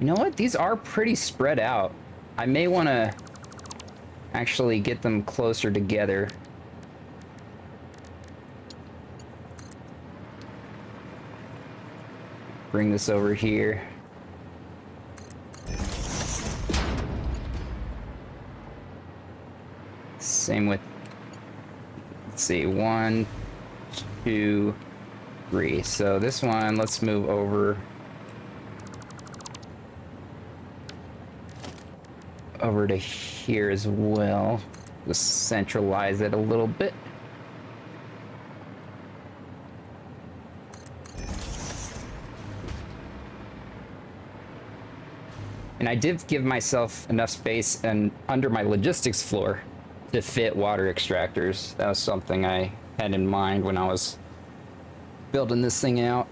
You know what? These are pretty spread out. I may want to actually get them closer together. Bring this over here. Same with, let's see, 1, 2, 3. So this one, let's move over to here as well. Just centralize it a little bit. And I did give myself enough space and under my logistics floor to fit water extractors. That was something I had in mind when I was building this thing out.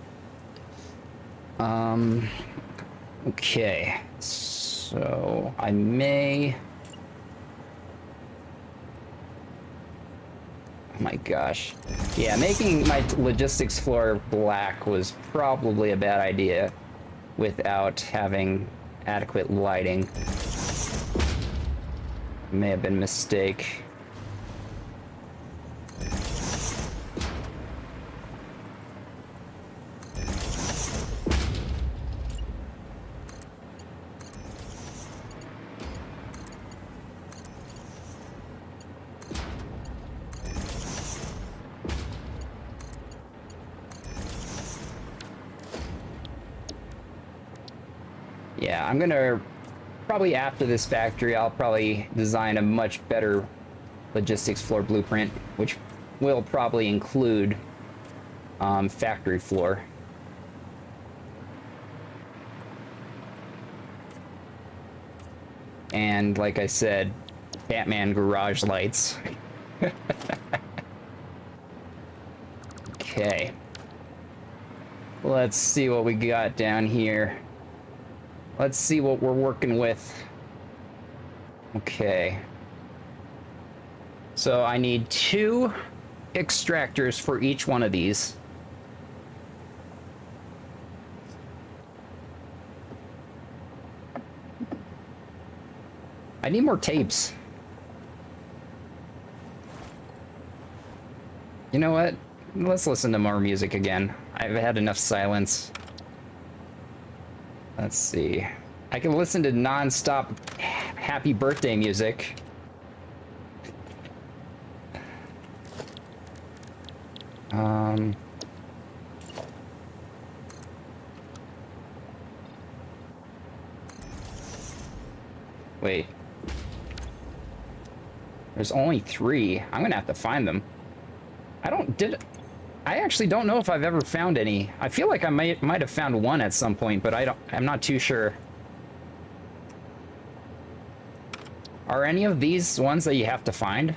Okay, so I may... Oh my gosh. Yeah, making my logistics floor black was probably a bad idea without having adequate lighting. May have been a mistake. Yeah, I'm gonna probably after this factory, I'll probably design a much better logistics floor blueprint, which will probably include factory floor. And like I said, Batman garage lights. Okay. Let's see what we got down here. Let's see what we're working with. Okay. So I need 2 extractors for each one of these. I need more tapes. You know what? Let's listen to more music again. I've had enough silence. Let's see. I can listen to non-stop happy birthday music. Wait. There's only 3. I'm gonna have to find them. I actually don't know if I've ever found any. I feel like I might have found one at some point, but I'm not too sure. Are any of these ones that you have to find?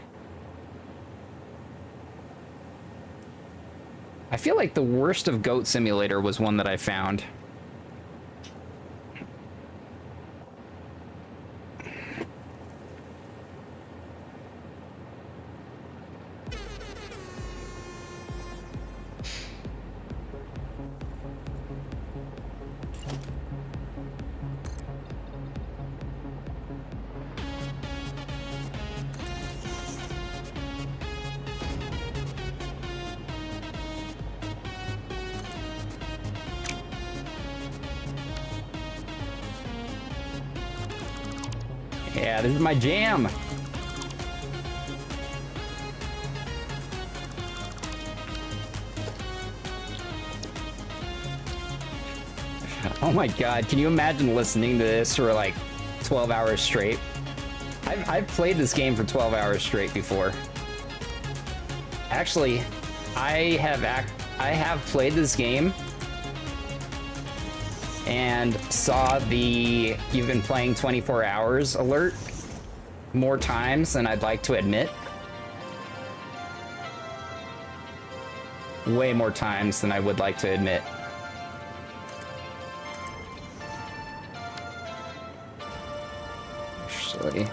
I feel like the worst of Goat Simulator was one that I found. Yeah, this is my jam. Oh my god, can you imagine listening to this for like 12 hours straight? I've played this game for 12 hours straight before. Actually, I have played this game and saw the "you've been playing 24 hours" alert more times than I'd like to admit. way more times than I would like to admit. Actually...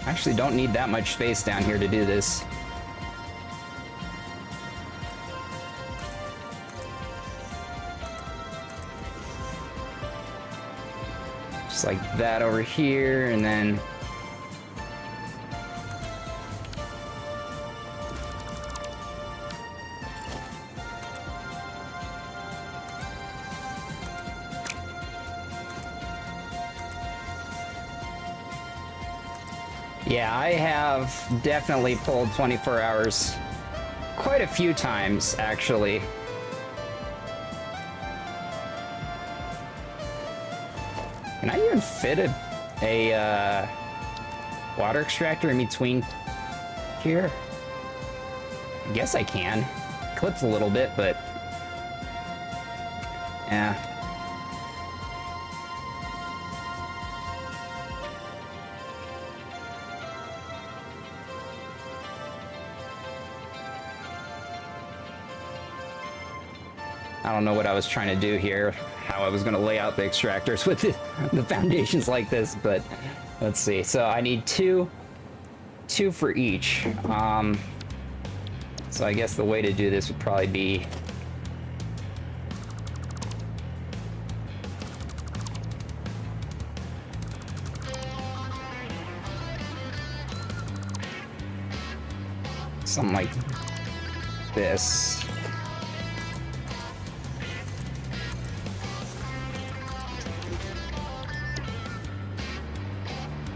I actually don't need that much space down here to do this. Just like that over here, and then... Yeah, I have definitely pulled 24 hours quite a few times, actually. Can I even fit a water extractor in between here? I guess I can. Clips a little bit, but... yeah. I don't know what I was trying to do here, how I was going to lay out the extractors with the foundations like this, but let's see. So I need two for each. So I guess the way to do this would probably be something like this.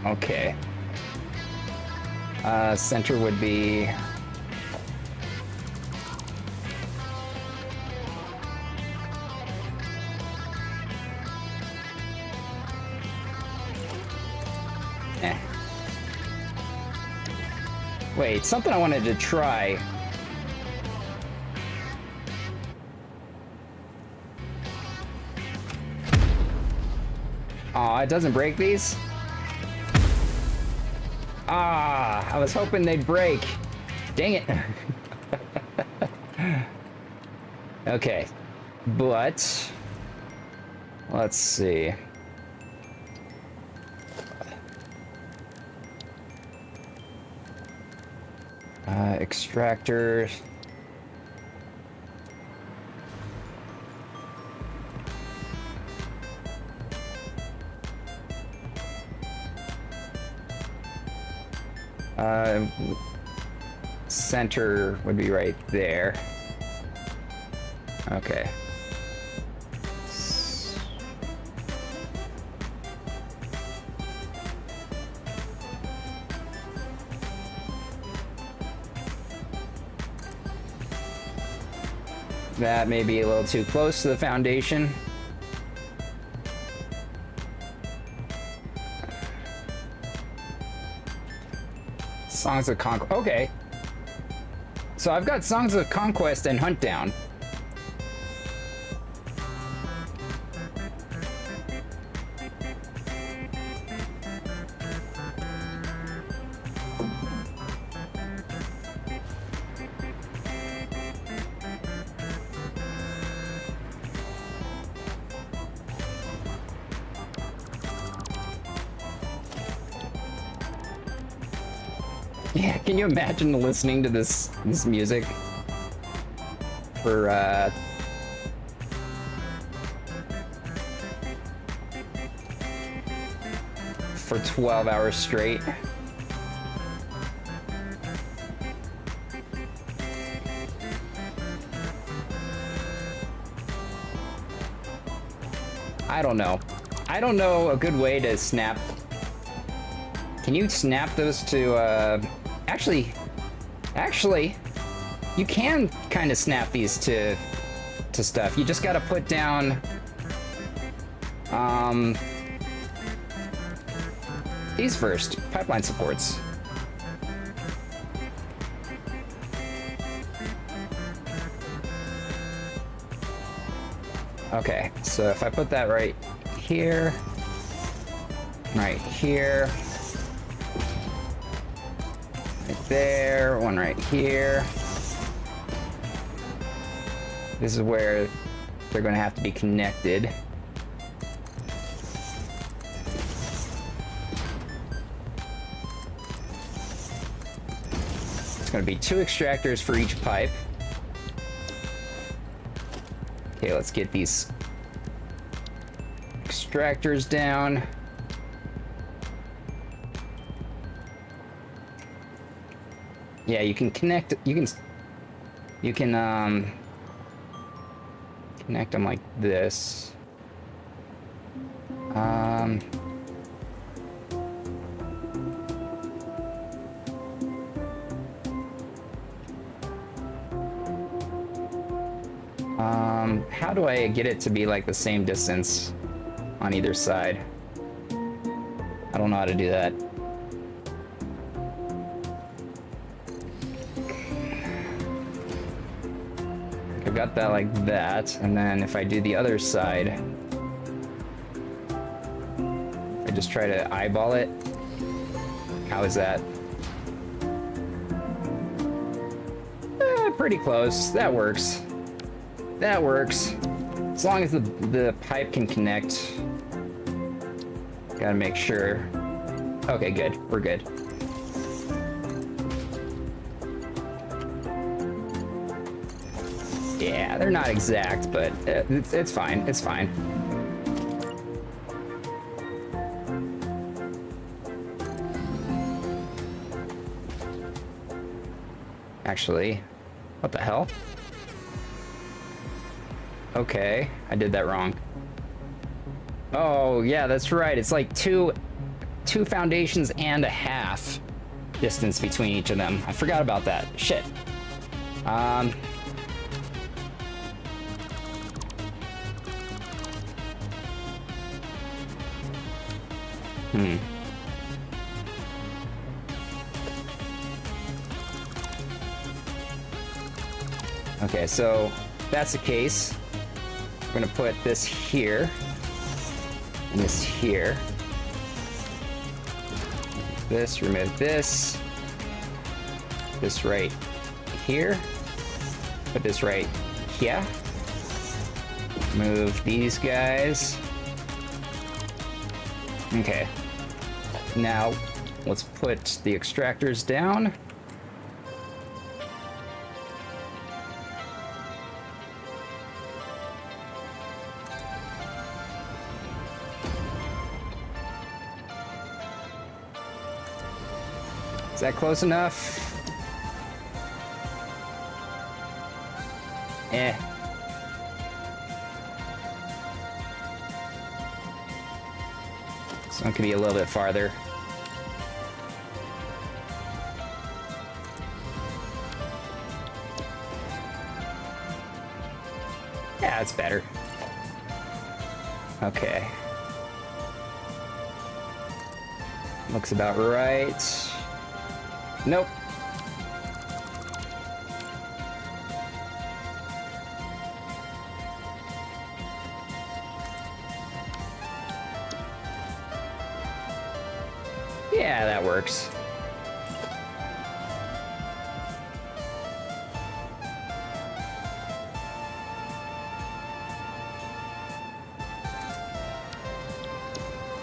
Okay. Center would be... Wait, something I wanted to try. Aw, it doesn't break these? Ah, I was hoping they'd break. Dang it. Okay, but let's see. Extractor. Center would be right there. Okay. That may be a little too close to the foundation. Songs of Conquest. Okay. So I've got Songs of Conquest and Hunt Down. Yeah, can you imagine listening to this music for 12 hours straight? I don't know. I don't know a good way to snap. Can you snap those to, Actually, you can kind of snap these to stuff. You just gotta put down, these first, pipeline supports. Okay, so if I put that right here, Right there, one right here. This is where they're going to have to be connected. It's going to be 2 extractors for each pipe. Okay, let's get these extractors down. Yeah, you can connect, you can connect them like this. How do I get it to be like the same distance on either side? I don't know how to do that. I've got that like that, and then if I do the other side, I just try to eyeball it. How is that? Pretty close. That works. That works. As long as the pipe can connect. Gotta make sure. Okay, good. We're good. Yeah, they're not exact, but it's fine. It's fine. Actually, what the hell? Okay, I did that wrong. Oh, yeah, that's right. It's like two foundations and a half distance between each of them. I forgot about that. Shit. Okay, so if that's the case, we're gonna put this here and this here. This, remove this. This right here. Put this right here. Move these guys. Okay. Now, let's put the extractors down. Is that close enough? Eh. So it could be a little bit farther. Yeah, it's better. Okay. Looks about right. Nope. Yeah, that works.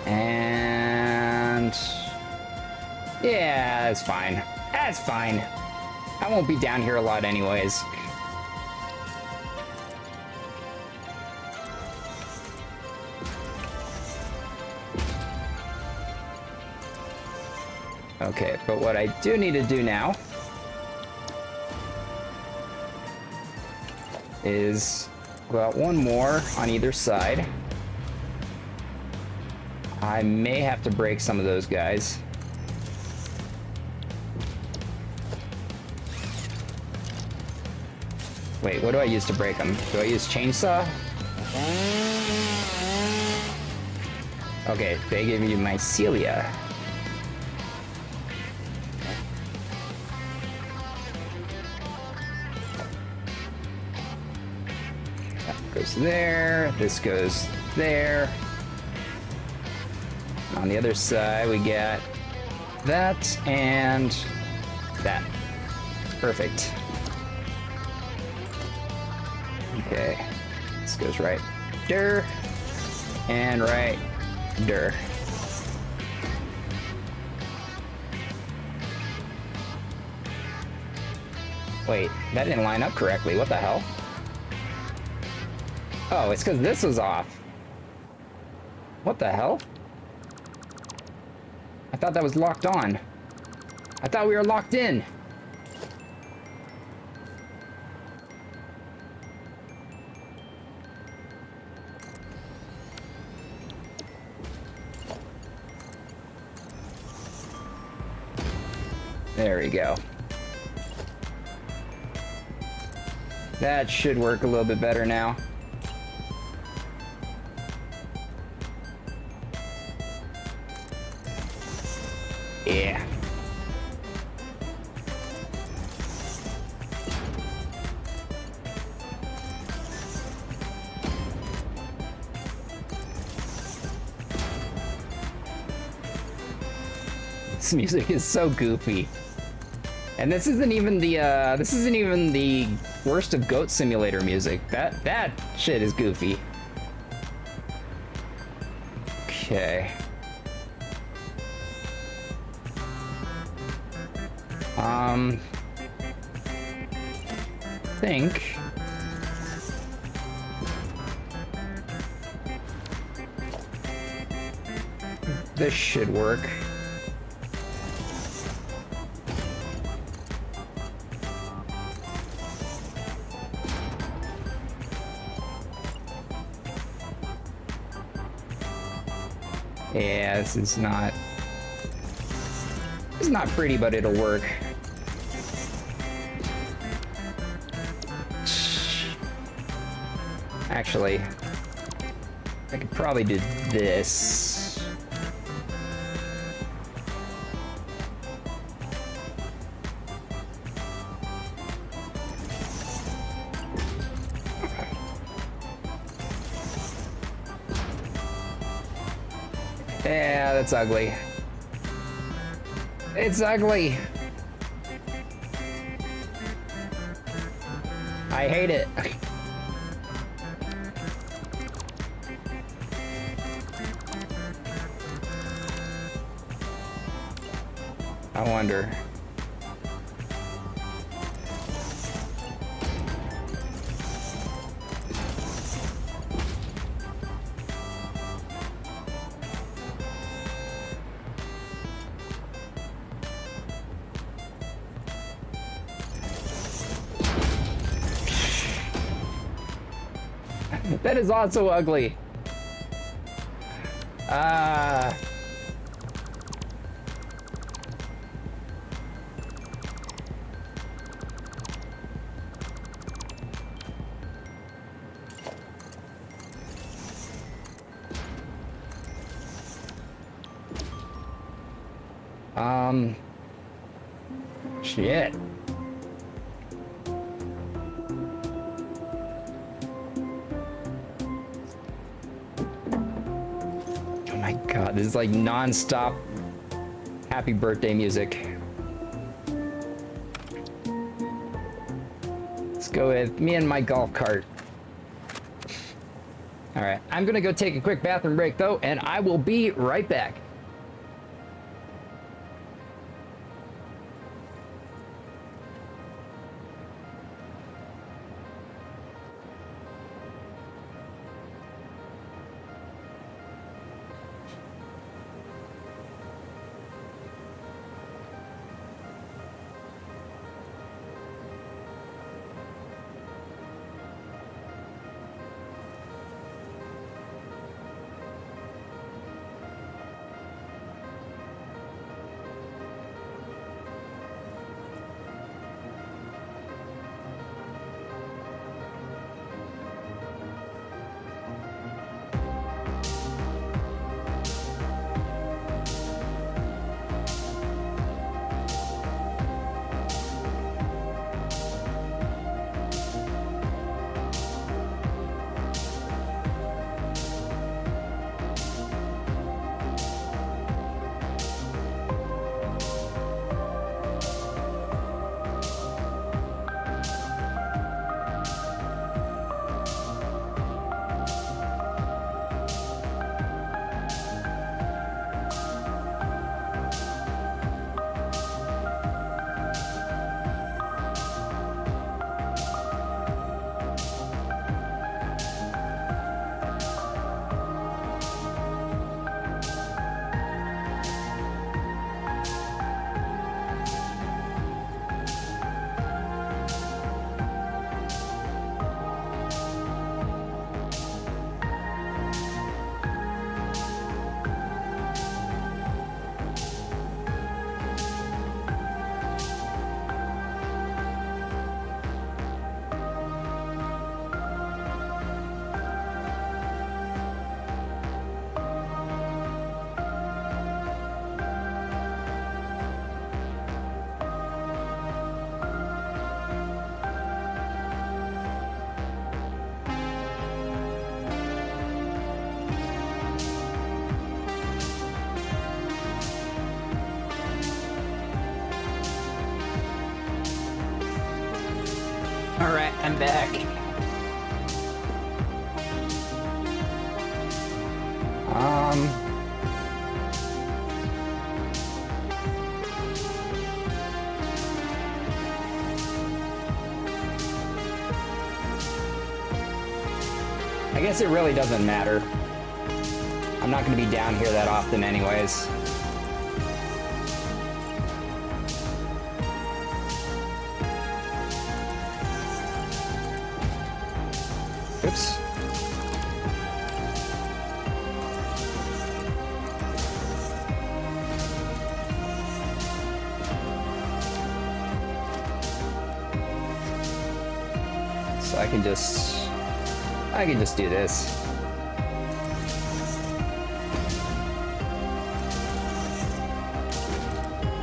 And yeah, that's fine. That's fine. I won't be down here a lot anyways. Okay, but what I do need to do now is go out one more on either side. I may have to break some of those guys. Wait, what do I use to break them? Do I use chainsaw? Okay, they give you mycelia. That goes there, this goes there. On the other side, we get that and That. Perfect. Okay. This goes right there. And right there. Wait, that didn't line up correctly. What the hell? Oh, it's because this was off. What the hell? I thought that was locked on. I thought we were locked in. There we go. That should work a little bit better now. Yeah. This music is so goofy. And this isn't even the worst of Goat Simulator music. That shit is goofy. Okay. Think this should work. Yeah, this is not... It's not pretty, but it'll work. Actually, I could probably do this. Yeah, that's ugly. It's ugly. I hate it. I wonder. That is also ugly. Shit. Oh my god, this is like non-stop happy birthday music. Let's go with me and my golf cart. Alright, I'm gonna go take a quick bathroom break though, and I will be right back. I'm back. I guess it really doesn't matter. I'm not going to be down here that often anyways. Oops. So I can just do this.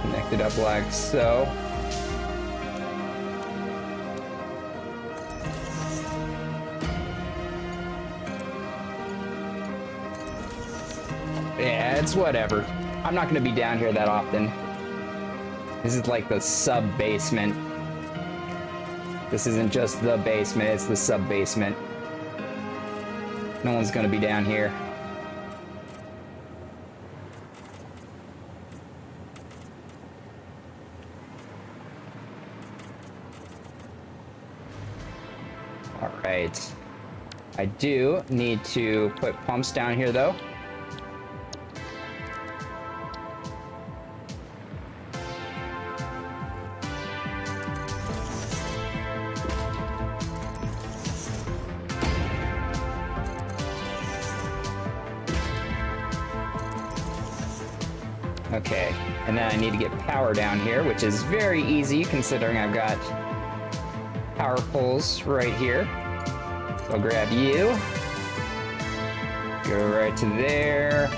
Connect it up like so. Yeah, it's whatever. I'm not gonna be down here that often. This is like the sub-basement. This isn't just the basement, it's the sub-basement. No one's gonna be down here. All right. I do need to put pumps down here though. Okay, and then I need to get power down here, which is very easy considering I've got power poles right here. So I'll grab you, go right to there.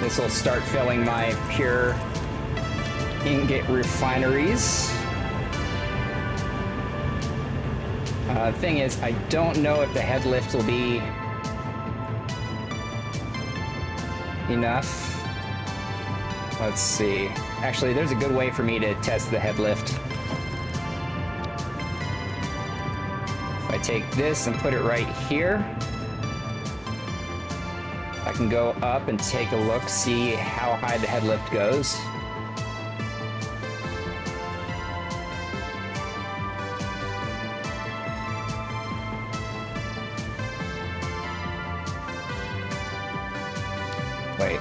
This will start filling my pure ingot refineries. Thing is, I don't know if the head lift will be enough. Let's see. Actually, there's a good way for me to test the head lift. If I take this and put it right here, I can go up and take a look, see how high the head lift goes. Wait.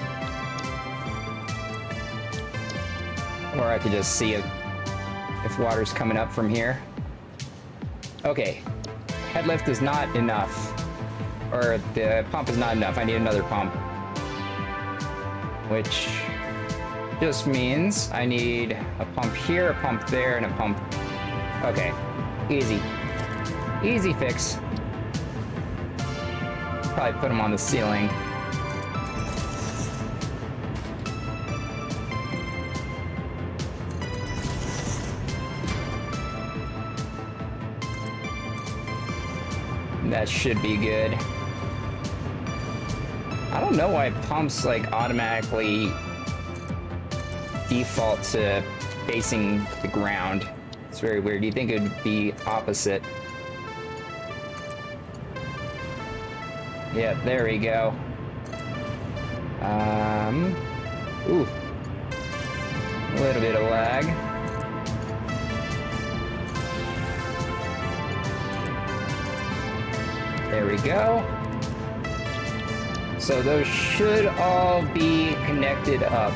Or I could just see if water's coming up from here. Okay. Head lift is not enough. Or the pump is not enough. I need another pump. Which just means I need a pump here, a pump there, and a pump. Okay. Easy. Easy fix. Probably put them on the ceiling. That should be good. I don't know why pumps like automatically default to facing the ground. It's very weird. You'd think it would be opposite. Yeah, there we go. Ooh. A little bit of lag. There we go. So those should all be connected up.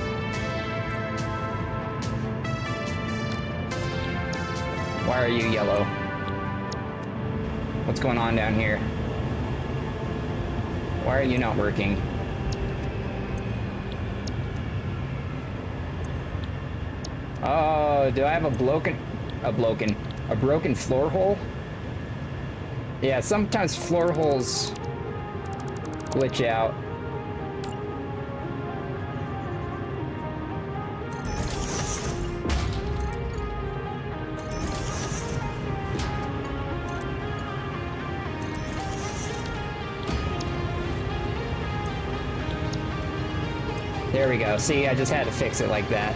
Why are you yellow? What's going on down here? Why are you not working? Oh, do I have a broken floor hole? Yeah, sometimes floor holes glitch out. There we go. See, I just had to fix it like that.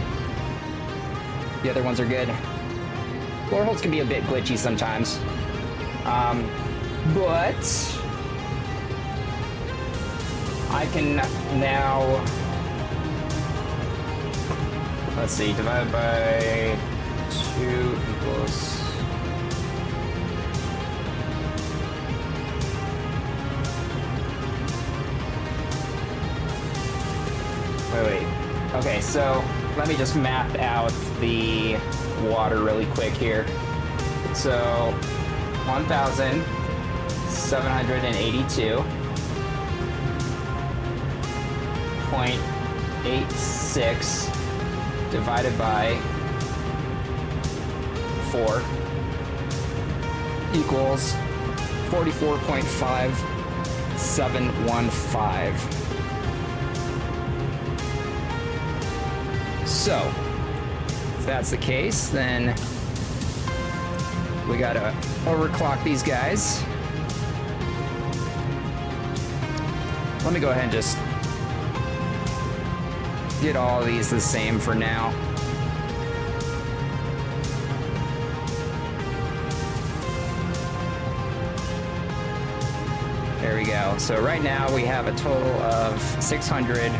The other ones are good. Floor holds can be a bit glitchy sometimes. But I can now, let's see, divided by 2 equals, wait. Okay, so let me just map out the water really quick here. So 1,782.86 divided by 4 equals 44.5715. So, if that's the case, then we gotta overclock these guys. Let me go ahead and just get all of these the same for now. There we go. So right now we have a total of 600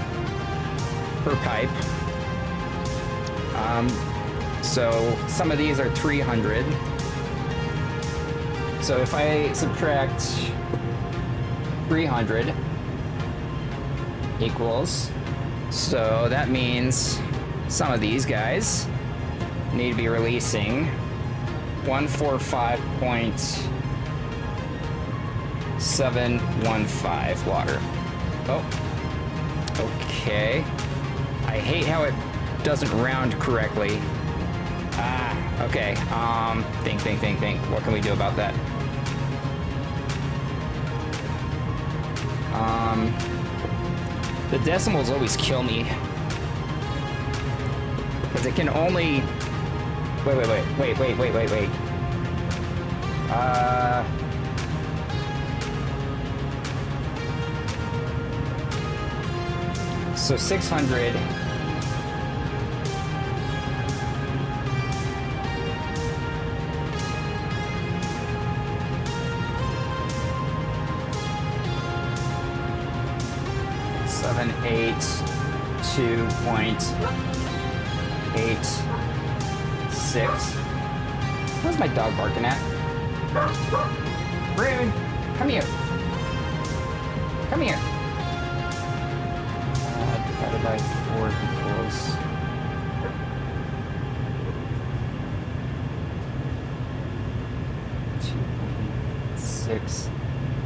per pipe. So some of these are 300. So if I subtract 300 equals, so that means some of these guys need to be releasing 145.715 water. Oh, okay. I hate how it doesn't round correctly. Okay. Think. What can we do about that? The decimals always kill me. Because it can only... Wait. So 600... Seven, 8, 2.86. Where's my dog barking at? Rude! Come here! Come here! Divided by 4 equals... $2.6.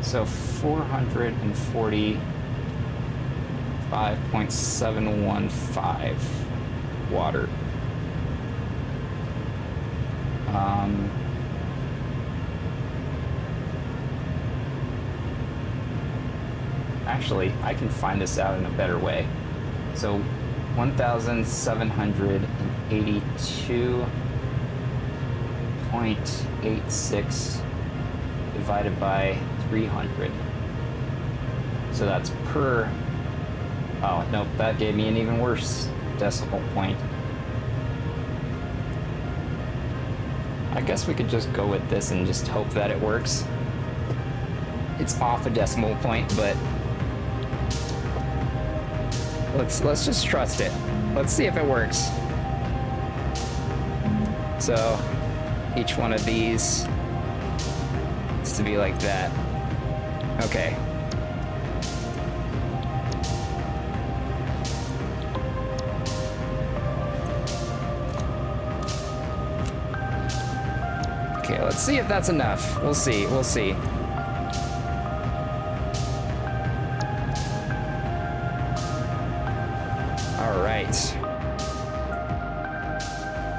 So 445.715 water. Actually, I can find this out in a better way. So 1,782.86 divided by 300. So that's per... Oh, nope, that gave me an even worse decimal point. I guess we could just go with this and just hope that it works. It's off a decimal point, but let's just trust it. Let's see if it works. So each one of these is to be like that. Okay. Okay, let's see if that's enough. We'll see. All right.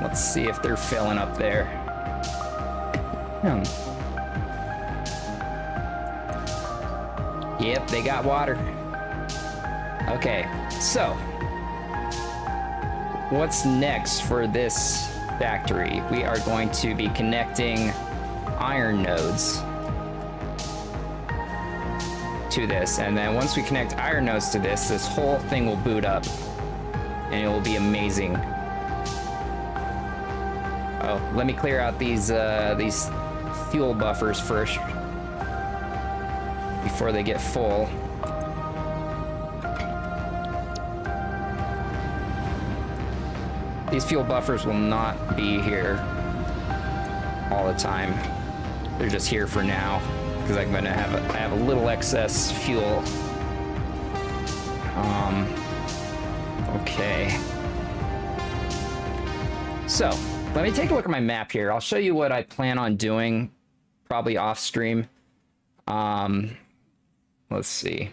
Let's see if they're filling up there. Yep, they got water. Okay, so what's next for this factory? We are going to be connecting iron nodes to this, and then once we connect iron nodes to this whole thing will boot up. and it will be amazing. Oh, let me clear out these fuel buffers first before they get full. These fuel buffers will not be here all the time. They're just here for now because I have a little excess fuel. Okay. So, let me take a look at my map here. I'll show you what I plan on doing, probably off stream. Let's see.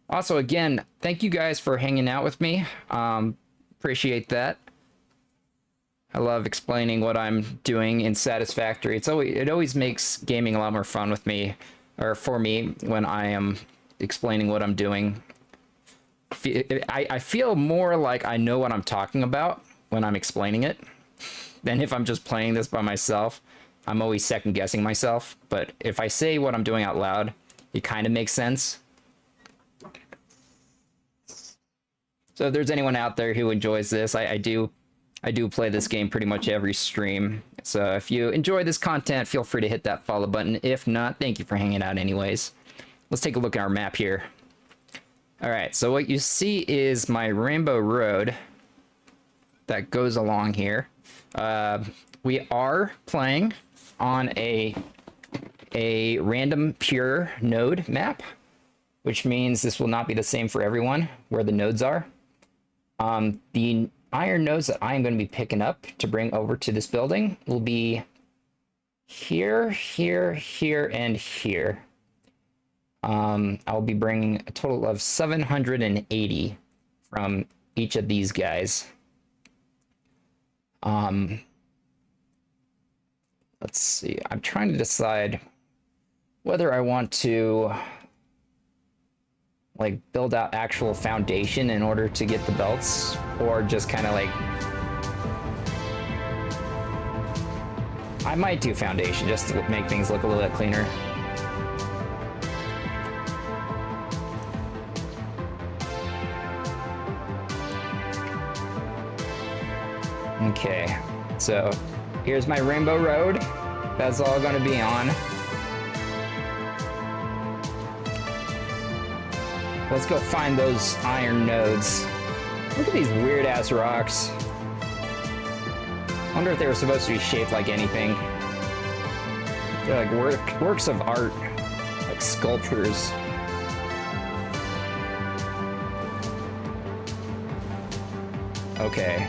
Also, again, thank you guys for hanging out with me. Appreciate that. I love explaining what I'm doing in Satisfactory. It always makes gaming a lot more fun with me, or for me, when I am explaining what I'm doing. I feel more like I know what I'm talking about when I'm explaining it than if I'm just playing this by myself. I'm always second guessing myself, but if I say what I'm doing out loud, it kind of makes sense. So if there's anyone out there who enjoys this, I do play this game pretty much every stream. So if you enjoy this content, feel free to hit that follow button. If not, thank you for hanging out anyways. Let's take a look at our map here. All right, so what you see is my Rainbow Road that goes along here. We are playing on a random pure node map, which means this will not be the same for everyone where the nodes are. The iron nodes that I'm going to be picking up to bring over to this building will be here, here, here, and here. I'll be bringing a total of 780 from each of these guys. Let's see. I'm trying to decide whether I want to like build out actual foundation in order to get the belts, or just kind of like, I might do foundation just to make things look a little bit cleaner. Okay, so here's my Rainbow Road. That's all going to be on. Let's go find those iron nodes. Look at these weird ass rocks. I wonder if they were supposed to be shaped like anything. They're like works of art, like sculptures. Okay,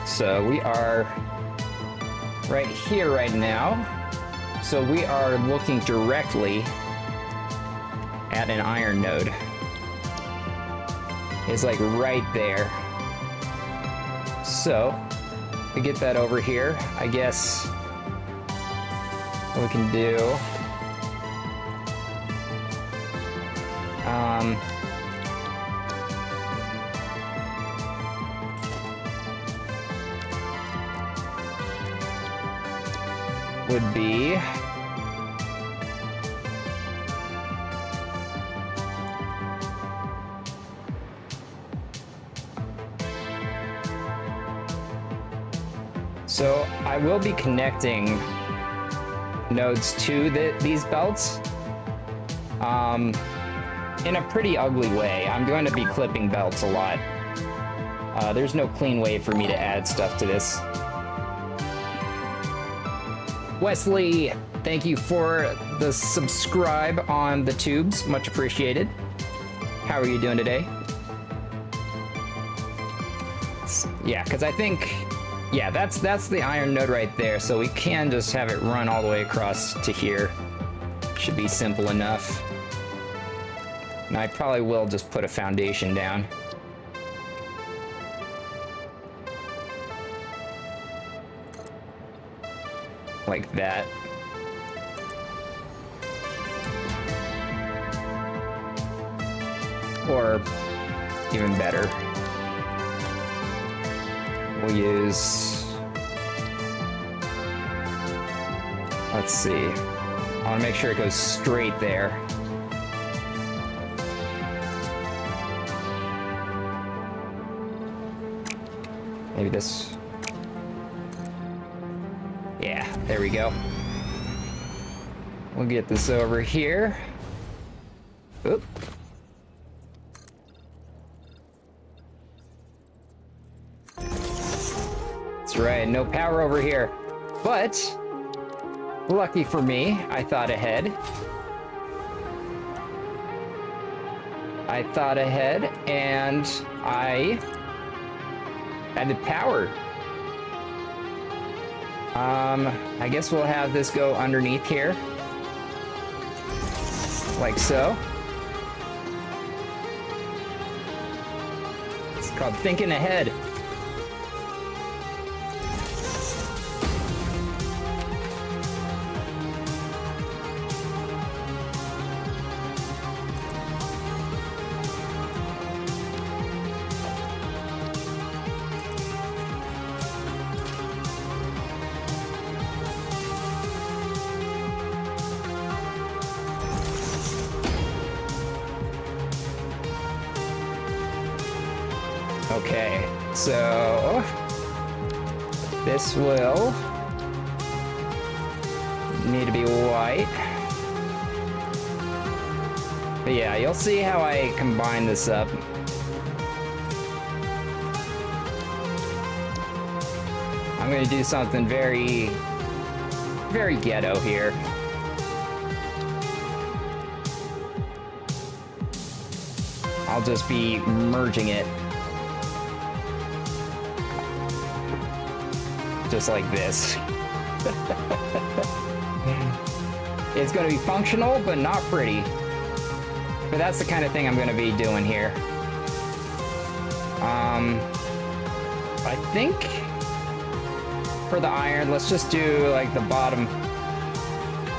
so we are right here right now. So we are looking directly at an iron node. It's like right there. So to get that over here, I guess what we can do would be so I will be connecting nodes to these belts in a pretty ugly way. I'm going to be clipping belts a lot. There's no clean way for me to add stuff to this. Wesley, thank you for the subscribe on the tubes. Much appreciated. How are you doing today? Yeah, because I think, yeah, that's the iron node right there. So we can just have it run all the way across to here. Should be simple enough. And I probably will just put a foundation down. Like that. Or even better, we'll use, let's see, I want to make sure it goes straight there. Maybe this... Yeah, there we go. We'll get this over here. Oop. That's right, no power over here. But, lucky for me, I thought ahead. And I added power. I guess we'll have this go underneath here. Like so. It's called thinking ahead. Okay, so this will need to be white. But yeah, you'll see how I combine this up. I'm gonna do something very, very ghetto here. I'll just be merging it. Just like this. It's going to be functional, but not pretty. But that's the kind of thing I'm going to be doing here. I think for the iron, let's just do like the bottom.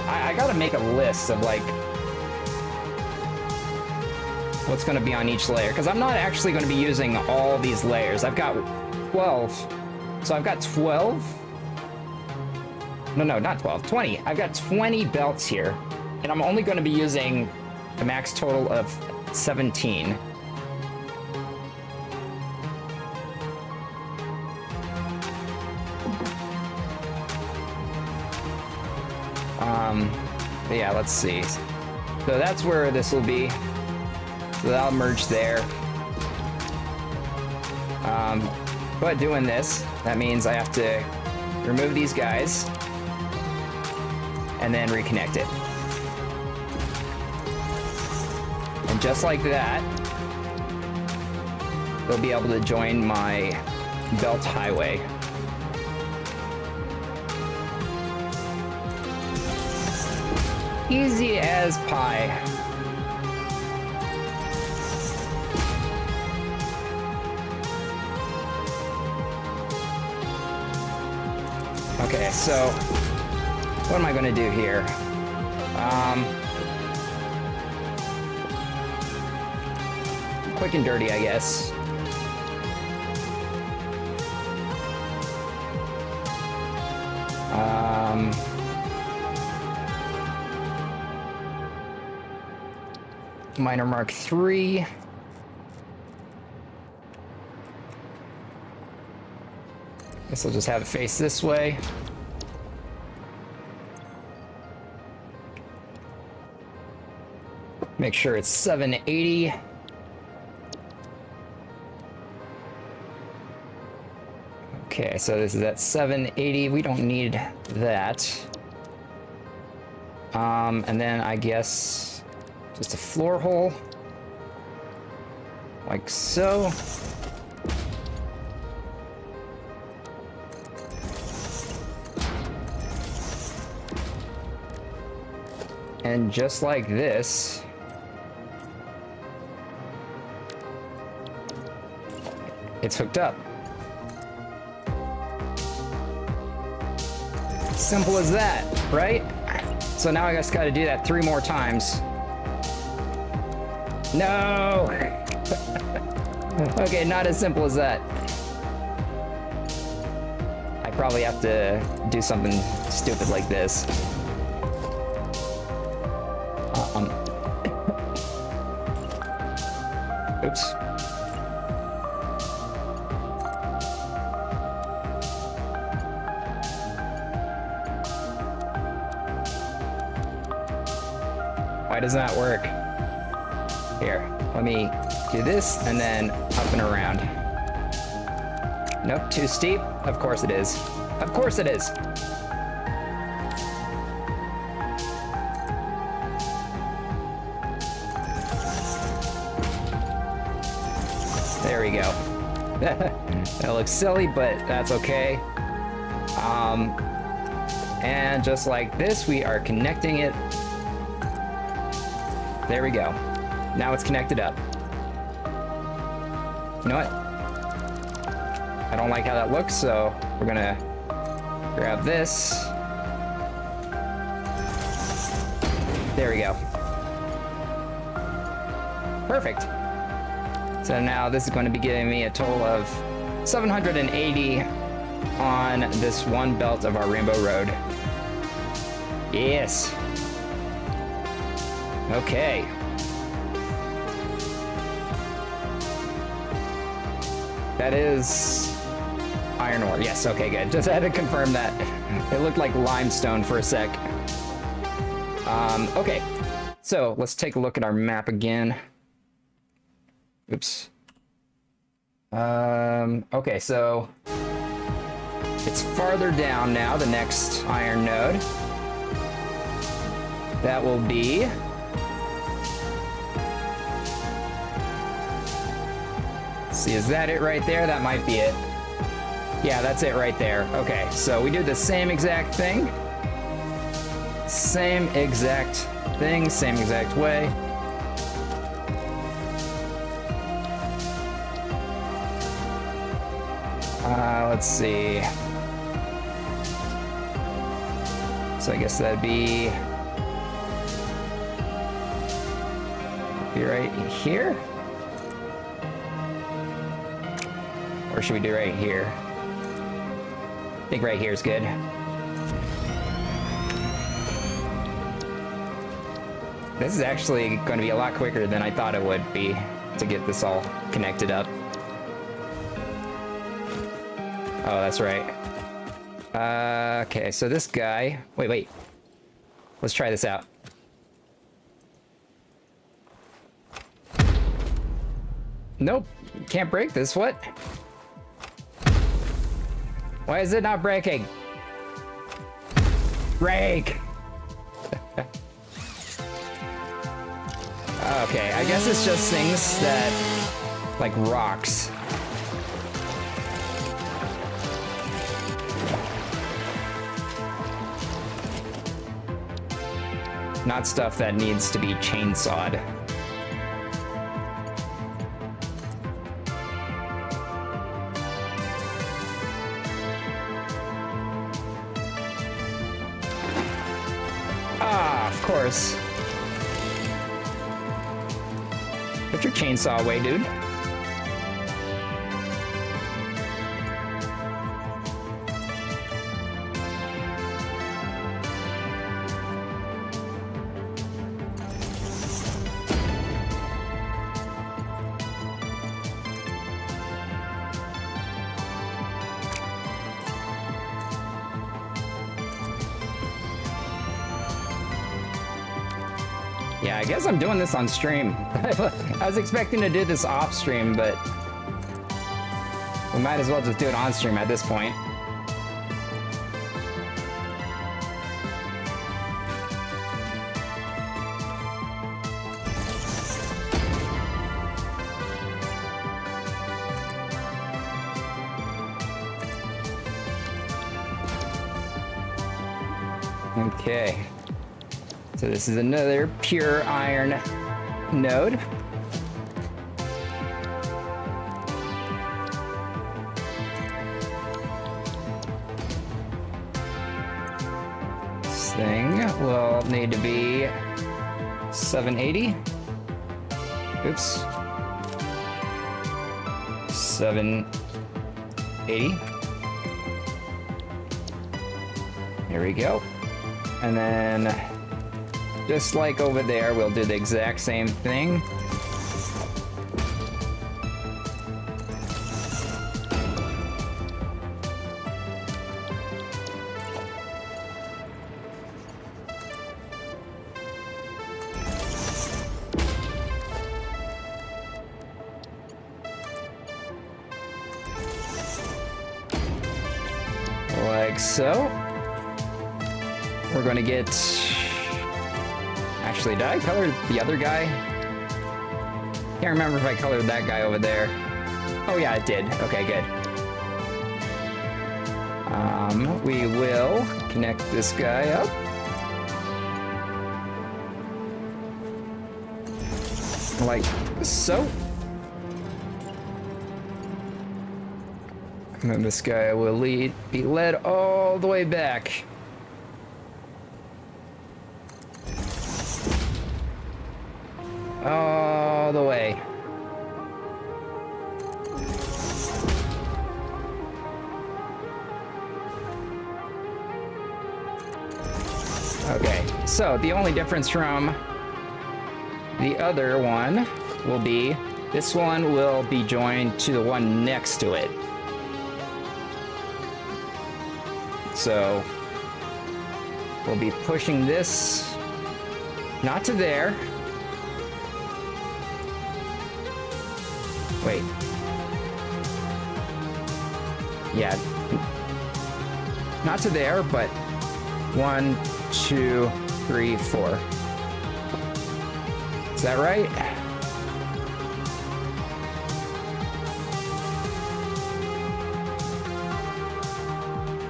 I got to make a list of like what's going to be on each layer, because I'm not actually going to be using all these layers. I've got 12. So I've got 12. No, not 12, 20. I've got 20 belts here, and I'm only going to be using a max total of 17. But yeah, let's see. So that's where this will be. So that'll merge there. But doing this, that means I have to remove these guys and then reconnect it. And just like that, they'll be able to join my belt highway. Easy as pie. Okay, so what am I going to do here? Quick and dirty, I guess. Minor Mark 3. Guess I'll just have it face this way. Make sure it's 780. Okay, so this is at 780. We don't need that. And then I guess just a floor hole. Like so. And just like this, it's hooked up. Simple as that, right? So now I just got to do that 3 more times. No! Okay, not as simple as that. I probably have to do something stupid like this. Oops. Why does that work? Here, let me do this and then up and around. Nope, too steep. Of course it is. Of course it is. There we go. That looks silly, but that's okay. And just like this, we are connecting it. There we go. Now it's connected up. You know what? I don't like how that looks, so we're gonna grab this. There we go. Perfect. So now this is going to be giving me a total of 780 on this one belt of our Rainbow Road. Yes. Okay. That is iron ore. Yes, okay, good. Just had to confirm that. It looked like limestone for a sec. Okay. So let's take a look at our map again. Oops. Okay, so it's farther down now, the next iron node. That will be... Let's see, is that it right there? That might be it. Yeah, that's it right there. Okay, so we do the same exact thing. Same exact thing, same exact way. Let's see. So I guess that'd be right here? Or should we do right here? I think right here is good. This is actually going to be a lot quicker than I thought it would be to get this all connected up. Oh, that's right. Okay, so this guy... Wait. Let's try this out. Nope, can't break this. What? Why is it not breaking? Break! Okay, I guess it's just things that... like rocks. Not stuff that needs to be chainsawed. Ah, of course. Put your chainsaw away, dude. Yeah, I guess I'm doing this on stream. I was expecting to do this off stream, but we might as well just do it on stream at this point. Okay. So this is another pure iron node. This thing will need to be 780. Oops. 780. There we go. And then just like over there, we'll do the exact same thing. like so. We're gonna get... Actually, did I color the other guy? Can't remember if I colored that guy over there. Oh yeah, it did. Okay, good. We will connect this guy up. Like so. And then this guy will be led all the way back. All the way. Okay, so the only difference from the other one will be this one will be joined to the one next to it. So we'll be pushing this not to there. Wait. Yeah. Not to there, but 1, 2, 3, 4. Is that right?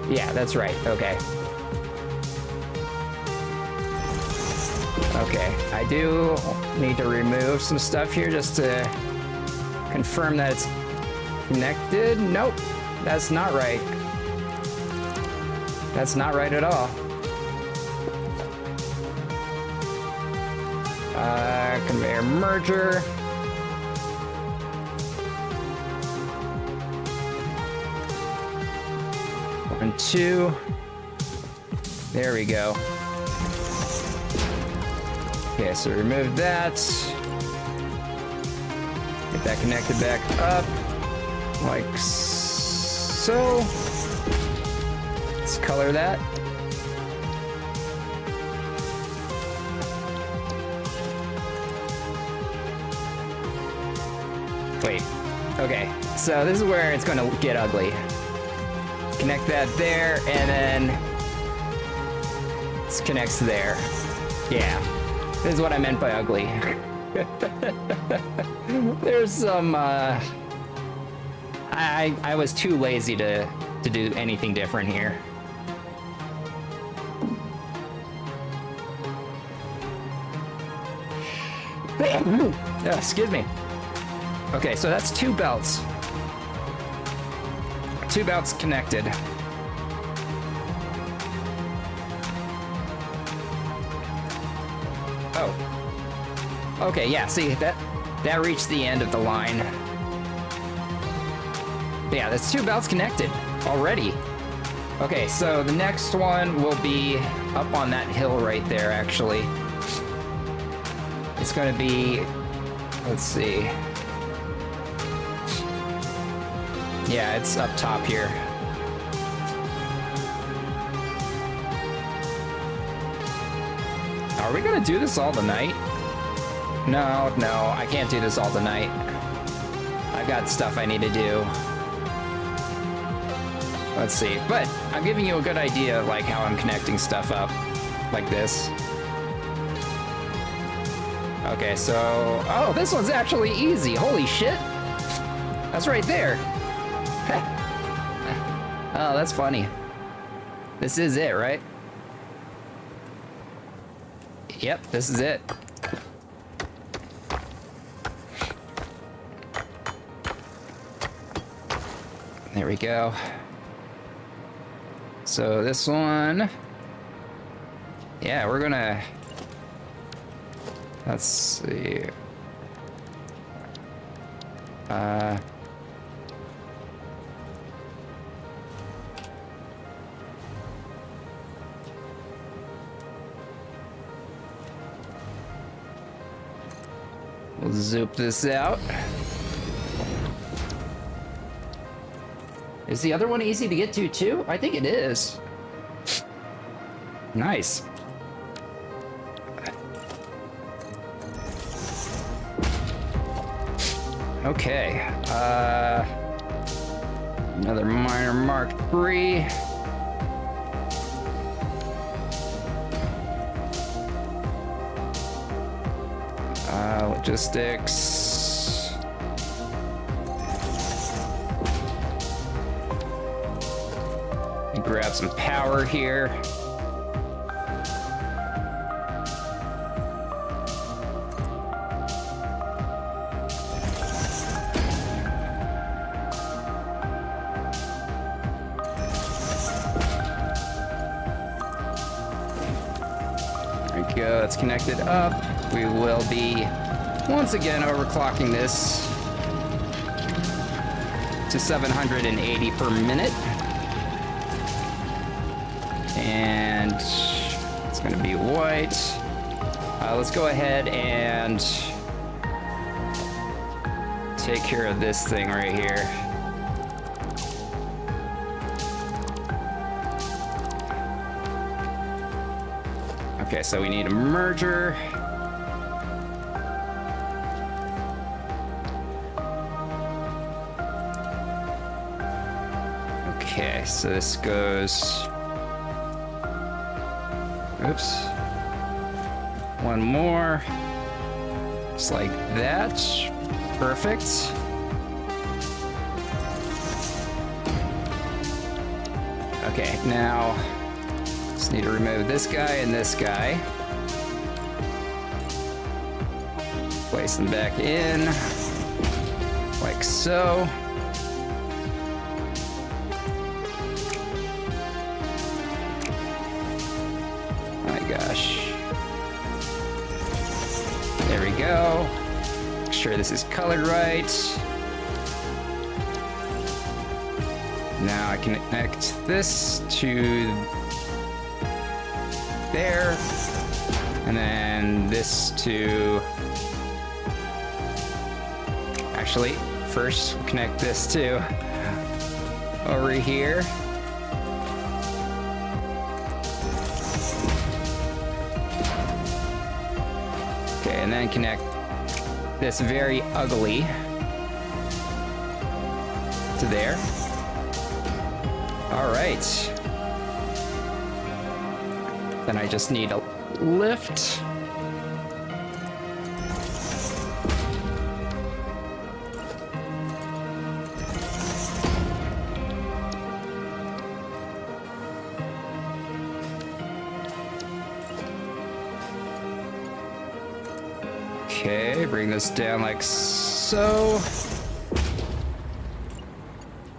Yeah, that's right. Okay. Okay, I do need to remove some stuff here just to confirm that it's connected. Nope, that's not right. That's not right at all. Conveyor merger. One, two. There we go. Okay, so remove that. Get that connected back up. Like so. Let's color that. Wait. Okay, so this is where it's going to get ugly. Connect that there, and then this connects there. Yeah, this is what I meant by ugly. There's some, I was too lazy to do anything different here. Excuse me. Okay, so that's 2 belts. 2 belts connected. Oh. Okay, yeah, see, that reached the end of the line. Yeah, that's 2 belts connected already. Okay, so the next one will be up on that hill right there, actually. It's gonna be, let's see. Yeah, it's up top here. Are we gonna do this all tonight? No, I can't do this all tonight. I've got stuff I need to do. Let's see, but I'm giving you a good idea of like how I'm connecting stuff up, like this. Okay, so, oh, this one's actually easy. Holy shit. That's right there. Oh, that's funny. This is it, right? Yep, this is it. There we go. So this one, yeah, we're gonna, let's see. We'll zoop this out. Is the other one easy to get to too? I think it is. Nice. Okay. Another minor Mark III. Logistics. And grab some power here. Go. It's connected up. We will be once again overclocking this to 780 per minute. And it's going to be white. Let's go ahead and take care of this thing right here. Okay, so we need a merger. Okay, so this goes... Oops. One more. Just like that. Perfect. Okay, now... Just need to remove this guy and this guy. Place them back in, like so. My gosh. There we go. Make sure this is colored right. Now I can connect this to there, and then this to, actually, first we'll connect this to over here. Okay, and then connect this very ugly to there. All right. Then I just need a lift. Okay, bring this down like so.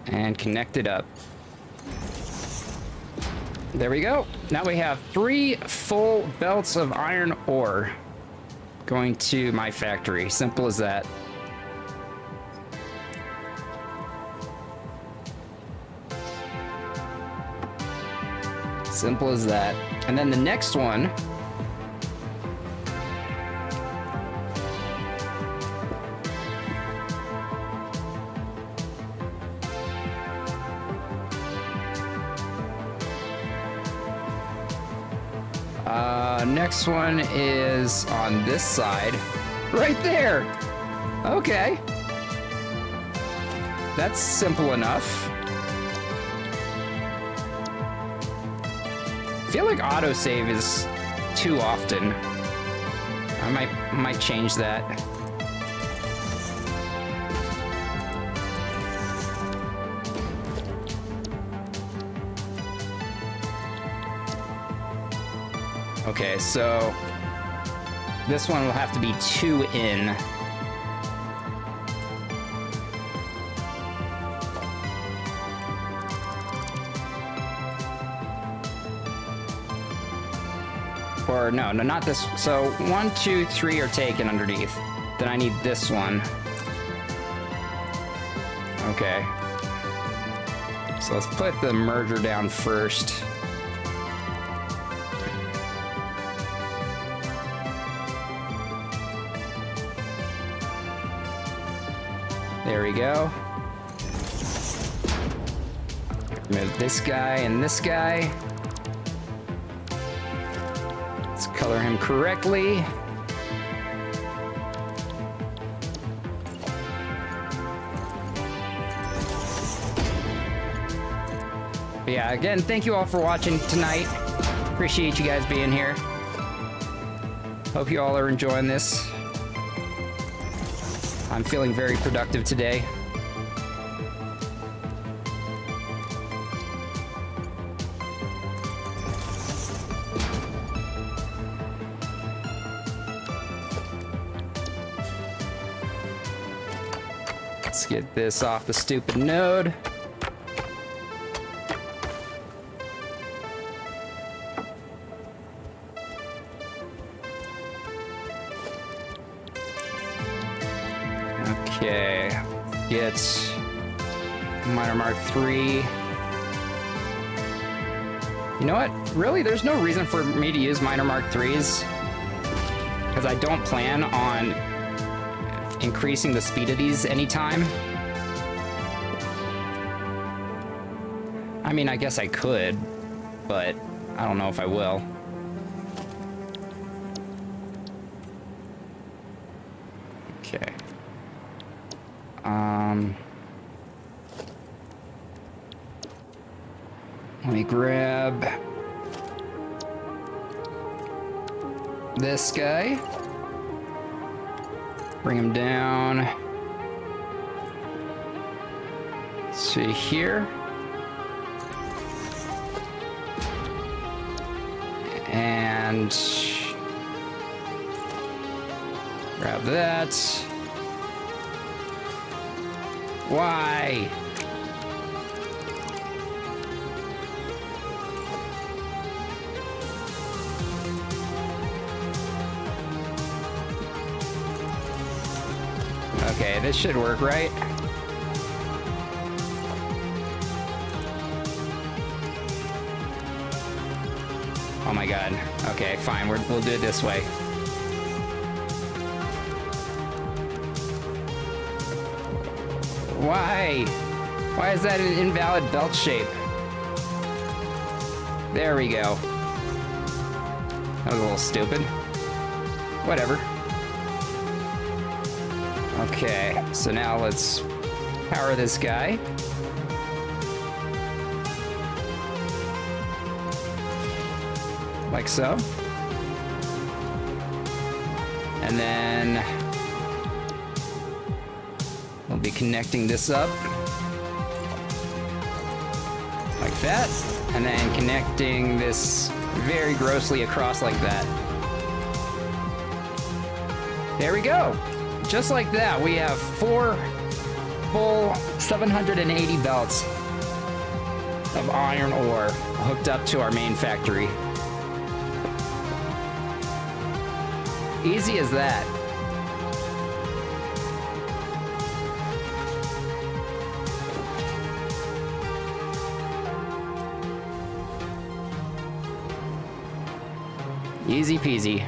And connect it up. There we go. Now we have 3 full belts of iron ore going to my factory. Simple as that. Simple as that. And then the next one next one is on this side. Right there! Okay. That's simple enough. I feel like autosave is too often. I might change that. Okay, so this one will have to be 2 in. Or no, not this. So 1, 2, 3 are taken underneath. Then I need this one. Okay. So let's put the merger down first. There we go. Remove this guy and this guy. Let's color him correctly. But yeah, again, thank you all for watching tonight. Appreciate you guys being here. Hope you all are enjoying this. I'm feeling very productive today. Let's get this off the stupid node. Okay, get Miner Mark 3. You know what? Really, there's no reason for me to use Miner Mark 3s because I don't plan on increasing the speed of these anytime. I mean, I guess I could, but I don't know if I will. Okay. Let me grab this guy. Bring him down to here. And grab that. Why? Okay, this should work, right? Oh my god. Okay, fine. We'll do it this way. Why? Why is that an invalid belt shape? There we go. That was a little stupid. Whatever. Okay, so now let's power this guy. Like so. And then we'll be connecting this up. Like that. And then connecting this very grossly across like that. There we go. Just like that, we have 4 full 780 belts of iron ore hooked up to our main factory. Easy as that. Easy peasy.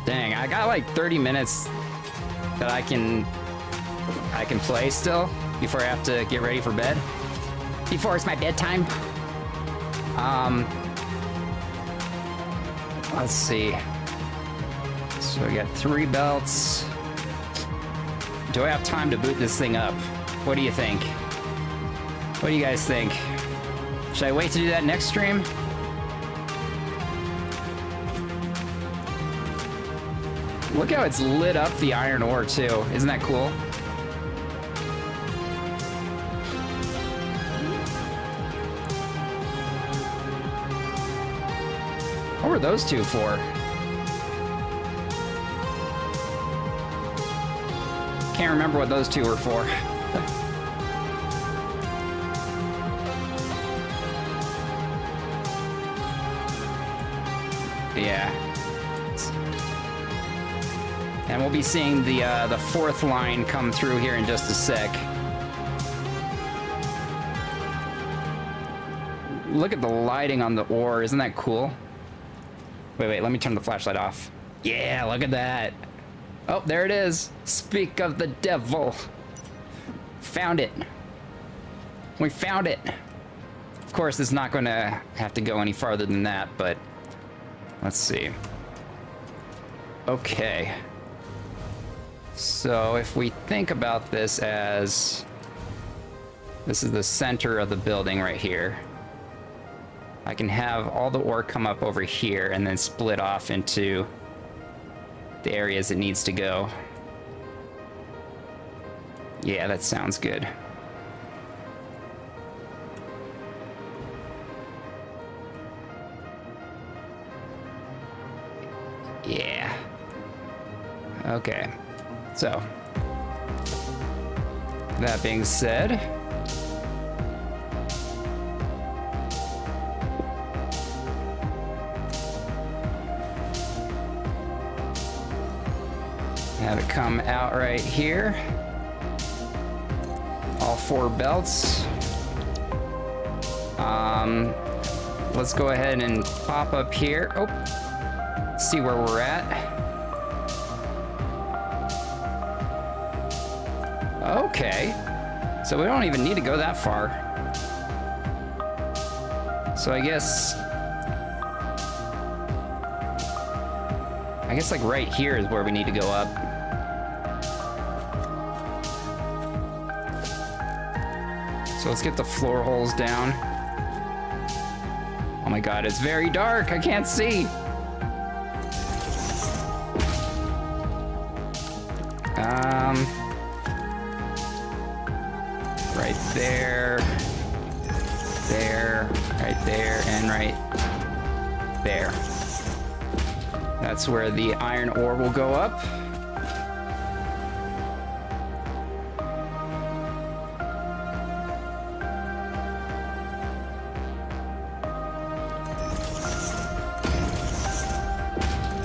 Dang, I got like 30 minutes that I can play still before I have to get ready for bed. Before it's my bedtime. Let's see. So we got 3 belts. Do I have time to boot this thing up? What do you think? What do you guys think? Should I wait to do that next stream? Look how it's lit up the iron ore too. Isn't that cool? What were those two for? Can't remember what those two were for. Yeah. And we'll be seeing the 4th line come through here in just a sec. Look at the lighting on the ore. Isn't that cool? Wait, let me turn the flashlight off. Yeah, look at that. Oh, there it is. Speak of the devil. Found it. We found it. Of course, it's not going to have to go any farther than that, but let's see. Okay. So if we think about this as this is the center of the building right here. I can have all the ore come up over here and then split off into the areas it needs to go. Yeah, that sounds good. Yeah. Okay. So, that being said, have it come out right here. All 4 belts. Let's go ahead and pop up here. Oh, see where we're at. Okay, so we don't even need to go that far. So I guess like right here is where we need to go up. So let's get the floor holes down. Oh my god, it's very dark. I can't see. Right there, right there, and right there. That's where the iron ore will go up.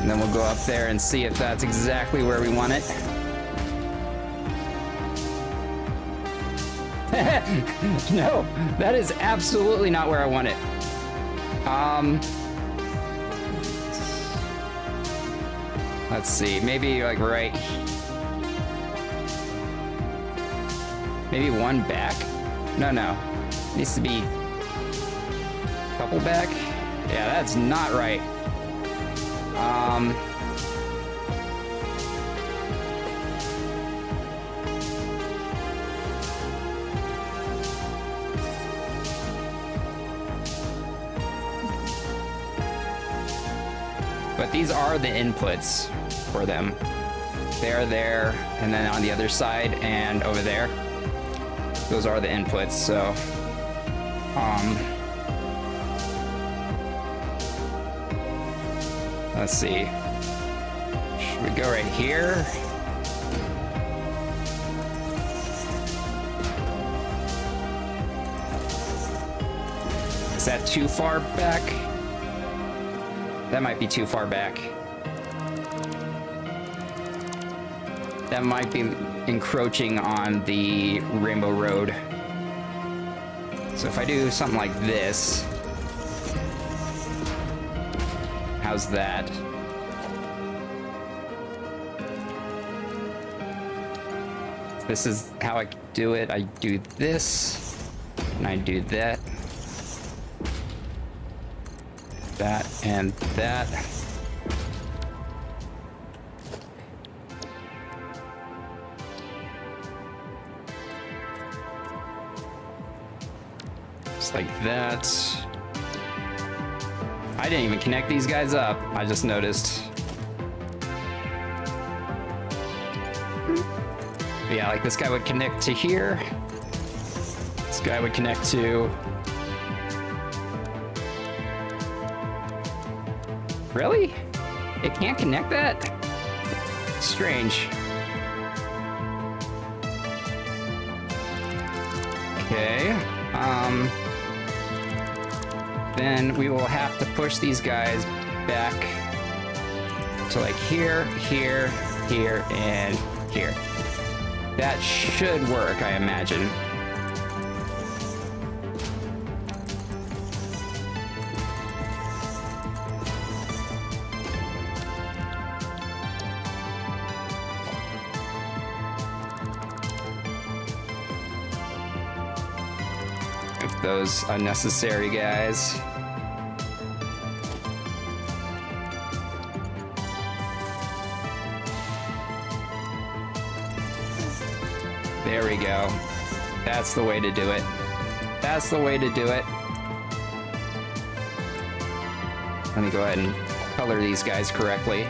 And then we'll go up there and see if that's exactly where we want it. No, that is absolutely not where I want it. Let's see, maybe like right. Maybe one back? No. It needs to be a couple back. Yeah, that's not right. But these are the inputs for them. They're there, and then on the other side and over there. Those are the inputs, so let's see. Should we go right here? Is that too far back? That might be too far back. That might be encroaching on the Rainbow Road. So if I do something like this, how's that? This is how I do it. I do this, and I do that. That and that. Just like that. I didn't even connect these guys up. I just noticed. But yeah, like this guy would connect to here. This guy would connect to... Really? It can't connect that? Strange. Okay. Then we will have to push these guys back to like here, here, here, and here. That should work, I imagine. Those unnecessary guys. There we go. That's the way to do it. That's the way to do it. Let me go ahead and color these guys correctly.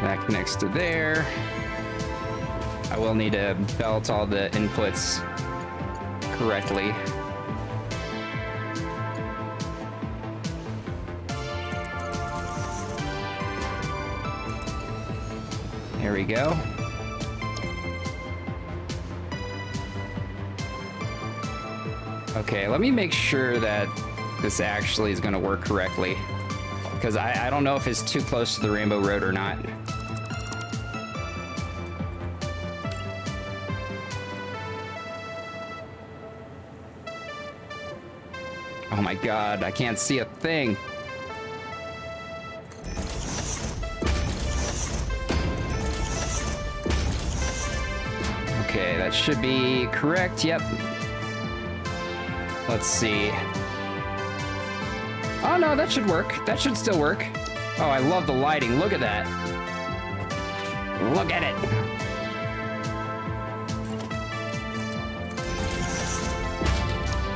That connects to there. I will need to belt all the inputs correctly. There we go. Okay, let me make sure that this actually is going to work correctly, because I don't know if it's too close to the Rainbow Road or not. Oh my god, I can't see a thing. Okay, that should be correct, yep. Let's see. Oh no, that should work. That should still work. Oh, I love the lighting. Look at that. Look at it.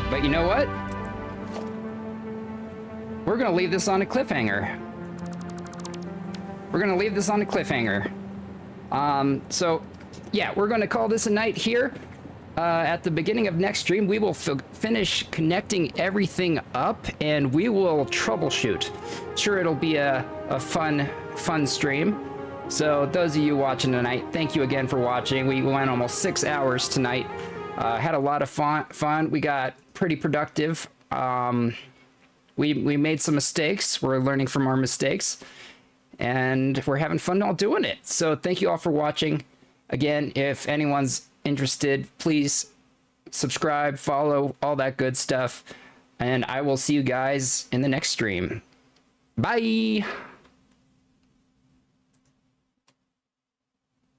But you know what? We're gonna leave this on a cliffhanger. We're gonna leave this on a cliffhanger. So, yeah, we're gonna call this a night here. At the beginning of next stream, we will finish connecting everything up, and we will troubleshoot. Sure, it'll be a fun stream. So those of you watching tonight, thank you again for watching. We went almost 6 hours tonight. Had a lot of fun. We got pretty productive. We made some mistakes. We're learning from our mistakes, and we're having fun all doing it. So thank you all for watching. Again, if anyone's interested, please subscribe, follow, all that good stuff, and I will see you guys in the next stream. Bye.